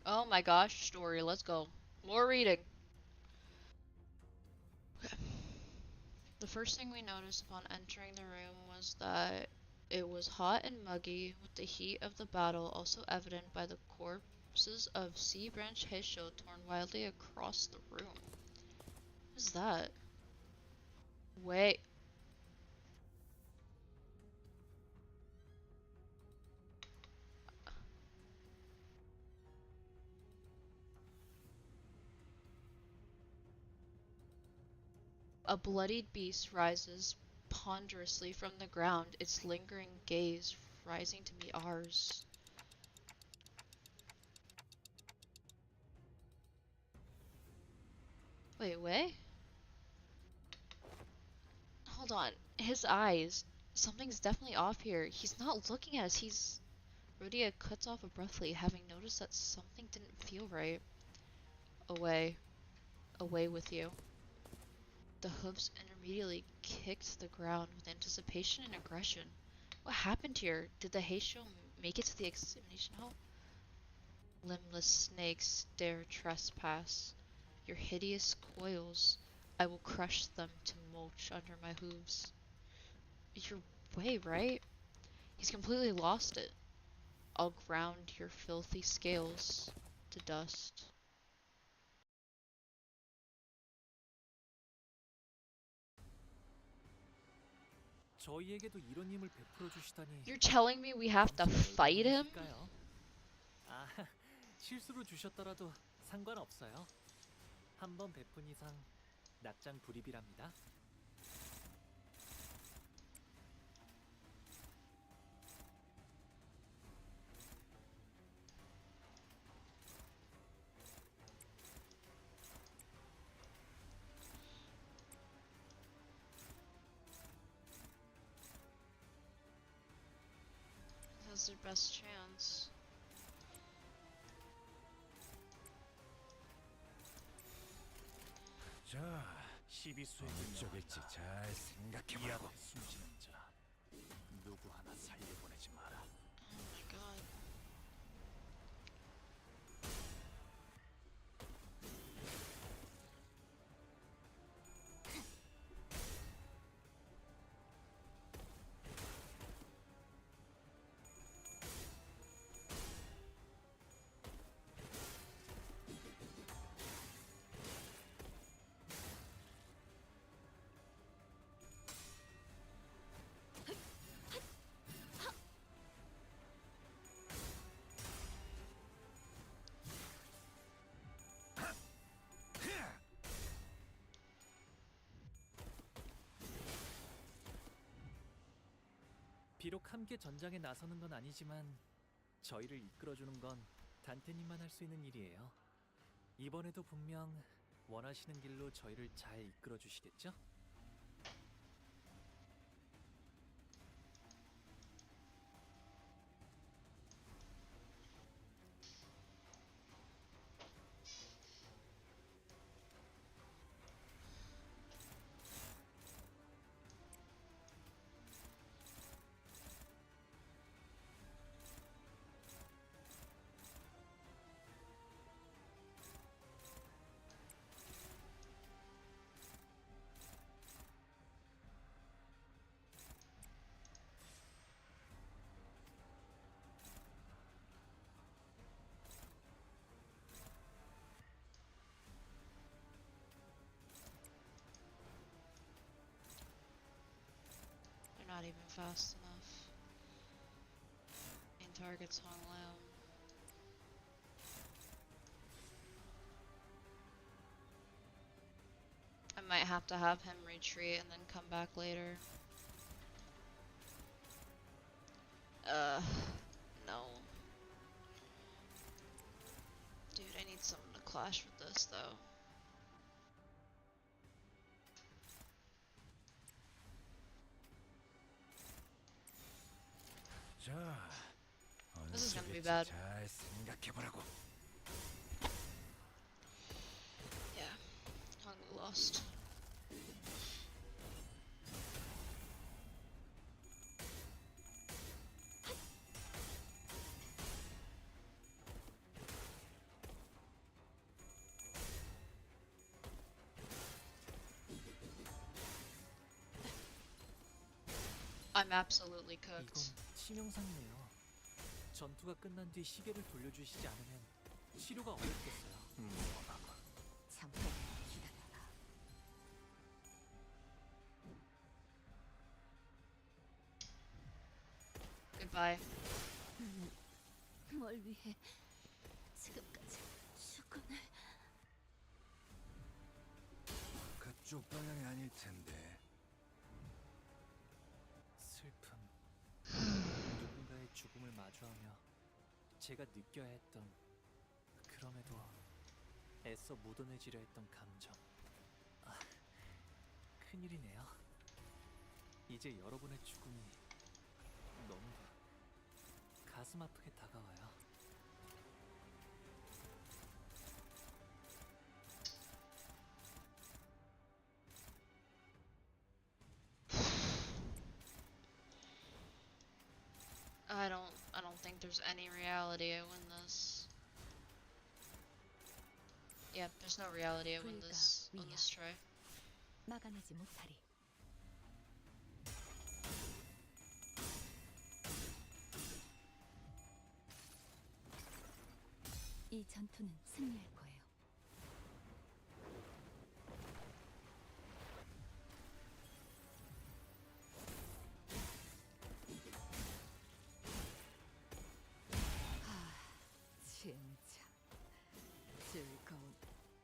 Oh my gosh, story, let's go. More reading. The first thing we noticed upon entering the room was that it was hot and muggy, with the heat of the battle also evident by the corpses of Sea Branch Heisho torn wildly across the room. What is that? Wait. A bloodied beast rises ponderously from the ground, its lingering gaze rising to meet ours. Wait. Hold on. His eyes. Something's definitely off here. He's not looking at us. Rhodia cuts off abruptly, having noticed that something didn't feel right. Away. Away with you. The hooves immediately kicked the ground with anticipation and aggression. What happened here? Did the Heisho make it to the examination hall? Limbless snakes dare trespass. Your hideous coils, I will crush them to mulch under my hooves. You're way, right? He's completely lost it. I'll ground your filthy scales to dust.
저희에게도 이런 힘을 베풀어 주시다니.
You're telling me we have to fight him?
아, 실수로 주셨더라도 상관없어요. 한 번 베푼 이상 납장 불입이랍니다.
That's their best chance.
자,
시비수의
어느 쪽일지 잘 생각해보라고.
숨지는 자 누구 하나 살려보내지 마라.
Oh my god.
비록 함께 전장에 나서는 건 아니지만 저희를 이끌어주는 건 단테님만 할 수 있는 일이에요. 이번에도 분명 원하시는 길로 저희를 잘 이끌어 주시겠죠?
not even fast enough. Main target's hung low. I might have to have him retreat and then come back later. No. Dude, I need someone to clash with this though.
자, 어느
This is gonna be
쪽일지
bad.
잘 생각해보라고.
Yeah. Hung lost. I'm absolutely
이건
cooked.
치명상이네요. 전투가 끝난 뒤 시계를 돌려주시지 않으면 치료가 어렵겠어요.
잠깐 기다려라.
Goodbye.
나는 뭘 위해 지금까지 죽어내.
그쪽 방향이 아닐 텐데.
슬픔. 누군가의 죽음을 마주하며 제가 느껴야 했던, 그럼에도 애써 묻어내지려 했던 감정. 아, 큰일이네요. 이제 여러분의 죽음이 너무도 가슴 아프게 다가와요.
I don't think there's any reality I win this. Yeah, there's no reality I win this on this try.
막아내지 못하리. 이 전투는 승리할 거예요. 진짜 즐거운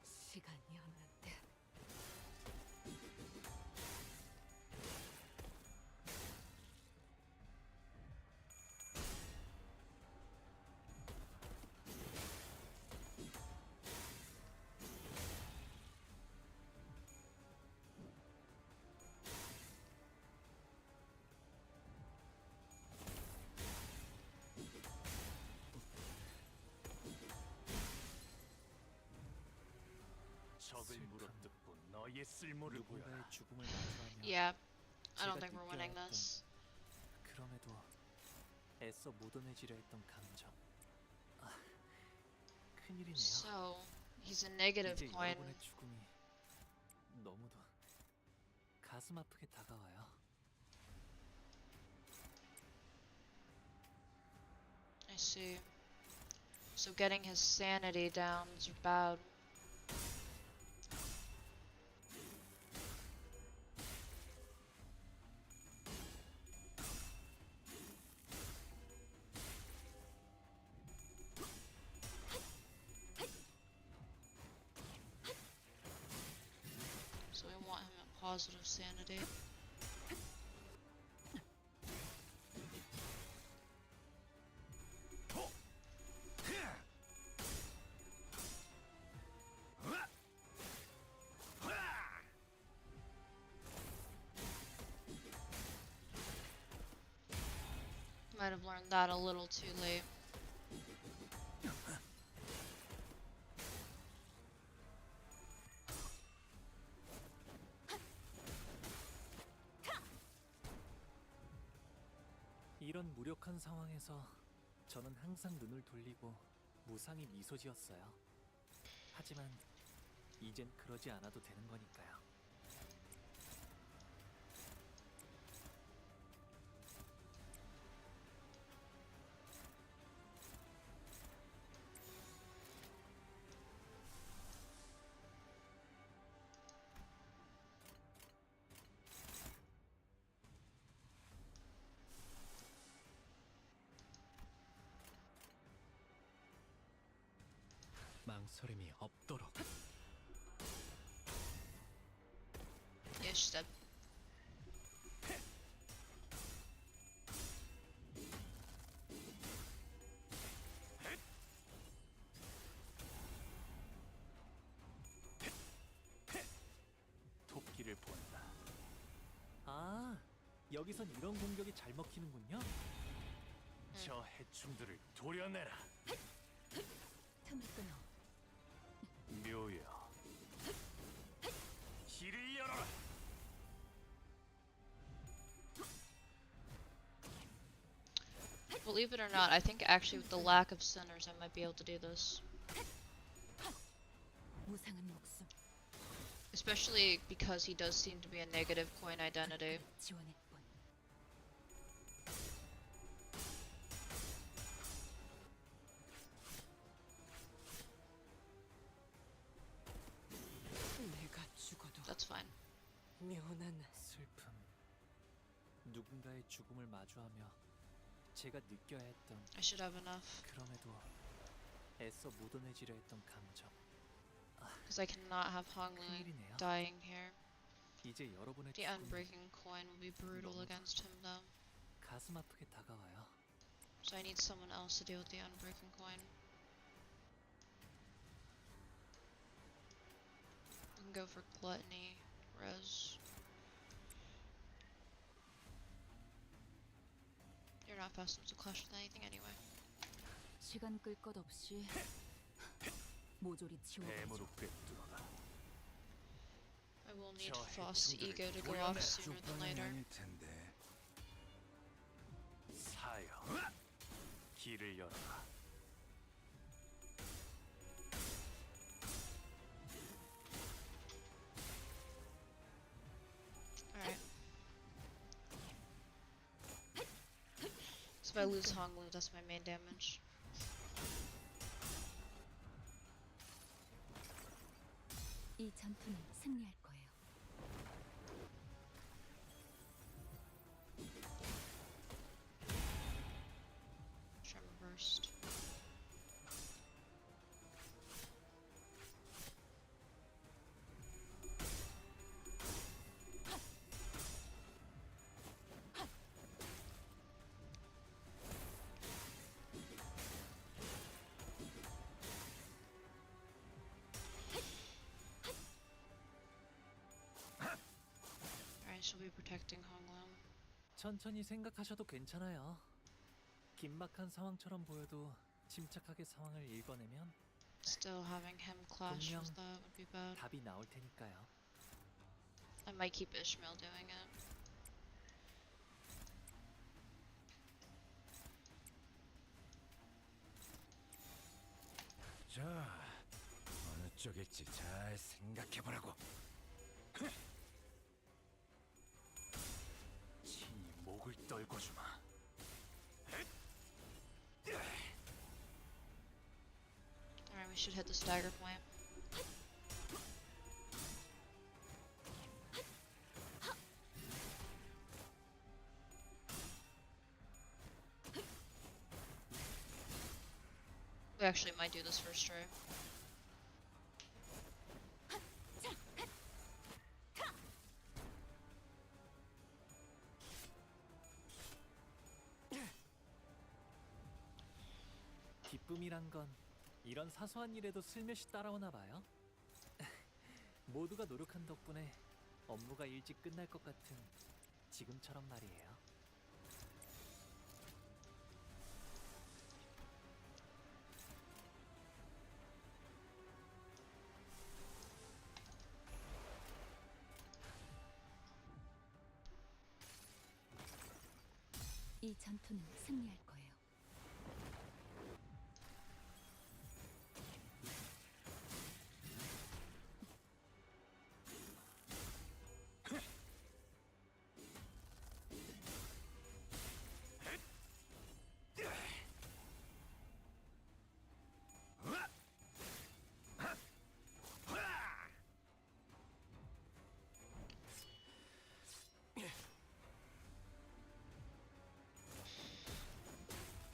시간이었는데.
적을 물어뜯고 너의 쓸모를
누군가의
보여라.
죽음을 마주하며
Yeah, I don't
제가
think we're
느껴야
winning
했던,
this.
그럼에도 애써 묻어내지려 했던 감정. 아, 큰일이네요.
So, he's a negative
이제
coin.
여러분의 죽음이 너무도 가슴 아프게 다가와요.
I see. So getting his sanity down is bad. So we want him at positive sanity. Might have learned that a little too late.
이런 무력한 상황에서 저는 항상 눈을 돌리고 무상히 미소 지었어요. 하지만 이젠 그러지 않아도 되는 거니까요.
망설임이 없도록.
Yeah, she's dead.
토끼를 본다. 아, 여기선 이런 공격이 잘 먹히는군요.
저 해충들을 도려내라.
틈을 끊어.
묘여. 길을 열어라.
Believe it or not, I think actually with the lack of centers, I might be able to do this.
무상한 목숨.
Especially because he does seem to be a negative coin identity.
지원했군. 내가 죽어도
That's fine.
묘난
슬픔. 누군가의 죽음을 마주하며 제가 느껴야 했던
I should have enough.
그럼에도 애써 묻어내지려 했던 감정.
Because I cannot have Honglu
큰일이네요.
dying here.
이제 여러분의
The
죽음이
Unbreaking Coin will be brutal
너무
against him though.
가슴 아프게 다가와요.
So I need someone else to deal with the Unbreaking Coin. We can go for Gluttony, Res. You're not fast enough to clash with anything anyway.
시간 끌 것 없이 모조리
뱀으로
치워버리죠.
꿰뚫어라.
I will need
저
Fost's
해충들을
ego to go off
도려내라.
sooner than later.
아닐 텐데. 사여. 길을 열어라.
Alright. So if I lose Honglu, that's my main damage.
이 전투는 승리할 거예요.
Tremor Burst. Alright, she'll be protecting Honglu.
천천히 생각하셔도 괜찮아요. 긴박한 상황처럼 보여도 침착하게 상황을 읽어내면
Still having him clash
분명
with that would be bad.
답이 나올 테니까요.
I might keep Ishmael doing it.
자, 어느 쪽일지 잘 생각해보라고. 친히 목을 떨궈주마.
Alright, we should hit the stagger point. We actually might do this first try.
기쁨이란 건 이런 사소한 일에도 슬며시 따라오나 봐요. 모두가 노력한 덕분에 업무가 일찍 끝날 것 같은 지금처럼 말이에요.
이 전투는 승리할 거예요.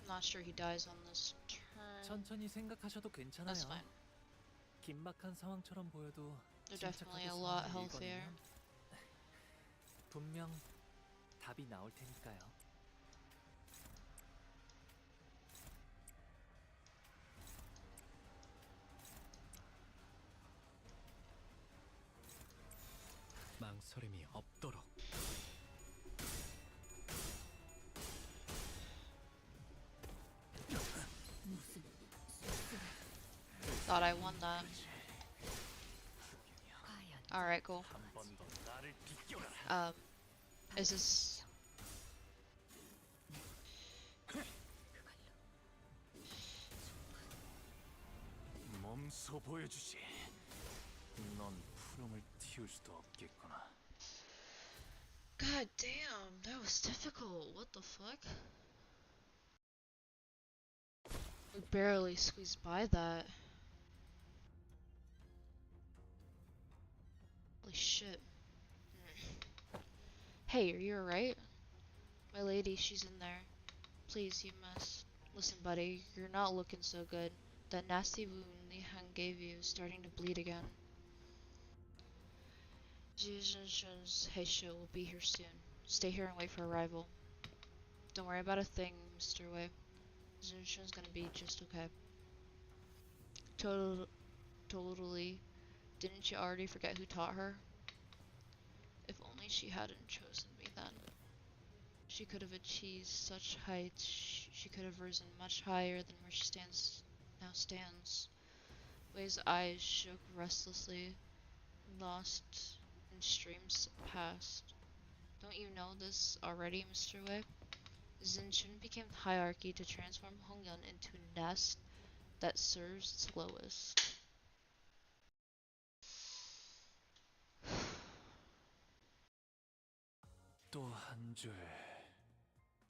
I'm not sure he dies on this turn.
천천히 생각하셔도 괜찮아요.
That's fine.
긴박한 상황처럼 보여도
They're definitely
침착하게
a lot
상황을
healthier.
읽어내면 분명 답이 나올 테니까요. 망설임이 없도록.
무슨
Thought I won that.
과연
Alright, cool.
한 번 더 나를 비껴라.
Is this...
몸소 보여주지. 넌 푸름을 틔울 수도 없겠구나.
God damn, that was difficult. What the fuck? We barely squeezed by that. Holy shit. Hey, are you alright? My lady, she's in there. Please, you must. Listen, buddy, you're not looking so good. That nasty wound Li Han gave you is starting to bleed again. Zhu Zhenshun's Heisho will be here soon. Stay here and wait for arrival. Don't worry about a thing, Mr. Wei. Zhenshun's gonna be just okay. Totally. Didn't you already forget who taught her? If only she hadn't chosen me then. She could have achieved such heights. She could have risen much higher than where she now stands. Wei's eyes shook restlessly, lost in streams past. Don't you know this already, Mr. Wei? Xinchen became the hierarchy to transform Hongyun into a nest that serves its lowest.
또 한 줄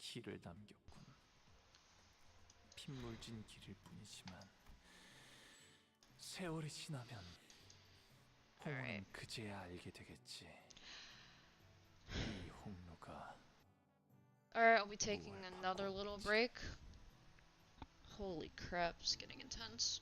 길을 남겼군. 핏물진 길일 뿐이지만 세월이 지나면 홍로는 그제야 알게 되겠지. 이 홍로가
Alright, I'll be taking another little break. Holy crap, it's getting intense.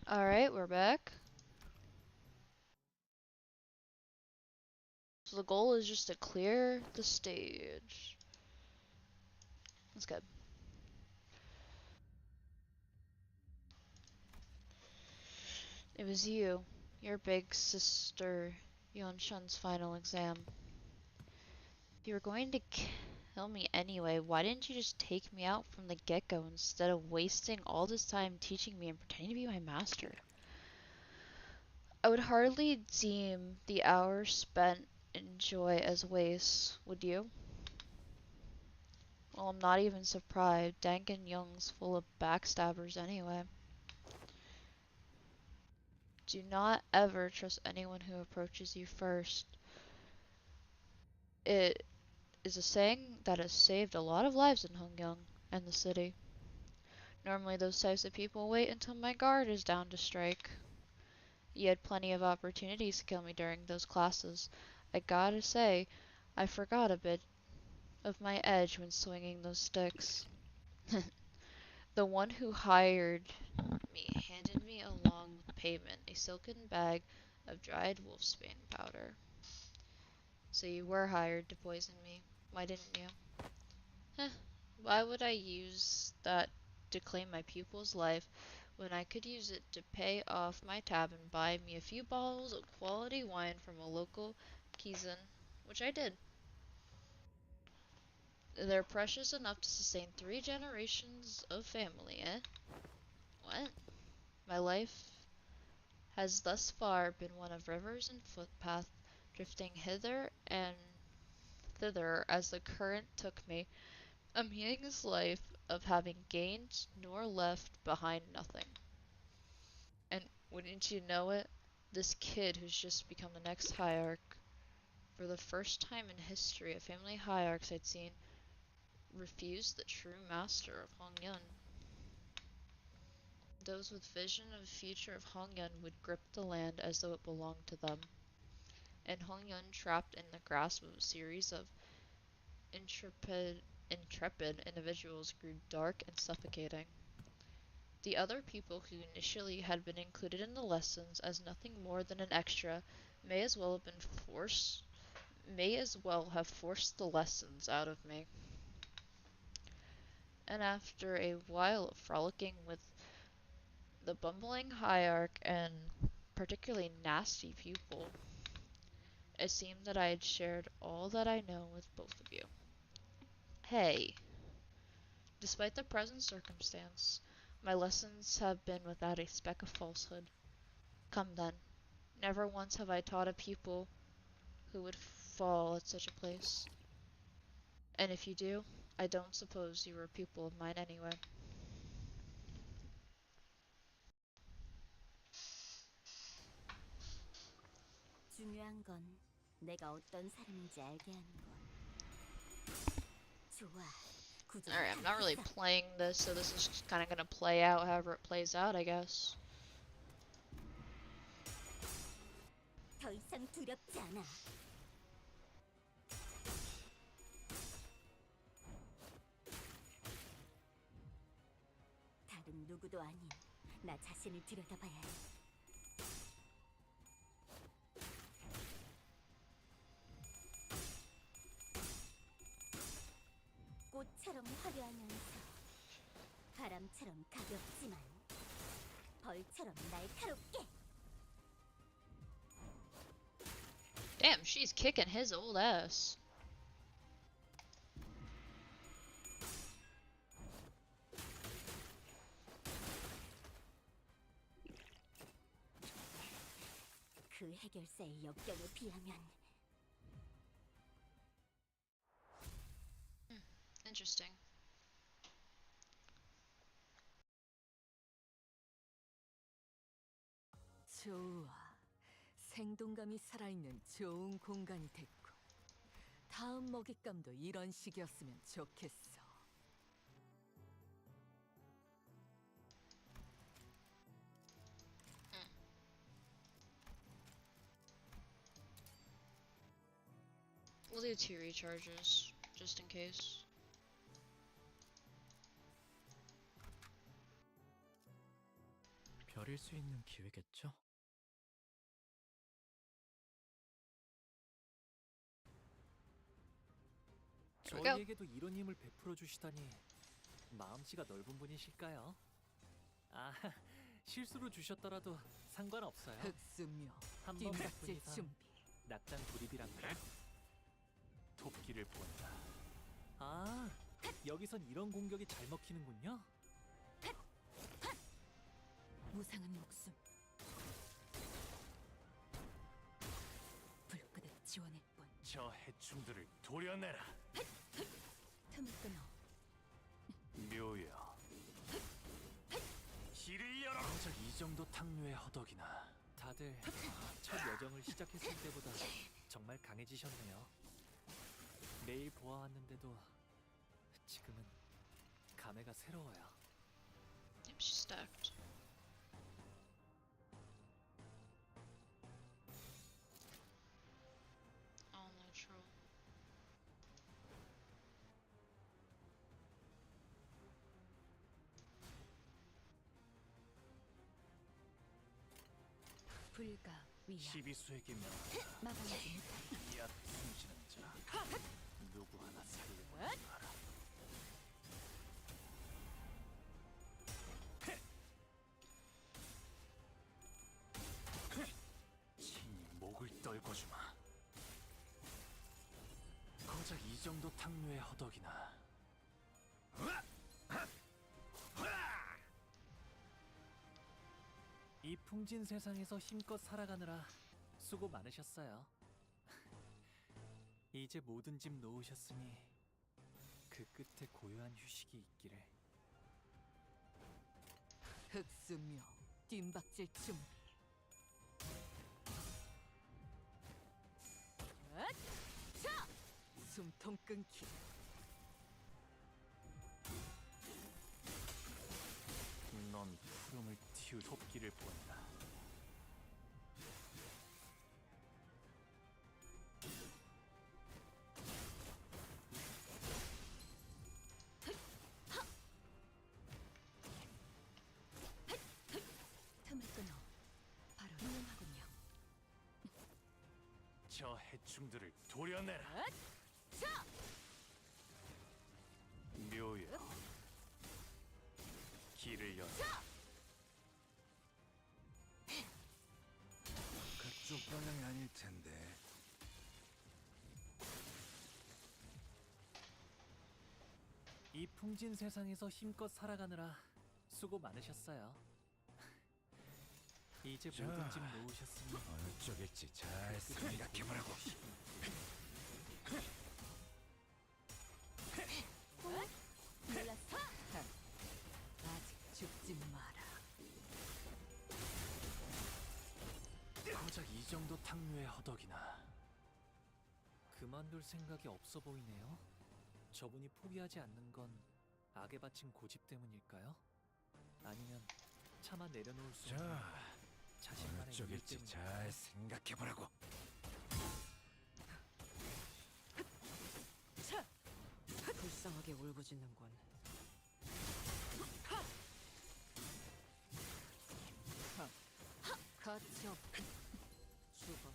Alright, we're back. So the goal is just to clear the stage. That's good. It was you, your big sister Yeon Shun's final exam. If you were going to kill me anyway, why didn't you just take me out from the get-go instead of wasting all this time teaching me and pretending to be my master? I would hardly deem the hours spent in joy as waste, would you? Well, I'm not even surprised. Dangan Young's full of backstabbers anyway. Do not ever trust anyone who approaches you first. It is a saying that has saved a lot of lives in Hongyang and the city. Normally those types of people wait until my guard is down to strike. You had plenty of opportunities to kill me during those classes. I gotta say, I forgot a bit of my edge when swinging those sticks. The one who hired me handed me along with payment a silken bag of dried wolfsbane powder. So you were hired to poison me. Why didn't you? Heh, why would I use that to claim my pupil's life when I could use it to pay off my tab and buy me a few bottles of quality wine from a local Kizan, which I did. They're precious enough to sustain 3 generations of family, eh? What? My life has thus far been one of rivers and footpath, drifting hither and thither as the current took me, a meaningless life of having gained nor left behind nothing. And wouldn't you know it, this kid who's just become the next hierarch, for the first time in history of family hierarchs I'd seen, refused the true master of Hongyun. Those with vision of the future of Hongyun would grip the land as though it belonged to them. And Hongyun, trapped in the grasp of a series of intrepid individuals, grew dark and suffocating. The other people who initially had been included in the lessons as nothing more than an extra may as well have forced the lessons out of me. And after a while of frolicking with the bumbling hierarch and particularly nasty pupil, it seemed that I had shared all that I know with both of you. Hey, despite the present circumstance, my lessons have been without a speck of falsehood. Come then, never once have I taught a pupil who would fall at such a place. And if you do, I don't suppose you were a pupil of mine anyway.
중요한 건 내가 어떤 사람인지 알게 하는 것. 좋아. 구조를
Alright, I'm not really
파악했어.
playing this, so this is just kind of gonna play out however it plays out, I guess.
더 이상 두렵지 않아. 다른 누구도 아닌 나 자신을 들여다봐야 해. 꽃처럼 화려하면서 바람처럼 가볍지만 벌처럼 날카롭게.
Damn, she's kicking his old ass.
그 해결사의 역경에 비하면
Interesting.
좋아. 생동감이 살아있는 좋은 공간이 됐군. 다음 먹잇감도 이런 식이었으면 좋겠어.
We'll do 2 recharges, just in case.
버릴 수 있는 기회겠죠?
Here we go.
저희에게도 이런 힘을 베풀어 주시다니 마음씨가 넓은 분이실까요? 아, 실수로 주셨더라도 상관없어요.
흑수묘
한 번
뒷박질
바꾼 이상
준비.
낙장 불입이랍니다.
토끼를 본다.
아, 여기선 이런 공격이 잘 먹히는군요.
무상한 목숨. 불끈에 지원할 뿐.
저 해충들을 도려내라.
틈을 끊어.
묘여. 길을 열어. 정작 이 정도 탕류의 허덕이나.
다들 첫 여정을 시작했을 때보다 정말 강해지셨네요. 매일 보아왔는데도 지금은 감회가 새로워요.
Yep, she's stacked. All natural.
불가 위야.
시비수에게 명한다.
막아내지 못한다.
이 앞에 숨지는 자 누구 하나 살려보지 마라. 친히 목을 떨궈주마. 고작 이 정도 탕류의 허덕이나.
이 풍진 세상에서 힘껏 살아가느라 수고 많으셨어요. 이제 모든 짐 놓으셨으니 그 끝에 고요한 휴식이 있기를.
흑수묘 뒷박질 준비. 자! 숨통 끊기.
넌 푸름을 틔우 토끼를 본다.
틈을 끊어. 바로 훌륭하군요.
저 해충들을 도려내라.
자!
묘여. 길을 열어.
그쪽 방향이 아닐 텐데.
이 풍진 세상에서 힘껏 살아가느라 수고 많으셨어요. 이제
자,
모든 짐 놓으셨으니
어느 쪽일지 잘 생각해보라고.
몰랐어? 아직 죽지 마라.
고작 이 정도 탕류의 허덕이나.
그만둘 생각이 없어 보이네요. 저분이 포기하지 않는 건 악에 바친 고집 때문일까요? 아니면 차마 내려놓을 수 없는
자,
자신만의
어느
이유
쪽일지
때문일까요?
잘 생각해보라고.
불쌍하게 울부짖는군. 가치 없. 죽어.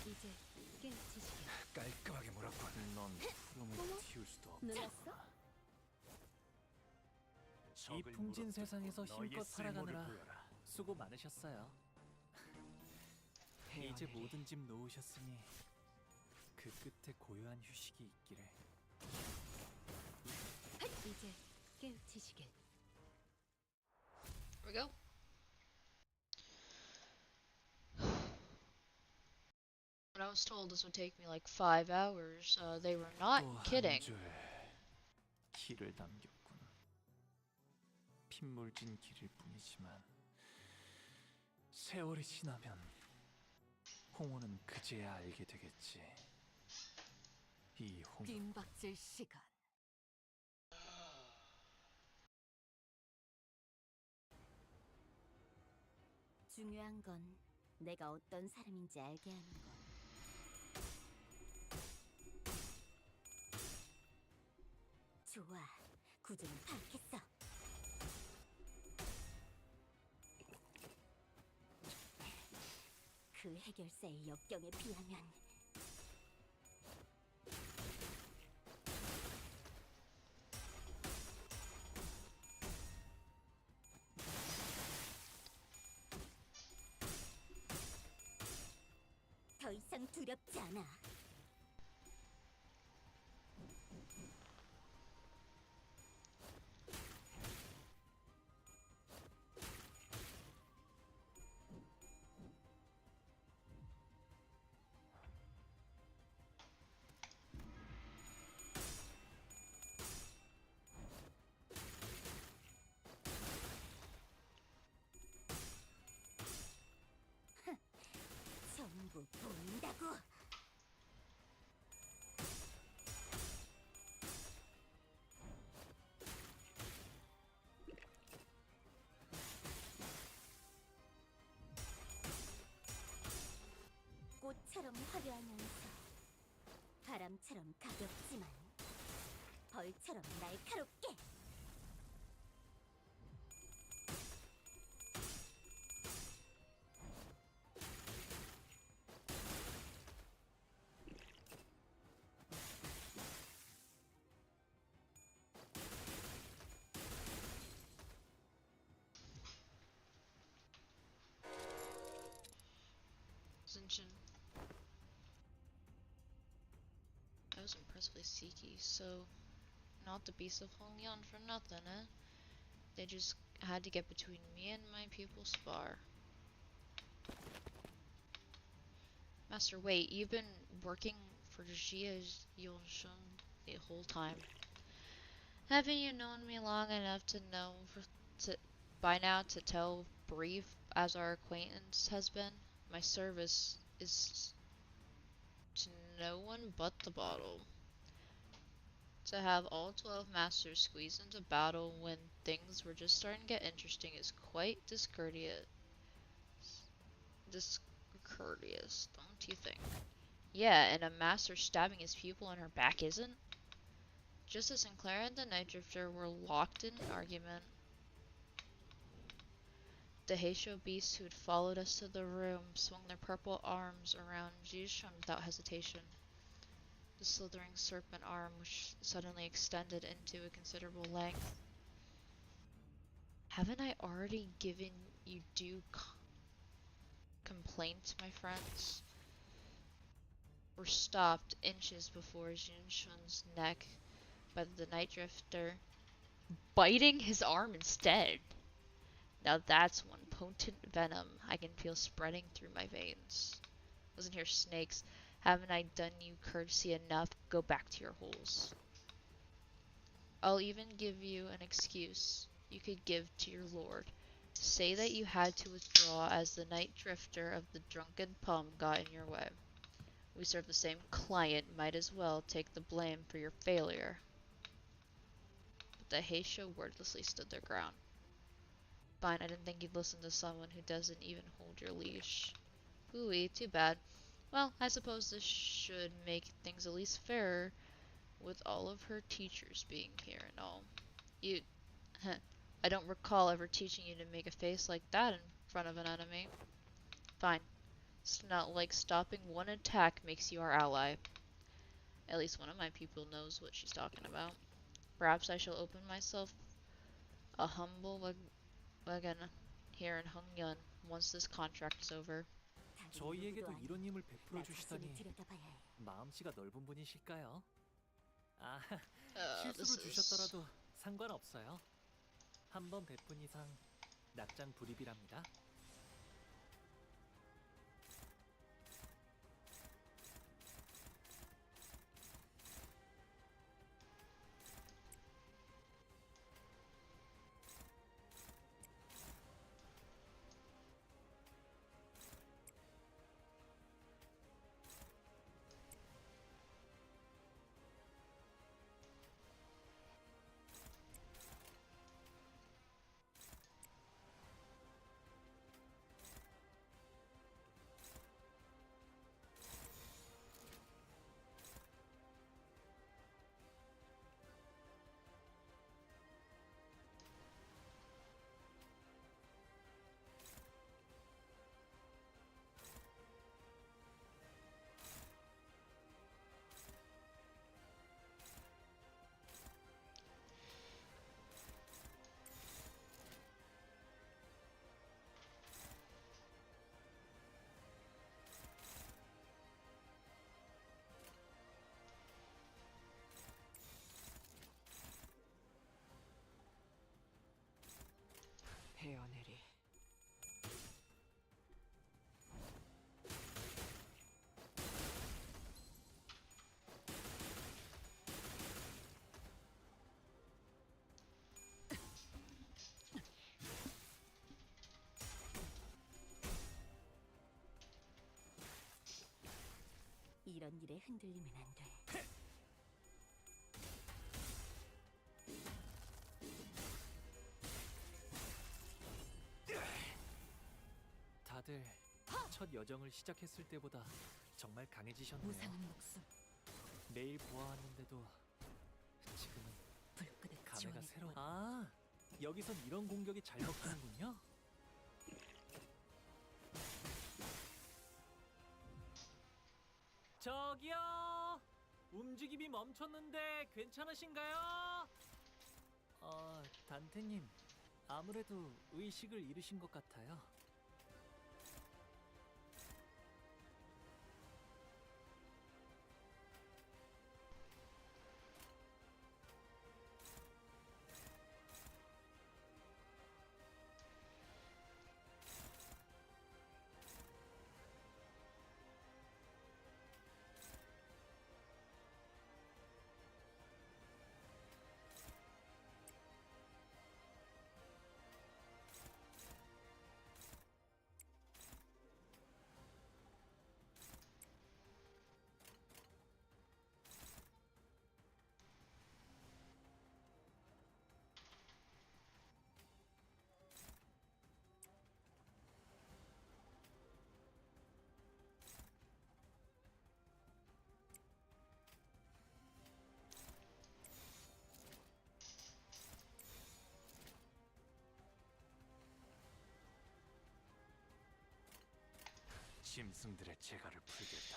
이제 깨우치시게.
깔끔하게 몰았군.
넌 푸름을 틔울 수도 없고.
놀랐어?
이 풍진 세상에서 힘껏 살아가느라
보여라.
수고 많으셨어요. 이제 모든 짐 놓으셨으니 그 끝에 고요한 휴식이 있기를.
이제 깨우치시길.
Here we go. But I was told this would take me like 5 hours. They were not
또
kidding.
한 줄 길을 남겼군. 핏물진 길일 뿐이지만 세월이 지나면 홍호는 그제야 알게 되겠지. 이 홍
빈박질 시간.
중요한 건 내가 어떤 사람인지 알게 하는 것. 좋아, 구조는 파악했어. 그 해결사의 역경에 비하면 더 이상 두렵지 않아. 전부 보인다고. 꽃처럼 화려하면서 바람처럼 가볍지만 벌처럼 날카롭게.
Zinshin. That was impressively seeky, so not the beast of Hongyan for nothing, eh? They just had to get between me and my pupil Spar. Master, wait, you've been working for Jia Yonshun the whole time. Haven't you known me long enough to know to, by now to tell brief as our acquaintance has been? My service is to no one but the bottle. To have all 12 masters squeeze into battle when things were just starting to get interesting is quite discourteous. Discourteous, don't you think? Yeah, and a master stabbing his pupil in her back isn't? Just as Sinclair and the Night Drifter were locked in argument, the Heisho beasts who had followed us to the room swung their purple arms around Jishun without hesitation. The slithering serpent arm, which suddenly extended into a considerable length. Haven't I already given you due complaint, my friends? Were stopped inches before Jinshun's neck by the Night Drifter, biting his arm instead. Now that's one potent venom I can feel spreading through my veins. Listen here, snakes. Haven't I done you courtesy enough? Go back to your holes. I'll even give you an excuse you could give to your lord. Say that you had to withdraw as the Night Drifter of the Drunken Pum got in your way. We serve the same client, might as well take the blame for your failure. But the Heisho wordlessly stood their ground. Fine, I didn't think you'd listen to someone who doesn't even hold your leash. Hooey, too bad. Well, I suppose this should make things at least fairer, with all of her teachers being here and all. You... I don't recall ever teaching you to make a face like that in front of an enemy. Fine. It's not like stopping one attack makes you our ally. At least one of my people knows what she's talking about. Perhaps I shall open myself a humble wagon here in Hongyan once this contract is over.
다른 누구도
저희에게도
아닌
이런 힘을
나
베풀어
자신을
주시다니
들여다봐야 해.
마음씨가 넓은 분이실까요? 아,
This
실수로
is...
주셨더라도 상관없어요. 한 번 베푼 이상 낙장 불입이랍니다.
이런 일에 흔들리면 안 돼.
다들 첫 여정을 시작했을 때보다 정말 강해지셨네요.
무상한 목숨,
매일 보아왔는데도 지금은
불끈의
감회가
지원이
새로워. 아, 여기선 이런 공격이 잘 먹히는군요. 저기요! 움직임이 멈췄는데 괜찮으신가요? 단테님, 아무래도 의식을 잃으신 것 같아요.
짐승들의 재갈을 풀겠다.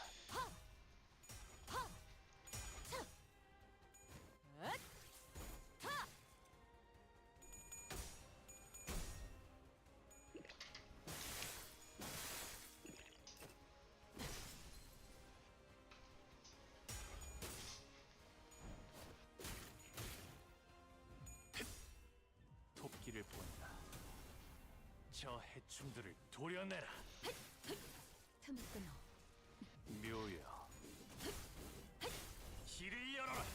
토끼를 본다. 저 해충들을 도려내라.
틈을 끊어.
묘여, 길을 열어라.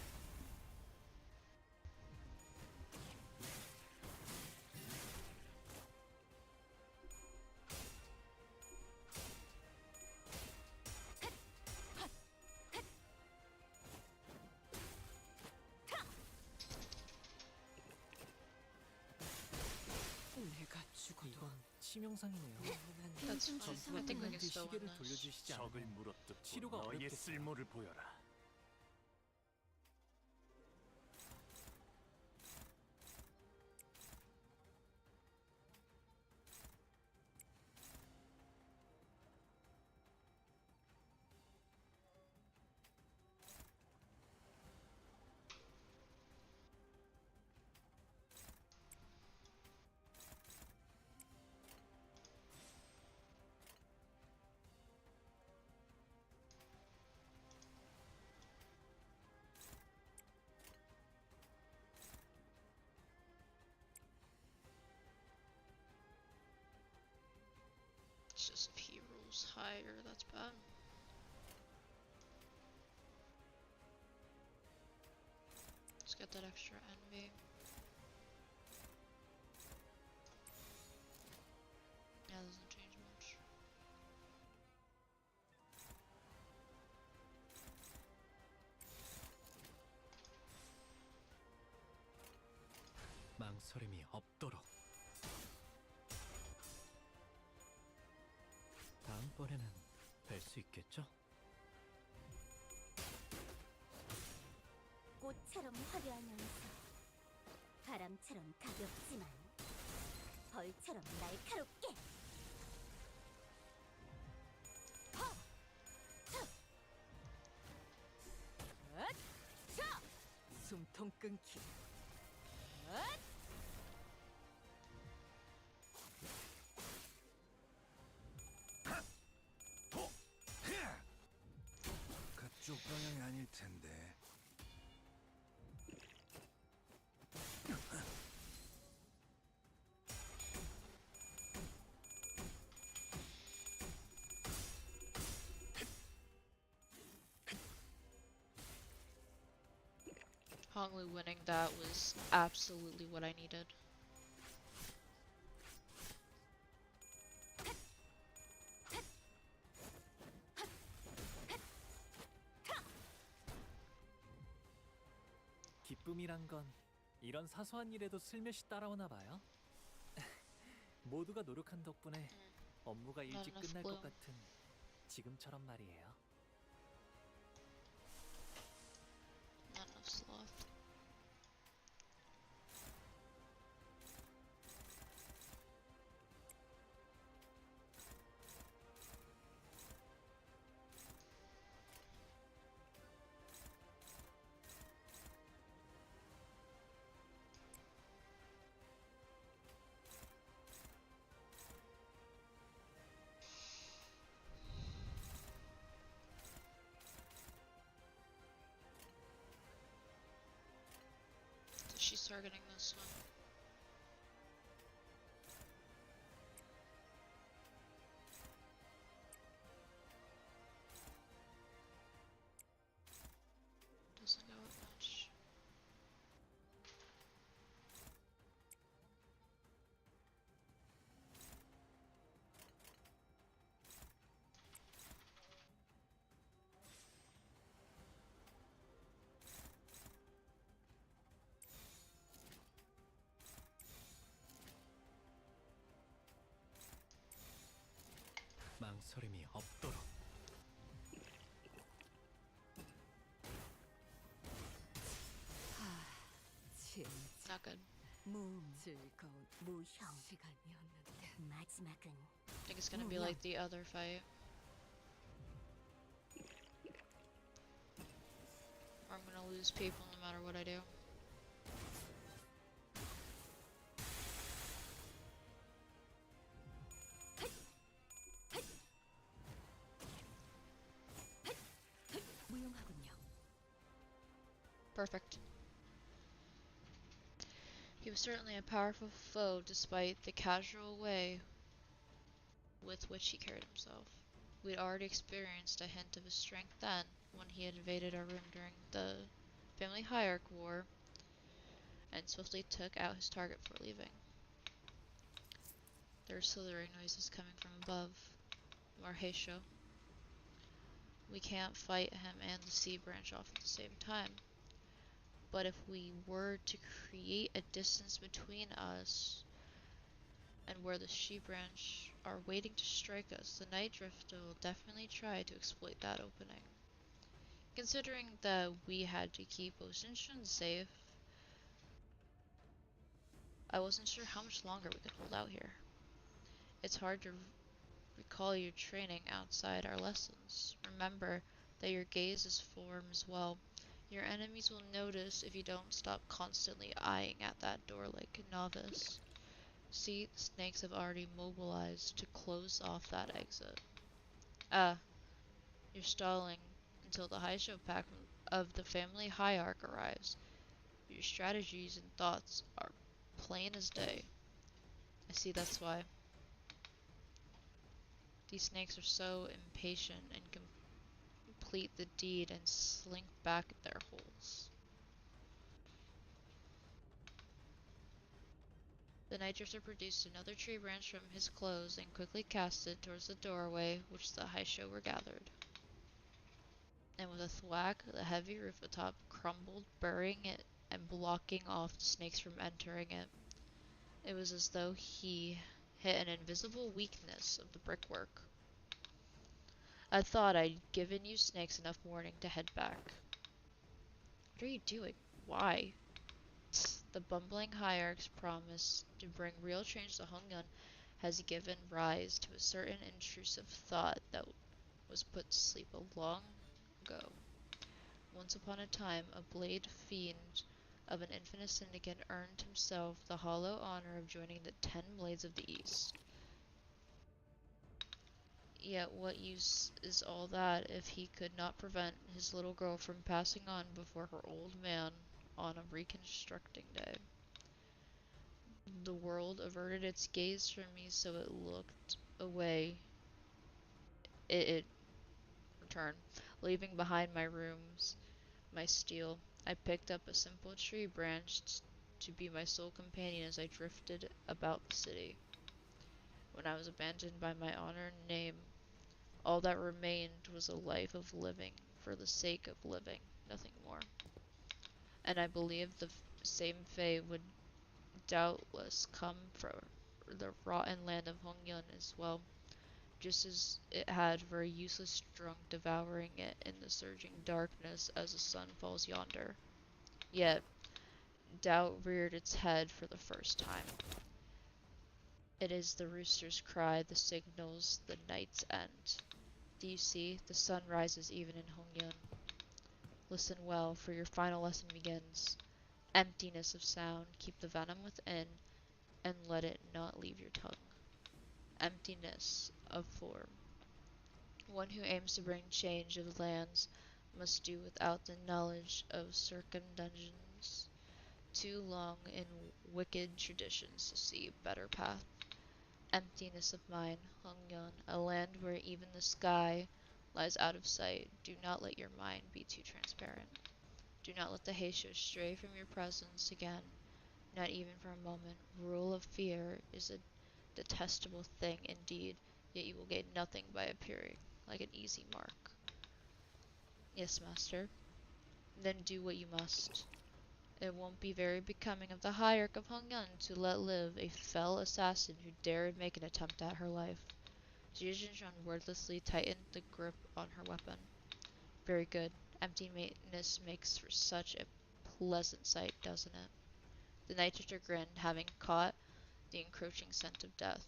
내가 죽어도
이건 치명상이네요.
영원한
That's fine. I think we can
전투가
still
시계를
win this.
돌려주시지
적을
않으면
물어뜯고
치료가
너의
어렵겠어요.
쓸모를 보여라.
It's just P rolls higher, that's bad. Let's get that extra envy. Yeah, doesn't change much.
망설임이 없도록. 다음번에는 뵐 수 있겠죠?
꽃처럼 화려하면서 바람처럼 가볍지만 벌처럼 날카롭게.
숨통 끊기.
그쪽 방향이 아닐 텐데.
Honglu winning that was absolutely what I needed.
꿈이란 건 이런 사소한 일에도 슬며시 따라오나 봐요. 모두가 노력한 덕분에 업무가
Not
일찍
enough
끝날 것
bloom.
같은 지금처럼 말이에요.
Not enough sloth. So she's targeting this one. Doesn't go up much.
망설임이 없도록.
진짜
Not good.
즐거운
무형.
시간이었는데.
마지막은
I think it's gonna be like the other fight. Or I'm gonna lose people no matter what I do.
무용하군요.
Perfect. He was certainly a powerful foe despite the casual way with which he carried himself. We'd already experienced a hint of his strength then, when he had invaded our room during the family hierarch war, and swiftly took out his target before leaving. There were slithering noises coming from above. Marheisho. We can't fight him and the sea branch off at the same time. But if we were to create a distance between us and where the she branch are waiting to strike us, the Night Drifter will definitely try to exploit that opening. Considering that we had to keep Ocean safe, I wasn't sure how much longer we could hold out here. It's hard to recall your training outside our lessons. Remember that your gaze is form as well. Your enemies will notice if you don't stop constantly eyeing at that door like a novice. See, the snakes have already mobilized to close off that exit. You're stalling until the Haisho pack of the family hierarch arrives. Your strategies and thoughts are plain as day. I see that's why. These snakes are so impatient and complete the deed and slink back at their holes. The night drifter produced another tree branch from his clothes and quickly cast it towards the doorway which the Haisho were gathered. And with a thwack, the heavy roof atop crumbled, burying it and blocking off the snakes from entering it. It was as though he hit an invisible weakness of the brickwork. I thought I'd given you snakes enough warning to head back. What are you doing? Why? The bumbling hierarch's promise to bring real change to Hongyun has given rise to a certain intrusive thought that was put to sleep a long ago. Once upon a time, a blade fiend of an infinite syndicate earned himself the hollow honor of joining the 10 Blades of the East. Yet what use is all that if he could not prevent his little girl from passing on before her old man on a reconstructing day? The world averted its gaze from me, so it looked away. It returned, leaving behind my rooms, my steel. I picked up a simple tree branch to be my sole companion as I drifted about the city. When I was abandoned by my honor and name, all that remained was a life of living for the sake of living, nothing more. and I believe the same fate would doubtless come for the rotten land of Hongyun as well, just as it had for a useless drunk devouring it in the surging darkness as the sun falls yonder. Yet, doubt reared its head for the first time. It is the rooster's cry that signals the night's end. Do you see? The sun rises even in Hongyun. Listen well, for your final lesson begins. Emptiness of sound, keep the venom within, and let it not leave your tongue. Emptiness of form. One who aims to bring change of lands must do without the knowledge of circumdungeons. Too long in wicked traditions to see a better path. Emptiness of mind, Hongyeon, a land where even the sky lies out of sight. Do not let your mind be too transparent. Do not let the Heisho stray from your presence again, not even for a moment. Rule of fear is a detestable thing indeed, yet you will gain nothing by appearing like an easy mark. Yes, master. Then do what you must. It won't be very becoming of the hierarch of Hongyeon to let live a fell assassin who dared make an attempt at her life. Jijinshun wordlessly tightened the grip on her weapon. Very good. Emptiness makes for such a pleasant sight, doesn't it? The night sister grinned, having caught the encroaching scent of death.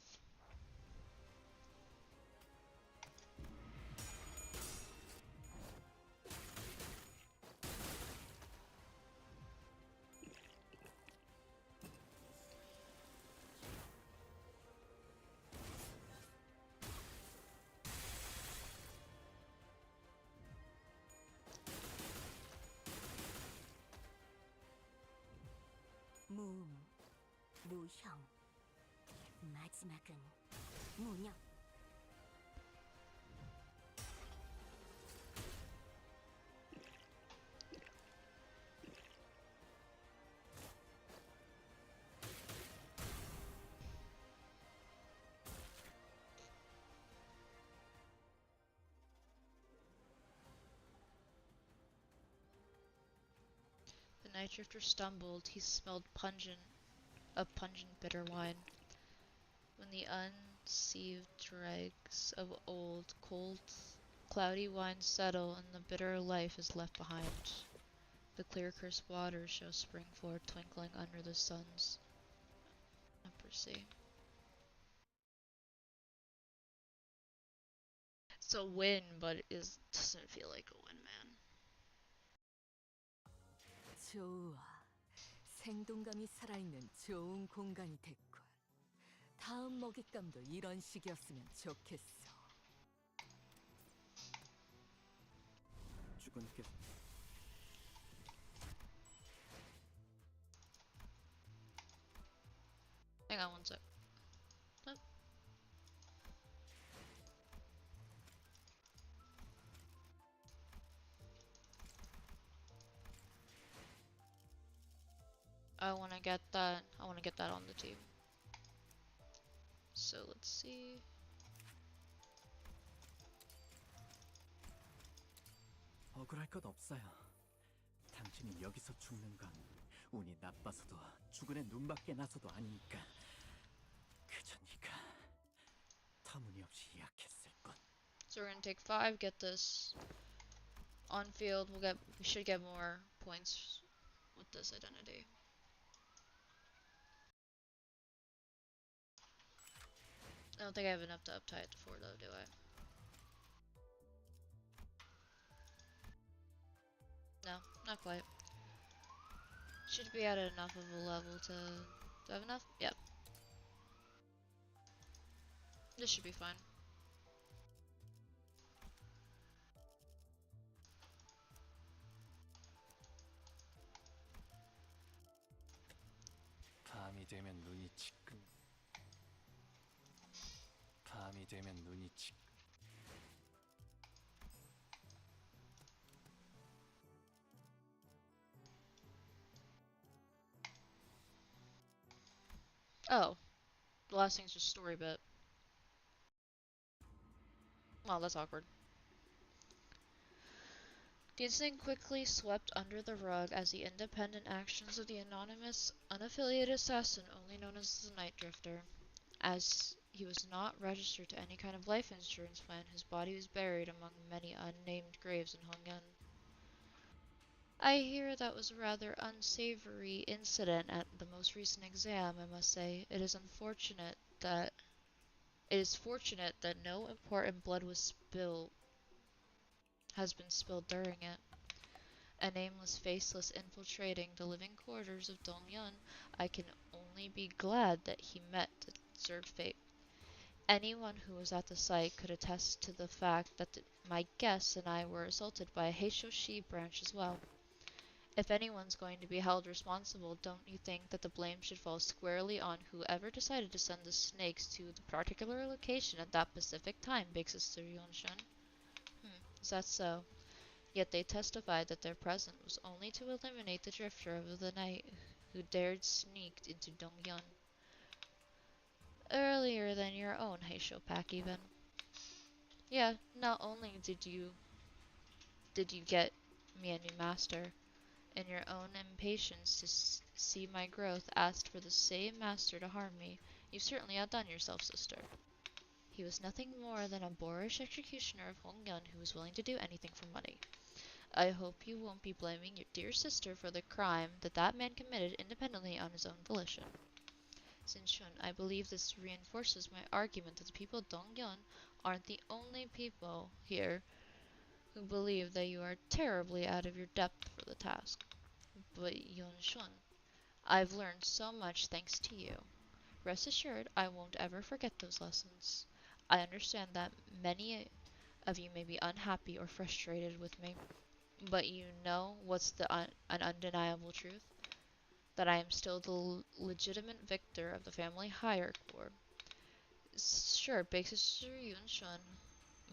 무형. 마지막은 무념.
The night drifter stumbled. He smelled pungent bitter wine. When the unsieved dregs of old, cold, cloudy wine settle and the bitter life is left behind, the clear crisp waters shall spring forth twinkling under the sun's upper sea. It's a win, but it doesn't feel like a win, man.
좋아. 생동감이 살아있는 좋은 공간이 됐군. 다음 먹잇감도 이런 식이었으면 좋겠어.
주군께서
Hang on one sec. Nope. I want to get that. I want to get that on the team. So let's see.
억울할 것 없어요. 당신이 여기서 죽는 건 운이 나빠서도 주군의 눈밖에 나서도 아니니까. 그저 네가 터무니없이 약했을 뿐.
So we're gonna take 5, get this on field. We should get more points with this identity. I don't think I have enough to uptie it to 4 though, do I? No, not quite. Should be at enough of a level to... Do I have enough? Yep. This should be fine.
밤이 되면 눈이 지끈. 밤이 되면 눈이 지끈.
Oh. The last thing's just story bit. Well, that's awkward. The incident quickly swept under the rug as the independent actions of the anonymous, unaffiliated assassin only known as the Night Drifter. As he was not registered to any kind of life insurance plan, his body was buried among many unnamed graves in Hongyan. I hear that was a rather unsavory incident at the most recent exam, I must say. It is fortunate that no important blood has been spilled during it. A nameless, faceless infiltrating the living quarters of Dongyun, I can only be glad that he met the deserved fate. Anyone who was at the site could attest to the fact that my guests and I were assaulted by a Heishoshi branch as well. If anyone's going to be held responsible, don't you think that the blame should fall squarely on whoever decided to send the snakes to the particular location at that specific time, Big Sister Yonshun? Is that so? Yet they testified that their presence was only to eliminate the drifter of the night who dared sneak into Dongyun. Earlier than your own Heisho pack even. Yeah, not only did you get me a new master, in your own impatience to see my growth, asked for the same master to harm me. You certainly outdone yourself, sister. He was nothing more than a boorish executioner of Hongyun who was willing to do anything for money. I hope you won't be blaming your dear sister for the crime that man committed independently on his own volition. Sinshun, I believe this reinforces my argument that the people of Dongyun aren't the only people here who believe that you are terribly out of your depth for the task. But Yonshun, I've learned so much thanks to you. Rest assured, I won't ever forget those lessons. I understand that many of you may be unhappy or frustrated with me, but you know what's an undeniable truth? That I am still the legitimate victor of the family hierarchy war. Sure, Big Sister Yunshun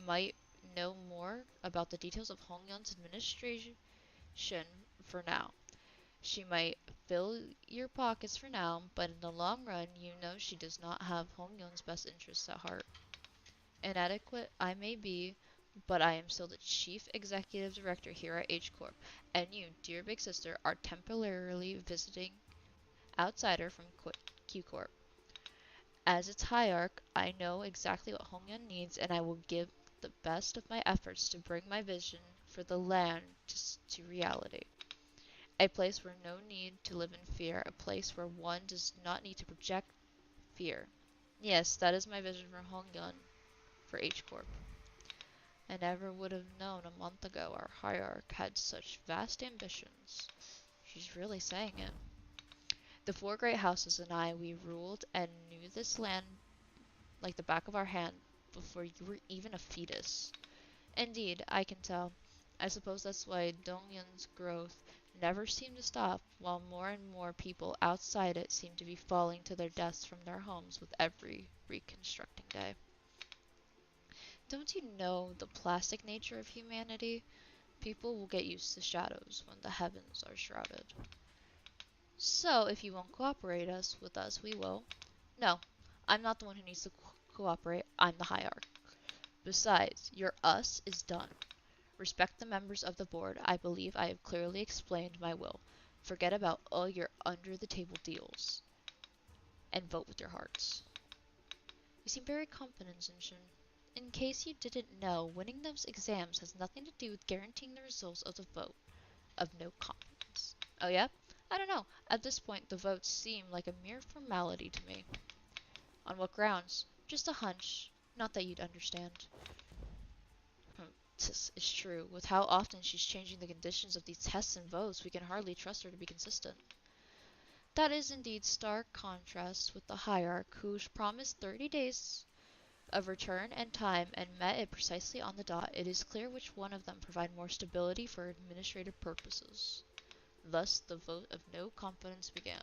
might know more about the details of Hongyun's administration for now. She might fill your pockets for now, but in the long run, you know she does not have Hongyun's best interests at heart. Inadequate I may be, but I am still the chief executive director here at H Corp, and you, dear big sister, are temporarily visiting outsider from Q Corp. As its hierarch, I know exactly what Hongyun needs, and I will give the best of my efforts to bring my vision for the land to reality. A place where no need to live in fear, a place where one does not need to project fear. Yes, that is my vision for Hongyun, for H Corp. I never would have known a month ago our hierarch had such vast ambitions. She's really saying it. The four great houses and I, we ruled and knew this land like the back of our hand before you were even a fetus. Indeed, I can tell. I suppose that's why Dongyun's growth never seemed to stop, while more and more people outside it seem to be falling to their deaths from their homes with every reconstructing day. Don't you know the plastic nature of humanity? People will get used to shadows when the heavens are shrouded. So, if you won't cooperate with us, we will. No, I'm not the one who needs to cooperate. I'm the hierarch. Besides, your us is done. Respect the members of the board. I believe I have clearly explained my will. Forget about all your under-the-table deals. And vote with your hearts. You seem very confident, Zinshin. In case you didn't know, winning those exams has nothing to do with guaranteeing the results of the vote of no confidence. Oh yeah? I don't know. At this point, the votes seem like a mere formality to me. On what grounds? Just a hunch. Not that you'd understand. This is true. With how often she's changing the conditions of these tests and votes, we can hardly trust her to be consistent. That is indeed stark contrast with the hierarch who promised 30 days of return and time and met it precisely on the dot. It is clear which one of them provide more stability for administrative purposes. Thus, the vote of no confidence began.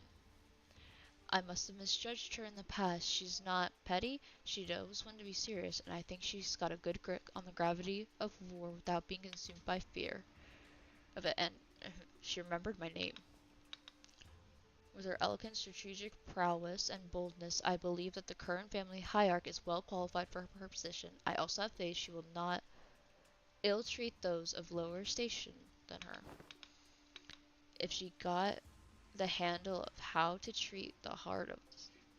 I must have misjudged her in the past. She's not petty, she knows when to be serious, and I think she's got a good grip on the gravity of war without being consumed by fear of it, and she remembered my name. With her elegant strategic prowess and boldness, I believe that the current family hierarch is well qualified for her position. I also have faith she will not ill-treat those of lower station than her. If she got the handle of how to treat the heart of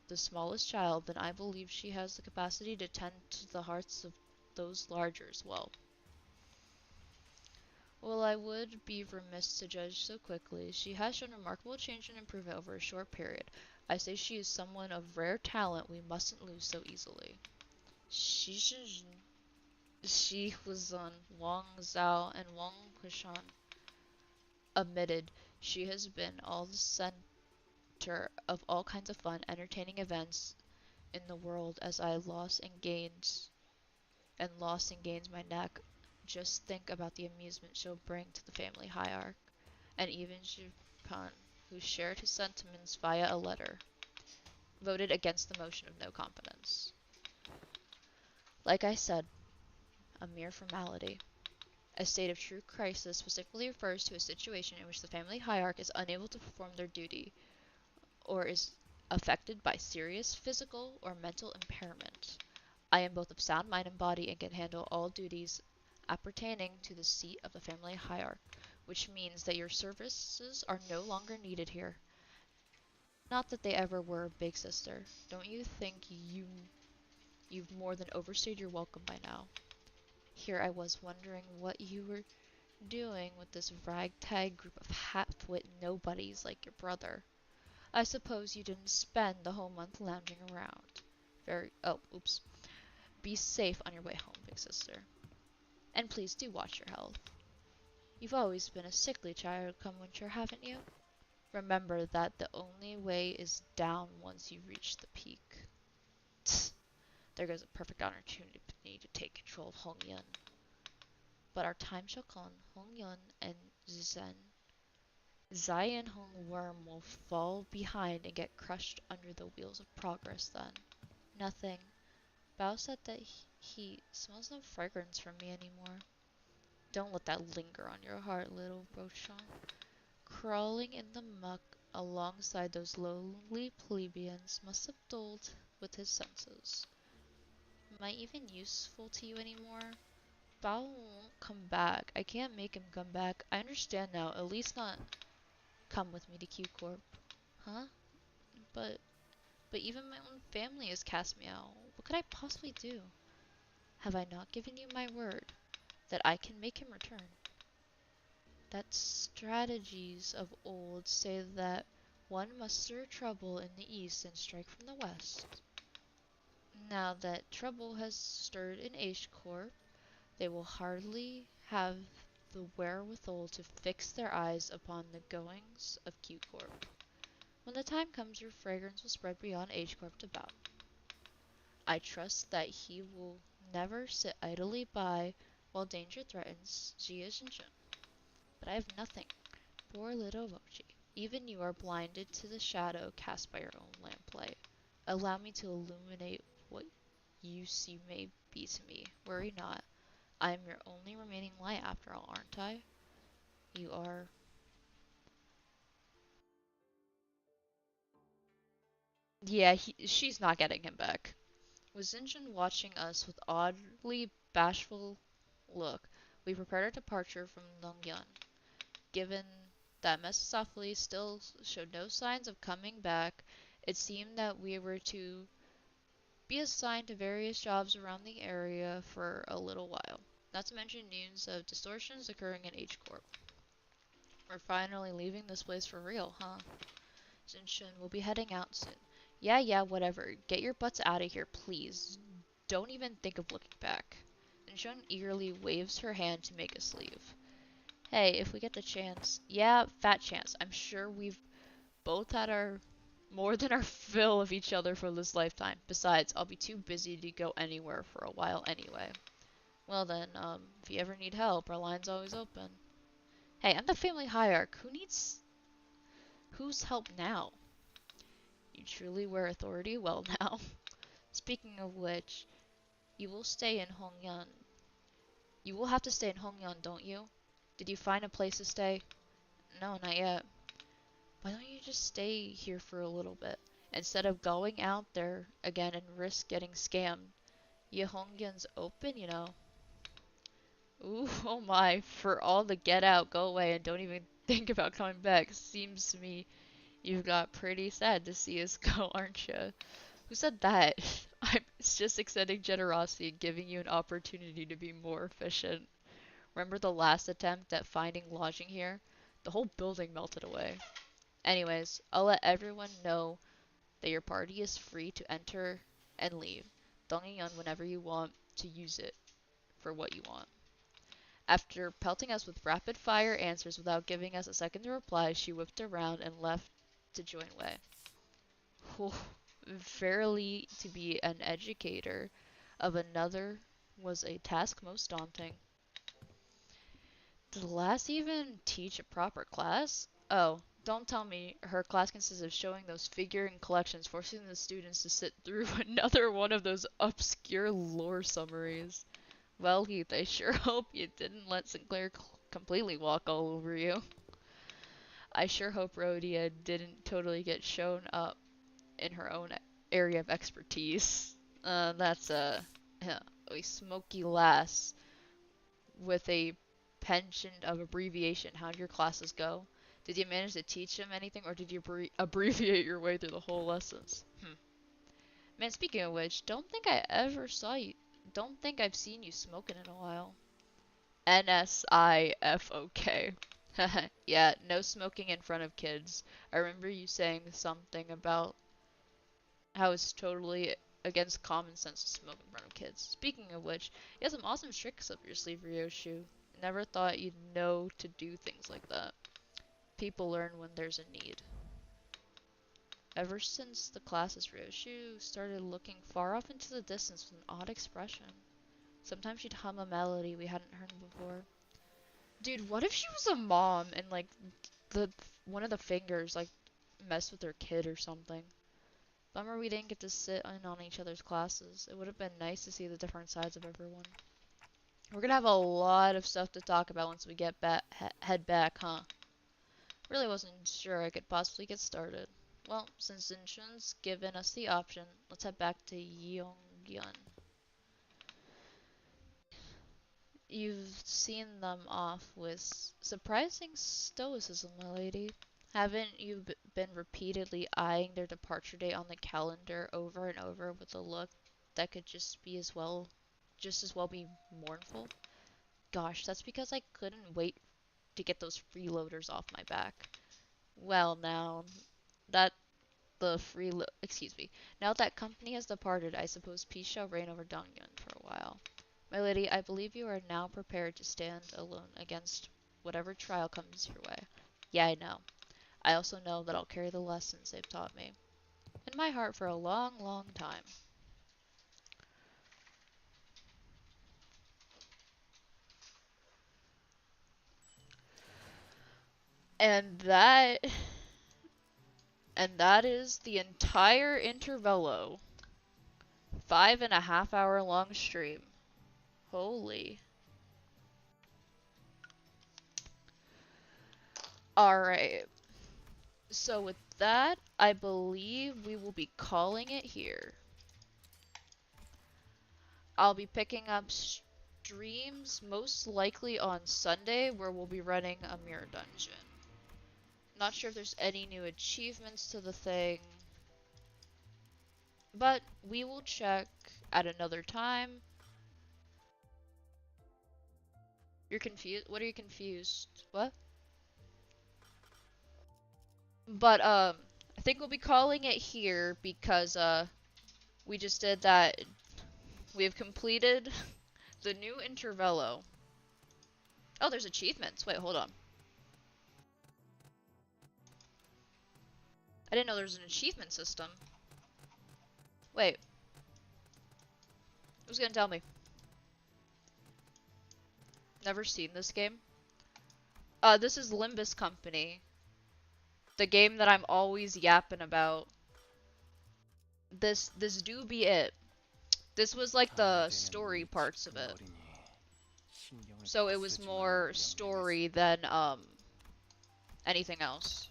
the smallest child, then I believe she has the capacity to tend to the hearts of those larger as well. While I would be remiss to judge so quickly, she has shown remarkable change and improvement over a short period. I say she is someone of rare talent we mustn't lose so easily. Shi Huzan, Wang Zhao, and Wang Kushan admitted she has been all the center of all kinds of fun, entertaining events in the world as I lost and gains my neck. Just think about the amusement she'll bring to the family hierarch, and even Zhupan, who shared his sentiments via a letter, voted against the motion of no confidence. Like I said, a mere formality. A state of true crisis specifically refers to a situation in which the family hierarch is unable to perform their duty, or is affected by serious physical or mental impairment. I am both of sound mind and body and can handle all duties appertaining to the seat of the family hierarch, which means that your services are no longer needed here. Not that they ever were, big sister. Don't you think you've more than overstayed your welcome by now? Here I was wondering what you were doing with this ragtag group of half-wit nobodies like your brother. I suppose you didn't spend the whole month lounging around. Oops. Be safe on your way home, big sister. And please do watch your health. You've always been a sickly child come winter, haven't you? Remember that the only way is down once you reach the peak. Tsk, there goes a perfect opportunity to take control of Hongyun. But our time shall come. Hongyun and Zai and Hong Worm will fall behind and get crushed under the wheels of progress then. Nothing. Bao said that he smells no fragrance from me anymore. Don't let that linger on your heart, little Beauchamp. Crawling in the muck alongside those lowly plebeians must have dulled with his senses. Am I even useful to you anymore? Bao won't come back. I can't make him come back. I understand now. At least not come with me to Q Corp. Huh? But even my own family has cast me out. What could I possibly do? Have I not given you my word that I can make him return? That strategies of old say that one must stir trouble in the east and strike from the west. Now that trouble has stirred in H Corp, they will hardly have the wherewithal to fix their eyes upon the goings of Q Corp. When the time comes, your fragrance will spread beyond H Corp to Bao. I trust that he will never sit idly by while danger threatens Jia Zhenzhen. But I have nothing. Poor little Vochi. Even you are blinded to the shadow cast by your own lamplight. Allow me to illuminate what you see may be to me. Worry not. I am your only remaining light after all, aren't I? You are... Yeah, she's not getting him back. Was Zinjin watching us with oddly bashful look, we prepared our departure from Nongyun. Given that Mephistopheles still showed no signs of coming back, it seemed that we were to be assigned to various jobs around the area for a little while. Not to mention news of distortions occurring in H Corp. We're finally leaving this place for real, huh? Zinshin will be heading out soon. Yeah, whatever. Get your butts out of here, please. Don't even think of looking back. Zinshin eagerly waves her hand to make us leave. Hey, if we get the chance. Yeah, fat chance. I'm sure we've both had our more than our fill of each other for this lifetime. Besides, I'll be too busy to go anywhere for a while anyway. Well then, if you ever need help, our line's always open. Hey, I'm the family hierarch. Whose help now? You truly wear authority well now. Speaking of which, you will stay in Hongyun. You will have to stay in Hongyun, don't you? Did you find a place to stay? No, not yet. Why don't you just stay here for a little bit? Instead of going out there again and risk getting scammed. Yehongyun's open, you know. Ooh, oh my, for all the get out, go away, and don't even think about coming back. Seems to me you've got pretty sad to see us go, aren't you? Who said that? I'm just extending generosity and giving you an opportunity to be more efficient. Remember the last attempt at finding lodging here? The whole building melted away. Anyways, I'll let everyone know that your party is free to enter and leave, donging on whenever you want to use it for what you want. After pelting us with rapid fire answers without giving us a second to reply, she whipped around and left to join Wei. Whew, verily, to be an educator of another was a task most daunting. Did the lass even teach a proper class? Oh, don't tell me her class consists of showing those figurine collections, forcing the students to sit through another one of those obscure lore summaries. Well, Heath, I sure hope you didn't let Sinclair completely walk all over you. I sure hope Rhodia didn't totally get shown up in her own area of expertise. That's a smoky lass with a penchant of abbreviation. How'd your classes go? Did you manage to teach them anything, or did you abbreviate your way through the whole lessons? Man, speaking of which, don't think I ever saw you. Don't think I've seen you smoking in a while. NSIFOK. Yeah, no smoking in front of kids. I remember you saying something about how it's totally against common sense to smoke in front of kids. Speaking of which, you have some awesome tricks up your sleeve, Ryoshu. Never thought you'd know to do things like that. People learn when there's a need. Ever since the classes, Ryoshu started looking far off into the distance with an odd expression. Sometimes she'd hum a melody we hadn't heard before. Dude, what if she was a mom and like the one of the fingers like messed with her kid or something? Bummer we didn't get to sit in on each other's classes. It would have been nice to see the different sides of everyone. We're gonna have a lot of stuff to talk about once we get back, head back, huh? Really wasn't sure I could possibly get started. Well, since Inchun's given us the option, let's head back to Yonggyun. You've seen them off with surprising stoicism, my lady. Haven't you been repeatedly eyeing their departure date on the calendar over and over with a look that could just as well be mournful? Gosh, that's because I couldn't wait to get those freeloaders off my back. Well, now that excuse me, now that company has departed, I suppose peace shall reign over Dongyun for a while. My lady, I believe you are now prepared to stand alone against whatever trial comes your way. Yeah, I know. I also know that I'll carry the lessons they've taught me in my heart for a long, long time. And that is the entire Intervello. 5.5 hour long stream. Holy. Alright. So with that, I believe we will be calling it here. I'll be picking up streams most likely on Sunday where we'll be running a mirror dungeon. Not sure if there's any new achievements to the thing, but we will check at another time. You're confused? What are you confused? What? But I think we'll be calling it here because we just did that. We have completed the new Intervello. Oh, there's achievements. Wait, hold on. I didn't know there was an achievement system. Wait. Who's gonna tell me? Never seen this game. This is Limbus Company. The game that I'm always yapping about. This do be it. This was like the story parts of it. So it was more story than anything else.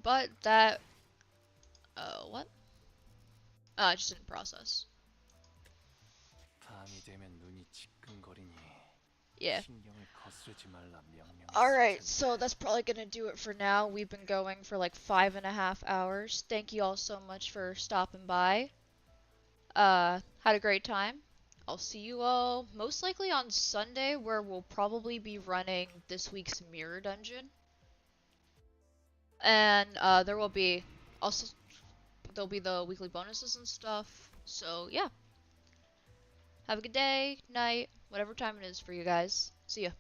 but that, what? It just didn't process.
밤이 되면 눈이 지끈거리니
Yeah.
신경을 거스르지 말라 명령했을
Alright,
텐데.
so that's probably gonna do it for now. We've been going for like 5.5 hours. Thank you all so much for stopping by. Had a great time. I'll see you all most likely on Sunday, where we'll probably be running this week's mirror dungeon. And there will be also there'll be the weekly bonuses and stuff. So yeah. Have a good day, night, whatever time it is for you guys. See ya.